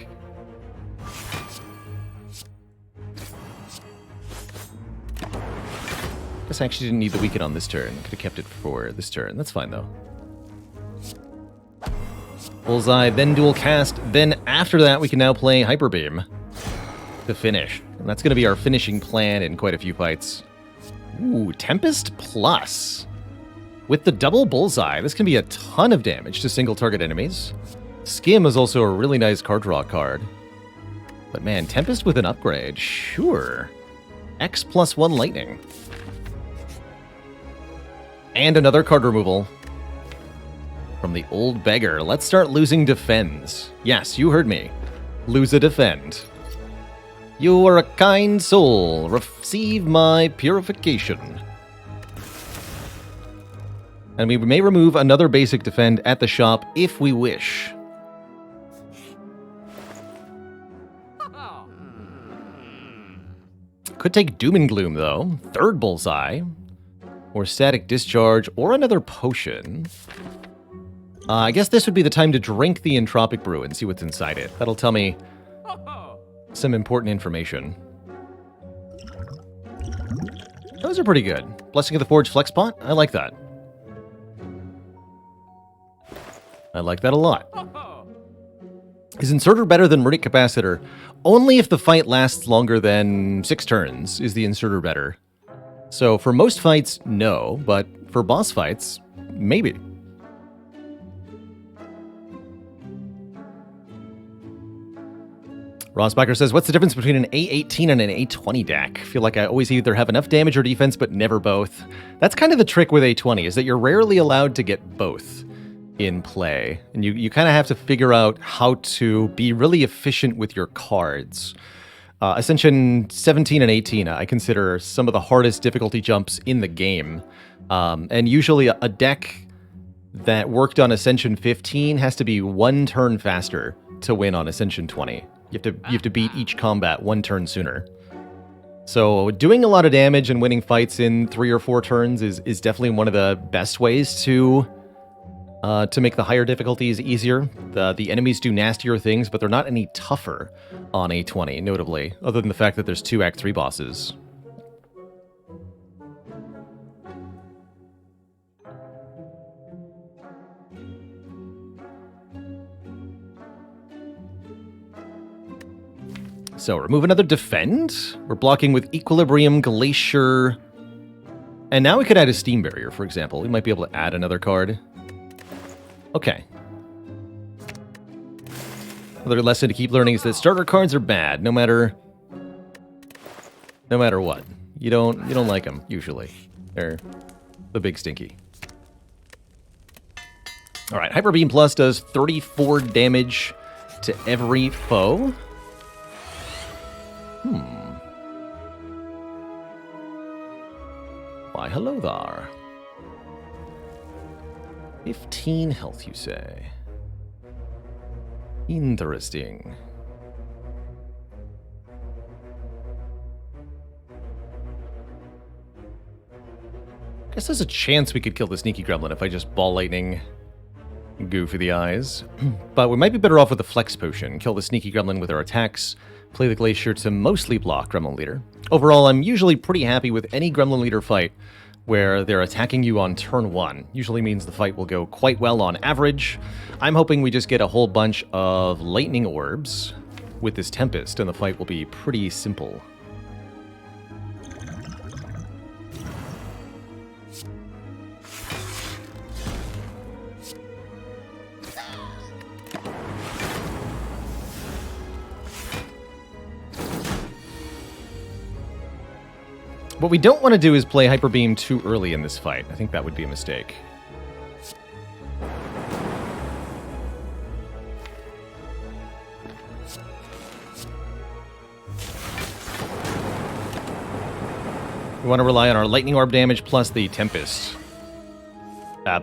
Guess I actually didn't need the weaken on this turn. Could have kept it for this turn. That's fine, though. Bullseye, then dual cast, then after that we can now play Hyper Beam to finish. And that's going to be our finishing plan in quite a few fights. Ooh, Tempest Plus. With the double Bullseye, this can be a ton of damage to single target enemies. Skim is also a really nice card draw card. But man, Tempest with an upgrade, sure. X+1 Lightning. And another card removal from the old beggar. Let's start losing defends. Yes, you heard me. Lose a defend. You are a kind soul. Receive my purification. And we may remove another basic defend at the shop if we wish. Could take Doom and Gloom, though. Third Bullseye. Or Static Discharge, or another potion. I guess this would be the time to drink the Entropic Brew and see what's inside it. That'll tell me some important information. Those are pretty good. Blessing of the Forge Flex Pot? I like that. I like that a lot. Is Inserter better than Murdic Capacitor? Only if the fight lasts longer than 6 turns is the Inserter better. So for most fights, no, but for boss fights, maybe. Rossbacher says, what's the difference between an A18 and an A20 deck? I feel like I always either have enough damage or defense, but never both. That's kind of the trick with A20, is that you're rarely allowed to get both. in play. And you kind of have to figure out how to be really efficient with your cards. Ascension 17 and 18, I consider some of the hardest difficulty jumps in the game. And usually a deck that worked on Ascension 15 has to be 1 turn faster to win on Ascension 20. You have to beat each combat 1 turn sooner. So doing a lot of damage and winning fights in 3 or 4 turns is definitely one of the best ways to make the higher difficulties easier. The enemies do nastier things, but they're not any tougher on A20, notably, other than the fact that there's 2 Act 3 bosses. So remove another defend. We're blocking with Equilibrium, Glacier, and now we could add a Steam Barrier, for example. We might be able to add another card. Okay. Another lesson to keep learning is that starter cards are bad, no matter what. You don't like them usually. They're the big stinky. All right, Hyper Beam Plus does 34 damage to every foe. Why, hello there. 15 health, you say? Interesting. Guess there's a chance we could kill the Sneaky Gremlin if I just Ball Lightning Goo for the eyes. But we might be better off with the Flex Potion. Kill the Sneaky Gremlin with our attacks. Play the Glacier to mostly block Gremlin Leader. Overall, I'm usually pretty happy with any Gremlin Leader fight where they're attacking you on turn 1. Usually means the fight will go quite well on average. I'm hoping we just get a whole bunch of Lightning Orbs with this Tempest, and the fight will be pretty simple. What we don't want to do is play Hyper Beam too early in this fight. I think that would be a mistake. We want to rely on our Lightning Orb damage plus the Tempest.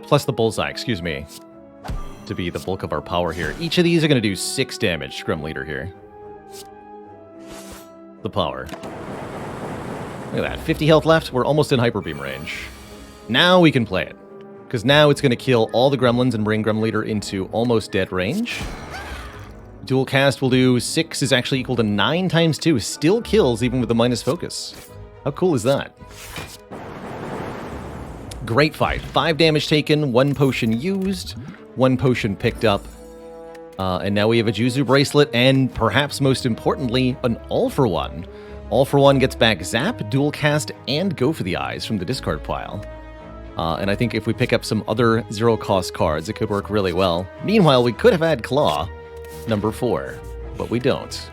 Plus the Bullseye, excuse me, to be the bulk of our power here. Each of these are going to do 6 damage to Grim Leader here. The power. Look at that, 50 health left. We're almost in Hyper Beam range. Now we can play it, because now it's going to kill all the gremlins and bring Grim Leader into almost dead range. Dual cast will do 6 is actually equal to 9 times 2. Still kills even with the minus focus. How cool is that? Great fight. 5 damage taken, 1 potion used, 1 potion picked up. And now we have a Juzu Bracelet, and perhaps most importantly, an All-for-One. All-for-One gets back Zap, Dual Cast, and Go for the Eyes from the discard pile. And I think if we pick up some other zero-cost cards, it could work really well. Meanwhile, we could have had Claw, number 4, but we don't.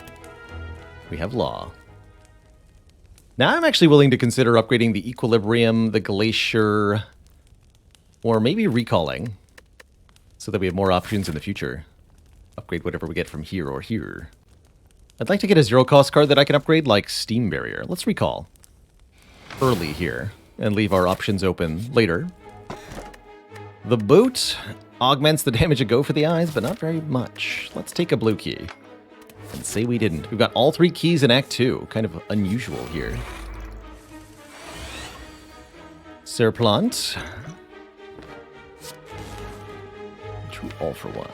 We have Law. Now I'm actually willing to consider upgrading the Equilibrium, the Glacier, or maybe Recalling, so that we have more options in the future. Upgrade whatever we get from here or here. I'd like to get a zero-cost card that I can upgrade, like Steam Barrier. Let's recall early here and leave our options open later. The Boot augments the damage of Go for the Eyes, but not very much. Let's take a blue key and say we didn't. We've got all 3 keys in Act 2. Kind of unusual here. Serplant. True All-for-One.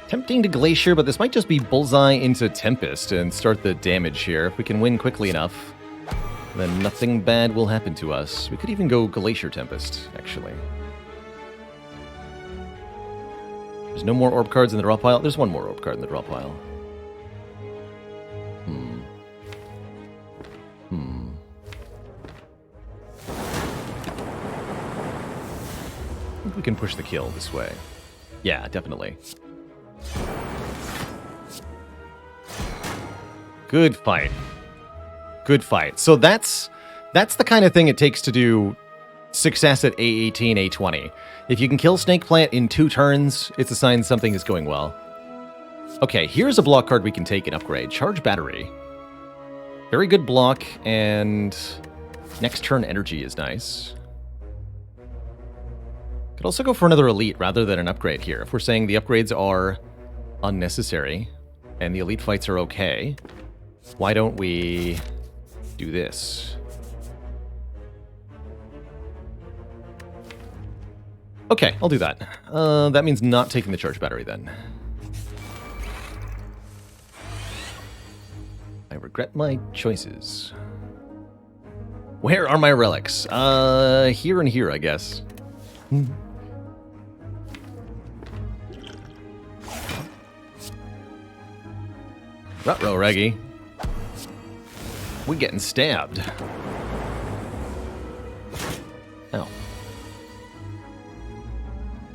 Tempting to Glacier, but this might just be Bullseye into Tempest and start the damage here. If we can win quickly enough, then nothing bad will happen to us. We could even go Glacier Tempest, actually. There's no more orb cards in the draw pile. There's one more orb card in the draw pile. I think we can push the kill this way. Yeah, definitely. Good fight. Good fight. So that's the kind of thing it takes to do Success at A18, A20. If you can kill Snake Plant in 2 turns, it's a sign something is going well. Okay, here's a block card we can take and upgrade. Charge Battery. Very good block, and next turn energy is nice. Could also go for another elite rather than an upgrade here. If we're saying the upgrades are unnecessary and the elite fights are okay, why don't we do this? Okay, I'll do that. That means not taking the charge battery then. I regret my choices. Where are my relics? Here and here, I guess. Ruh-roh, Reggie. We're getting stabbed. Ow.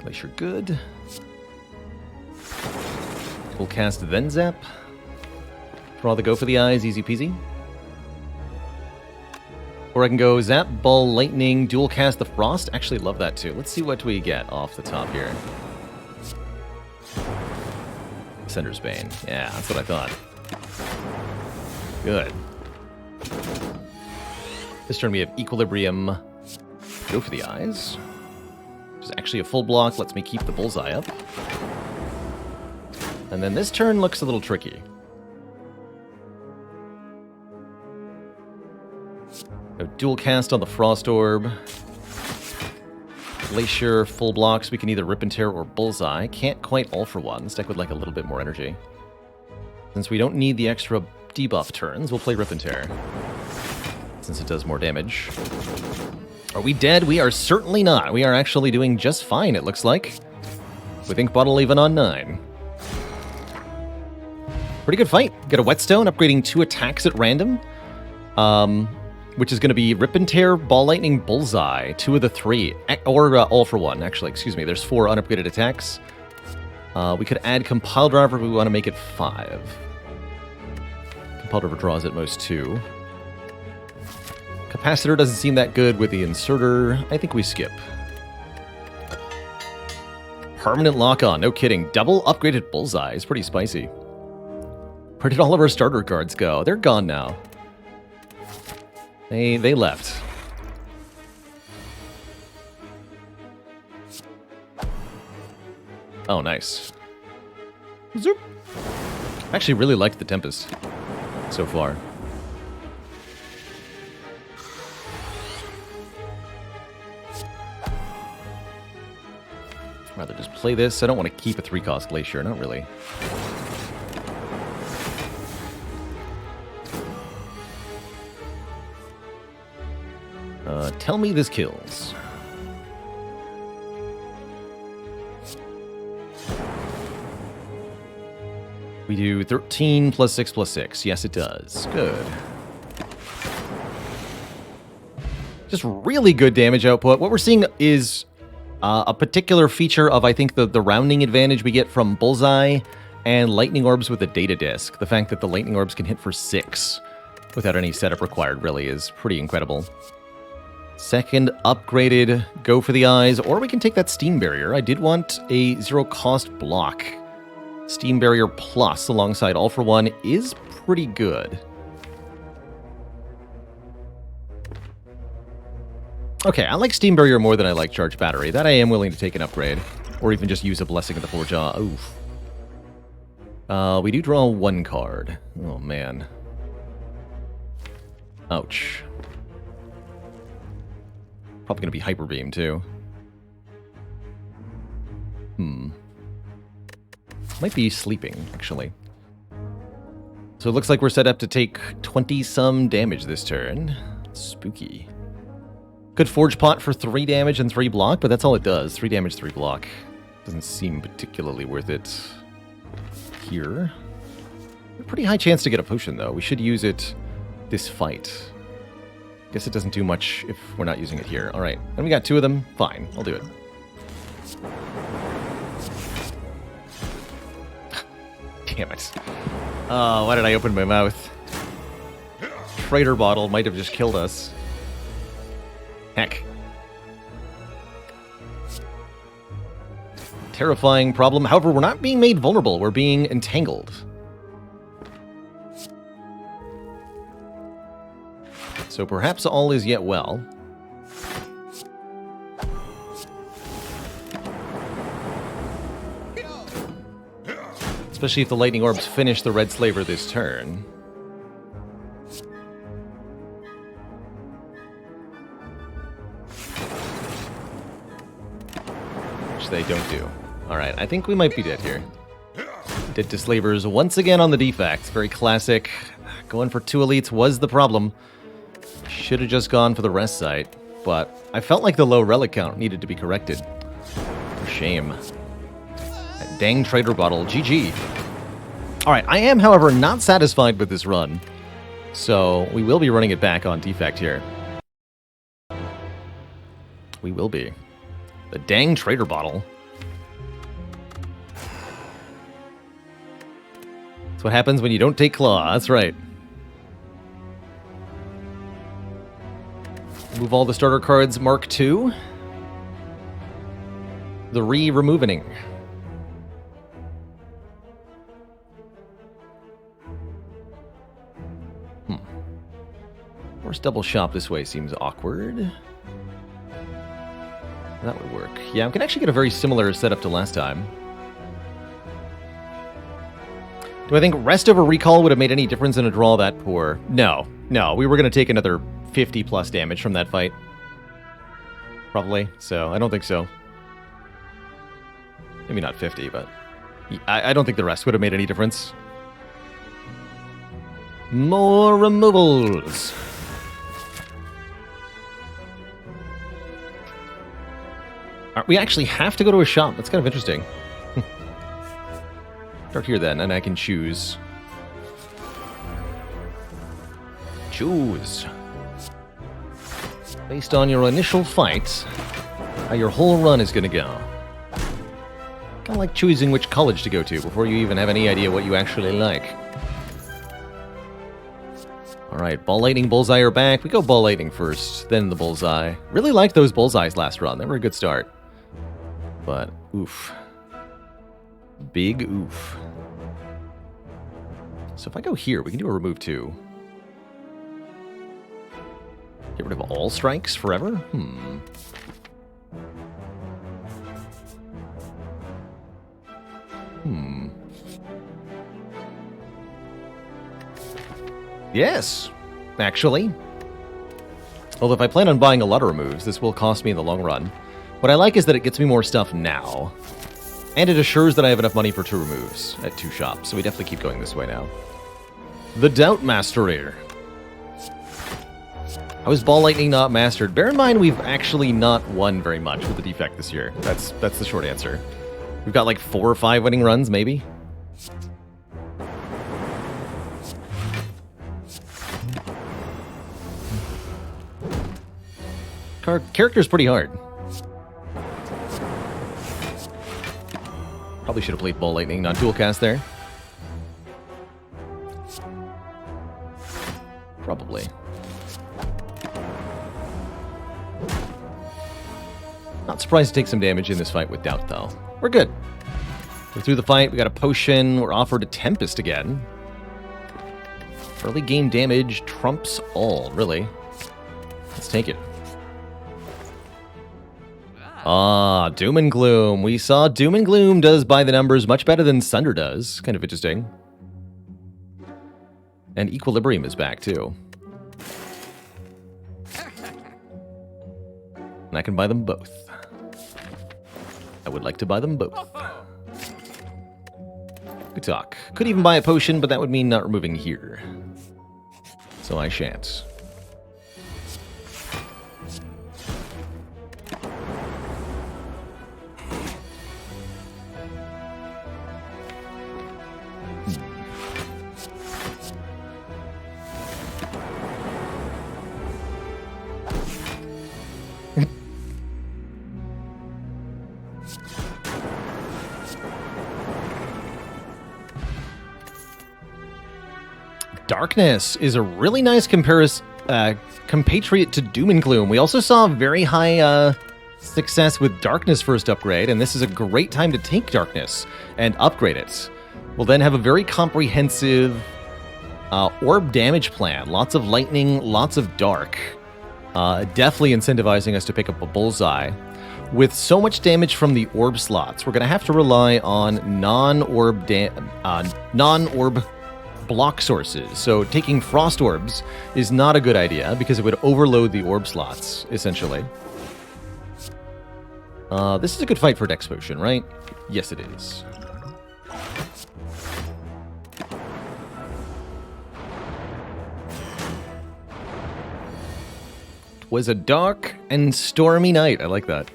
Glacier good. We'll cast then zap. Draw the go for the eyes, easy peasy. Or I can go zap, ball, lightning, dual cast the frost. Actually love that too. Let's see what we get off the top here. Sender's Bane. Yeah, that's what I thought. Good. This turn we have Equilibrium. Go for the eyes. Which is actually a full block, lets me keep the bullseye up. And then this turn looks a little tricky. No dual cast on the Frost Orb. Glacier, full blocks. We can either Rip and Tear or Bullseye. Can't quite all for one. This deck would like a little bit more energy. Since we don't need the extra debuff turns, we'll play Rip and Tear. Since it does more damage. Are we dead? We are certainly not. We are actually doing just fine, it looks like. With Ink Bottle even on 9. Pretty good fight. Get a Whetstone, upgrading 2 attacks at random. Which is going to be Rip and Tear, Ball Lightning, Bullseye. 2 of the 3. Or all for 1, actually. Excuse me. There's 4 unupgraded attacks. We could add Compile Driver if we want to make it 5. Compile Driver draws at most 2. Capacitor doesn't seem that good with the Inserter. I think we skip. Permanent Lock-On. No kidding. Double upgraded Bullseye is pretty spicy. Where did all of our starter cards go? They're gone now. They left. Oh, nice. Zoop. I actually really liked the Tempest so far. I'd rather just play this. I don't want to keep a 3-cost Glacier, not really. Tell me this kills. We do 13 plus 6 plus 6. Yes, it does. Good. Just really good damage output. What we're seeing is a particular feature of, I think, the rounding advantage we get from Bullseye and Lightning Orbs with the Data Disc. The fact that the Lightning Orbs can hit for 6 without any setup required really is pretty incredible. Second upgraded, go for the eyes, or we can take that Steam Barrier. I did want a 0-cost block. Steam Barrier Plus alongside All for One is pretty good. Okay, I like Steam Barrier more than I like Charge Battery. That I am willing to take an upgrade, or even just use a Blessing of the Four Jaw. Oof. We do draw 1 card. Oh, man. Ouch. Probably going to be Hyper Beam, too. Might be sleeping, actually. So it looks like we're set up to take 20-some damage this turn. Spooky. Could Forge Pot for 3 damage and 3 block, but that's all it does. 3 damage, 3 block. Doesn't seem particularly worth it here. A pretty high chance to get a potion, though. We should use it this fight. Guess it doesn't do much if we're not using it here. All right, and we got 2 of them. Fine, I'll do it. Damn it. Oh, why did I open my mouth? Traitor Bottle might have just killed us. Heck. terrifying problem. However, we're not being made vulnerable. We're being entangled. So perhaps all is yet well. Especially if the lightning orbs finish the red slaver this turn. Which they don't do. Alright, I think we might be dead here. Dead to slavers once again on the defect. Very classic. Going for 2 elites was the problem. Should have just gone for the rest site. But I felt like the low relic count needed to be corrected. For shame. That dang trader bottle. GG. Alright, I am, however, not satisfied with this run. So, we will be running it back on defect here. We will be. The dang trader bottle. That's what happens when you don't take claw, that's right. Move all the starter cards Mark II. The removing. Force double shop this way seems awkward. That would work. Yeah, we can actually get a very similar setup to last time. Do I think rest over recall would have made any difference in a draw that poor? No. No, we were going to take another 50 plus damage from that fight. Probably, so I don't think so. Maybe not 50, but I don't think the rest would have made any difference. More removals. We actually have to go to a shop. That's kind of interesting. Start here then, and I can choose. Choose. Based on your initial fight, how your whole run is going to go. Kind of like choosing which college to go to before you even have any idea what you actually like. Alright, Ball Lightning, Bullseye are back. We go Ball Lightning first, then the Bullseye. Really liked those Bullseyes last run. They were a good start. But, oof. Big oof. So if I go here, we can do a remove too. Get rid of all strikes forever? Yes, actually. Although if I plan on buying a lot of removes, this will cost me in the long run. What I like is that it gets me more stuff now. And it assures that I have enough money for 2 removes at 2 shops, so we definitely keep going this way now. The Doubt Masterer. How is Ball Lightning not mastered? Bear in mind, we've actually not won very much with the defect this year. That's the short answer. We've got like 4 or 5 winning runs, maybe. Character's pretty hard. Probably should have played Ball Lightning, not dual cast there. Probably. Not surprised to take some damage in this fight with Doubt, though. We're good. We're through the fight. We got a potion. We're offered a Tempest again. Early game damage trumps all, really. Let's take it. Ah, Doom and Gloom. We saw Doom and Gloom does by the numbers much better than Sunder does. Kind of interesting. And Equilibrium is back, too. And I can buy them both. I would like to buy them both. Good talk. Could even buy a potion, but that would mean not removing here. So I shan't. Darkness is a really nice compatriot to Doom and Gloom. We also saw very high success with Darkness first upgrade, and this is a great time to take Darkness and upgrade it. We'll then have a very comprehensive orb damage plan. Lots of lightning, lots of dark. Definitely incentivizing us to pick up a bullseye. With so much damage from the orb slots, we're going to have to rely on non-orb block sources. So taking frost orbs is not a good idea because it would overload the orb slots, essentially. This is a good fight for Dex Potion, right? Yes, it is. It was a dark and stormy night. I like that.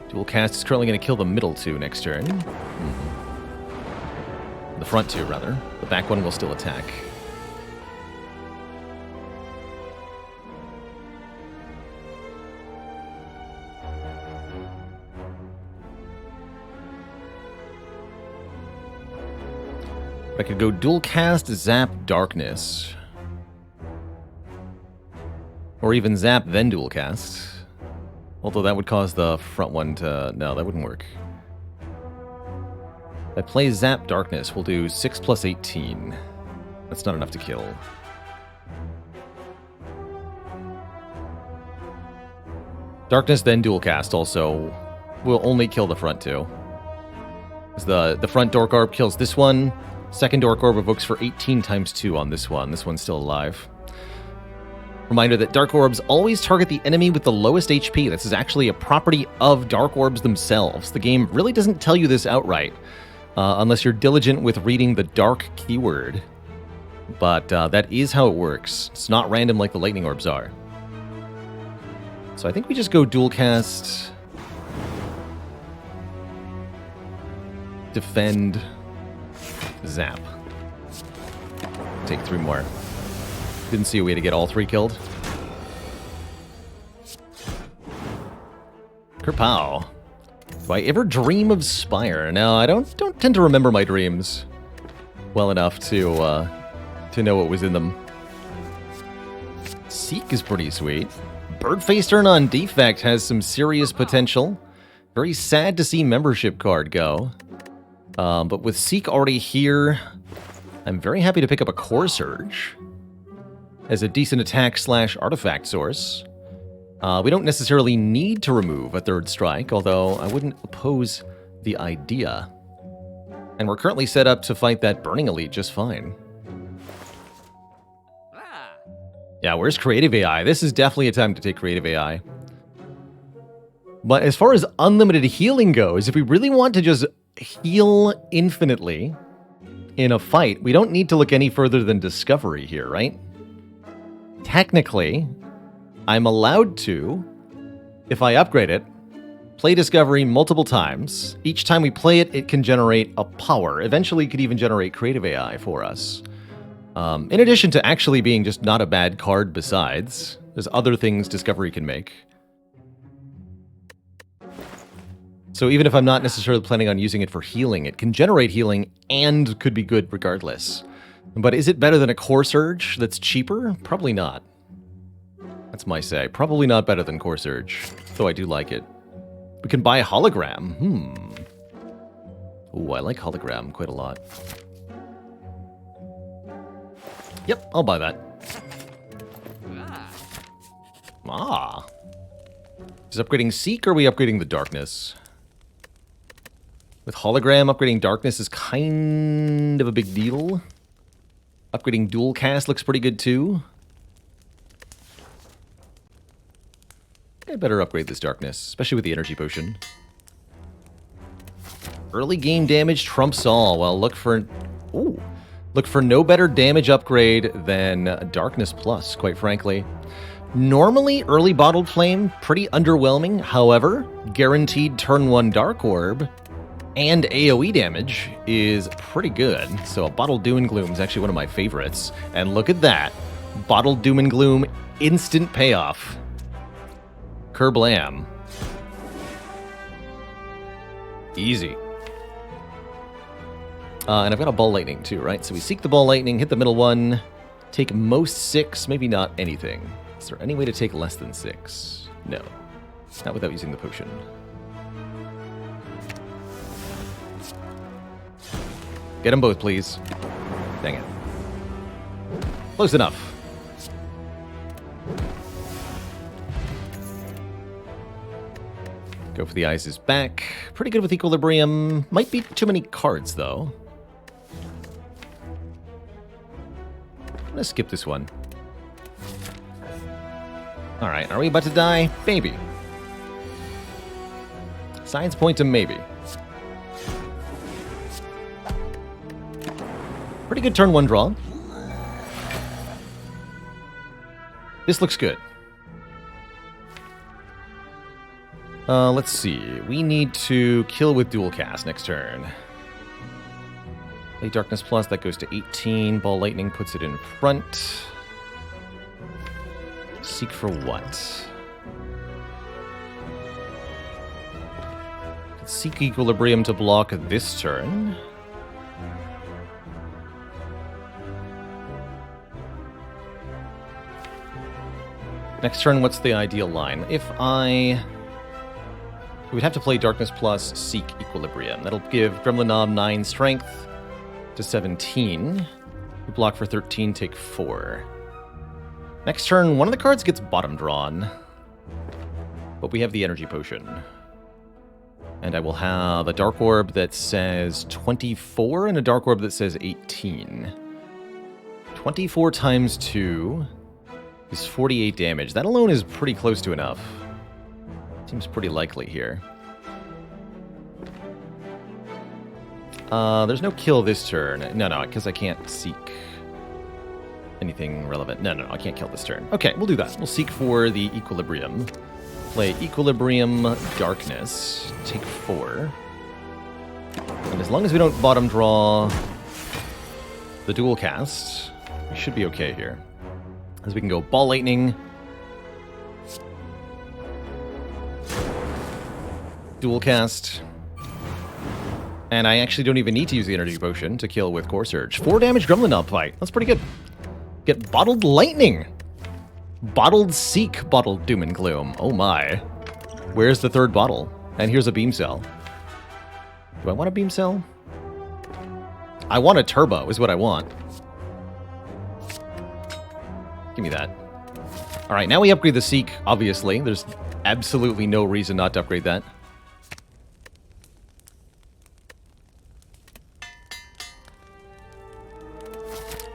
Dual cast is currently going to kill the middle two next turn. The front two, rather. The back one will still attack. I could go dual cast, zap, darkness. Or even zap, then dual cast. Although that would cause the front one to... No, that wouldn't work. If I play zap, darkness, we'll do 6 plus 18. That's not enough to kill. Darkness, then dual cast also will only kill the front two. The front Dork Orb kills this one. Second Dork Orb evokes for 18 times 2 on this one. This one's still alive. Reminder that Dark Orbs always target the enemy with the lowest HP. This is actually a property of Dark Orbs themselves. The game really doesn't tell you this outright, unless you're diligent with reading the Dark keyword. But that is how it works. It's not random like the Lightning Orbs are. So I think we just go dual cast... Defend... Zap. Take 3 more. Didn't see a way to get all 3 killed. Kerpow. Do I ever dream of Spire? No, I don't tend to remember my dreams well enough to know what was in them. Seek is pretty sweet. Birdface Turn on Defect has some serious potential. Very sad to see Membership card go. But with Seek already here, I'm very happy to pick up a Core Surge as a decent attack / artifact source. We don't necessarily need to remove a 3rd strike, although I wouldn't oppose the idea. And we're currently set up to fight that Burning Elite just fine. Yeah, where's Creative AI? This is definitely a time to take Creative AI. But as far as unlimited healing goes, if we really want to just heal infinitely in a fight, we don't need to look any further than Discovery here, right? Technically, I'm allowed to, if I upgrade it, play Discovery multiple times. Each time we play it, it can generate a power. Eventually, it could even generate Creative AI for us. In addition to actually being just not a bad card besides, there's other things Discovery can make. So even if I'm not necessarily planning on using it for healing, it can generate healing and could be good regardless. But is it better than a Core Surge that's cheaper? Probably not. That's my say. Probably not better than Core Surge, though I do like it. We can buy Hologram. Ooh, I like Hologram quite a lot. Yep, I'll buy that. Is upgrading Seek or are we upgrading the Darkness? With Hologram, upgrading Darkness is kind of a big deal. Upgrading Dual Cast looks pretty good too. I better upgrade this Darkness, especially with the Energy Potion. Early game damage trumps all. Well, look for no better damage upgrade than Darkness Plus, quite frankly. Normally, early Bottled Flame, pretty underwhelming. However, guaranteed turn 1 Dark Orb and AoE damage is pretty good. So a Bottled Doom and Gloom is actually one of my favorites. And look at that. Bottled Doom and Gloom, instant payoff. Kerblam. Easy. And I've got a Ball Lightning too, right? So we seek the Ball Lightning, hit the middle one, take most 6, maybe not anything. Is there any way to take less than 6? No. Not without using the potion. Get them both, please. Dang it. Close enough. Go for the Ice's back. Pretty good with Equilibrium. Might be too many cards, though. I'm gonna skip this one. Alright, are we about to die? Maybe. Signs point to maybe. Pretty good turn 1 draw. This looks good. Let's see. We need to kill with Dual Cast next turn. Play Darkness Plus, that goes to 18. Ball Lightning puts it in front. Seek for what? Seek Equilibrium to block this turn. Next turn, what's the ideal line? We would have to play Darkness Plus, Seek Equilibrium. That'll give Gremlin Knob 9 strength to 17. We block for 13, take 4. Next turn, one of the cards gets bottom drawn. But we have the Energy Potion. And I will have a Dark Orb that says 24 and a Dark Orb that says 18. 24 times 2 is 48 damage. That alone is pretty close to enough. Seems pretty likely here. There's no kill this turn. No, because I can't seek anything relevant. No, I can't kill this turn. Okay, we'll do that. We'll seek for the Equilibrium. Play Equilibrium Darkness. Take 4. And as long as we don't bottom draw the Dual Cast, we should be okay here. As we can go Ball Lightning, Dual Cast, and I actually don't even need to use the Energy Potion to kill with Core Surge. 4 damage Gremlin Knob fight. That's pretty good. Get Bottled Lightning. Bottled Seek, Bottled Doom and Gloom. Oh my. Where's the third bottle? And here's a Beam Cell. Do I want a Beam Cell? I want a Turbo, is what I want. Give me that. Alright, now we upgrade the Seek, obviously. There's absolutely no reason not to upgrade that.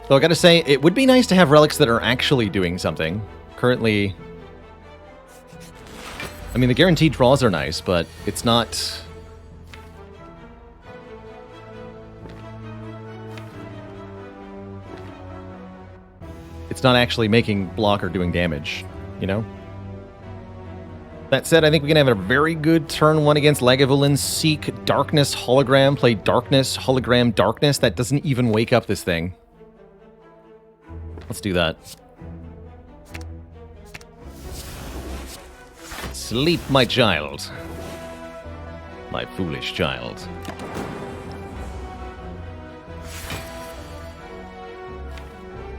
Though I gotta say, it would be nice to have relics that are actually doing something. Currently, I mean, the guaranteed draws are nice, but it's not... It's not actually making block or doing damage, you know? That said, I think we can have a very good turn 1 against Lagavulin. Seek Darkness Hologram, play Darkness, Hologram, Darkness. That doesn't even wake up this thing. Let's do that. Sleep, my child. My foolish child.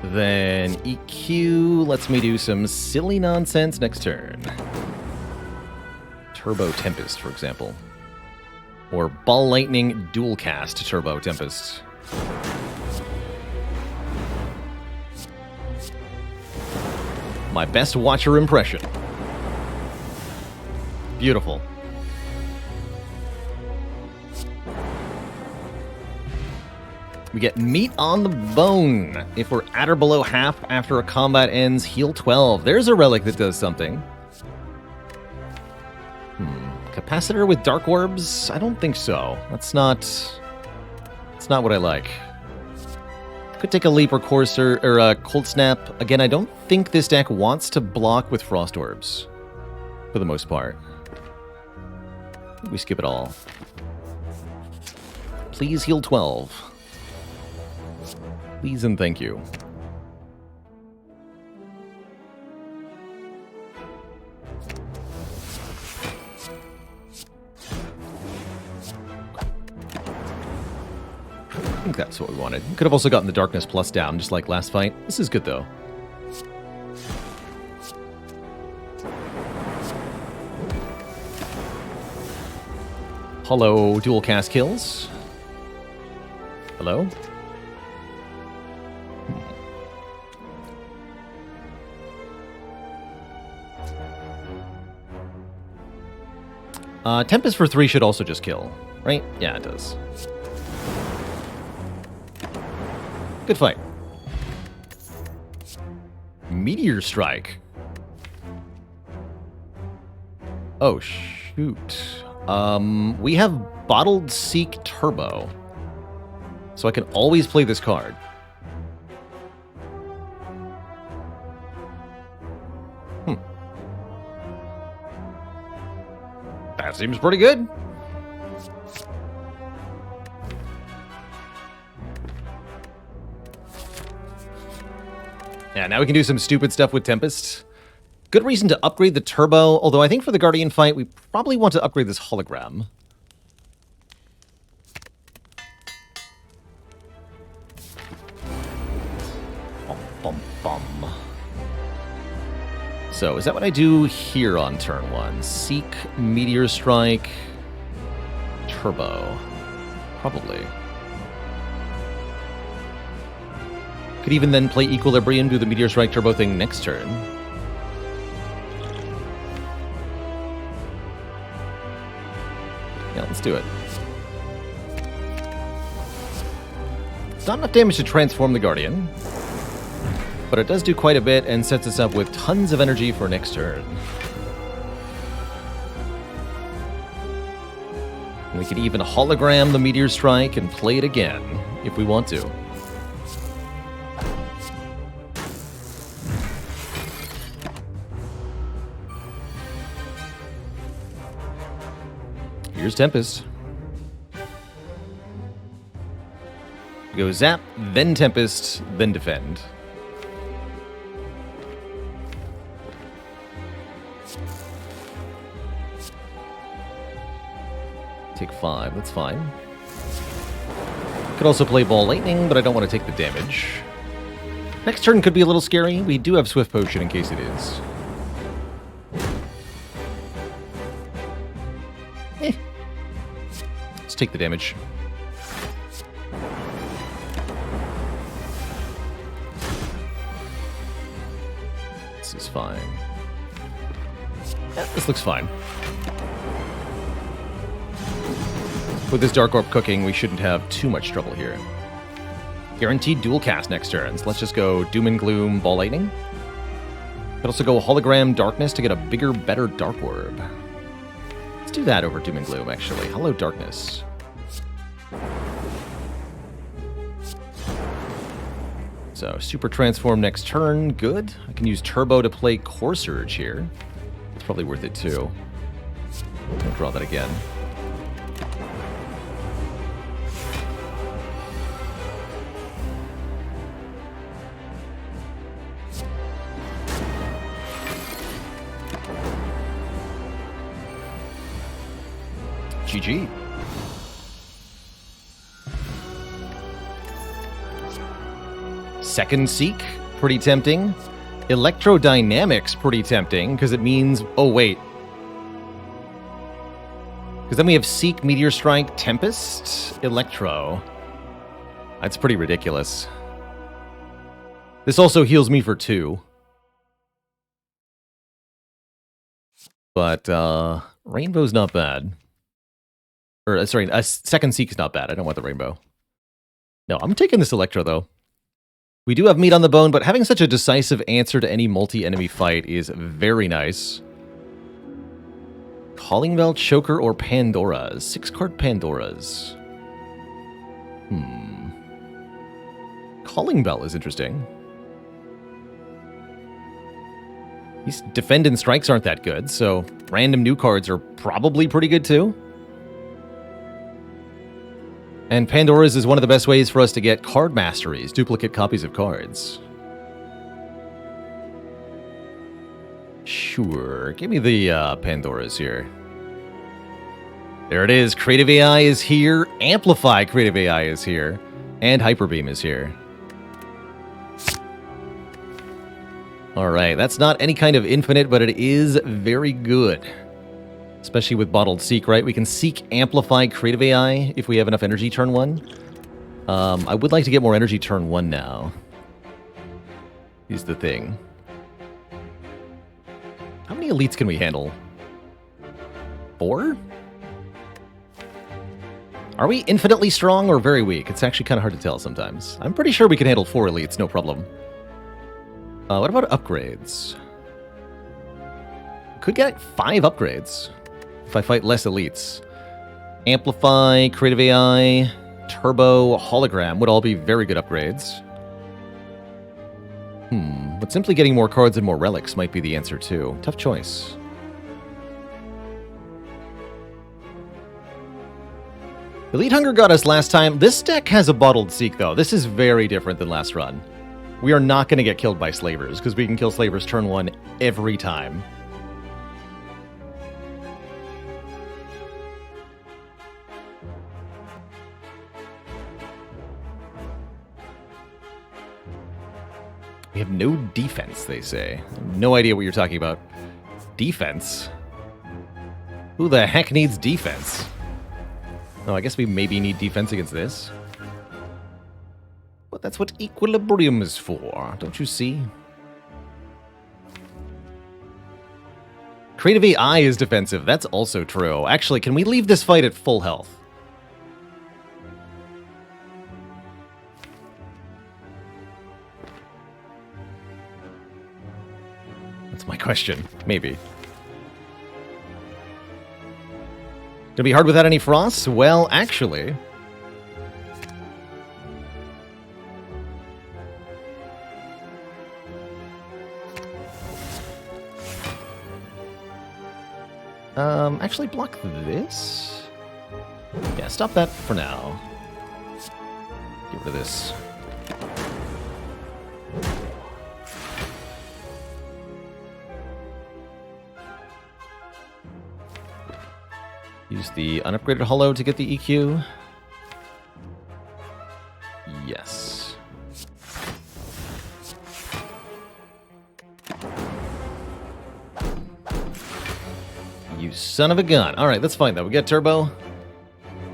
Then EQ lets me do some silly nonsense next turn. Turbo Tempest, for example. Or Ball Lightning Dual Cast Turbo Tempest. My best Watcher impression. Beautiful. We get Meat on the Bone. If we're at or below half after a combat ends, heal 12. There's a relic that does something. Capacitor with Dark Orbs? I don't think so. That's not what I like. Could take a Leap or Courser or a Cold Snap. Again, I don't think this deck wants to block with Frost Orbs. For the most part. We skip it all. Please heal 12. Please and thank you. That's what we wanted. Could have also gotten the Darkness Plus down, just like last fight. This is good, though. Hollow dual cast kills. Hello? Tempest for 3 should also just kill, right? Yeah, it does. Good fight. Meteor Strike. Oh, shoot. We have Bottled Seek Turbo. So I can always play this card. That seems pretty good. Yeah, now we can do some stupid stuff with Tempest. Good reason to upgrade the Turbo, although I think for the Guardian fight, we probably want to upgrade this Hologram. Bum, bum, bum. So, is that what I do here on turn 1? Seek, Meteor Strike, Turbo. Probably. Could even then play Equilibrium, do the Meteor Strike Turbo thing next turn. Yeah, let's do it. It's not enough damage to transform the Guardian, but it does do quite a bit and sets us up with tons of energy for next turn. And we could even hologram the Meteor Strike and play it again, if we want to. Here's Tempest. Go Zap, then Tempest, then Defend. Take 5, that's fine. Could also play Ball Lightning, but I don't want to take the damage. Next turn could be a little scary. We do have Swift Potion in case it is. Let's take the damage. This is fine. Yeah, this looks fine. With this Dark Orb cooking, we shouldn't have too much trouble here. Guaranteed dual cast next turn. So let's just go Doom and Gloom, Ball Lightning. Could also go Hologram Darkness to get a bigger, better Dark Orb. Let's do that over Doom and Gloom, actually. Hello, Darkness. So, Super Transform next turn. Good. I can use Turbo to play Core Surge here. It's probably worth it, too. I'll draw that again. GG. Second Seek, pretty tempting. Electrodynamics, pretty tempting, because it means... Oh, wait. Because then we have Seek, Meteor Strike, Tempest, Electro. That's pretty ridiculous. This also heals me for 2. But, Rainbow's not bad. Or, sorry, a second Seek is not bad. I don't want the Rainbow. No, I'm taking this Electro, though. We do have meat on the bone, but having such a decisive answer to any multi-enemy fight is very nice. Calling Bell, Choker, or Pandoras. 6-card Pandoras. Calling Bell is interesting. These Defend and Strikes aren't that good, so random new cards are probably pretty good too. And Pandora's is one of the best ways for us to get card masteries, duplicate copies of cards. Sure, give me the Pandora's here. There it is, Creative AI is here, Amplify Creative AI is here, And Hyper Beam is here. Alright, that's not any kind of infinite, but it is very good. Especially with Bottled Seek, right? We can Seek Amplify Creative AI if we have enough energy turn 1. I would like to get more energy turn 1 now. Is the thing. How many elites can we handle? 4? Are we infinitely strong or very weak? It's actually kind of hard to tell sometimes. I'm pretty sure we can handle 4 elites, no problem. What about upgrades? Could get 5 upgrades if I fight less elites. Amplify, Creative AI, Turbo, Hologram would all be very good upgrades. But simply getting more cards and more relics might be the answer too. Tough choice. Elite Hunger got us last time. This deck has a Bottled Seek though. This is very different than last run. We are not going to get killed by Slavers, because we can kill Slavers turn 1 every time. We have no defense, they say. No idea what you're talking about. Defense? Who the heck needs defense? Oh, I guess we maybe need defense against this. But that's what Equilibrium is for, don't you see? Creative AI is defensive, that's also true. Actually, can we leave this fight at full health? That's my question. Maybe. Gonna be hard without any frosts? Well, actually... actually block this? Yeah, stop that for now. Get rid of this. Use the unupgraded holo to get the EQ. Yes. You son of a gun. Alright, that's fine though. We got turbo.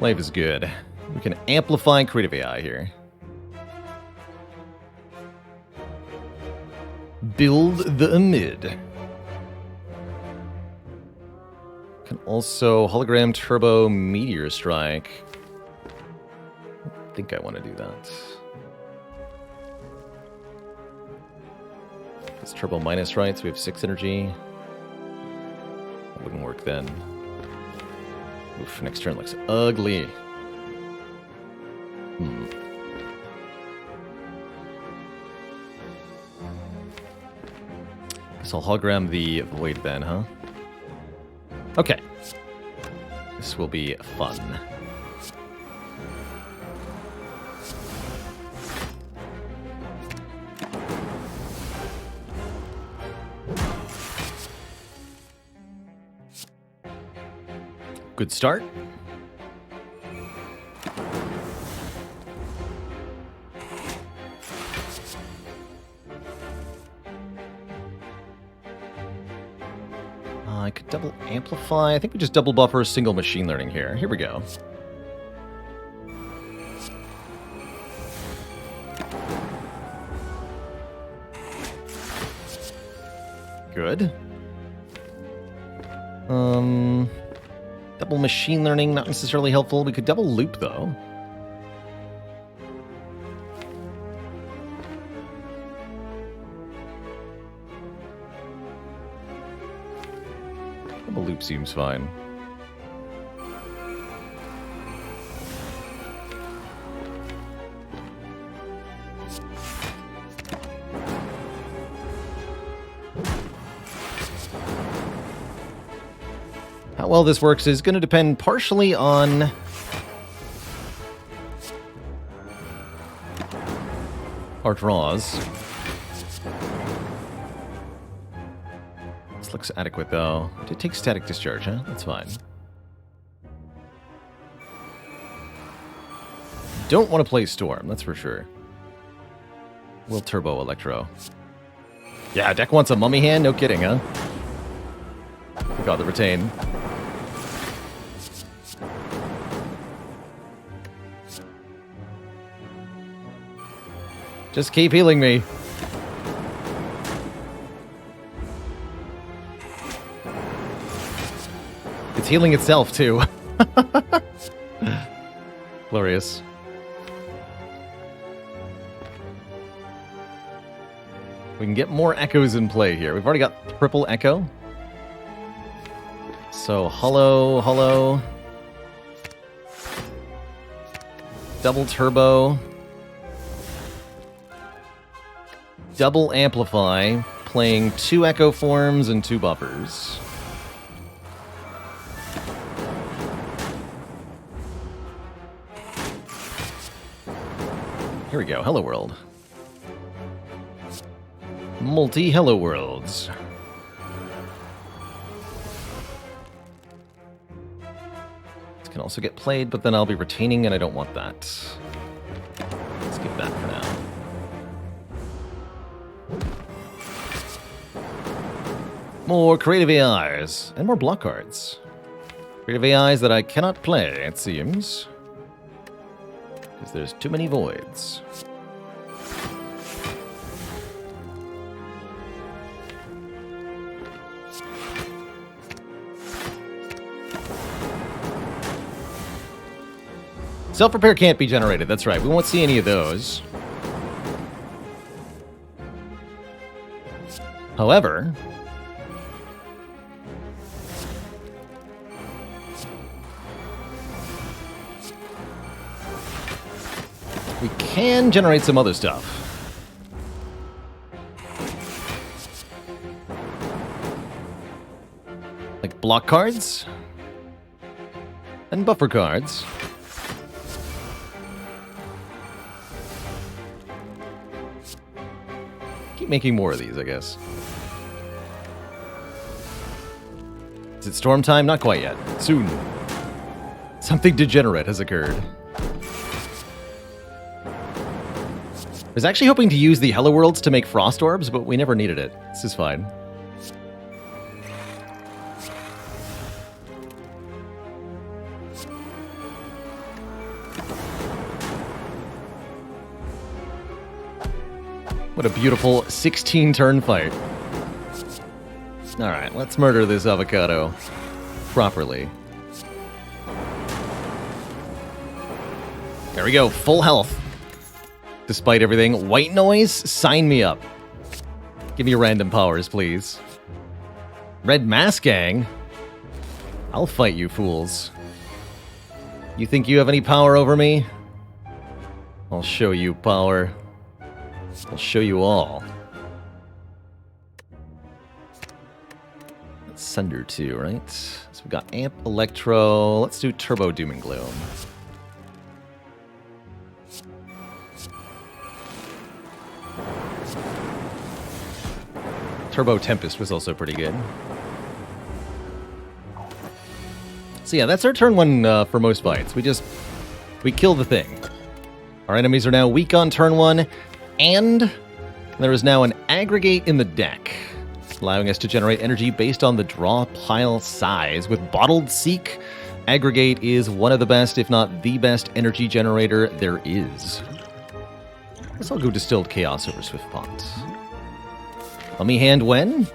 Life is good. We can amplify creative AI here. Build the amid. Can also hologram turbo meteor strike. I don't think I want to do that. It's turbo minus, right? So we have 6 energy. That wouldn't work then. Oof, next turn looks ugly. Guess I'll hologram the void then, huh? Okay. This will be fun. Good start. I could double amplify. I think we just double buffer single machine learning here. Here we go. Good. Double machine learning, not necessarily helpful. We could double loop though. Double loop seems fine. How well this works is going to depend partially on our draws. This looks adequate, though. It did take static discharge, huh? That's fine. don't want to play Storm, that's for sure. We'll Turbo Electro. Yeah, deck wants a Mummy Hand? No kidding, huh? We got the retain. Just keep healing me. It's healing itself, too. Glorious. We can get more echoes in play here. We've already got triple echo. So, hollow, hollow. Double turbo. Double amplify. Playing 2 echo forms and 2 buffers. Here we go. Hello World. Multi-Hello Worlds. This can also get played, but then I'll be retaining, and I don't want that. Let's skip that for now. More creative AIs, and more block cards. Creative AIs that I cannot play, it seems. Because there's too many voids. Self-repair can't be generated, that's right. We won't see any of those. However, we can generate some other stuff. Like block cards and buffer cards. Keep making more of these, I guess. Is it storm time? Not quite yet. Soon. Something degenerate has occurred. I was actually hoping to use the Hello Worlds to make Frost Orbs, but we never needed it. This is fine. What a beautiful 16-turn fight. Alright, let's murder this avocado properly. There we go, full health. Despite everything. White noise? Sign me up. Give me your random powers, please. Red Mask Gang? I'll fight you fools. You think you have any power over me? I'll show you power. I'll show you all. That's Sunder 2, right? So we've got Amp, Electro. Let's do Turbo Doom and Gloom. Turbo Tempest was also pretty good. So yeah, that's our turn 1 for most fights. We kill the thing. Our enemies are now weak on turn 1, and there is now an aggregate in the deck, allowing us to generate energy based on the draw pile size. With Bottled Seek, aggregate is one of the best, if not the best, energy generator there is. I guess I'll go Distilled Chaos over Swiftpot. Mummy Hand when?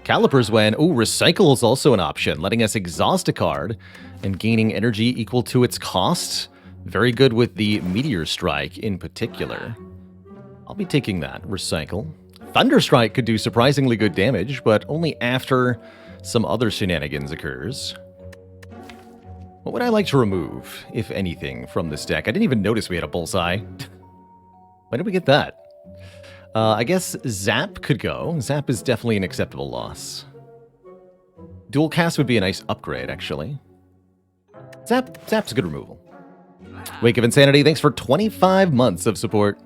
Calipers when? Oh, Recycle is also an option, letting us exhaust a card and gaining energy equal to its cost. Very good with the Meteor Strike in particular. I'll be taking that. Recycle. Thunderstrike could do surprisingly good damage, but only after some other shenanigans occurs. What would I like to remove, if anything, from this deck? I didn't even notice we had a bullseye. When did we get that? I guess Zap could go. Zap is definitely an acceptable loss. Dual Cast would be a nice upgrade, actually. Zap's a good removal. Wake of Insanity, thanks for 25 months of support.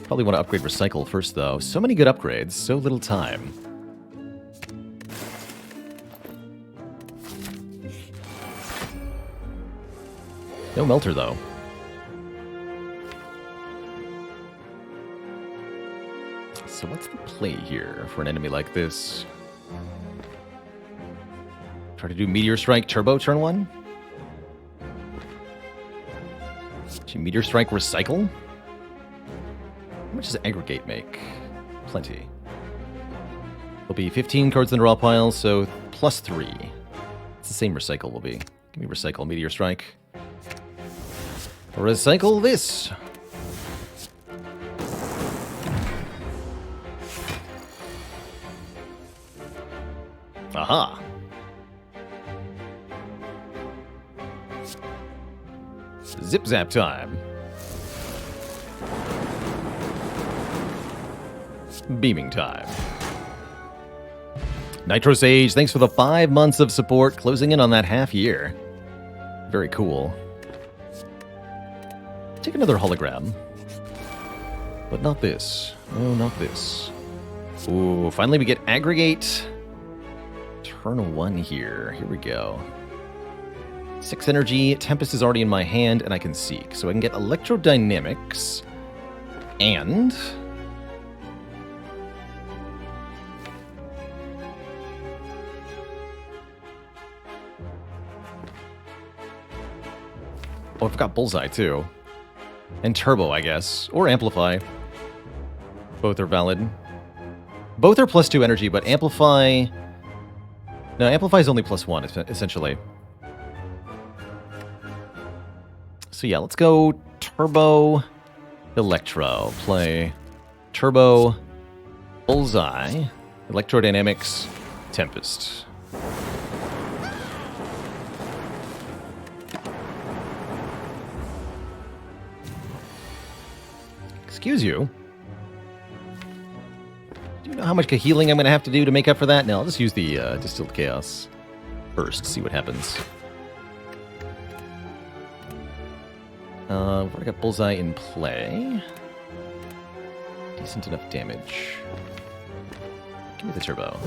Probably want to upgrade Recycle first, though. So many good upgrades, so little time. No Melter, though. So what's the play here for an enemy like this? Try to do Meteor Strike Turbo turn 1? Meteor Strike Recycle? How much does Aggregate make? Plenty. There'll be 15 cards in the draw pile, so +3. It's the same Recycle will be. Give me Recycle Meteor Strike. Recycle this! Aha! Zip Zap time. Beaming time. Nitro Sage, thanks for the 5 months of support, closing in on that half year. Very cool. Take another hologram. But not this. No, not this. Ooh, finally we get Aggregate. Turn 1 here. Here we go. 6 energy. Tempest is already in my hand, and I can Seek. So I can get Electrodynamics. And... oh, I've got Bullseye, too. And Turbo, I guess. Or Amplify. Both are valid. Both are +2 energy, but Amplify... no, Amplify is only +1, essentially. So yeah, let's go Turbo, Electro. Play Turbo, Bullseye, Electrodynamics, Tempest. Excuse you. Do you know how much healing I'm going to have to do to make up for that? No, I'll just use the Distilled Chaos first, see what happens. I've already got Bullseye in play. Decent enough damage. Give me the Turbo.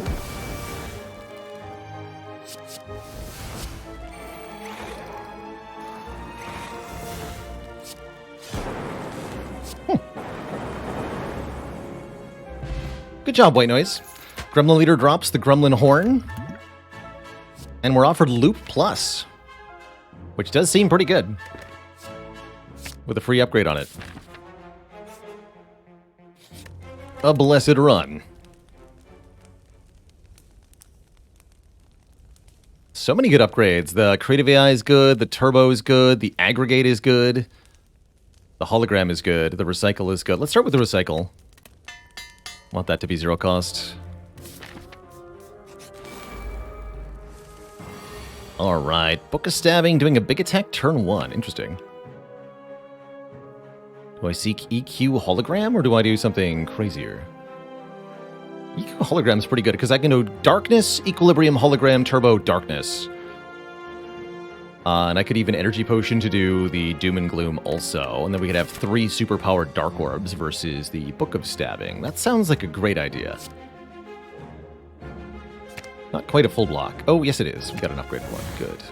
Good job, White Noise. Gremlin Leader drops the Gremlin Horn. And we're offered Loop Plus, which does seem pretty good. With a free upgrade on it. A blessed run. So many good upgrades. The Creative AI is good, the Turbo is good, the Aggregate is good, the Hologram is good, the Recycle is good. Let's start with the Recycle. Want that to be 0 cost. Alright, Book of Stabbing doing a big attack turn 1. Interesting. Do I seek EQ Hologram, or do I do something crazier? EQ Hologram's pretty good, because I can do Darkness, Equilibrium, Hologram, Turbo, Darkness. And I could even Energy Potion to do the Doom and Gloom also, and then we could have 3 superpowered Dark Orbs versus the Book of Stabbing. That sounds like a great idea. Not quite a full block. Oh, yes it is. We got an upgraded one. Good.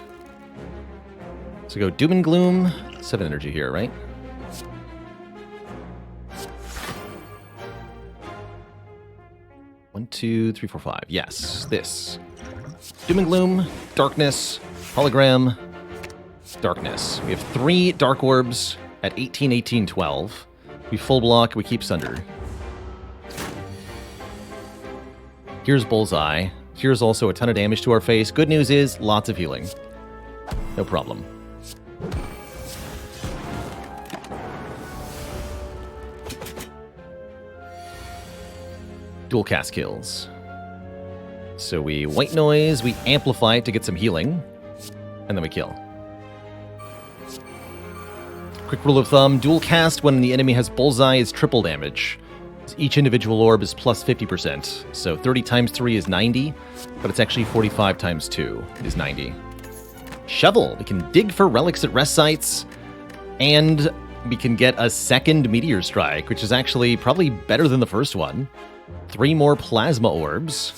So go Doom and Gloom. 7 energy here, right? One, two, three, four, five. Yes, this. Doom and Gloom, Darkness, Hologram, Darkness. We have 3 Dark Orbs at 18, 18, 12. We full block, we keep Sunder. Here's Bullseye. Here's also a ton of damage to our face. Good news is, lots of healing. No problem. Dual cast kills. So we White Noise, we Amplify it to get some healing, and then we kill. Quick rule of thumb, dual cast when the enemy has Bullseye is triple damage. Each individual orb is plus 50%, so 30 times 3 is 90, but it's actually 45 times 2 is 90. Shovel, we can dig for relics at rest sites, and we can get a second Meteor Strike, which is actually probably better than the first one. 3 more Plasma Orbs.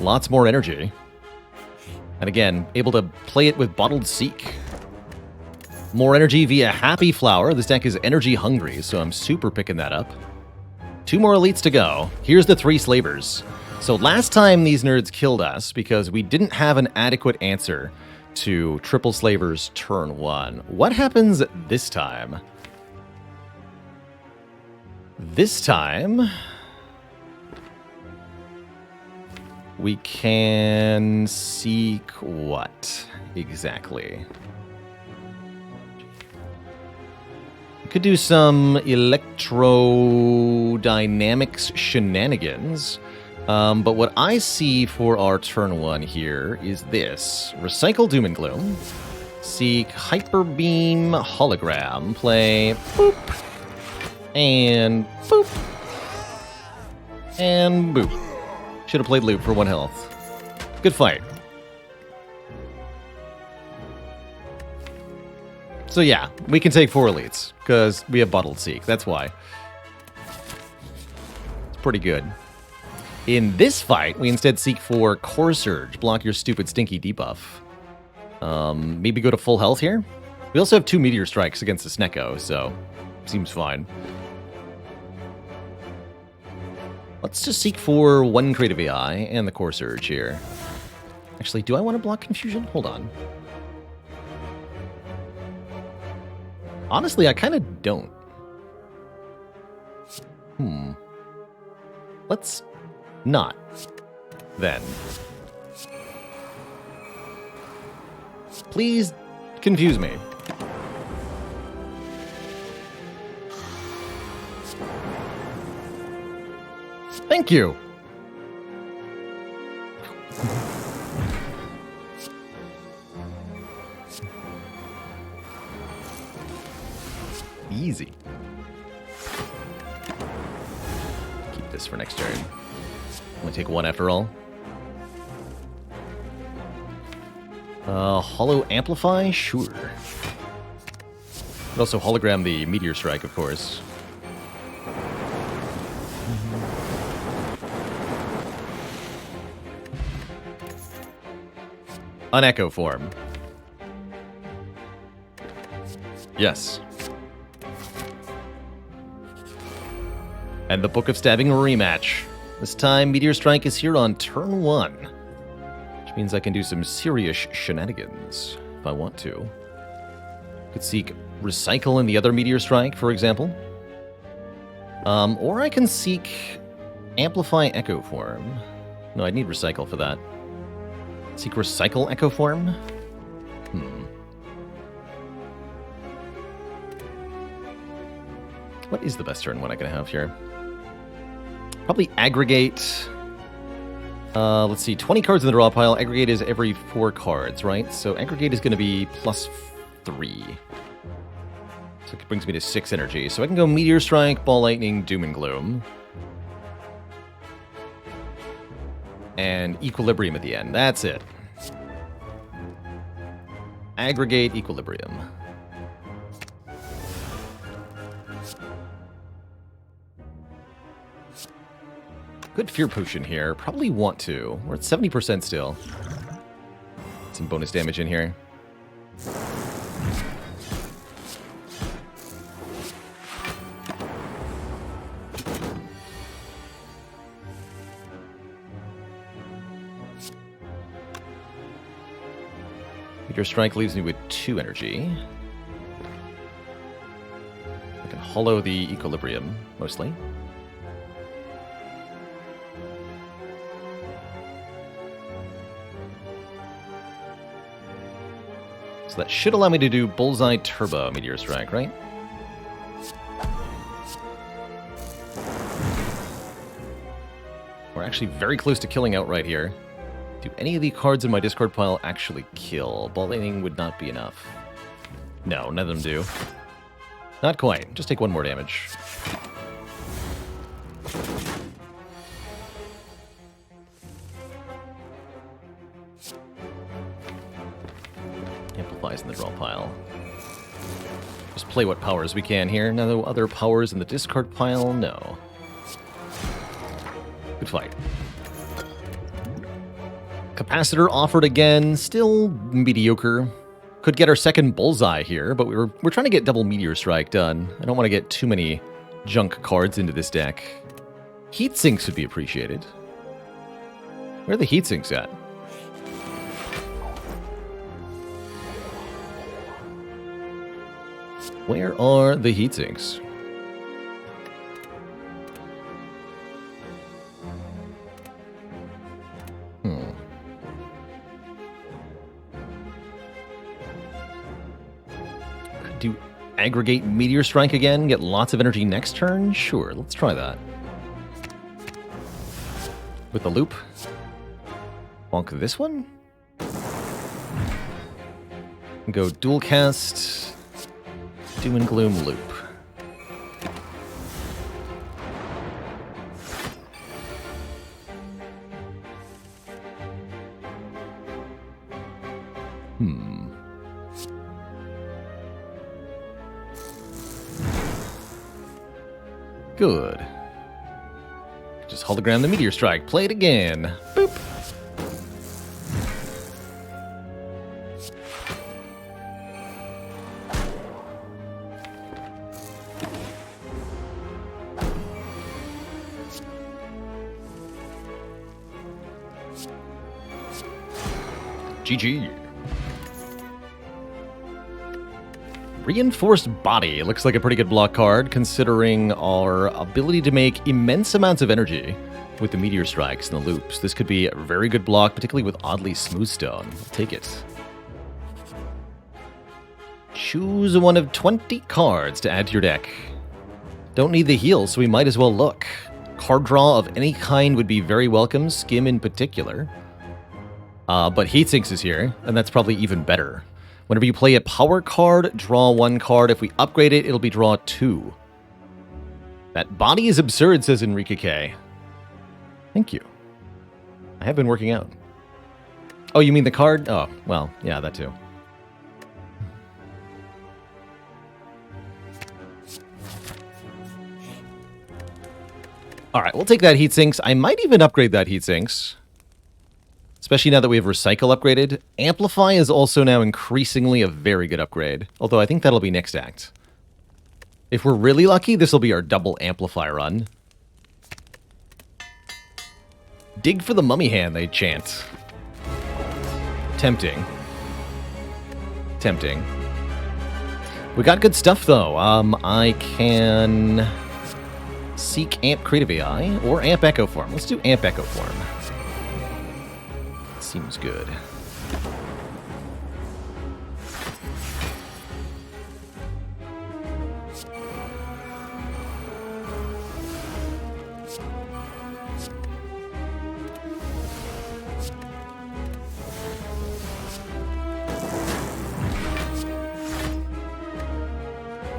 Lots more energy. And again, able to play it with Bottled Seek. More energy via Happy Flower. This deck is energy hungry, so I'm super picking that up. 2 more elites to go. Here's the 3 slavers. So last time these nerds killed us because we didn't have an adequate answer to triple slavers turn 1. What happens this time? This time, we can seek what exactly? We could do some electrodynamics shenanigans. But what I see for our turn 1 here is this. Recycle Doom and Gloom. Seek Hyper Beam Hologram. Play boop. And boop. And boop. Should have played loop for 1 health. Good fight. So yeah, we can take 4 elites, because we have Bottled Seek. That's why. It's pretty good. In this fight, we instead seek for Core Surge. Block your stupid stinky debuff. Maybe go to full health here? We also have 2 Meteor Strikes against the Snecko, so seems fine. Let's just seek for 1 Creative AI and the Core Surge here. Actually, do I want to block Confusion? Hold on. Honestly, I kind of don't. Let's not, then. Please confuse me. Thank you. Easy. Keep this for next turn. Only take 1 after all. Hollow Amplify? Sure. Could also hologram the Meteor Strike, of course. An Echo Form. Yes. And the Book of Stabbing rematch. This time, Meteor Strike is here on turn 1. Which means I can do some serious shenanigans if I want to. Could seek Recycle in the other Meteor Strike, for example. Or I can seek Amplify Echo Form. No, I'd need Recycle for that. Seek Recycle Echo Form? What is the best turn 1 I can have here? Probably Aggregate. Let's see, 20 cards in the draw pile. Aggregate is every 4 cards, right? So Aggregate is going to be +3. So it brings me to 6 energy. So I can go Meteor Strike, Ball Lightning, Doom and Gloom. And Equilibrium at the end. That's it. Aggregate, Equilibrium. Good Fear Potion here. Probably want to. We're at 70% still. Some bonus damage in here. Meteor Strike leaves me with 2 energy. I can hollow the Equilibrium, mostly. So that should allow me to do Bullseye Turbo Meteor Strike, right? We're actually very close to killing outright here. Do any of the cards in my discard pile actually kill? Ball Lightning would not be enough. No, none of them do. Not quite. Just take 1 more damage. Amplifies in the draw pile. Just play what powers we can here. No other powers in the discard pile? No. Good fight. Capacitor offered again. Still mediocre. Could get our second Bullseye here, but we're trying to get double Meteor Strike done. I don't want to get too many junk cards into this deck. Heat sinks would be appreciated. Where are the heat sinks at? Where are the heat sinks? Do aggregate Meteor Strike again, get lots of energy next turn? Sure, let's try that. With the loop. Bonk this one. Go dual cast. Doom and Gloom loop. Good. Just hologram the Meteor Strike. Play it again. Boop. GG. Reinforced Body looks like a pretty good block card, considering our ability to make immense amounts of energy with the Meteor Strikes and the loops. This could be a very good block, particularly with Oddly Smooth Stone. I'll take it. Choose one of 20 cards to add to your deck. Don't need the heal, so we might as well look. Card draw of any kind would be very welcome, Skim in particular. But Heatsinks is here, and that's probably even better. Whenever you play a power card, draw one card. If we upgrade it, it'll be draw 2. That body is absurd, says Enrique K. Thank you. I have been working out. Oh, you mean the card? Oh, well, yeah, that too. Alright, we'll take that Heatsinks. I might even upgrade that Heatsinks. Especially now that we have Recycle upgraded. Amplify is also now increasingly a very good upgrade. Although I think that'll be next act. If we're really lucky, this will be our double Amplify run. Dig for the mummy hand, they chant. Tempting. Tempting. We got good stuff, though. I can seek Amp Creative AI or Amp Echo Form. Let's do Amp Echo Form. Seems good.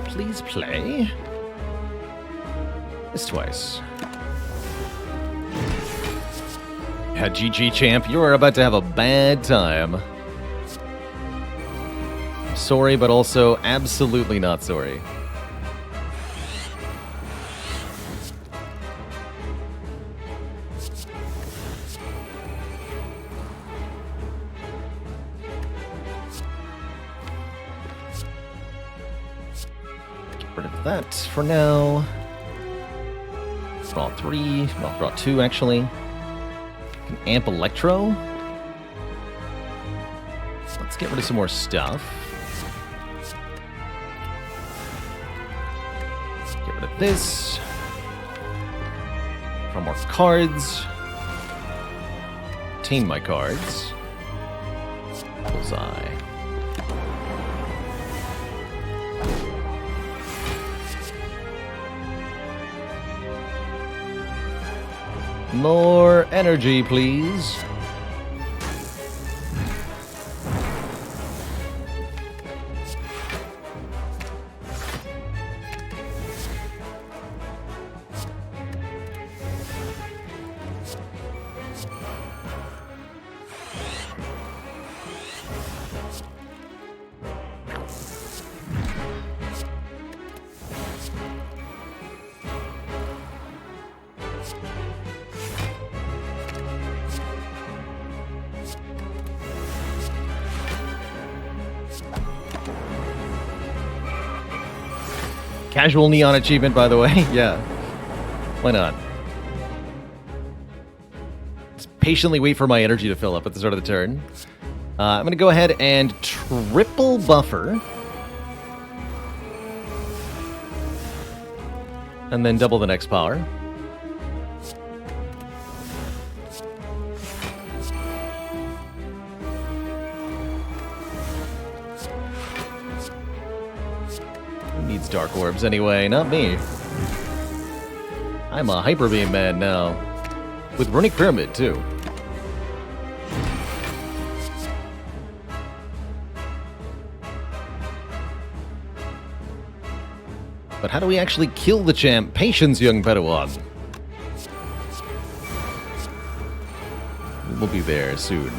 Please play this twice. Yeah, GG, champ. You are about to have a bad time. Sorry, but also absolutely not sorry. Get rid of that for now. Draw 3. Well, draw 2, actually. Amp Electro. Let's get rid of some more stuff. Get rid of this. Draw more cards. Obtain my cards. Bullseye. More energy, please. Casual neon achievement, by the way. Yeah. Why not? patiently wait for my energy to fill up at the start of the turn. I'm going to go ahead and triple buffer. And then double the next power. Who needs dark orbs anyway? Not me. I'm a Hyper Beam man now. With Runic Pyramid, too. But how do we actually kill the champ? Patience, young Padawan. We'll be there soon.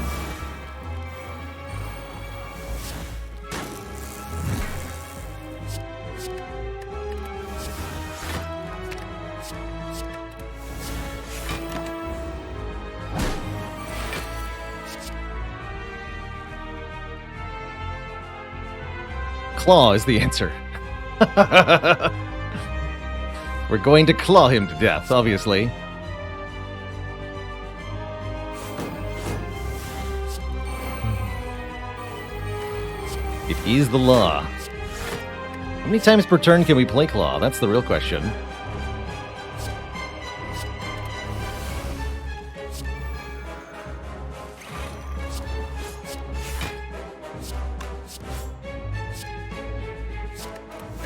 Claw is the answer. We're going to claw him to death, obviously. It is the law. How many times per turn can we play claw? That's the real question.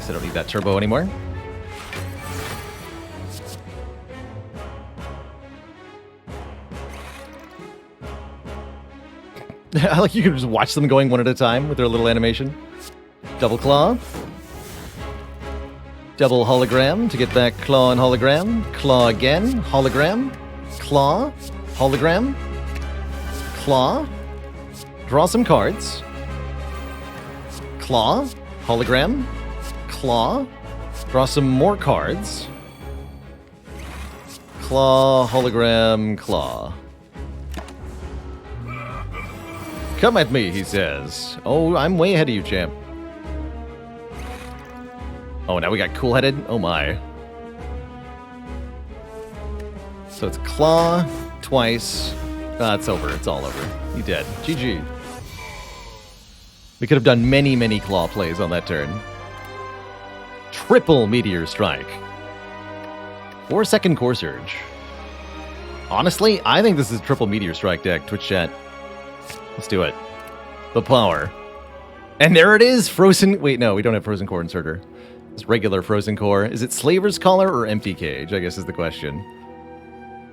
I don't need that turbo anymore. I like you can just watch them going one at a time with their little animation. Double claw. Double hologram to get back claw and hologram. Claw again. Hologram. Claw. Hologram. Claw. Draw some cards. Claw. Hologram. Claw. Draw some more cards. Claw, hologram, claw. Come at me, he says. Oh, I'm way ahead of you, champ. Oh, now we got cool-headed? Oh my. So it's claw twice. It's over. It's all over. You dead. GG. We could have done many, many claw plays on that turn. Triple Meteor Strike. 4-second Core Surge. Honestly, I think this is triple Meteor Strike deck, Twitch chat. Let's do it. The power. And there it is! Frozen... Wait, no, we don't have Frozen Core Inserter. It's regular Frozen Core. Is it Slaver's Collar or Empty Cage, I guess is the question.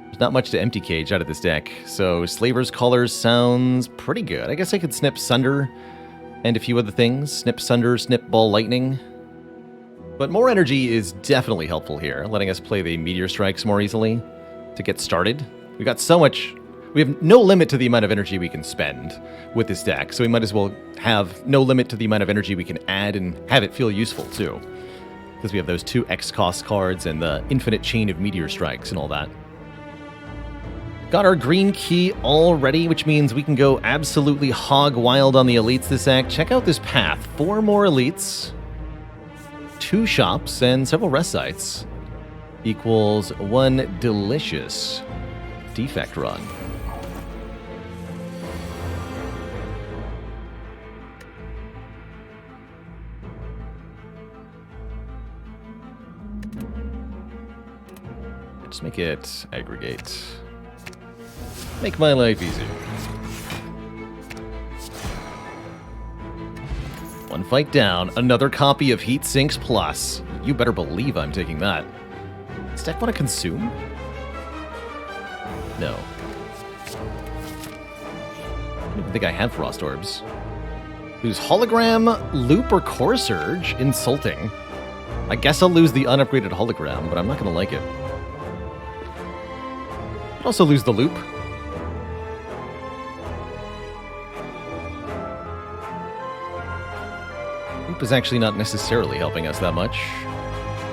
There's not much to Empty Cage out of this deck, so Slaver's Collar sounds pretty good. I guess I could Snip Sunder and a few other things. Snip Sunder, Snip Ball Lightning. But more energy is definitely helpful here, letting us play the Meteor Strikes more easily to get started. We got so much... We have no limit to the amount of energy we can spend with this deck, so we might as well have no limit to the amount of energy we can add and have it feel useful, too. Because we have those 2 X-Cost cards and the infinite chain of Meteor Strikes and all that. Got our green key already, which means we can go absolutely hog wild on the elites this act. Check out this path. 4 more elites, 2 shops, and several rest sites equals 1 delicious defect run. Just make it aggregate. Make my life easier. 1 fight down, another copy of Heat Sinks Plus. You better believe I'm taking that. Does deck want to consume? No. I don't even think I have Frost Orbs. Lose Hologram, Loop, or Core Surge? Insulting. I guess I'll lose the unupgraded Hologram, but I'm not going to like it. I'll also lose the Loop. Loop is actually not necessarily helping us that much.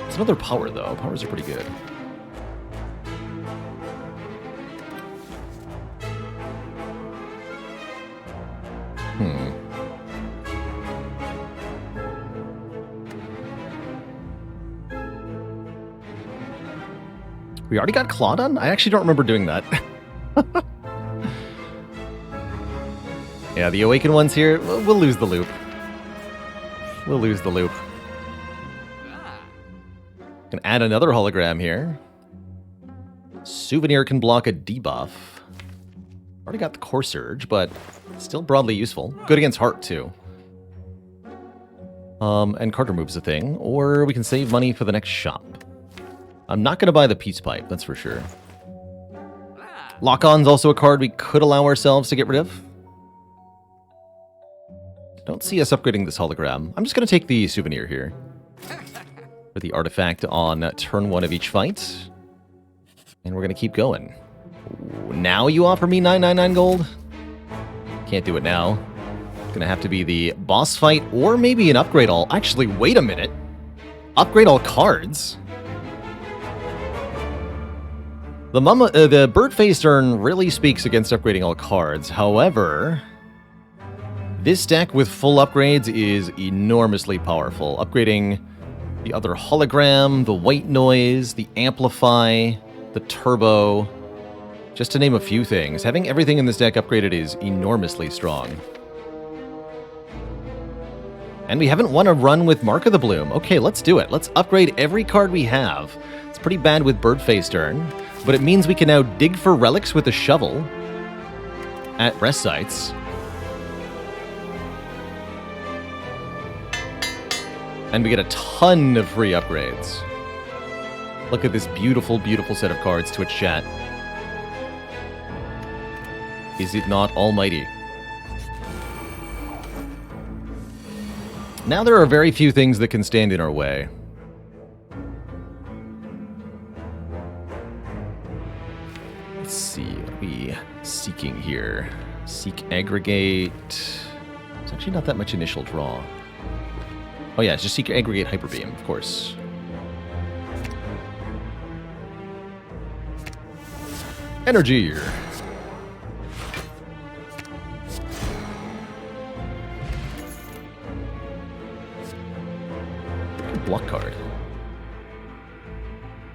It's another power, though. Powers are pretty good. We already got Claw done? I actually don't remember doing that. Yeah, the Awakened ones here, we'll lose the loop. We'll lose the loop. Can add another hologram here. Souvenir can block a debuff. Already got the Core Surge, but still broadly useful. Good against Heart, too. And card remove's a thing. Or we can save money for the next shop. I'm not going to buy the Peace Pipe, that's for sure. Lock-On's also a card we could allow ourselves to get rid of. Don't see us upgrading this hologram. I'm just going to take the Souvenir here. For the artifact on turn 1 of each fight. And we're going to keep going. Ooh, now you offer me 999 gold? Can't do it now. It's going to have to be the boss fight or maybe an upgrade all. Actually, wait a minute. Upgrade all cards? The bird-faced urn really speaks against upgrading all cards. However, this deck with full upgrades is enormously powerful. Upgrading the other hologram, the white noise, the amplify, the turbo, just to name a few things. Having everything in this deck upgraded is enormously strong. And we haven't won a run with Mark of the Bloom. Okay, let's do it. Let's upgrade every card we have. It's pretty bad with bird-faced urn, but it means we can now dig for relics with a shovel at rest sites. And we get a ton of free upgrades. Look at this beautiful, beautiful set of cards, Twitch chat. Is it not almighty? Now there are very few things that can stand in our way. Let's see, what are we seeking here? Seek aggregate. It's actually not that much initial draw. Oh yeah, it's just seek aggregate hyper beam, of course. Energy. Good block card.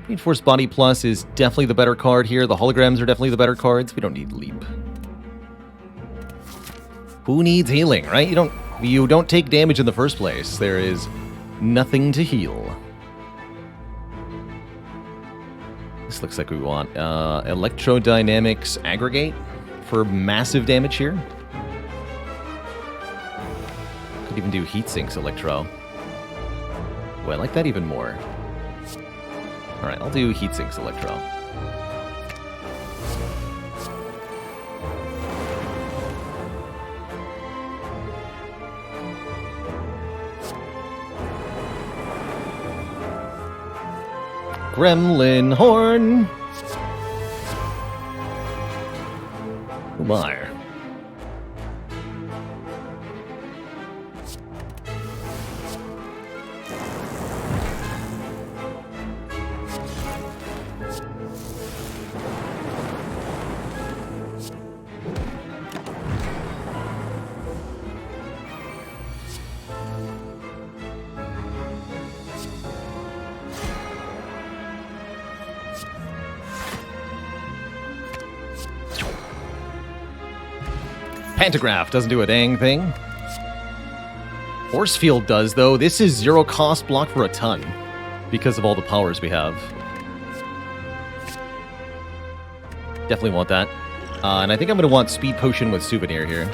Reinforced Body Plus is definitely the better card here. The holograms are definitely the better cards. We don't need Leap. Who needs healing, right? You don't take damage in the first place. There is nothing to heal. This looks like we want Electrodynamics Aggregate for massive damage here. Could even do Heat Sinks Electro. Boy, I like that even more. Alright, I'll do Heat Sinks Electro. Gremlin Horn. Oh my. Pantograph doesn't do a dang thing. Force Field does, though. This is 0 cost block for a ton because of all the powers we have. Definitely want that. And I think I'm going to want Speed Potion with Souvenir here.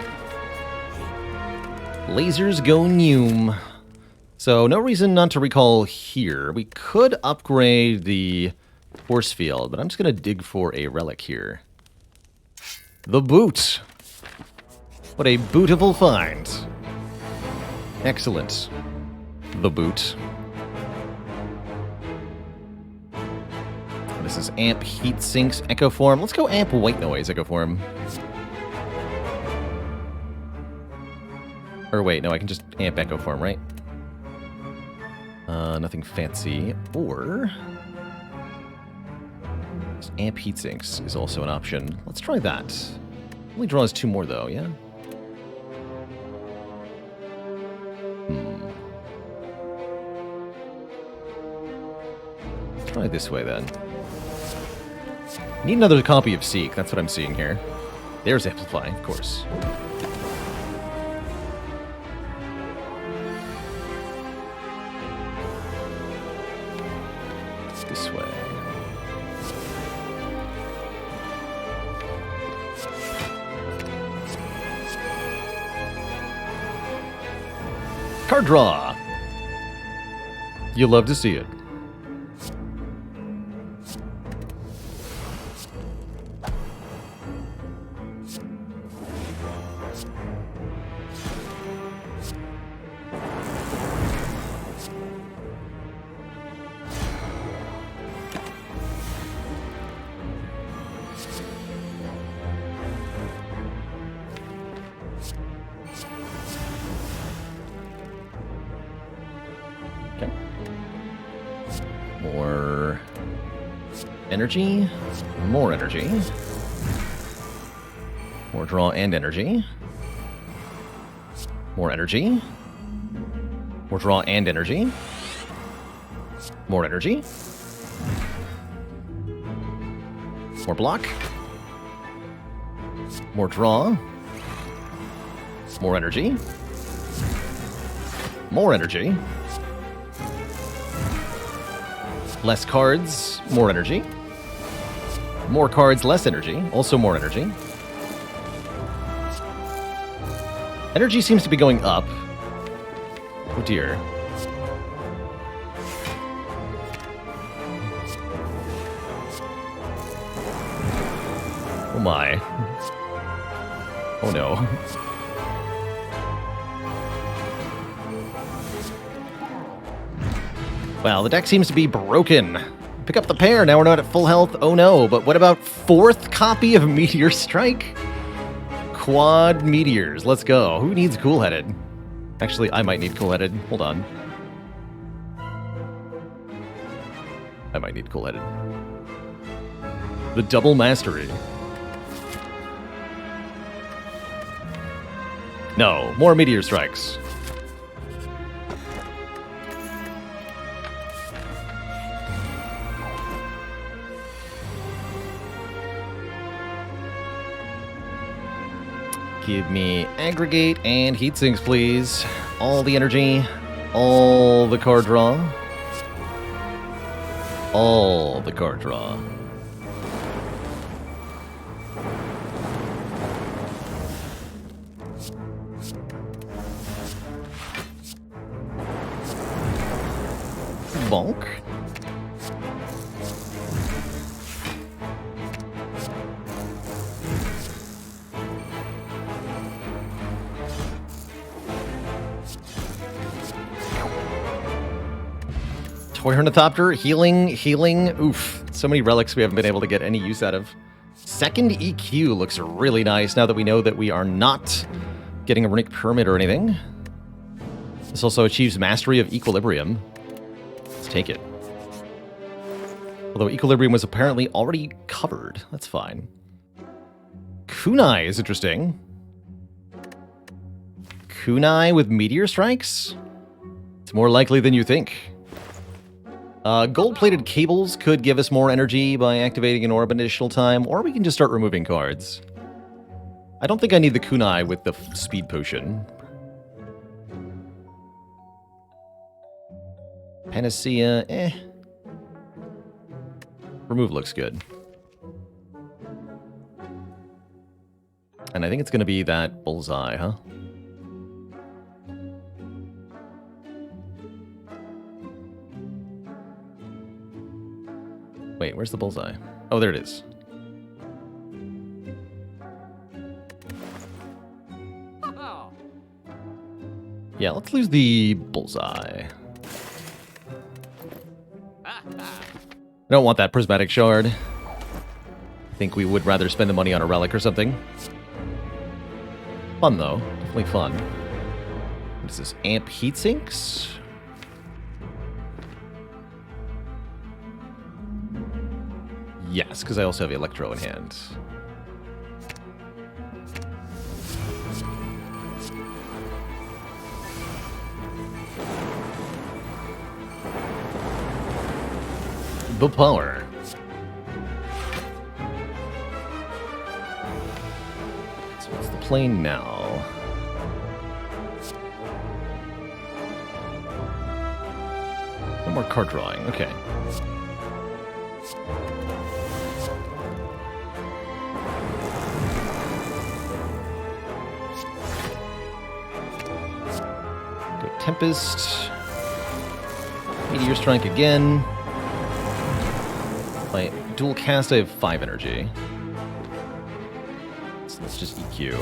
Lasers go Noom. So no reason not to recall here. We could upgrade the Force Field, but I'm just going to dig for a relic here. The Boot. What a bootiful find. Excellent. The Boot. This is Amp Heat Sinks Echo Form. Let's go Amp White Noise Echo Form. Or wait, no, I can just Amp Echo Form, right? Nothing fancy. Or Amp Heat Sinks is also an option. Let's try that. Only draws 2 more, though, yeah? Try it this way, then. Need another copy of Seek. That's what I'm seeing here. There's Amplify, of course. Card draw. You love to see it. More energy, more energy, more draw and energy, more energy, more draw and energy, more energy, more block, more draw, more energy, more energy, less cards, more energy. More cards, less energy. Also more energy. Energy seems to be going up. Oh dear. Oh my. Oh no. Wow, the deck seems to be broken. Pick up the pair, now we're not at full health. Oh no, but what about 4th copy of Meteor Strike? Quad Meteors, let's go. Who needs Cool-Headed? Actually, I might need Cool-Headed. Hold on. I might need Cool-Headed. The Double Mastery. No, more Meteor Strikes. Give me aggregate and heat sinks, please. All the energy, all the card draw, all the card draw. Bonk. Toy Ornithopter, healing. Oof. So many relics we haven't been able to get any use out of. Second EQ looks really nice now that we know that we are not getting a runic pyramid or anything. This also achieves mastery of equilibrium. Let's take it. Although equilibrium was apparently already covered. That's fine. Kunai is interesting. Kunai with meteor strikes? It's more likely than you think. Gold-plated cables could give us more energy by activating an orb additional time, or we can just start removing cards. I don't think I need the kunai with the speed potion. Panacea, Remove looks good. And I think it's going to be that bullseye, huh? Wait, where's the bullseye? Oh, there it is. Yeah, let's lose the bullseye. I don't want that prismatic shard. I think we would rather spend the money on a relic or something. Fun, though. Definitely fun. What is this? Amp heatsinks? Yes, because I also have Electro in hand. The power. So what's the plane now? No more card drawing. Okay. Tempest. Meteor Strike again. My dual cast, I have 5 energy. So let's just EQ.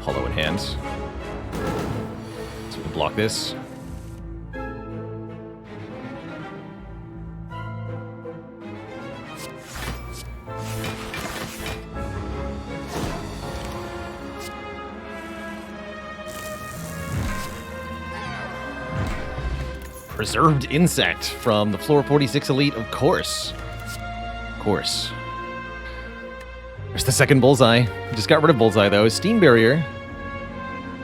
Hollow in hand. So we can block this. Preserved Insect from the Floor 46 Elite, of course. Of course. There's the second Bullseye. Just got rid of Bullseye, though. Steam Barrier.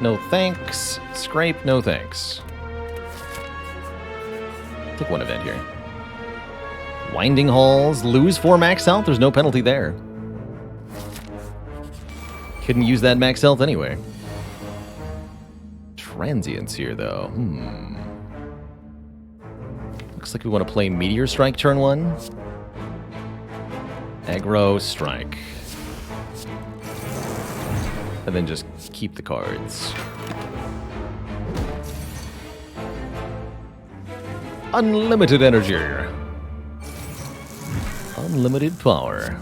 No thanks. Scrape, no thanks. Take one event here. Winding Halls. Lose 4 max health. There's no penalty there. Couldn't use that max health anyway. Transients here, though. Looks like we want to play Meteor Strike turn 1. Aggro Strike. And then just keep the cards. Unlimited energy. Unlimited power.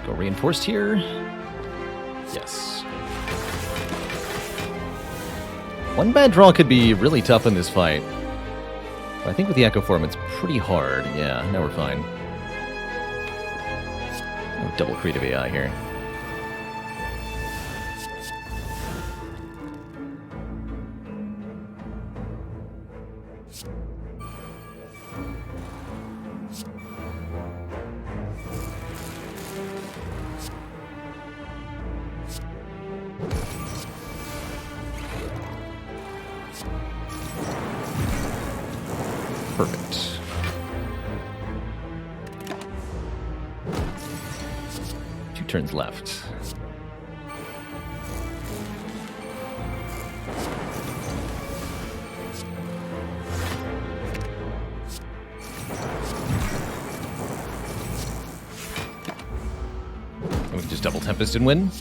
Go reinforced here. Yes. One bad draw could be really tough in this fight. But I think with the Echo Form, it's pretty hard. Yeah, now we're fine. Oh, double creative AI here. Perfect. Two turns left. We can just double Tempest and win.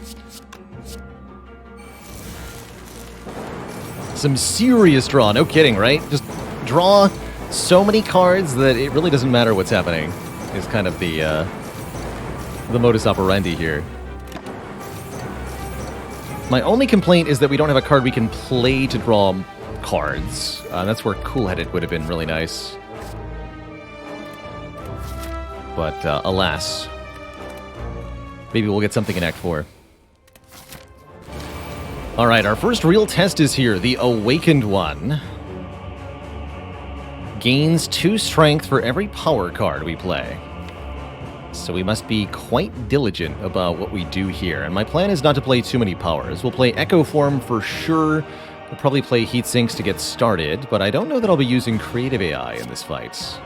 Some serious draw, no kidding, right? Just draw so many cards that it really doesn't matter what's happening, is kind of the modus operandi here. My only complaint is that we don't have a card we can play to draw cards. That's where Cool-Headed would have been really nice. But alas, maybe we'll get something in Act 4. Alright, our first real test is here, the Awakened one. Gains 2 strength for every power card we play. So we must be quite diligent about what we do here. And my plan is not to play too many powers. We'll play Echo Form for sure. We'll probably play Heat Sinks to get started, but I don't know that I'll be using Creative AI in this fight.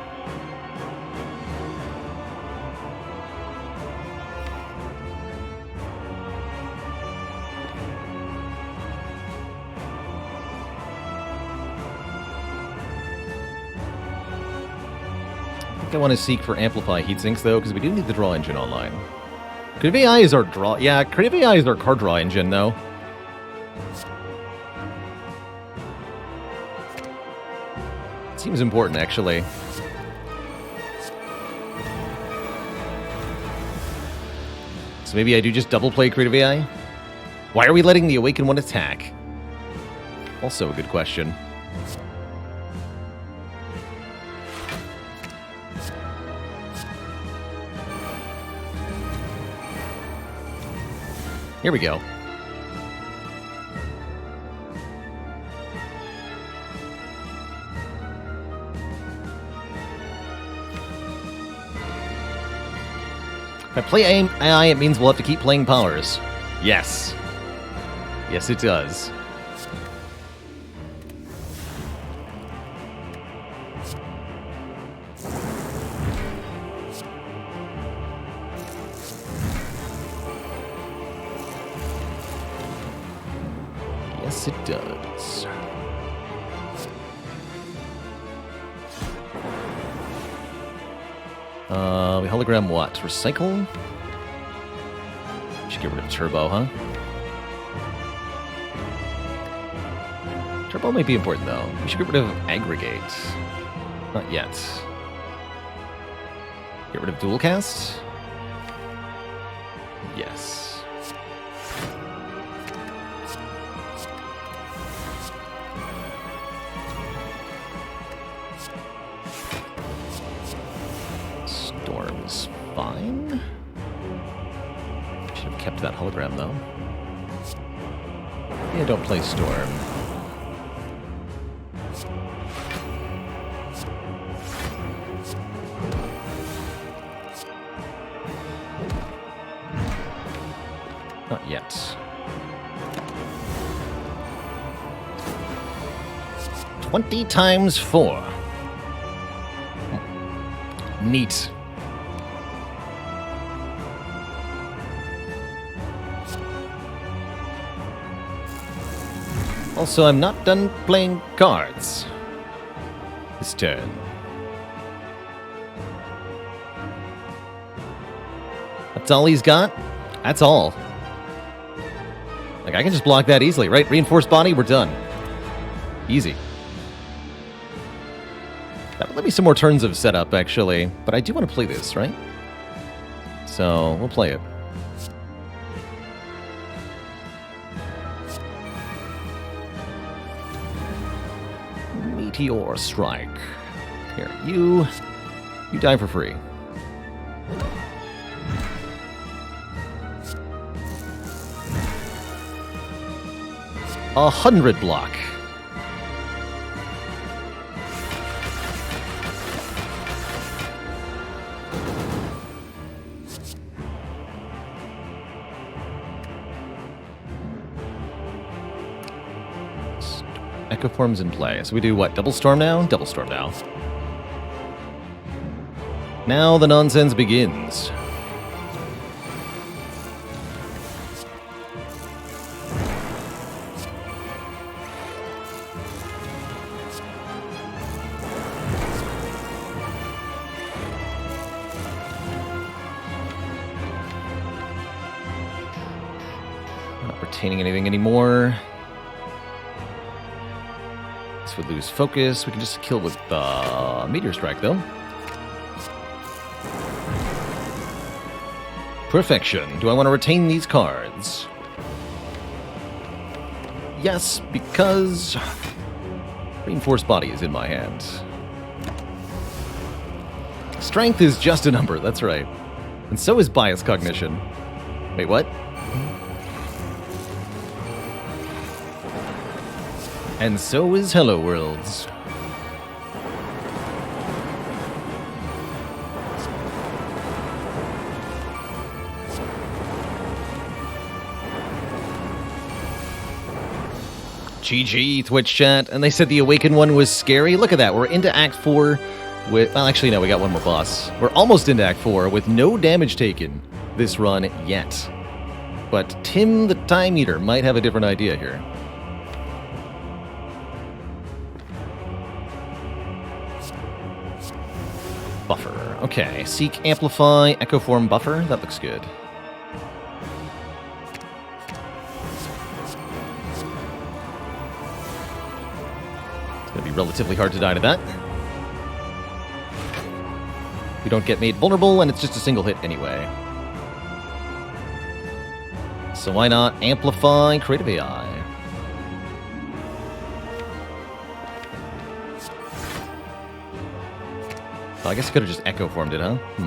I want to seek for Amplify Heatsinks, though, because we do need the draw engine online. Creative AI is our draw... Yeah, Creative AI is our card draw engine, though. Seems important, actually. So maybe I do just double play Creative AI? Why are we letting the Awaken one attack? Also a good question. Here we go. If I play AI, it means we'll have to keep playing powers. Yes. Yes, it does. Yes, it does. We hologram what? Recycle? Should get rid of turbo, huh? Turbo might be important, though. We should get rid of aggregate. Not yet. Get rid of dual cast? Yes. Storm's fine. Should have kept that hologram, though. Yeah, don't play Storm. Not yet. 20 times 4. Neat. Also, I'm not done playing cards this turn. That's all he's got? That's all. Like, I can just block that easily, right? Reinforced body, we're done. Easy. That would let me some more turns of setup, actually. But I do want to play this, right? So, we'll play it. Meteor Strike. Here, you die for free. A 100 block. Echo forms in play. So we do what? Double storm now? Double storm now. Now the nonsense begins. Not retaining anything anymore. This would lose focus. We can just kill with Meteor Strike, though. Perfection. Do I want to retain these cards? Yes, because Reinforced Body is in my hand. Strength is just a number, that's right. And so is Bias Cognition. Wait, what? And so is Hello Worlds. GG, Twitch chat. And they said the Awakened one was scary. Look at that. We're into Act 4 with... Well, actually, no, we got one more boss. We're almost into Act 4 with no damage taken this run yet. But Tim the Time Eater might have a different idea here. Buffer. Okay. Seek, Amplify, Echo Form, Buffer. That looks good. It's going to be relatively hard to die to that. We don't get made vulnerable, and it's just a single hit anyway. So why not Amplify, Creative AI? I guess I could have just Echo Formed it, huh? I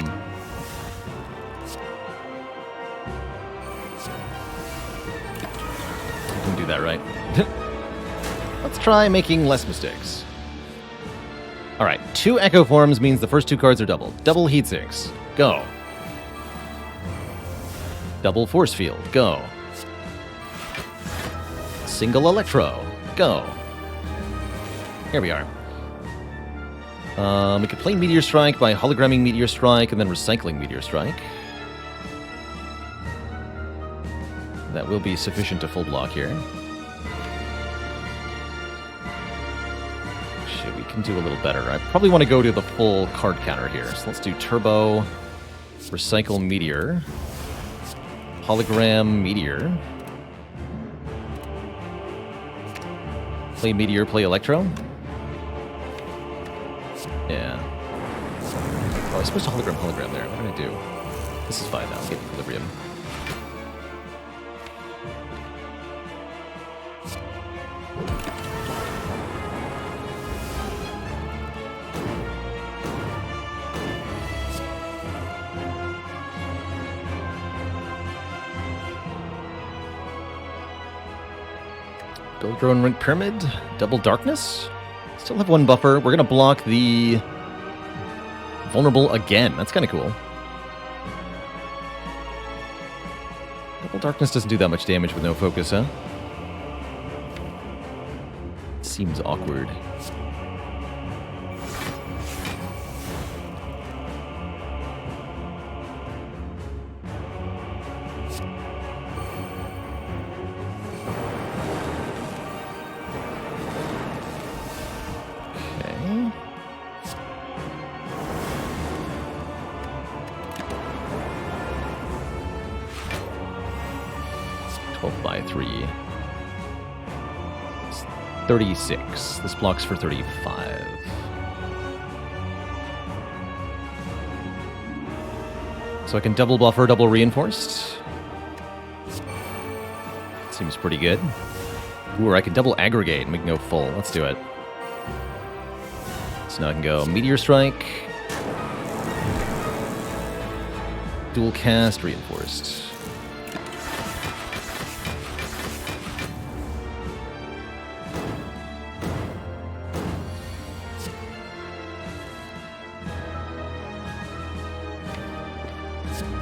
can do that, right? Let's try making less mistakes. Alright, 2 Echo Forms means the first 2 cards are double. Double Heat Sinks. Go. Double Force Field. Go. Single Electro. Go. Here we are. We could play Meteor Strike by hologramming Meteor Strike and then recycling Meteor Strike. That will be sufficient to full block here. we can do a little better. I probably want to go to the full card counter here. So let's do Turbo, Recycle Meteor, Hologram Meteor, play Meteor, play Electro. Yeah. Oh, I was supposed to hologram there. What did I do? This is fine now. I'll get Equilibrium. Build your own Rink Pyramid. Double Darkness. Still have one buffer. We're going to block the Vulnerable again. That's kind of cool. Double Darkness doesn't do that much damage with no focus, huh? Seems awkward. Okay. 12 by 3. 36. This blocks for 35. So I can double buffer, double reinforced. Seems pretty good. Ooh, or I can double aggregate and we can go full. Let's do it. So now I can go Meteor Strike. Dual cast, reinforced.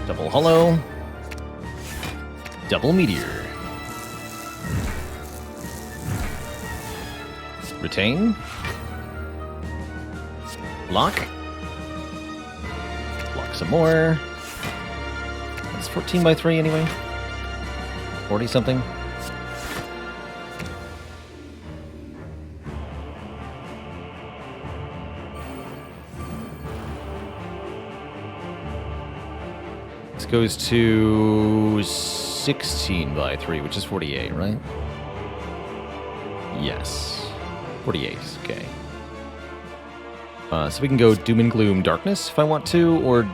Double Hollow. Double Meteor. Retain. Block. Block some more. It's 14 by 3 anyway. 40 something. This goes to 16 by 3, which is 48, right? Yes. 48, okay. So we can go Doom and Gloom Darkness if I want to, or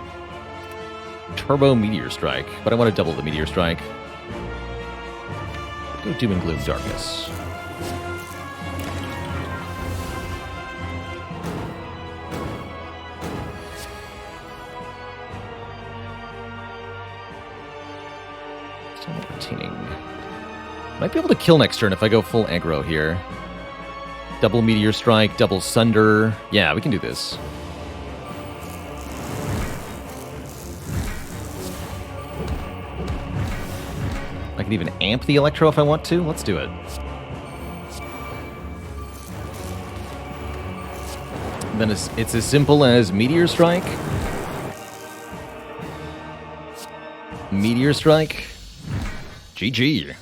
Turbo Meteor Strike, but I want to double the Meteor Strike. Go Doom and Gloom Darkness. Still not retaining. Might be able to kill next turn if I go full aggro here. Double Meteor Strike, double Sunder. Yeah, we can do this. I can even amp the Electro if I want to. Let's do it. And then it's as simple as Meteor Strike. Meteor Strike. GG.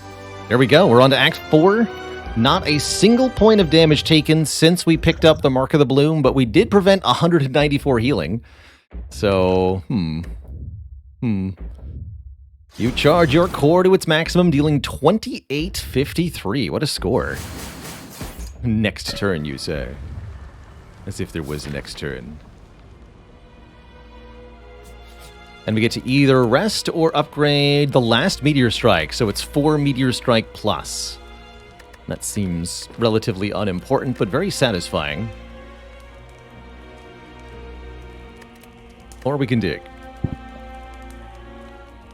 There we go. We're on to Act 4. Not a single point of damage taken since we picked up the Mark of the Bloom, but we did prevent 194 healing. So, You charge your core to its maximum, dealing 2853. What a score. Next turn, you say. As if there was a next turn. And we get to either rest or upgrade the last Meteor Strike, so it's 4 Meteor Strike plus. That seems relatively unimportant, but very satisfying. Or we can dig.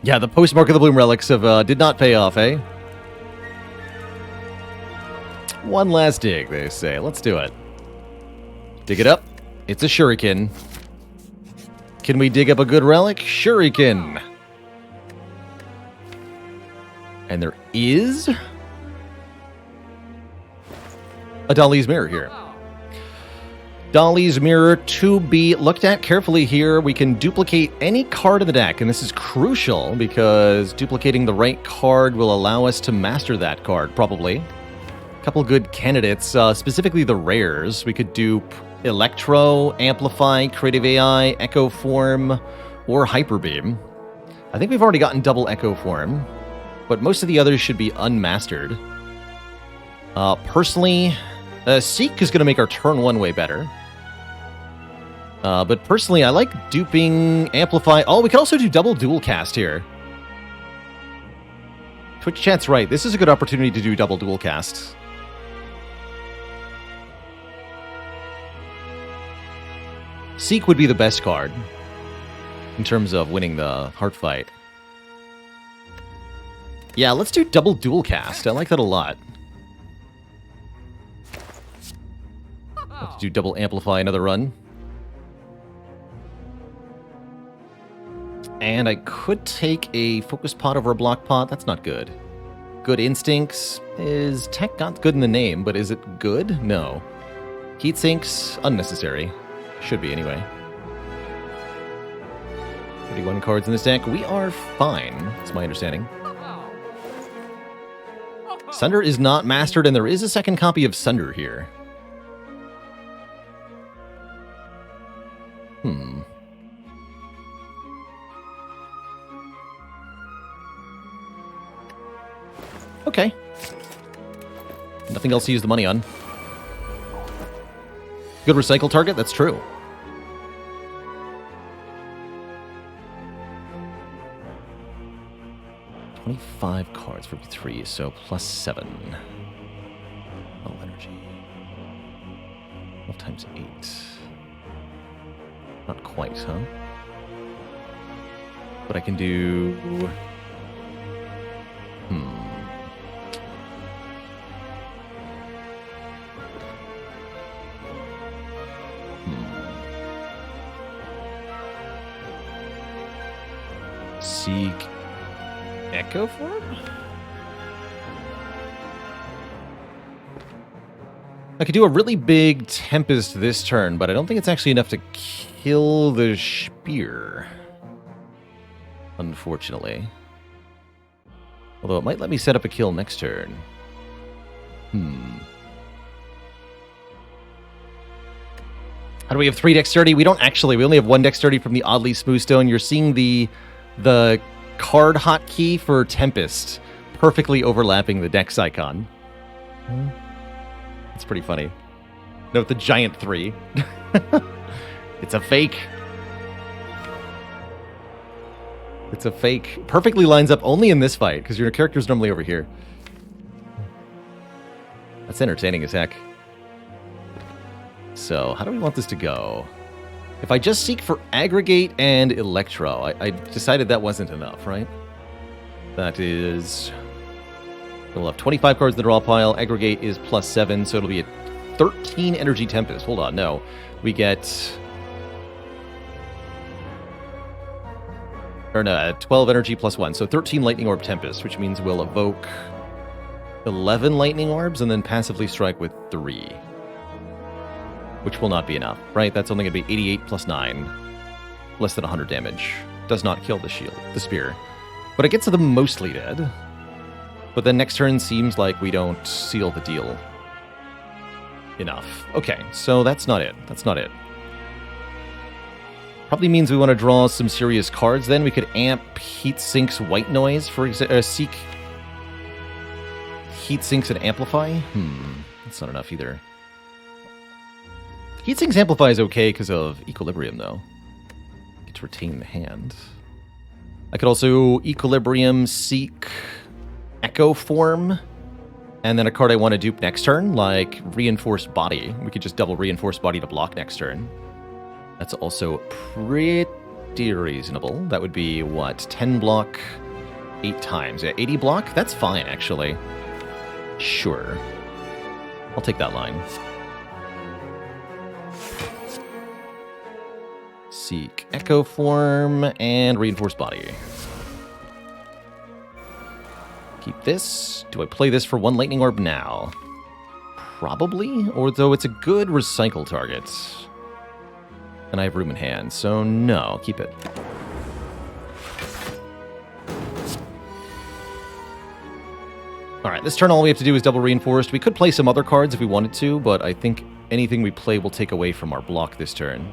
Yeah, the post-Mark of the Bloom relics have, did not pay off, eh? One last dig, they say. Let's do it. Dig it up. It's a shuriken. Can we dig up a good relic? Shuriken. And there is a Dolly's Mirror here. Dolly's Mirror to be looked at carefully here. We can duplicate any card in the deck, and this is crucial because duplicating the right card will allow us to master that card, probably. Couple good candidates, specifically the rares. We could do Electro, Amplify, Creative AI, Echo Form, or Hyper Beam. I think we've already gotten double Echo Form, but most of the others should be unmastered. Personally, Seek is going to make our turn 1 way better. But personally, I like duping, Amplify. Oh, we could also do double dual cast here. Twitch chat's right. This is a good opportunity to do double dual cast. Seek would be the best card in terms of winning the heart fight. Yeah, let's do double dual cast. I like that a lot. Let's do double amplify another run. And I could take a focus pot over a block pot. That's not good. Good instincts. Is tech got good in the name, but is it good? No. Heat sinks, unnecessary. Should be anyway. 31 cards in this deck. We are fine, that's my understanding. Sunder is not mastered, and there is a second copy of Sunder here. Okay. Nothing else to use the money on. Good recycle target, that's true. $25 cards for 3, so +7. Oh, energy. 12 times 8. Not quite, huh? But I can do... Seek Echo Form? I could do a really big Tempest this turn, but I don't think it's actually enough to kill the Spear. Unfortunately. Although it might let me set up a kill next turn. How do we have 3 dexterity? We don't actually. We only have 1 dexterity from the Oddly Smooth Stone. You're seeing the card hotkey for Tempest perfectly overlapping the dex icon. It's pretty funny. Note the giant 3. It's a fake. It's a fake. Perfectly lines up only in this fight, because your character's normally over here. That's entertaining as heck. So, how do we want this to go? If I just seek for Aggregate and Electro, I decided that wasn't enough, right? That is... We'll have 25 cards in the draw pile. Aggregate is +7, so it'll be a 13 Energy Tempest. Hold on, no. We get... Or no, 12 Energy +1, so 13 Lightning Orb Tempest, which means we'll evoke 11 Lightning Orbs and then passively strike with 3. Which will not be enough, right? That's only going to be 88 +9. Less than 100 damage. Does not kill the spear. But it gets them mostly dead. But then next turn seems like we don't seal the deal enough. Okay, so that's not it. That's not it. Probably means we want to draw some serious cards then. We could amp Heat Sinks White Noise, for example. Seek Heat Sinks and Amplify? That's not enough either. Heat Sinks Amplify is okay because of Equilibrium, though. Get to retain the hand. I could also Equilibrium, Seek, Echo Form, and then a card I want to dupe next turn, like Reinforced Body. We could just double Reinforced Body to block next turn. That's also pretty reasonable. That would be, what, 10 block, 8 times. Yeah, 80 block? That's fine, actually. Sure. I'll take that line. Seek Echo Form and Reinforced Body. Keep this. Do I play this for 1 Lightning Orb now? Probably, although it's a good recycle target. And I have room in hand, so no, keep it. Alright, this turn all we have to do is double reinforced. We could play some other cards if we wanted to, but I think anything we play will take away from our block this turn.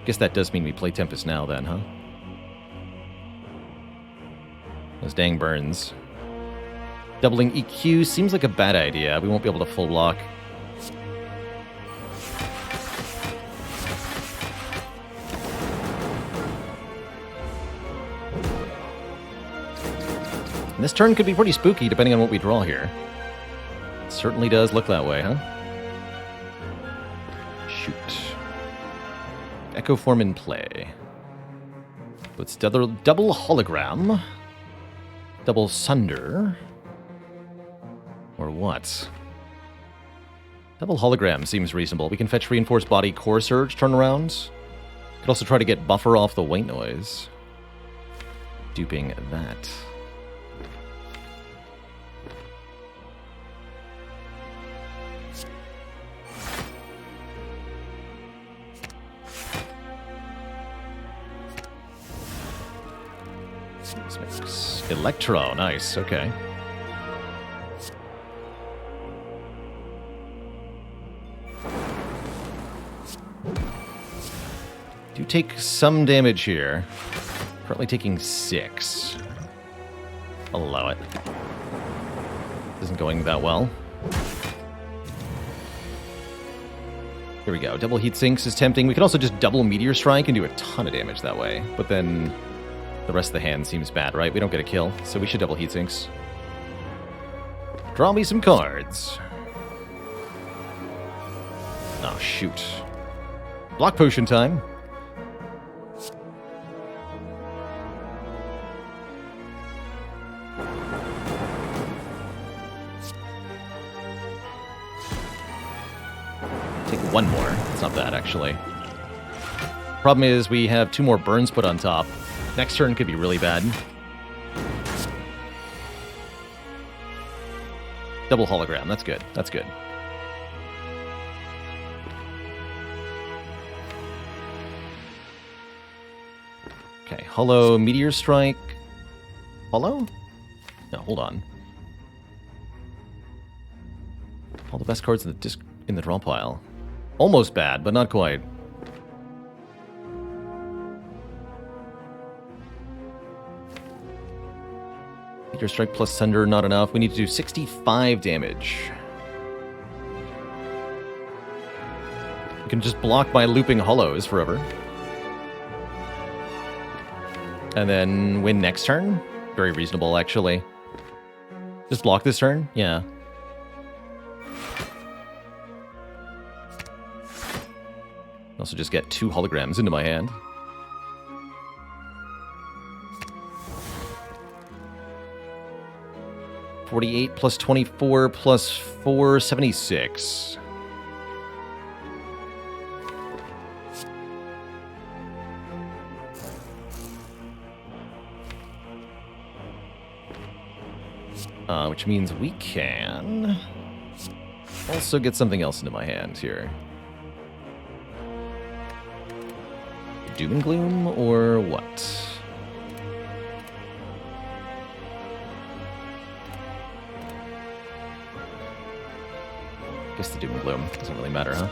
Guess that does mean we play Tempest now then, huh? Those dang burns. Doubling EQ seems like a bad idea. We won't be able to full block. And this turn could be pretty spooky depending on what we draw here. It certainly does look that way, huh? Shoot. Echo form in play. So it's double hologram. Double sunder. Or what? Double hologram seems reasonable. We can fetch reinforced body core surge turnaround. Could also try to get buffer off the white noise. Duping that. Electro, nice, okay. Do take some damage here. Currently taking 6. I'll allow it. Isn't going that well. Here we go. Double heat sinks is tempting. We could also just double meteor strike and do a ton of damage that way. But then the rest of the hand seems bad, right? We don't get a kill, so we should double heat sinks. Draw me some cards. Oh, shoot. Block potion time. Take one more. It's not bad, actually. Problem is, we have 2 more burns put on top. Next turn could be really bad. Double hologram. That's good. That's good. Okay. Hollow meteor strike. Hollow? No, hold on. All the best cards in the draw pile. Almost bad, but not quite. Meteor strike plus thunder, not enough. We need to do 65 damage. We can just block by looping hollows forever. And then win next turn. Very reasonable, actually. Just block this turn? Yeah. Also just get 2 holograms into my hand. $48 plus 24 plus 4, 76. Which means we can also get something else into my hand here. Doom and Gloom, or what? I guess the Doom and Gloom doesn't really matter, huh?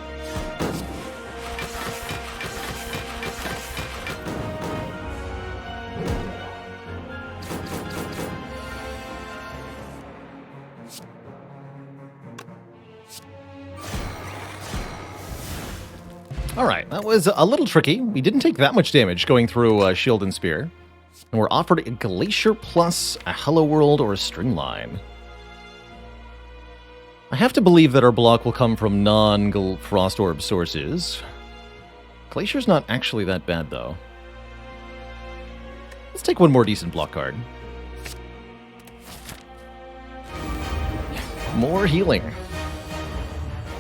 Alright, that was a little tricky. We didn't take that much damage going through Shield and Spear. And we're offered a Glacier plus, a Hello World, or a Stringline. I have to believe that our block will come from non-Frost Orb sources. Glacier's not actually that bad, though. Let's take one more decent block card. More healing.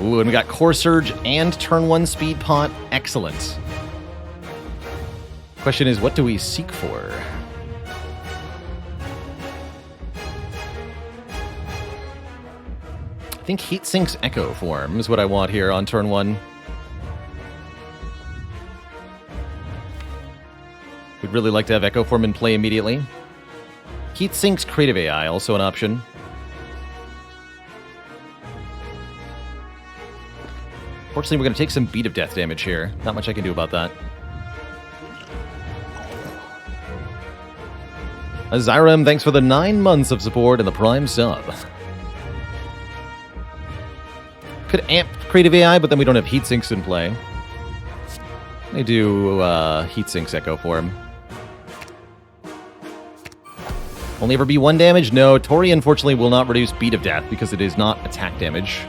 Ooh, and we got Core Surge and turn 1 Speed Pot. Excellent. Question is, what do we seek for? I think Heatsink's Echo form is what I want here on turn 1. We'd really like to have Echo form in play immediately. Heat sinks, creative AI, also an option. Fortunately, we're going to take some beat of death damage here. Not much I can do about that. Zyram, thanks for the 9 months of support and the Prime sub. Could amp creative AI, but then we don't have heat sinks in play. They do heat sinks echo for him. Only ever be 1 damage? No, Tori unfortunately will not reduce beat of death because it is not attack damage.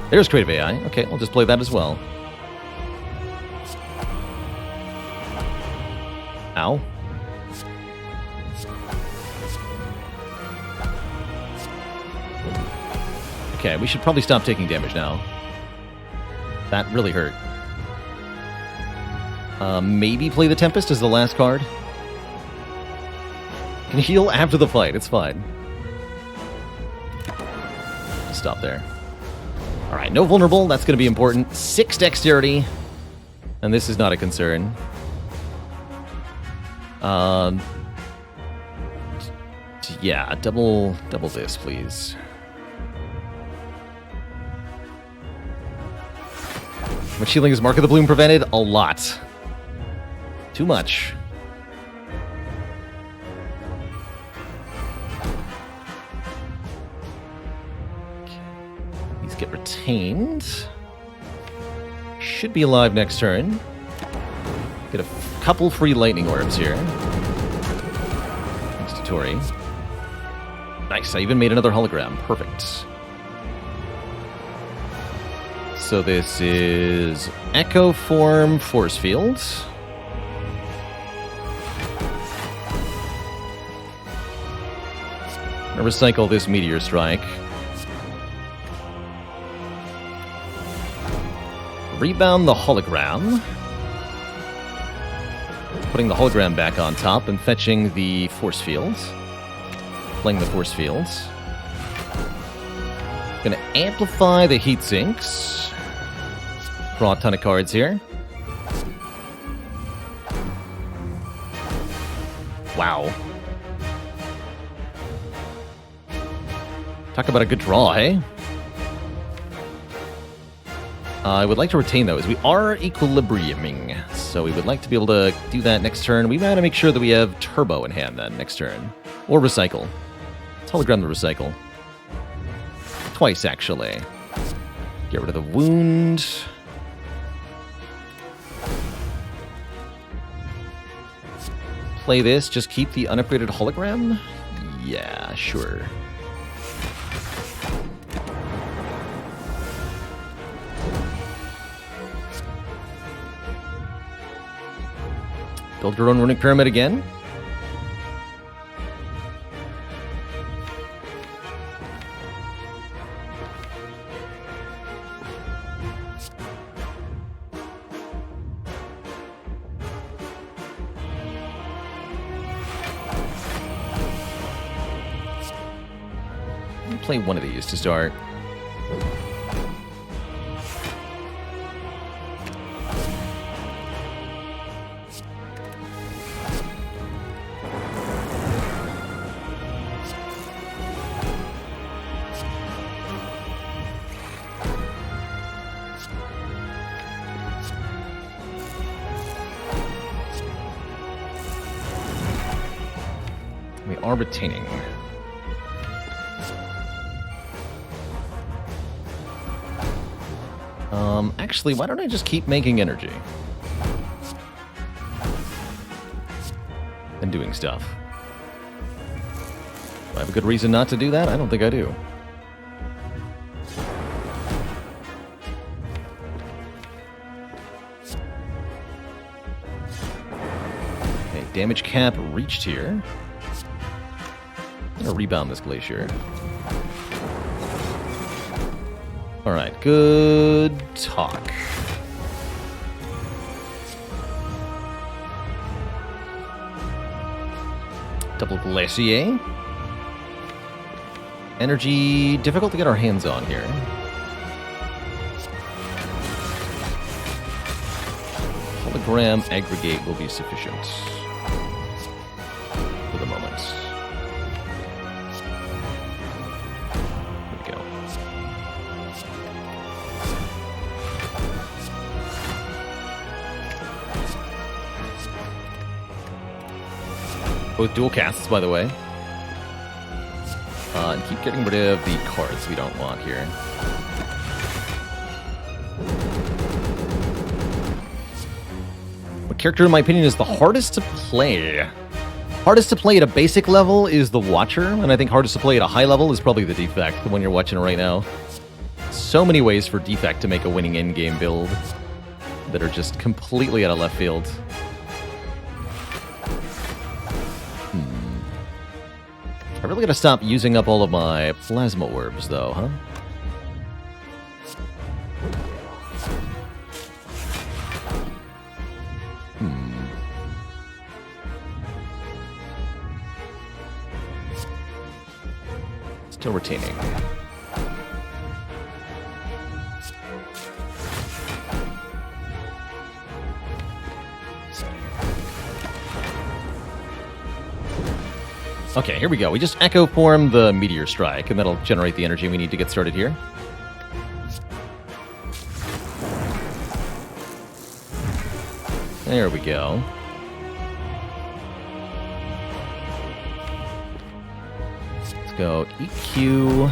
There's creative AI. Okay, we'll just play that as well. Ow. Okay, we should probably stop taking damage now. That really hurt. Maybe play the Tempest as the last card. Can heal after the fight, it's fine. Stop there. Alright, no vulnerable, that's going to be important. 6 dexterity, and this is not a concern. Yeah, double this, please. How much healing is Mark of the Bloom prevented? A lot. Too much. Okay. These get retained. Should be alive next turn. Get a couple free lightning orbs here. Thanks to Tori. Nice, I even made another hologram. Perfect. So this is Echo Form Force Field. I'm gonna recycle this Meteor Strike. Rebound the hologram. Putting the hologram back on top and fetching the Force Field. Playing the Force Field. Gonna amplify the heat sinks. Draw a ton of cards here. Wow. Talk about a good draw, hey? I would like to retain those. We are equilibriuming, so we would like to be able to do that next turn. We gotta make sure that we have Turbo in hand then next turn. Or Recycle. Let's hologram the Recycle. Twice, actually. Get rid of the wound. Play this, just keep the unupgraded hologram? Yeah, sure. Build your own runic pyramid again. Play one of these to start. We are retaining. Actually, why don't I just keep making energy? And doing stuff. Do I have a good reason not to do that? I don't think I do. Okay, damage cap reached here. I'm gonna rebound this glacier. Alright, good talk. Double Glacier. Energy, difficult to get our hands on here. Hologram aggregate will be sufficient for the moment. Here we go. Both dual casts, by the way. And keep getting rid of the cards we don't want here. What character, in my opinion, is the hardest to play? Hardest to play at a basic level is the Watcher, and I think hardest to play at a high level is probably the Defect, the one you're watching right now. So many ways for Defect to make a winning endgame build that are just completely out of left field. I really gotta stop using up all of my plasma orbs, though, huh? Still retaining. Okay, here we go. We just Echo Form the Meteor Strike, and that'll generate the energy we need to get started here. There we go. Let's go EQ,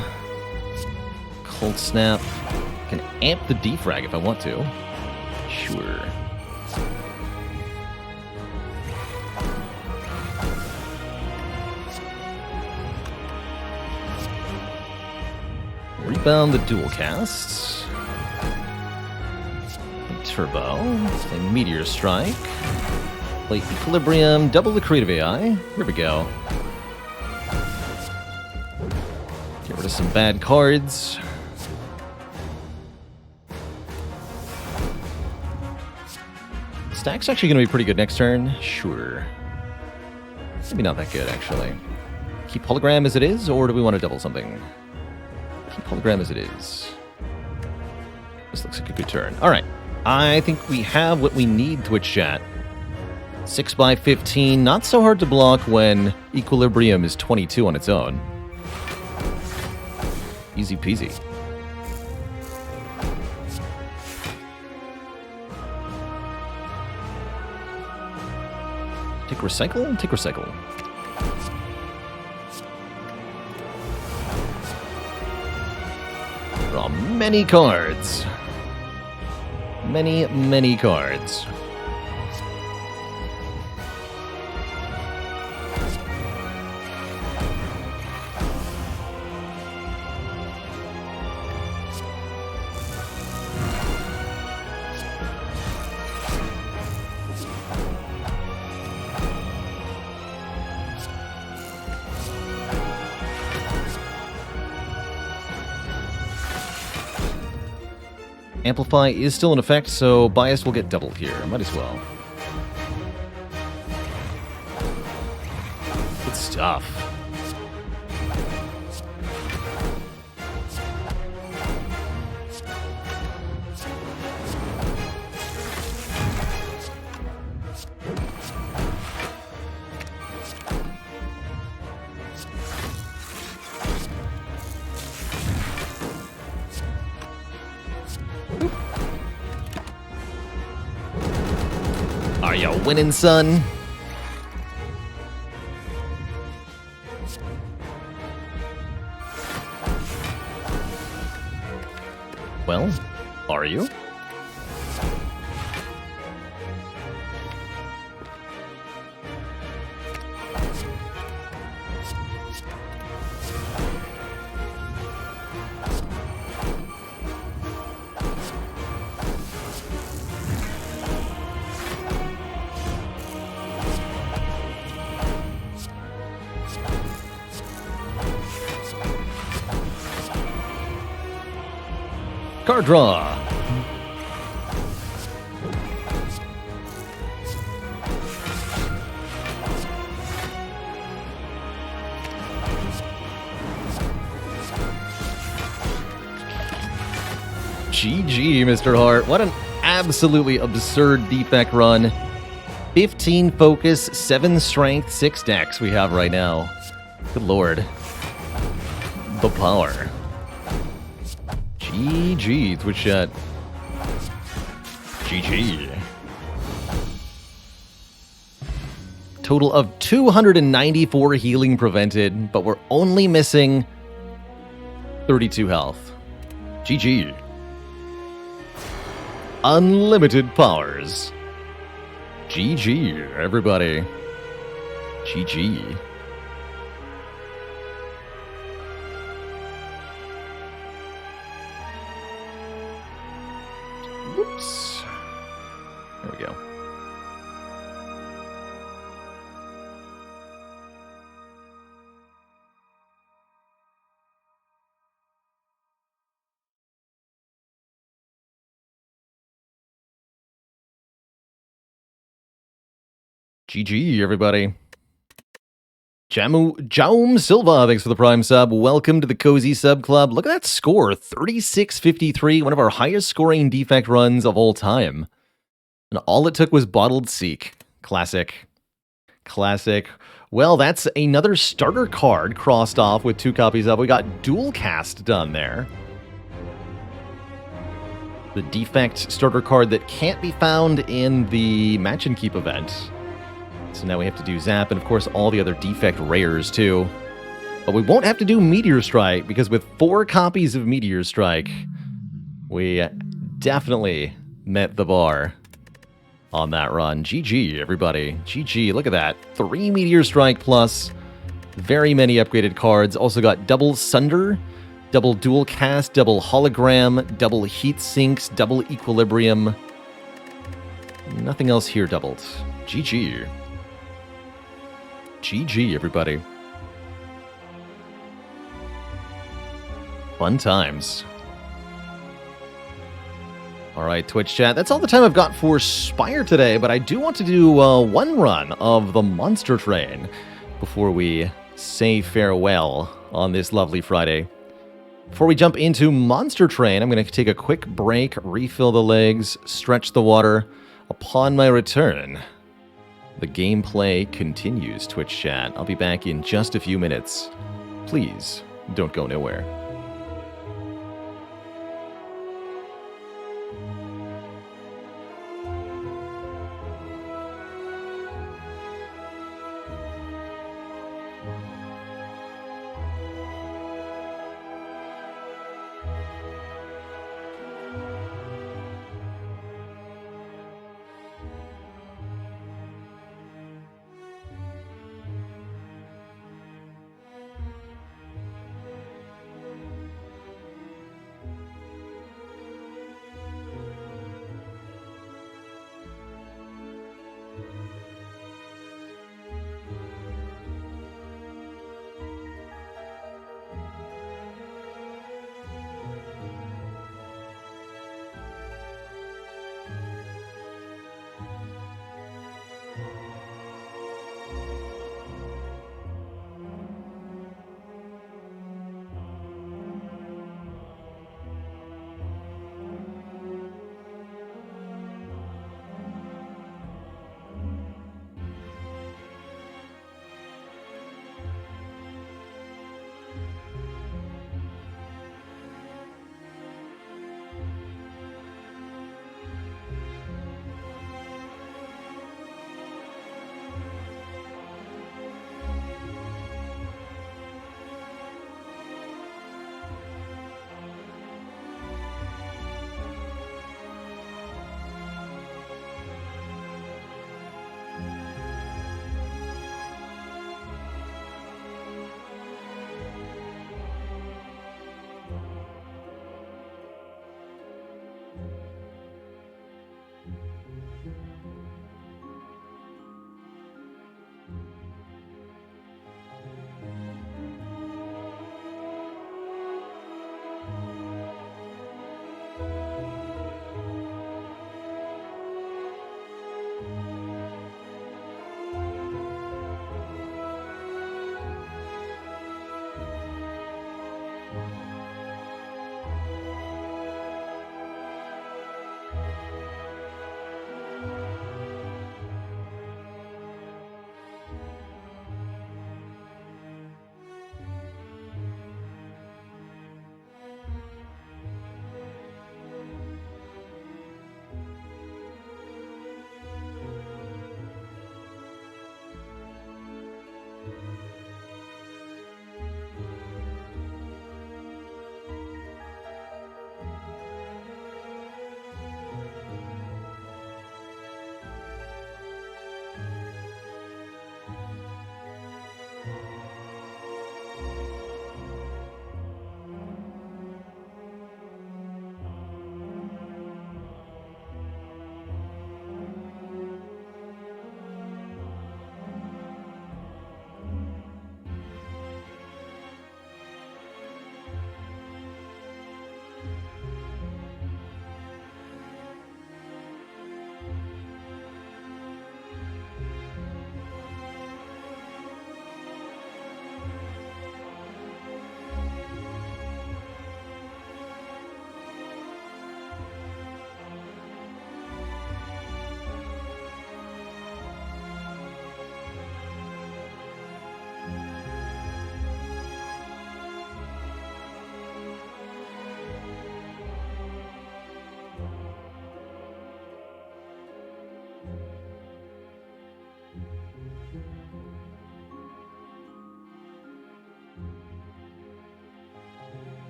Cold Snap. I can amp the defrag if I want to. Sure. Rebound the dual casts. Turbo. Play Meteor Strike. Play Equilibrium. Double the creative AI. Here we go. Get rid of some bad cards. Stack's actually going to be pretty good next turn. Sure. Maybe not that good, actually. Keep Hologram as it is, or do we want to double something? Keep Hologram as it is. This looks like a good turn. All right. I think we have what we need, Twitch chat. 6x15. Not so hard to block when Equilibrium is 22 on its own. Easy peasy. Take Recycle? Take Recycle. Draw many cards. Many, many cards. Amplify is still in effect, so bias will get doubled here. Might as well. Good stuff. Are you winning, son? Well, are you? Card draw. GG, Mr. Hart. What an absolutely absurd defect run. 15 focus, 7 strength, 6 dex we have right now. Good lord. The power. GG, Twitch chat. GG. Total of 294 healing prevented, but we're only missing 32 health. GG. Unlimited powers. GG, everybody. GG. Whoops. There we go. GG, everybody. Jaume Silva, thanks for the Prime sub. Welcome to the Cozy Sub Club. Look at that score, 36-53, one of our highest scoring defect runs of all time. And all it took was Bottled Seek. Classic. Classic. Well, that's another starter card crossed off with 2 copies of. We got Dual Cast done there. The defect starter card that can't be found in the Match and Keep event. So now we have to do Zap, and of course all the other defect rares too. But we won't have to do Meteor Strike, because with 4 copies of Meteor Strike, we definitely met the bar on that run. GG, everybody. GG, look at that. 3 Meteor Strike plus. Very many upgraded cards. Also got double Sunder, double Dual Cast, double Hologram, double Heat Sinks, double Equilibrium. Nothing else here doubled. GG. GG, everybody. Fun times. All right, Twitch chat. That's all the time I've got for Spire today, but I do want to do one run of the Monster Train before we say farewell on this lovely Friday. Before we jump into Monster Train, I'm going to take a quick break, refill the legs, stretch the water. Upon my return, the gameplay continues, Twitch chat. I'll be back in just a few minutes. Please, don't go nowhere.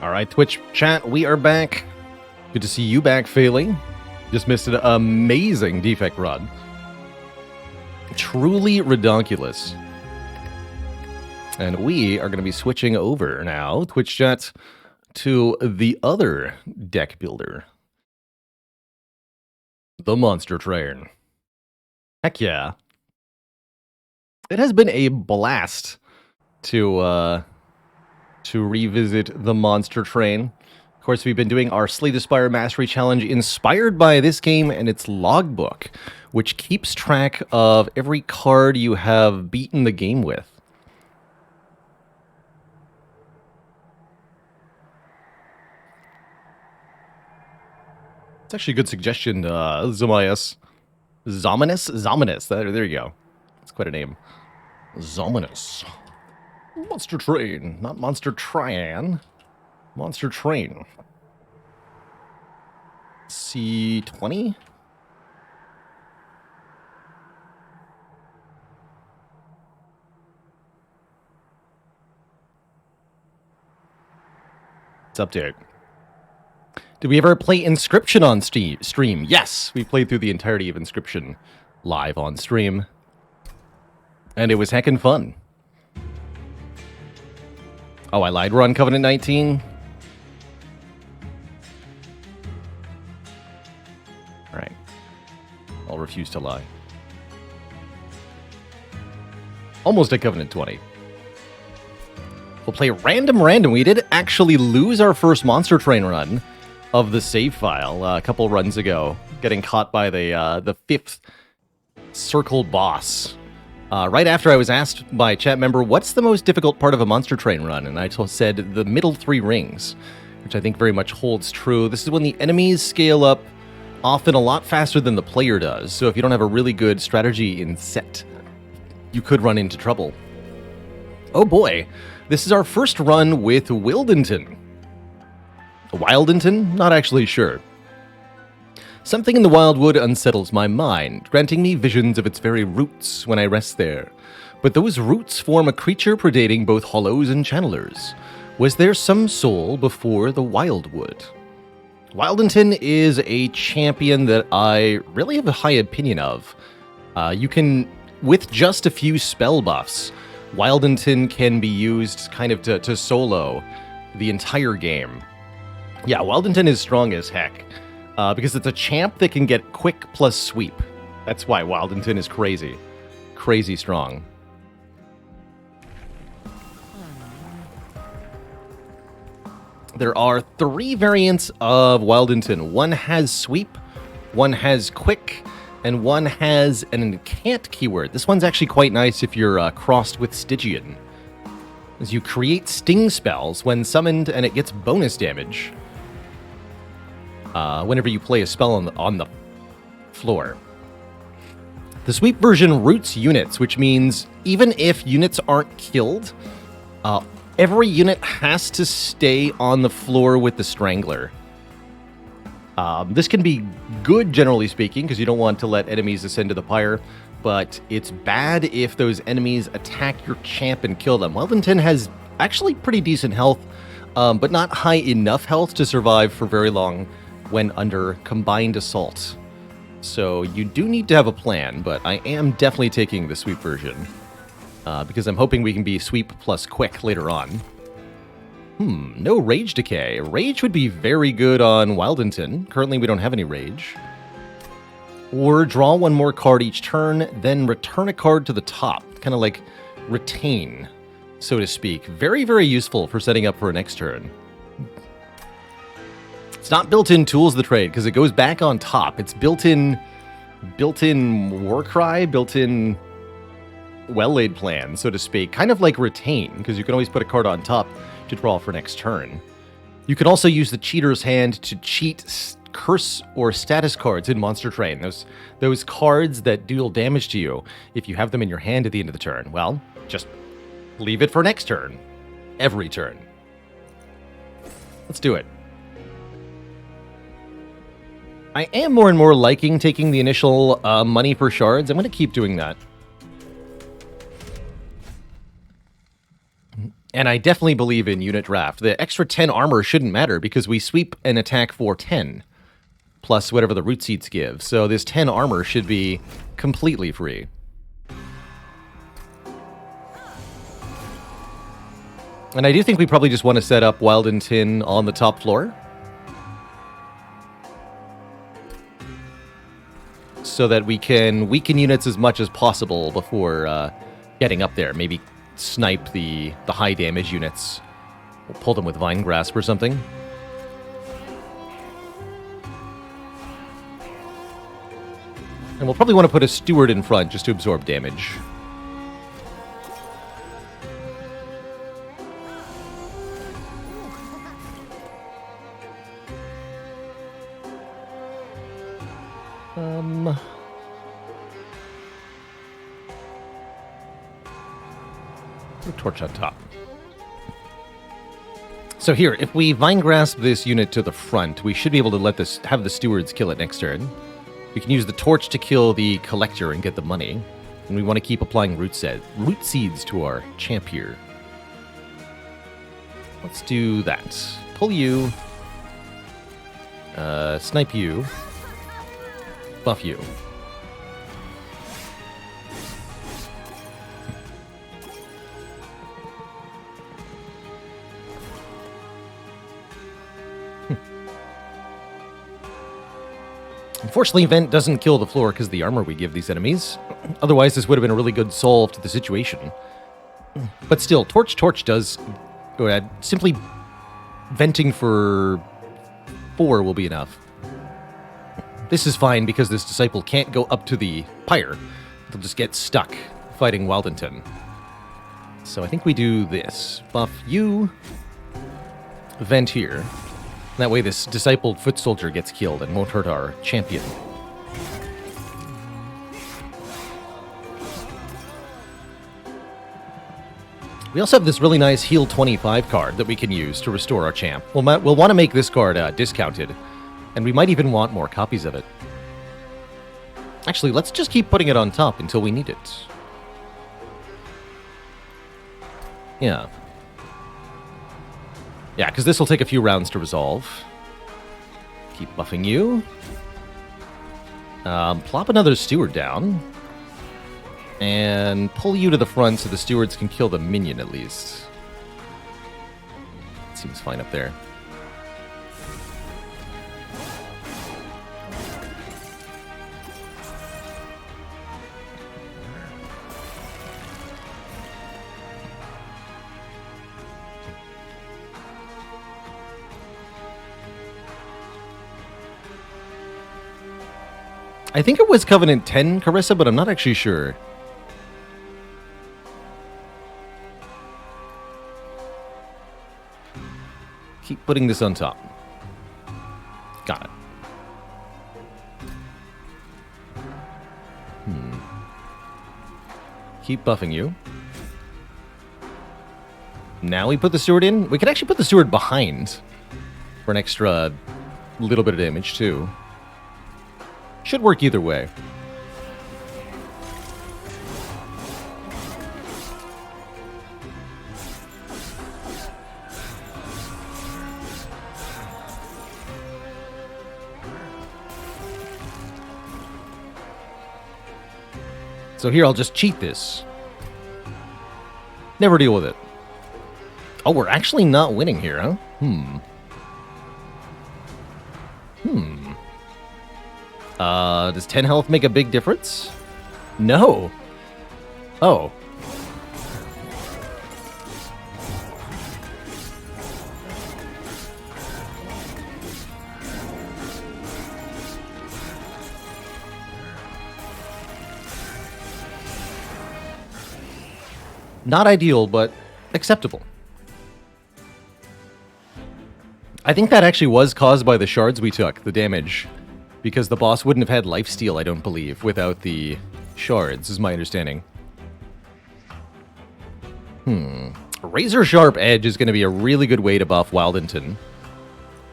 All right, Twitch chat, we are back. Good to see you back, Failing. Just missed an amazing defect run. Truly redonkulous. And we are going to be switching over now, Twitch chat, to the other deck builder. The Monster Train. Heck yeah. It has been a blast to revisit the Monster Train. Of course, we've been doing our Slay the Spire Mastery Challenge inspired by this game and its logbook, which keeps track of every card you have beaten the game with. It's actually a good suggestion, Zomias. Zominus? There you go. That's quite a name. Zominus. Monster Train, not Monster Train. Monster Train. C20? Let's update. Did we ever play Inscription on stream? Yes, we played through the entirety of Inscription live on stream. And it was heckin' fun. Oh, I lied. We're on Covenant 19. All right. I'll refuse to lie. Almost at Covenant 20. We'll play random. We did actually lose our first Monster Train run of the save file a couple runs ago, getting caught by the fifth circle boss. Right after I was asked by a chat member, what's the most difficult part of a Monster Train run? And I said the middle 3 rings, which I think very much holds true. This is when the enemies scale up often a lot faster than the player does. So if you don't have a really good strategy in set, you could run into trouble. Oh boy, this is our first run with Wildington. Wildington? Not actually sure. Something in the wildwood unsettles my mind, granting me visions of its very roots when I rest there. But those roots form a creature predating both hollows and channelers. Was there some soul before the wildwood? Wildington is a champion that I really have a high opinion of. You can, with just a few spell buffs, Wildington can be used kind of to solo the entire game. Yeah, Wildington is strong as heck. Because it's a champ that can get quick plus sweep. That's why Wildington is crazy. Crazy strong. There are 3 variants of Wildington. One has sweep, one has quick, and one has an incant keyword. This one's actually quite nice if you're crossed with Stygian, as you create sting spells when summoned and it gets bonus damage whenever you play a spell on the floor. The sweep version roots units, which means even if units aren't killed, every unit has to stay on the floor with the Strangler. This can be good, generally speaking, because you don't want to let enemies ascend to the pyre, but it's bad if those enemies attack your champ and kill them. Wildington has actually pretty decent health, but not high enough health to survive for very long when under combined assault. So you do need to have a plan, but I am definitely taking the sweep version, because I'm hoping we can be sweep plus quick later on. No rage decay. Rage would be very good on Wildington. Currently we don't have any rage. Or draw one more card each turn, then return a card to the top. Kind of like retain, so to speak. Very, very useful for setting up for a next turn. It's not built-in Tools of the Trade, because it goes back on top. It's built-in Warcry, built-in well-laid plan, so to speak. Kind of like Retain, because you can always put a card on top to draw for next turn. You can also use the Cheater's Hand to cheat curse or status cards in Monster Train. Those cards that deal damage to you, if you have them in your hand at the end of the turn, well, just leave it for next turn. Every turn. Let's do it. I am more and more liking taking the initial money for shards. I'm going to keep doing that. And I definitely believe in unit draft. The extra 10 armor shouldn't matter because we sweep an attack for 10, plus whatever the root seeds give. So this 10 armor should be completely free. And I do think we probably just want to set up Wildington on the top floor, so that we can weaken units as much as possible before getting up there. Maybe snipe the high damage units. We'll pull them with Vine Grasp or something. And we'll probably want to put a Steward in front just to absorb damage. Put a torch on top. So here, if we Vine Grasp this unit to the front, we should be able to have the Stewards kill it next turn. We can use the torch to kill the Collector and get the money. And we want to keep applying root seeds to our champ here. Let's do that. Pull you. Snipe you. Buff you. Unfortunately, Vent doesn't kill the floor because of the armor we give these enemies. Otherwise, this would have been a really good solve to the situation. But still, Torch does... simply venting for 4 will be enough. This is fine because this Disciple can't go up to the pyre. They'll just get stuck fighting Wildington. So I think we do this. Buff you. Vent here. That way this Discipled Foot Soldier gets killed and won't hurt our champion. We also have this really nice Heal 25 card that we can use to restore our champ. We'll want to make this card discounted, and we might even want more copies of it. Actually, let's just keep putting it on top until we need it. Yeah. Yeah, because this will take a few rounds to resolve. Keep buffing you. Plop another Steward down. And pull you to the front so the Stewards can kill the minion at least. Seems fine up there. I think it was Covenant 10, Carissa, but I'm not actually sure. Keep putting this on top. Got it. Keep buffing you. Now we put the Steward in. We could actually put the Steward behind for an extra little bit of damage, too. Should work either way. So here, I'll just cheat this. Never deal with it. Oh, we're actually not winning here, huh? Does 10 health make a big difference? No. Oh. Not ideal, but acceptable. I think that actually was caused by the shards we took, the damage. Because the boss wouldn't have had lifesteal, I don't believe, without the shards, is my understanding. Razor Sharp Edge is going to be a really good way to buff Wildington.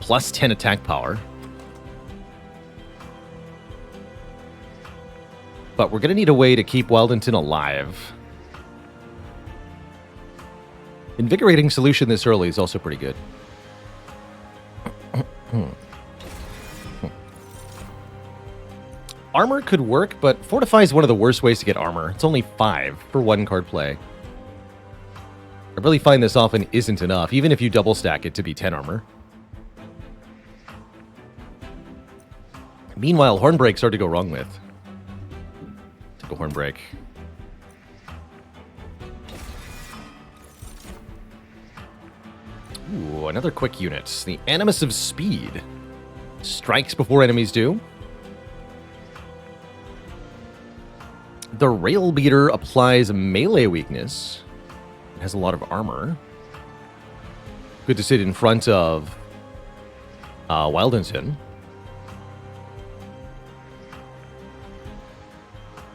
Plus 10 attack power. But we're going to need a way to keep Wildington alive. Invigorating Solution this early is also pretty good. Armor could work, but Fortify is one of the worst ways to get armor. It's only 5 for 1 card play. I really find this often isn't enough, even if you double stack it to be 10 armor. Meanwhile, Hornbreak's hard to go wrong with. Take a Hornbreak. Ooh, another quick unit. The Animus of Speed. Strikes before enemies do. The Rail Beater applies melee weakness. It has a lot of armor. Good to sit in front of Wildington.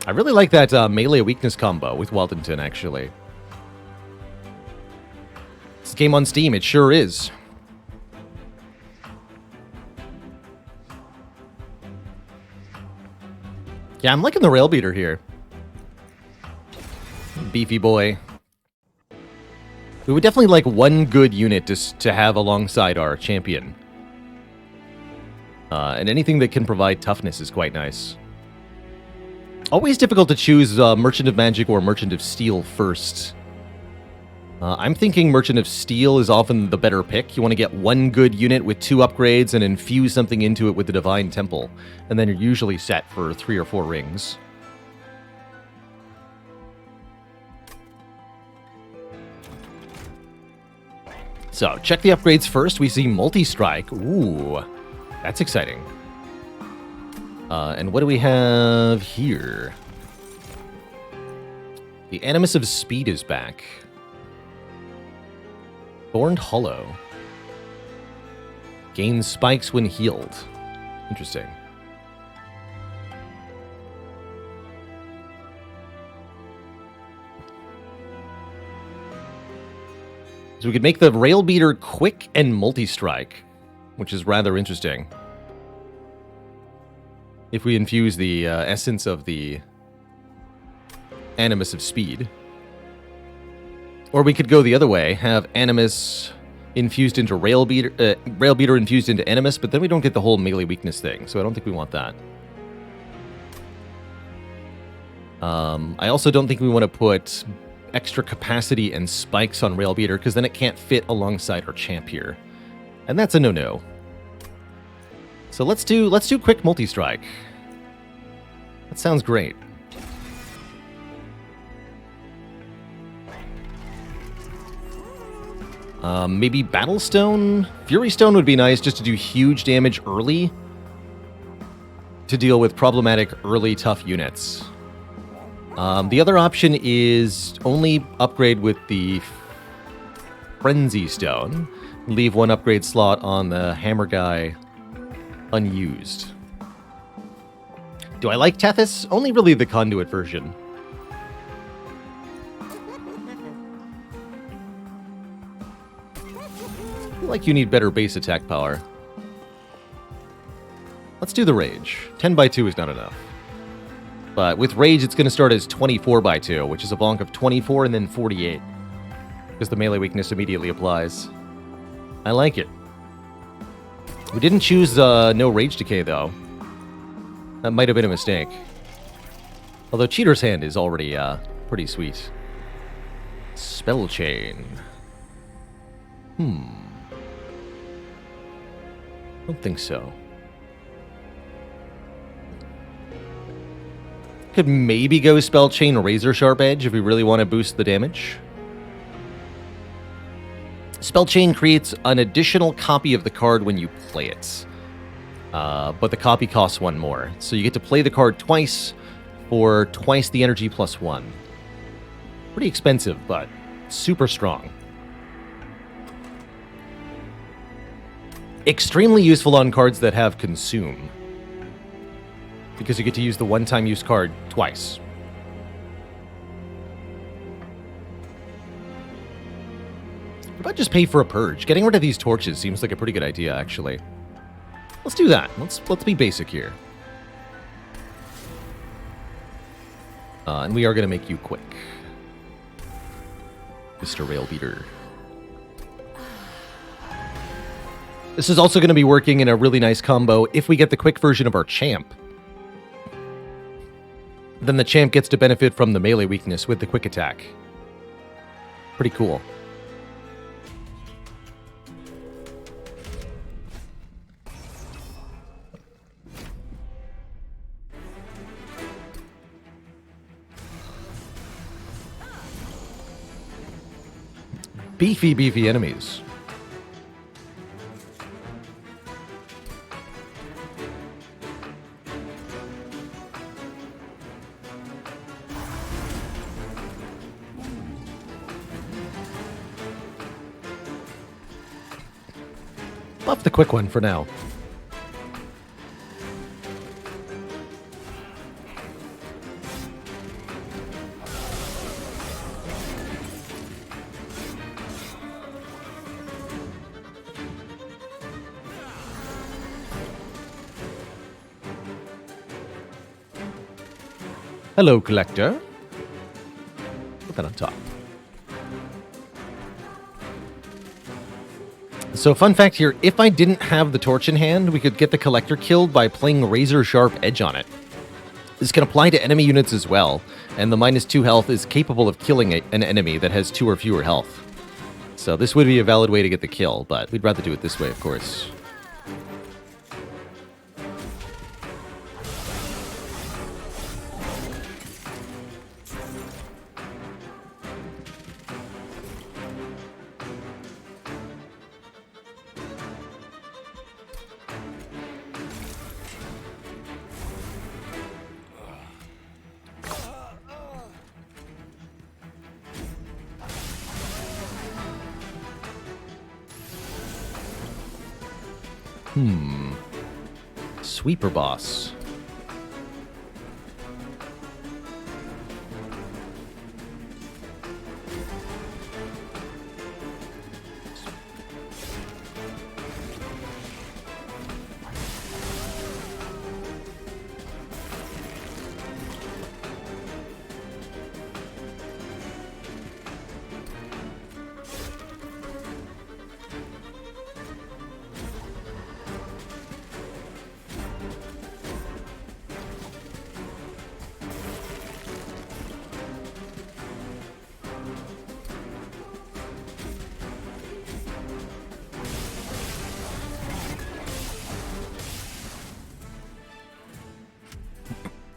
I really like that melee weakness combo with Wildington, actually. This game on Steam, it sure is. Yeah, I'm liking the Rail Beater here. Beefy boy. We would definitely like one good unit to have alongside our champion. And anything that can provide toughness is quite nice. Always difficult to choose Merchant of Magic or Merchant of Steel first. I'm thinking Merchant of Steel is often the better pick. You want to get one good unit with 2 upgrades and infuse something into it with the Divine Temple. And then you're usually set for 3 or 4 rings. So, check the upgrades first. We see Multi-Strike. Ooh, that's exciting. And what do we have here? The Animus of Speed is back. Thorned Hollow. Gains spikes when healed. Interesting. So we could make the Rail Beater quick and multi-strike, which is rather interesting. If we infuse the essence of the Animus of Speed. Or we could go the other way, have Animus infused into Rail Beater infused into Animus, but then we don't get the whole melee weakness thing, so I don't think we want that. I also don't think we want to put extra capacity and spikes on Rail Beater, because then it can't fit alongside our champ here. And that's a no-no. So let's do quick multi-strike. That sounds great. Maybe Battlestone? Fury Stone would be nice just to do huge damage early to deal with problematic early tough units. The other option is only upgrade with the Frenzy Stone. Leave one upgrade slot on the Hammer Guy unused. Do I like Tethys? Only really the Conduit version. I feel like you need better base attack power. Let's do the Rage. 10 by 2 is not enough. But with Rage, it's going to start as 24 by 2, which is a bonk of 24 and then 48. Because the melee weakness immediately applies. I like it. We didn't choose no Rage Decay, though. That might have been a mistake. Although Cheater's Hand is already pretty sweet. Spell Chain. Don't think so. Could maybe go Spell Chain Razor Sharp Edge if we really want to boost the damage. Spell Chain creates an additional copy of the card when you play it. But the copy costs 1 more. So you get to play the card twice for twice the energy plus 1. Pretty expensive, but super strong. Extremely useful on cards that have Consume. Because you get to use the one-time use card twice. What about just pay for a Purge? Getting rid of these torches seems like a pretty good idea, actually. Let's do that. Let's be basic here. And we are going to make you quick. Mr. Rail Beater. This is also going to be working in a really nice combo if we get the quick version of our champ. Then the champ gets to benefit from the melee weakness with the quick attack. Pretty cool. Beefy, beefy enemies. Buff the quick one for now. Hello, collector. Put that on top. So, fun fact here, if I didn't have the torch in hand, we could get the collector killed by playing razor sharp edge on it. This can apply to enemy units as well, and the -2 health is capable of killing an enemy that has 2 or fewer health. So this would be a valid way to get the kill, but we'd rather do it this way, of course. Sweeper boss.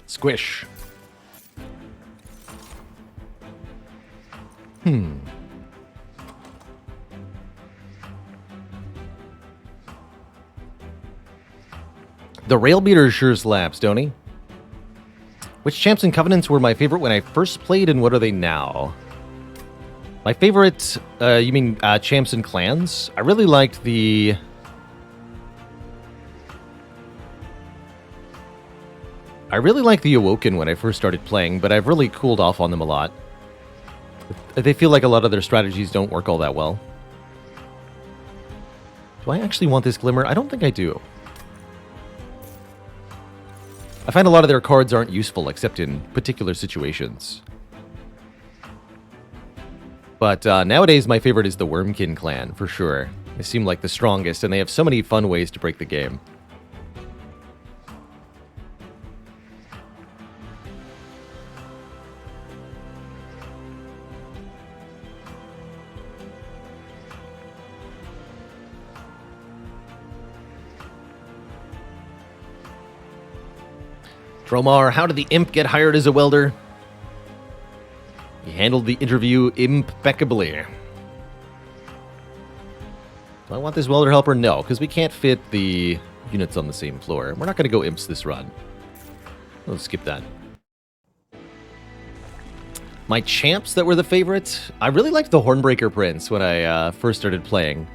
Squish. The rail beater sure slaps, don't he? Which champs and covenants were my favorite when I first played, and what are they now? My favorite, you mean champs and clans? I really liked the... Awoken when I first started playing, but I've really cooled off on them a lot. They feel like a lot of their strategies don't work all that well. Do I actually want this Glimmer? I don't think I do. I find a lot of their cards aren't useful except in particular situations. But nowadays, my favorite is the Wormkin clan, for sure. They seem like the strongest, and they have so many fun ways to break the game. Dromar, how did the imp get hired as a welder? He handled the interview impeccably. Do I want this welder helper? No, because we can't fit the units on the same floor. We're not going to go imps this run. Let's skip that. My champs that were the favorite? I really liked the Hornbreaker Prince when I first started playing.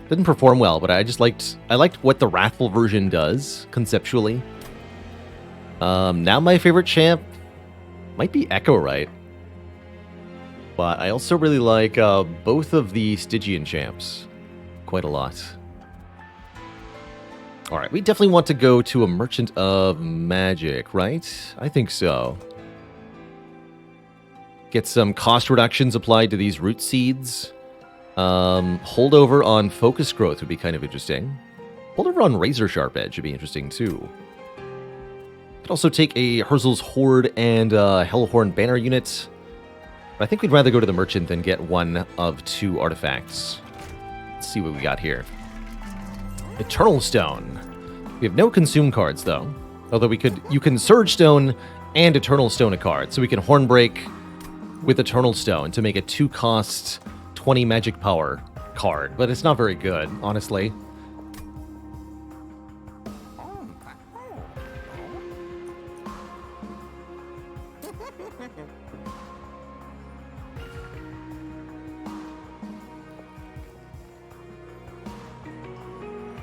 Didn't perform well, but I liked what the Wrathful version does, conceptually. Now my favorite champ might be Echo, right? But I also really like both of the Stygian champs quite a lot. Alright, we definitely want to go to a Merchant of Magic, right? I think so. Get some cost reductions applied to these root seeds. Holdover on Focus Growth would be kind of interesting. Holdover on Razor Sharp Edge would be interesting too. Could also take a Herzl's Horde and Hellhorn Banner unit. But I think we'd rather go to the Merchant than get one of 2 artifacts. Let's see what we got here. Eternal Stone. We have no Consume cards though. Although you can Surge Stone and Eternal Stone a card. So we can Hornbreak with Eternal Stone to make a 2-cost 20 magic power card. But it's not very good, honestly.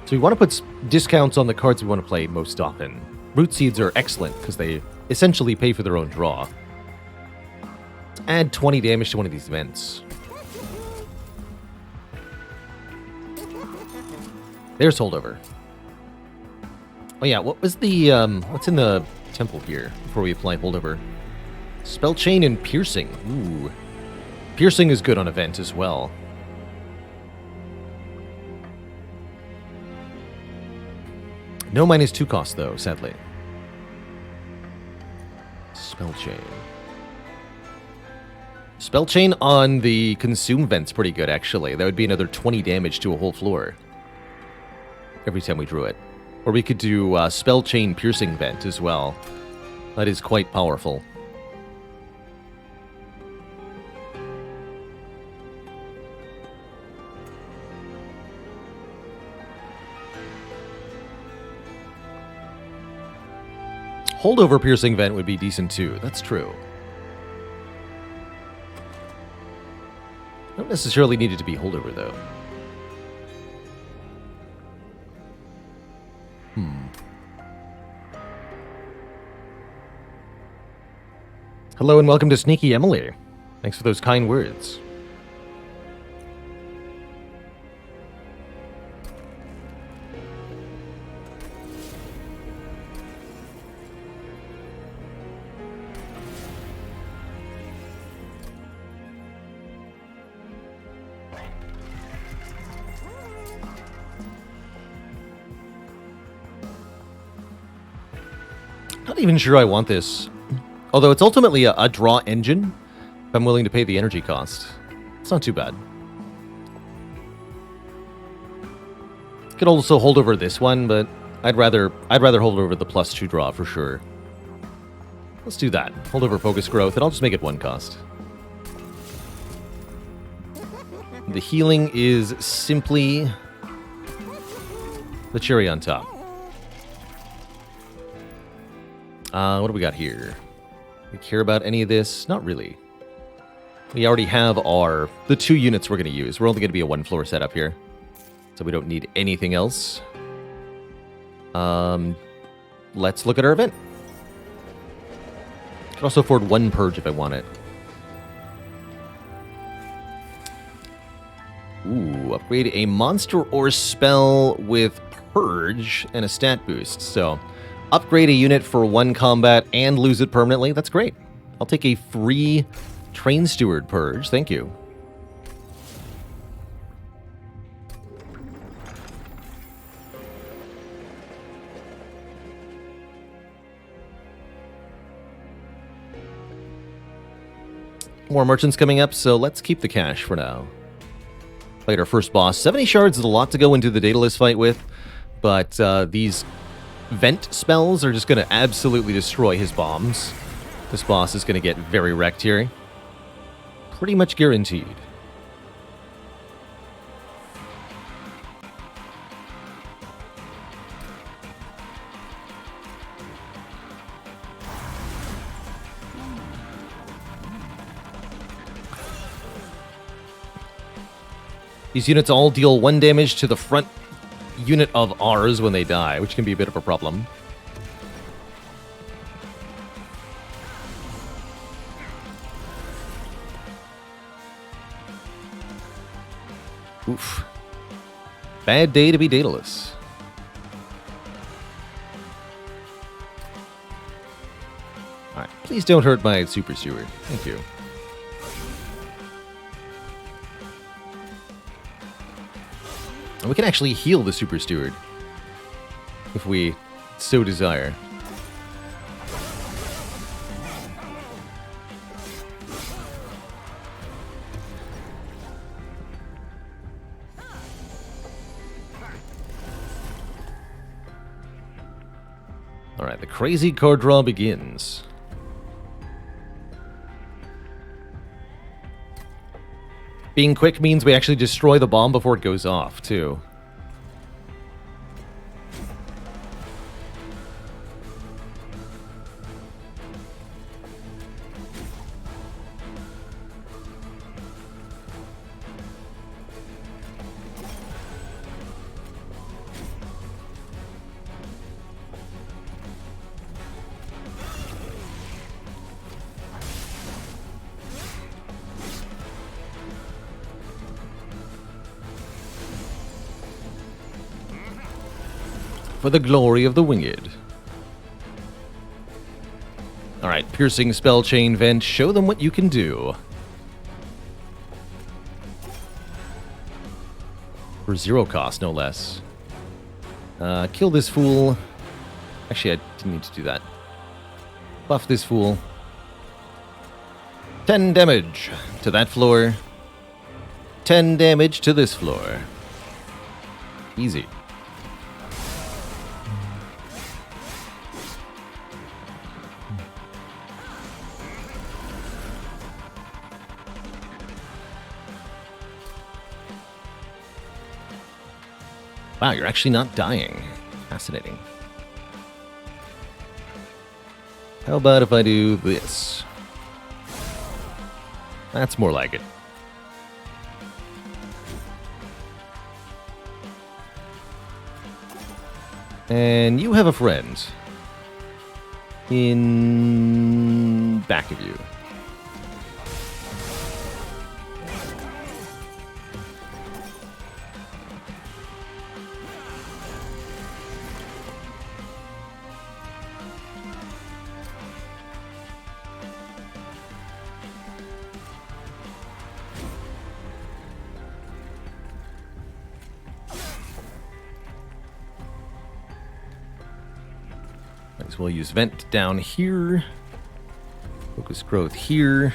So we want to put discounts on the cards we want to play most often. Root Seeds are excellent because they essentially pay for their own draw. Let's add 20 damage to one of these events. There's Holdover. Oh yeah, what was the, what's in the temple here before we apply Holdover? Spell Chain and Piercing. Ooh. Piercing is good on event as well. No -2 cost, though, sadly. Spell Chain. Spell Chain on the Consume vent's pretty good, actually. That would be another 20 damage to a whole floor. Every time we drew it. Or we could do Spell Chain Piercing vent as well. That is quite powerful. Holdover Piercing Vent would be decent too. That's true. Don't necessarily need it to be Holdover though. Hello and welcome to Sneaky Emily. Thanks for those kind words. Not even sure I want this. Although it's ultimately a draw engine, if I'm willing to pay the energy cost. It's not too bad. Could also hold over this one, but I'd rather hold over the +2 draw for sure. Let's do that. Hold over Focus Growth, and I'll just make it 1 cost. The healing is simply the cherry on top. What do we got here? We care about any of this? Not really. We already have the 2 units we're going to use. We're only going to be a 1-floor setup here. So we don't need anything else. Let's look at our event. I can also afford 1 Purge if I want it. Ooh, upgrade a monster or spell with Purge and a stat boost. So upgrade a unit for 1 combat and lose it permanently. That's great. I'll take a free Train Steward Purge. Thank you. More merchants coming up, so let's keep the cash for now. Played our first boss. 70 shards is a lot to go into the Daedalus fight with, but these vent spells are just going to absolutely destroy his bombs. This boss is going to get very wrecked here. Pretty much guaranteed. These units all deal 1 damage to the front unit of ours when they die, which can be a bit of a problem. Oof. Bad day to be Daedalus. Alright, please don't hurt my Super Steward. Thank you. And we can actually heal the Super Steward if we so desire. Alright, the crazy card draw begins. Being quick means we actually destroy the bomb before it goes off, too. For the glory of the winged. Alright, piercing spell chain vent. Show them what you can do. For 0 cost, no less. Kill this fool. Actually, I didn't need to do that. Buff this fool. 10 damage to that floor. 10 damage to this floor. Easy. Wow, you're actually not dying. Fascinating. How about if I do this? That's more like it. And you have a friend in back of you. Might as well use Vent down here. Focus Growth here.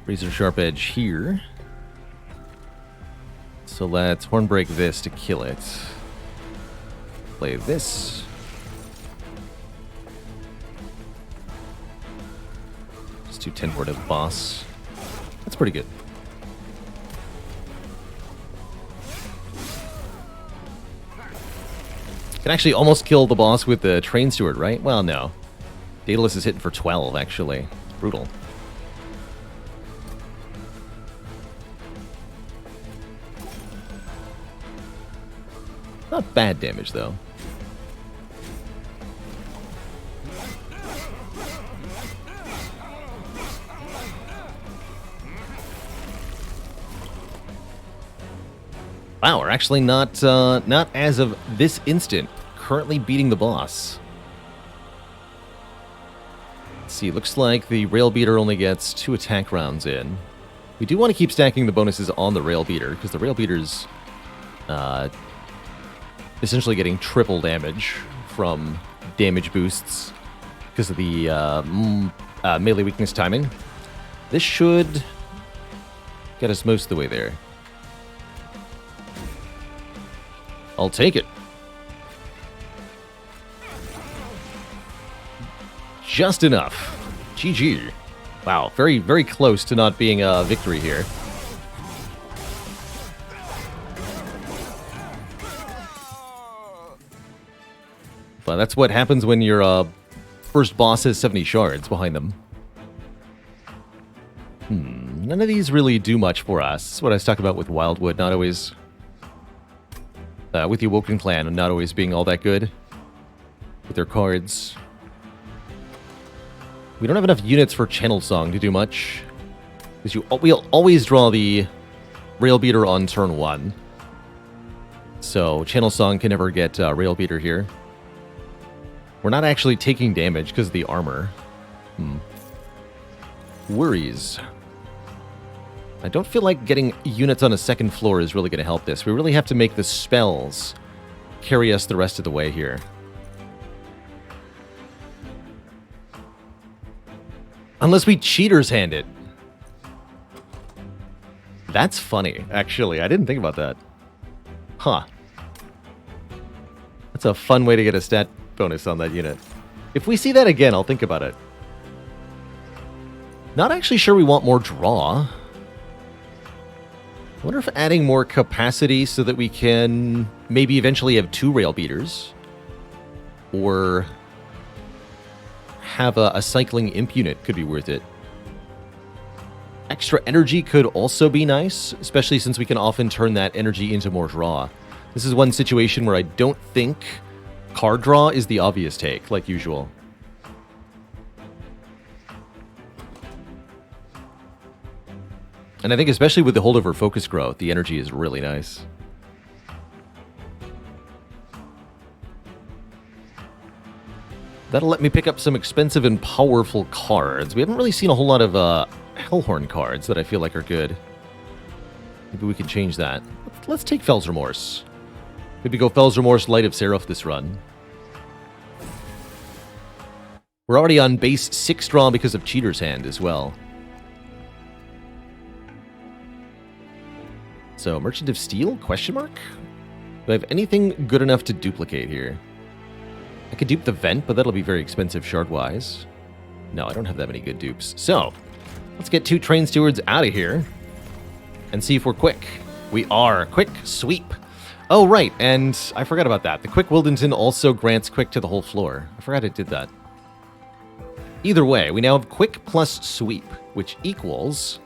Razor Sharp Edge here. So let's Hornbreak this to kill it. Play this. Just do 10 more to the boss. That's pretty good. Can actually almost kill the boss with the Train Steward, right? Well, no. Daedalus is hitting for 12, actually. Brutal. Not bad damage, though. Wow, we're actually not as of this instant currently beating the boss. Let's see, looks like the Rail Beater only gets 2 attack rounds in. We do want to keep stacking the bonuses on the Rail Beater, because the Rail Beater's essentially getting triple damage from damage boosts because of the melee weakness timing. This should get us most of the way there. I'll take it. Just enough. GG. Wow, very, very close to not being a victory here. But that's what happens when your first boss has 70 shards behind them. None of these really do much for us. That's what I was talking about with Wildwood, not always... with the Awoken Clan, not always being all that good with their cards. We don't have enough units for Channel Song to do much. Because we'll always draw the Rail Beater on turn 1. So Channel Song can never get Rail Beater here. We're not actually taking damage because of the armor. Worries. I don't feel like getting units on a second floor is really going to help this. We really have to make the spells carry us the rest of the way here. Unless we cheaters hand it. That's funny, actually. I didn't think about that. Huh. That's a fun way to get a stat bonus on that unit. If we see that again, I'll think about it. Not actually sure we want more draw. I wonder if adding more capacity so that we can maybe eventually have 2 rail beaters. Or have a cycling imp unit could be worth it. Extra energy could also be nice, especially since we can often turn that energy into more draw. This is one situation where I don't think card draw is the obvious take, like usual. And I think especially with the holdover focus growth, the energy is really nice. That'll let me pick up some expensive and powerful cards. We haven't really seen a whole lot of Hellhorn cards that I feel like are good. Maybe we can change that. Let's take Fell's Remorse. Maybe go Fell's Remorse, Light of Seraph this run. We're already on base 6 draw because of Cheater's Hand as well. So, Merchant of Steel? Question mark? Do I have anything good enough to duplicate here? I could dupe the Vent, but that'll be very expensive shard-wise. No, I don't have that many good dupes. So, let's get 2 Train Stewards out of here and see if we're quick. We are. Quick Sweep. Oh, right, and I forgot about that. The Quick Wildington also grants Quick to the whole floor. I forgot it did that. Either way, we now have Quick plus Sweep, which equals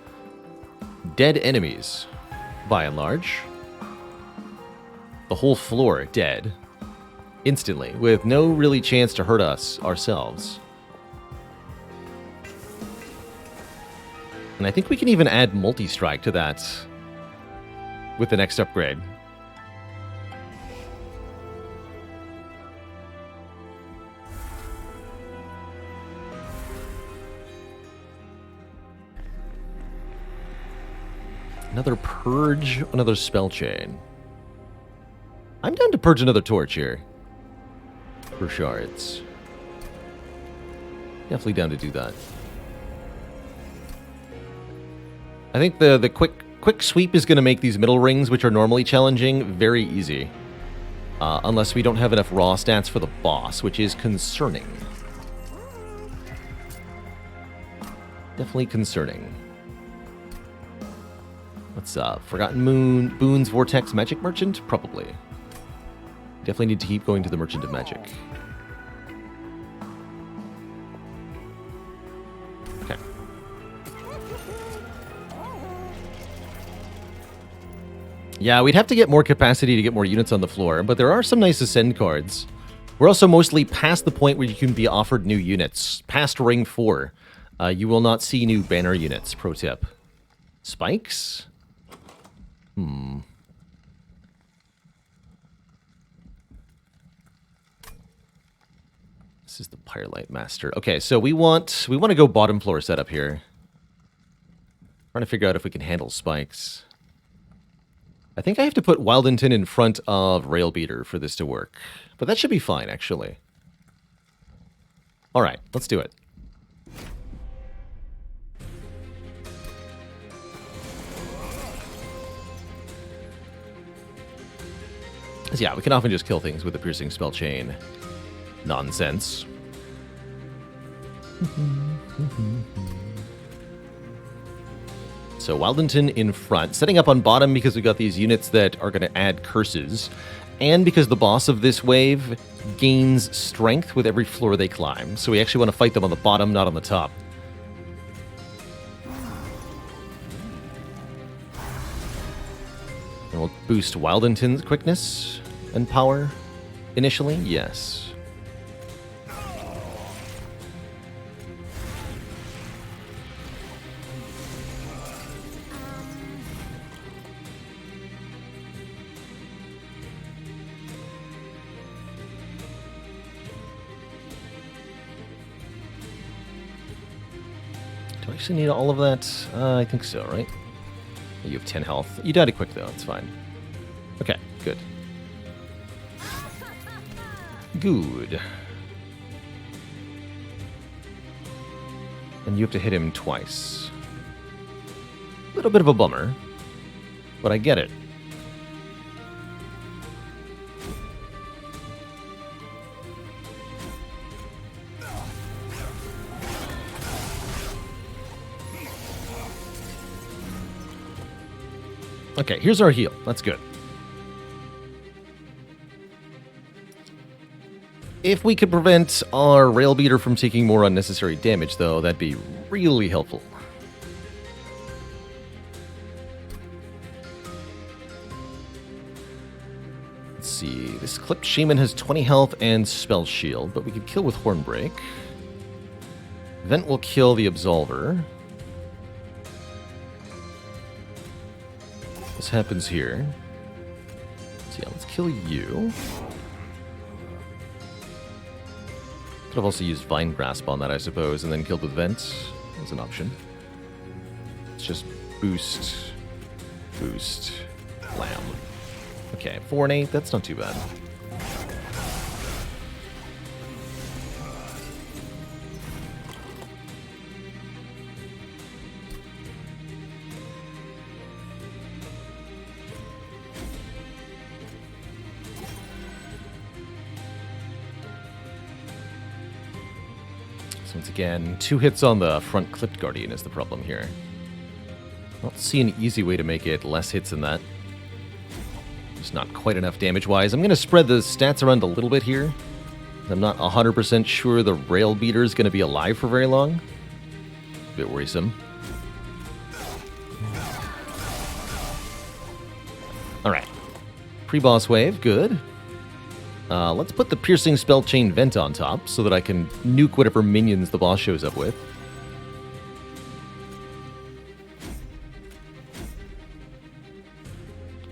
dead enemies, by and large. The whole floor dead. Instantly, with no really chance to hurt us ourselves. And I think we can even add multi-strike to that with the next upgrade. Another Purge, another Spell Chain. I'm down to purge another Torch here. For shards. Definitely down to do that. I think the quick sweep is going to make these middle rings, which are normally challenging, very easy. Unless we don't have enough raw stats for the boss, which is concerning. Definitely concerning. What's Forgotten Moon, Boons, Vortex, Magic Merchant? Probably. Definitely need to keep going to the Merchant of Magic. Okay. Yeah, we'd have to get more capacity to get more units on the floor, but there are some nice Ascend cards. We're also mostly past the point where you can be offered new units. Past Ring 4. You will not see new banner units, pro tip. Spikes? This is the Firelight Master. Okay, so we want to go bottom floor setup here. Trying to figure out if we can handle spikes. I think I have to put Wildington in front of Railbeater for this to work. But that should be fine, actually. Alright, let's do it. So yeah, we can often just kill things with the Piercing Spell Chain. Nonsense. So Wildington in front, setting up on bottom because we got these units that are going to add curses, and because the boss of this wave gains strength with every floor they climb. So we actually want to fight them on the bottom, not on the top. And we'll boost Wildington's quickness and power initially, yes. Do I actually need all of that? I think so, right? You have 10 health. You died quick, though. It's fine. Okay, good. Good. And you have to hit him twice. A little bit of a bummer, but I get it. Okay, here's our heal. That's good. If we could prevent our rail beater from taking more unnecessary damage, though, that'd be really helpful. Let's see. This clipped shaman has 20 health and spell shield, but we could kill with Hornbreak. Vent will kill the Absolver. This happens here. So yeah, let's kill you. Could have also used Vine Grasp on that, I suppose, and then killed with Vent as an option. Let's just boost, boost, Lamb. Okay, 4 and 8, that's not too bad. Once again, 2 hits on the front clipped Guardian is the problem here. I don't see an easy way to make it less hits than that. Just not quite enough damage-wise. I'm going to spread the stats around a little bit here. I'm not 100% sure the Rail Beater is going to be alive for very long. A bit worrisome. Alright. Pre-boss wave, good. Let's put the Piercing Spell Chain Vent on top so that I can nuke whatever minions the boss shows up with.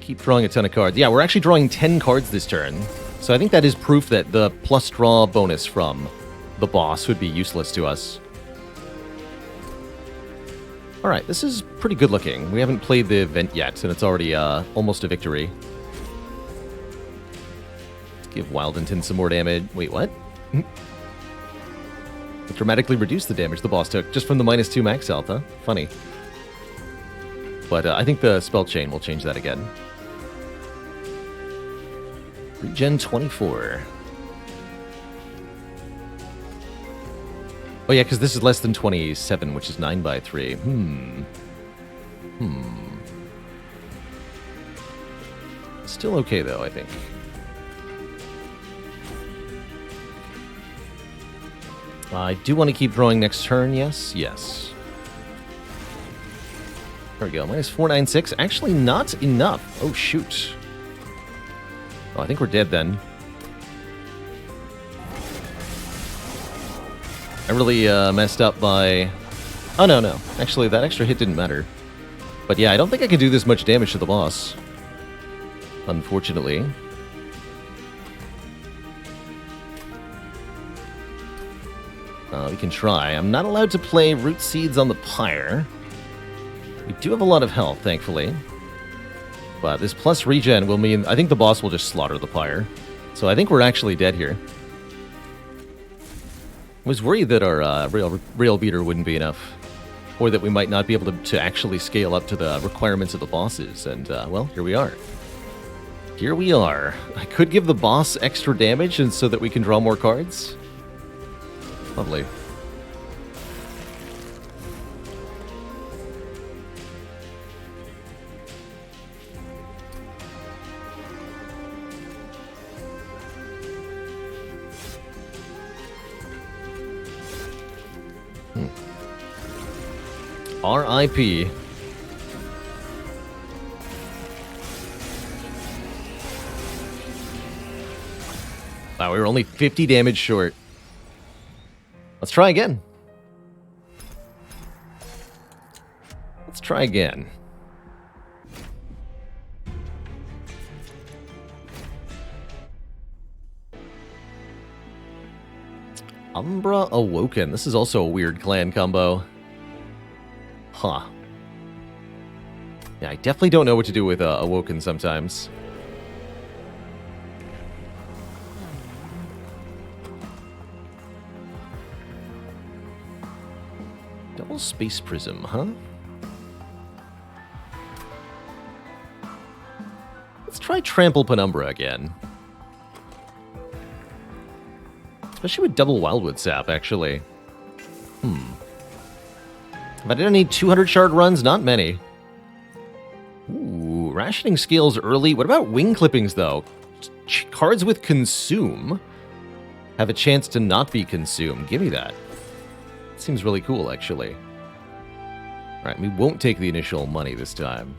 Keep drawing a ton of cards. Yeah, we're actually drawing 10 cards this turn. So I think that is proof that the plus draw bonus from the boss would be useless to us. Alright, this is pretty good looking. We haven't played the event yet, and it's already almost a victory. Give Wildington some more damage. Wait, what? It dramatically reduced the damage the boss took just from the -2 max health, huh? Funny. But I think the spell chain will change that again. Regen 24. Oh yeah, because this is less than 27, which is 9 by 3. Still okay though, I think. I do want to keep drawing next turn, yes? Yes. There we go, -496. Actually not enough. Oh, shoot. Oh, I think we're dead then. I really messed up by... Oh, no. Actually, that extra hit didn't matter. But yeah, I don't think I can do this much damage to the boss. Unfortunately. We can try. I'm not allowed to play Root Seeds on the Pyre. We do have a lot of health, thankfully. But this plus regen will mean... I think the boss will just slaughter the Pyre. So I think we're actually dead here. I was worried that our rail beater wouldn't be enough. Or that we might not be able to actually scale up to the requirements of the bosses. And, well, here we are. Here we are. I could give the boss extra damage and so that we can draw more cards. Lovely. R.I.P. Wow, we were only 50 damage short. Let's try again. Let's try again. Umbra Awoken. This is also a weird clan combo. Huh. Yeah, I definitely don't know what to do with Awoken sometimes. Double Space Prism, huh? Let's try Trample Penumbra again. Especially with double Wildwood Sap, actually. Have I done any 200 shard runs? Not many. Ooh, rationing scales early. What about wing clippings, though? Cards with Consume have a chance to not be consumed. Give me that. Seems really cool, actually. Alright, we won't take the initial money this time.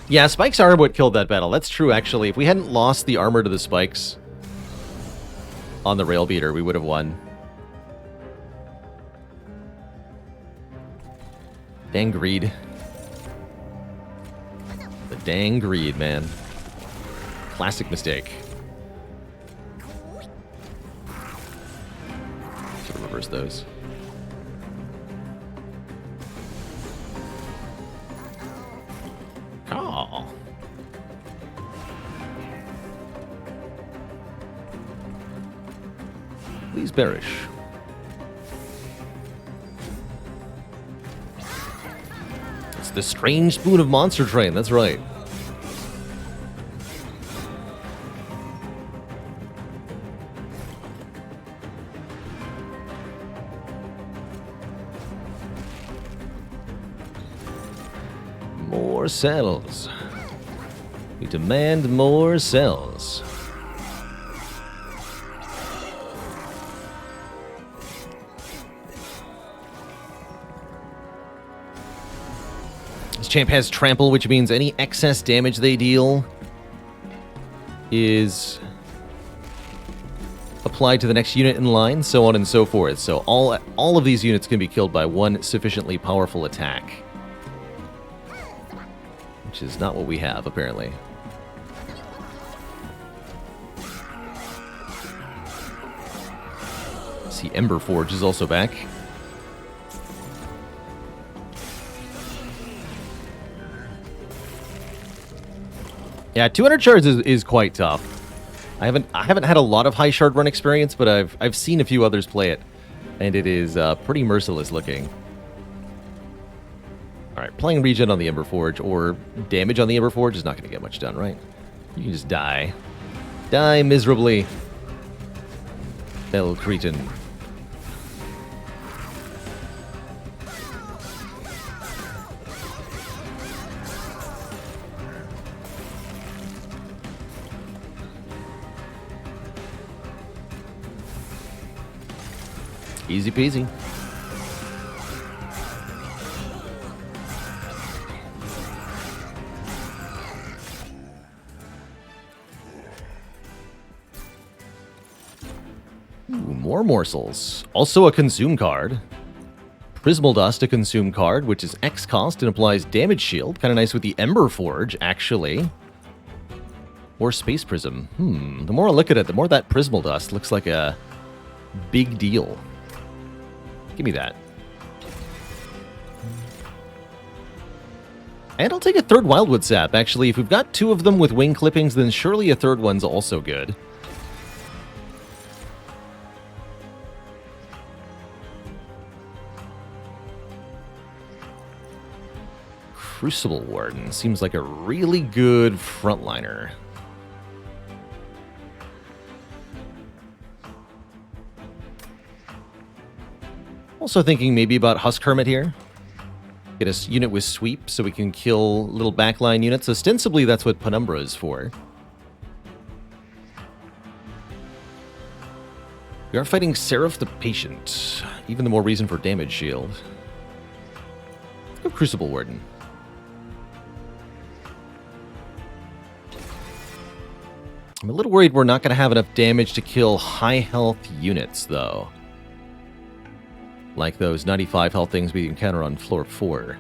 Yeah, spikes are what killed that battle. That's true, actually. If we hadn't lost the armor to the spikes on the rail beater, we would have won. Dang greed. The dang greed, man. Classic mistake. Should have reversed those. Oh. Please perish. It's the strange spoon of Monster Train, that's right. More cells. We demand more cells. This champ has trample, which means any excess damage they deal is applied to the next unit in line, so on and so forth. So all of these units can be killed by one sufficiently powerful attack. Which is not what we have, apparently. See, Ember Forge is also back. Yeah, 200 shards is quite tough. I haven't had a lot of high shard run experience, but I've seen a few others play it, and it is pretty merciless looking. Alright, playing regen on the Ember Forge or damage on the Ember Forge is not going to get much done, right? You can just die. Die miserably. El Cretan. Easy peasy. Ooh, more morsels. Also a consume card. Prismal Dust, a consume card, which is X cost and applies damage shield. Kind of nice with the Ember Forge, actually. Or Space Prism. The more I look at it, the more that Prismal Dust looks like a big deal. Give me that. And I'll take a third Wildwood Sap, actually. If we've got two of them with wing clippings, then surely a third one's also good. Crucible Warden seems like a really good frontliner. Also thinking maybe about Husk Hermit here. Get a unit with sweep so we can kill little backline units. Ostensibly, that's what Penumbra is for. We are fighting Seraph the Patient. Even the more reason for damage shield. Let's go Crucible Warden. I'm a little worried we're not going to have enough damage to kill high health units, though. Like those 95 health things we encounter on floor 4.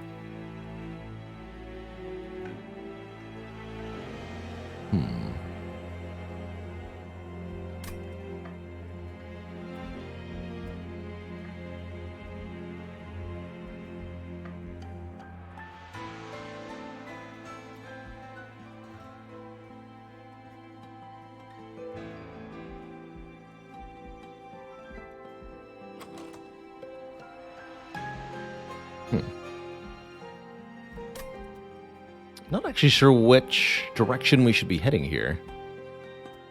Not actually sure which direction we should be heading here.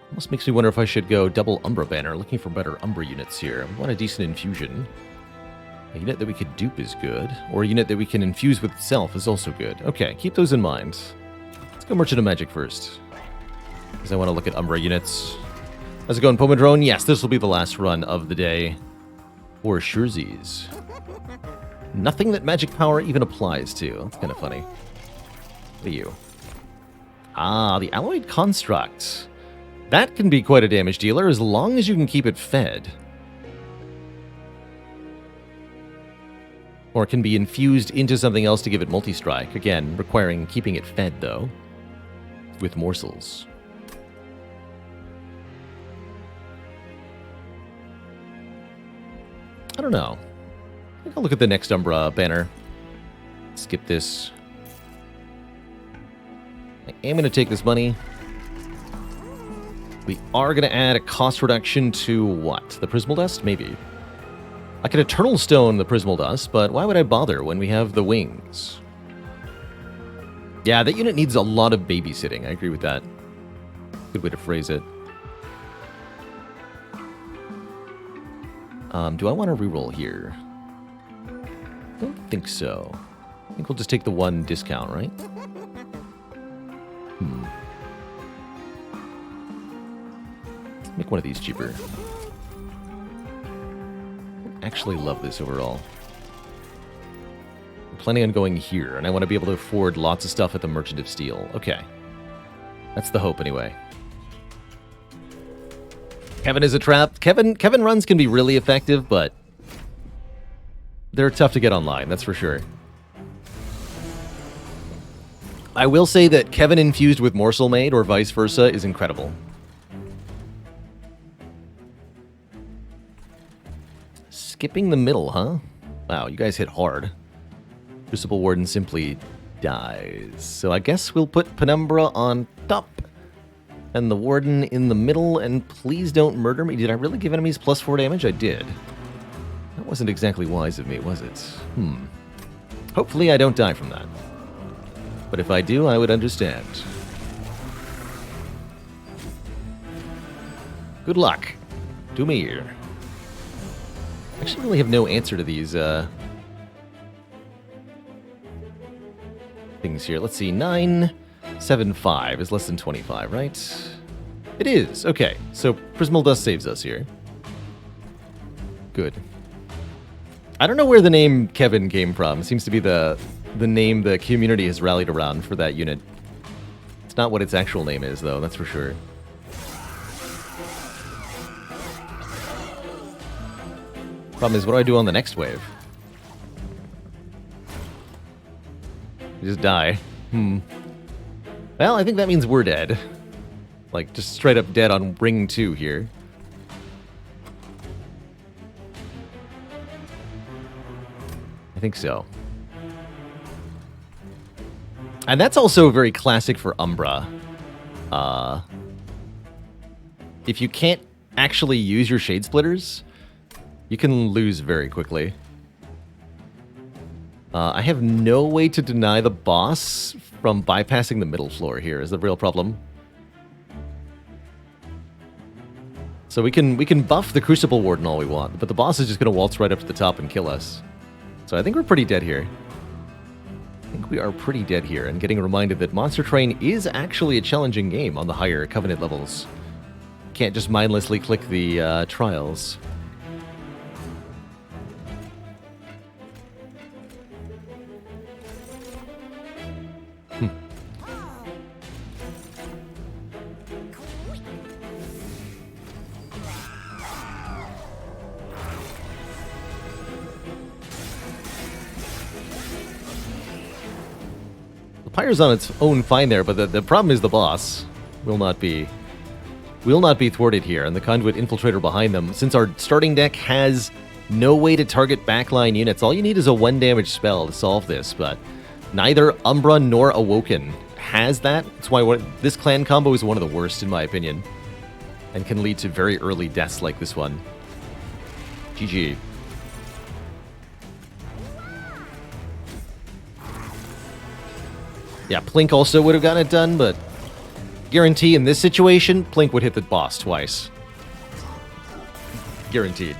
Almost makes me wonder if I should go double Umbra banner, looking for better Umbra units here. We want a decent infusion. A unit that we could dupe is good, or a unit that we can infuse with itself is also good. Okay, keep those in mind. Let's go Merchant of Magic first, because I want to look at Umbra units. How's it going, Pomodrone? Yes, this will be the last run of the day for Shurzes. Nothing that magic power even applies to. That's kind of funny. What are you? Ah, the Alloyed Construct. That can be quite a damage dealer as long as you can keep it fed. Or it can be infused into something else to give it multi-strike. Again, requiring keeping it fed, though, with morsels. I don't know. I think I'll look at the next Umbra banner. Skip this. I am going to take this money. We are going to add a cost reduction to what? The Prismal Dust? Maybe. I could Eternal Stone the Prismal Dust, but why would I bother when we have the wings? Yeah, that unit needs a lot of babysitting. I agree with that. Good way to phrase it. Do I want to reroll here? I don't think so. I think we'll just take the one discount, right? Let's make one of these cheaper. I actually love this overall. I'm planning on going here, and I want to be able to afford lots of stuff at the Merchant of Steel. Okay. That's the hope, anyway. Kevin is a trap. Kevin runs can be really effective, but they're tough to get online, that's for sure. I will say that Kevin infused with Morsel Maid, or vice versa, is incredible. Skipping the middle, huh? Wow, you guys hit hard. Crucible Warden simply dies. So I guess we'll put Penumbra on top. And the Warden in the middle, and please don't murder me. Did I really give enemies +4 damage? I did. That wasn't exactly wise of me, was it? Hopefully I don't die from that. But if I do, I would understand. Good luck. To me. I actually really have no answer to these things here. Let's see, 975 is less than 25, right? It is. Okay, so Prismal Dust saves us here. Good. I don't know where the name Kevin came from. It seems to be the name the community has rallied around for that unit. It's not what its actual name is, though, that's for sure. Problem is, what do I do on the next wave? Just die. Well, I think that means we're dead. Like, just straight up dead on ring 2 here. I think so. And that's also very classic for Umbra. If you can't actually use your Shade Splitters, you can lose very quickly. I have no way to deny the boss from bypassing the middle floor here is the real problem. So we can buff the Crucible Warden all we want, but the boss is just going to waltz right up to the top and kill us. So I think we're pretty dead here. I think we are pretty dead here, and getting reminded that Monster Train is actually a challenging game on the higher Covenant levels. Can't just mindlessly click the trials. Pyre's on its own fine there, but the problem is the boss will not be thwarted here, and the Conduit Infiltrator behind them. Since our starting deck has no way to target backline units, all you need is a 1 damage spell to solve this, but neither Umbra nor Awoken has that. That's why this clan combo is one of the worst, in my opinion, and can lead to very early deaths like this one. GG. Yeah, Plink also would have gotten it done, but guarantee in this situation, Plink would hit the boss twice. Guaranteed.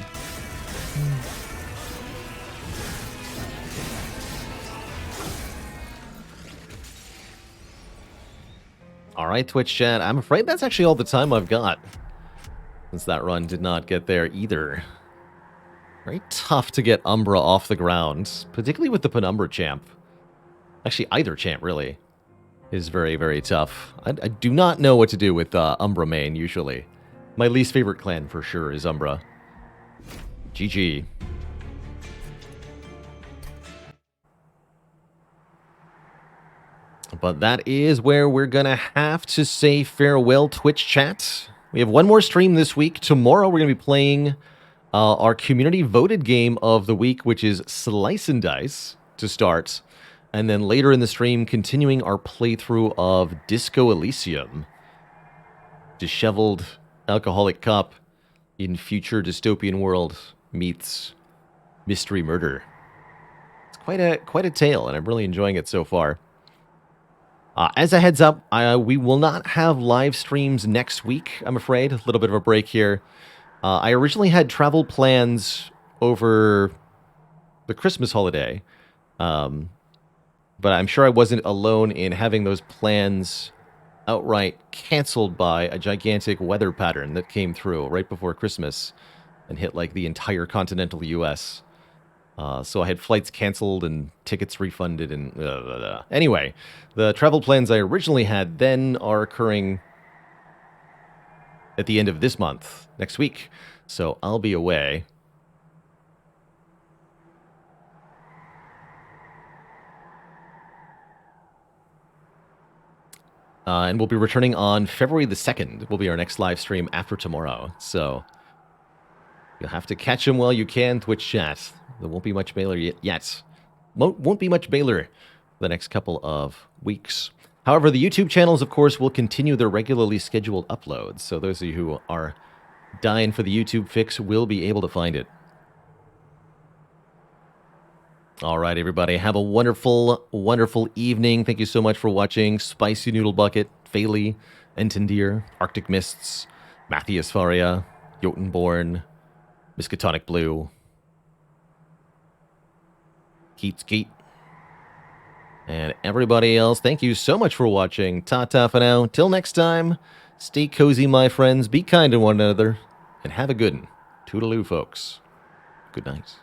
All right, Twitch chat. I'm afraid that's actually all the time I've got, since that run did not get there either. Very tough to get Umbra off the ground, particularly with the Penumbra champ. Actually, either champ, really, is very, very tough. I do not know what to do with Umbra main, usually. My least favorite clan, for sure, is Umbra. GG. But that is where we're going to have to say farewell, Twitch chat. We have one more stream this week. Tomorrow we're going to be playing our community-voted game of the week, which is Slice and Dice, to start. And then later in the stream, continuing our playthrough of Disco Elysium. Disheveled alcoholic cop in future dystopian world meets mystery murder. It's quite a tale, and I'm really enjoying it so far. As a heads up, we will not have live streams next week, I'm afraid. A little bit of a break here. I originally had travel plans over the Christmas holiday, but I'm sure I wasn't alone in having those plans outright canceled by a gigantic weather pattern that came through right before Christmas and hit like the entire continental US. So I had flights canceled and tickets refunded and Anyway, the travel plans I originally had then are occurring at the end of this month, next week. So I'll be away. And we'll be returning on February the 2nd. Will be our next live stream after tomorrow. So you'll have to catch them while you can, Twitch chat. There won't be much Baylor yet. Won't be much Baylor the next couple of weeks. However, the YouTube channels, of course, will continue their regularly scheduled uploads. So those of you who are dying for the YouTube fix will be able to find it. All right, everybody. Have a wonderful, wonderful evening. Thank you so much for watching. Spicy Noodle Bucket, Phaley, Entendir, Arctic Mists, Matthias Faria, Jotunborn, Miskatonic Blue, Keats Keat, and everybody else. Thank you so much for watching. Ta-ta for now. Till next time, stay cozy, my friends. Be kind to one another, and have a good one. Toodaloo, folks. Good night.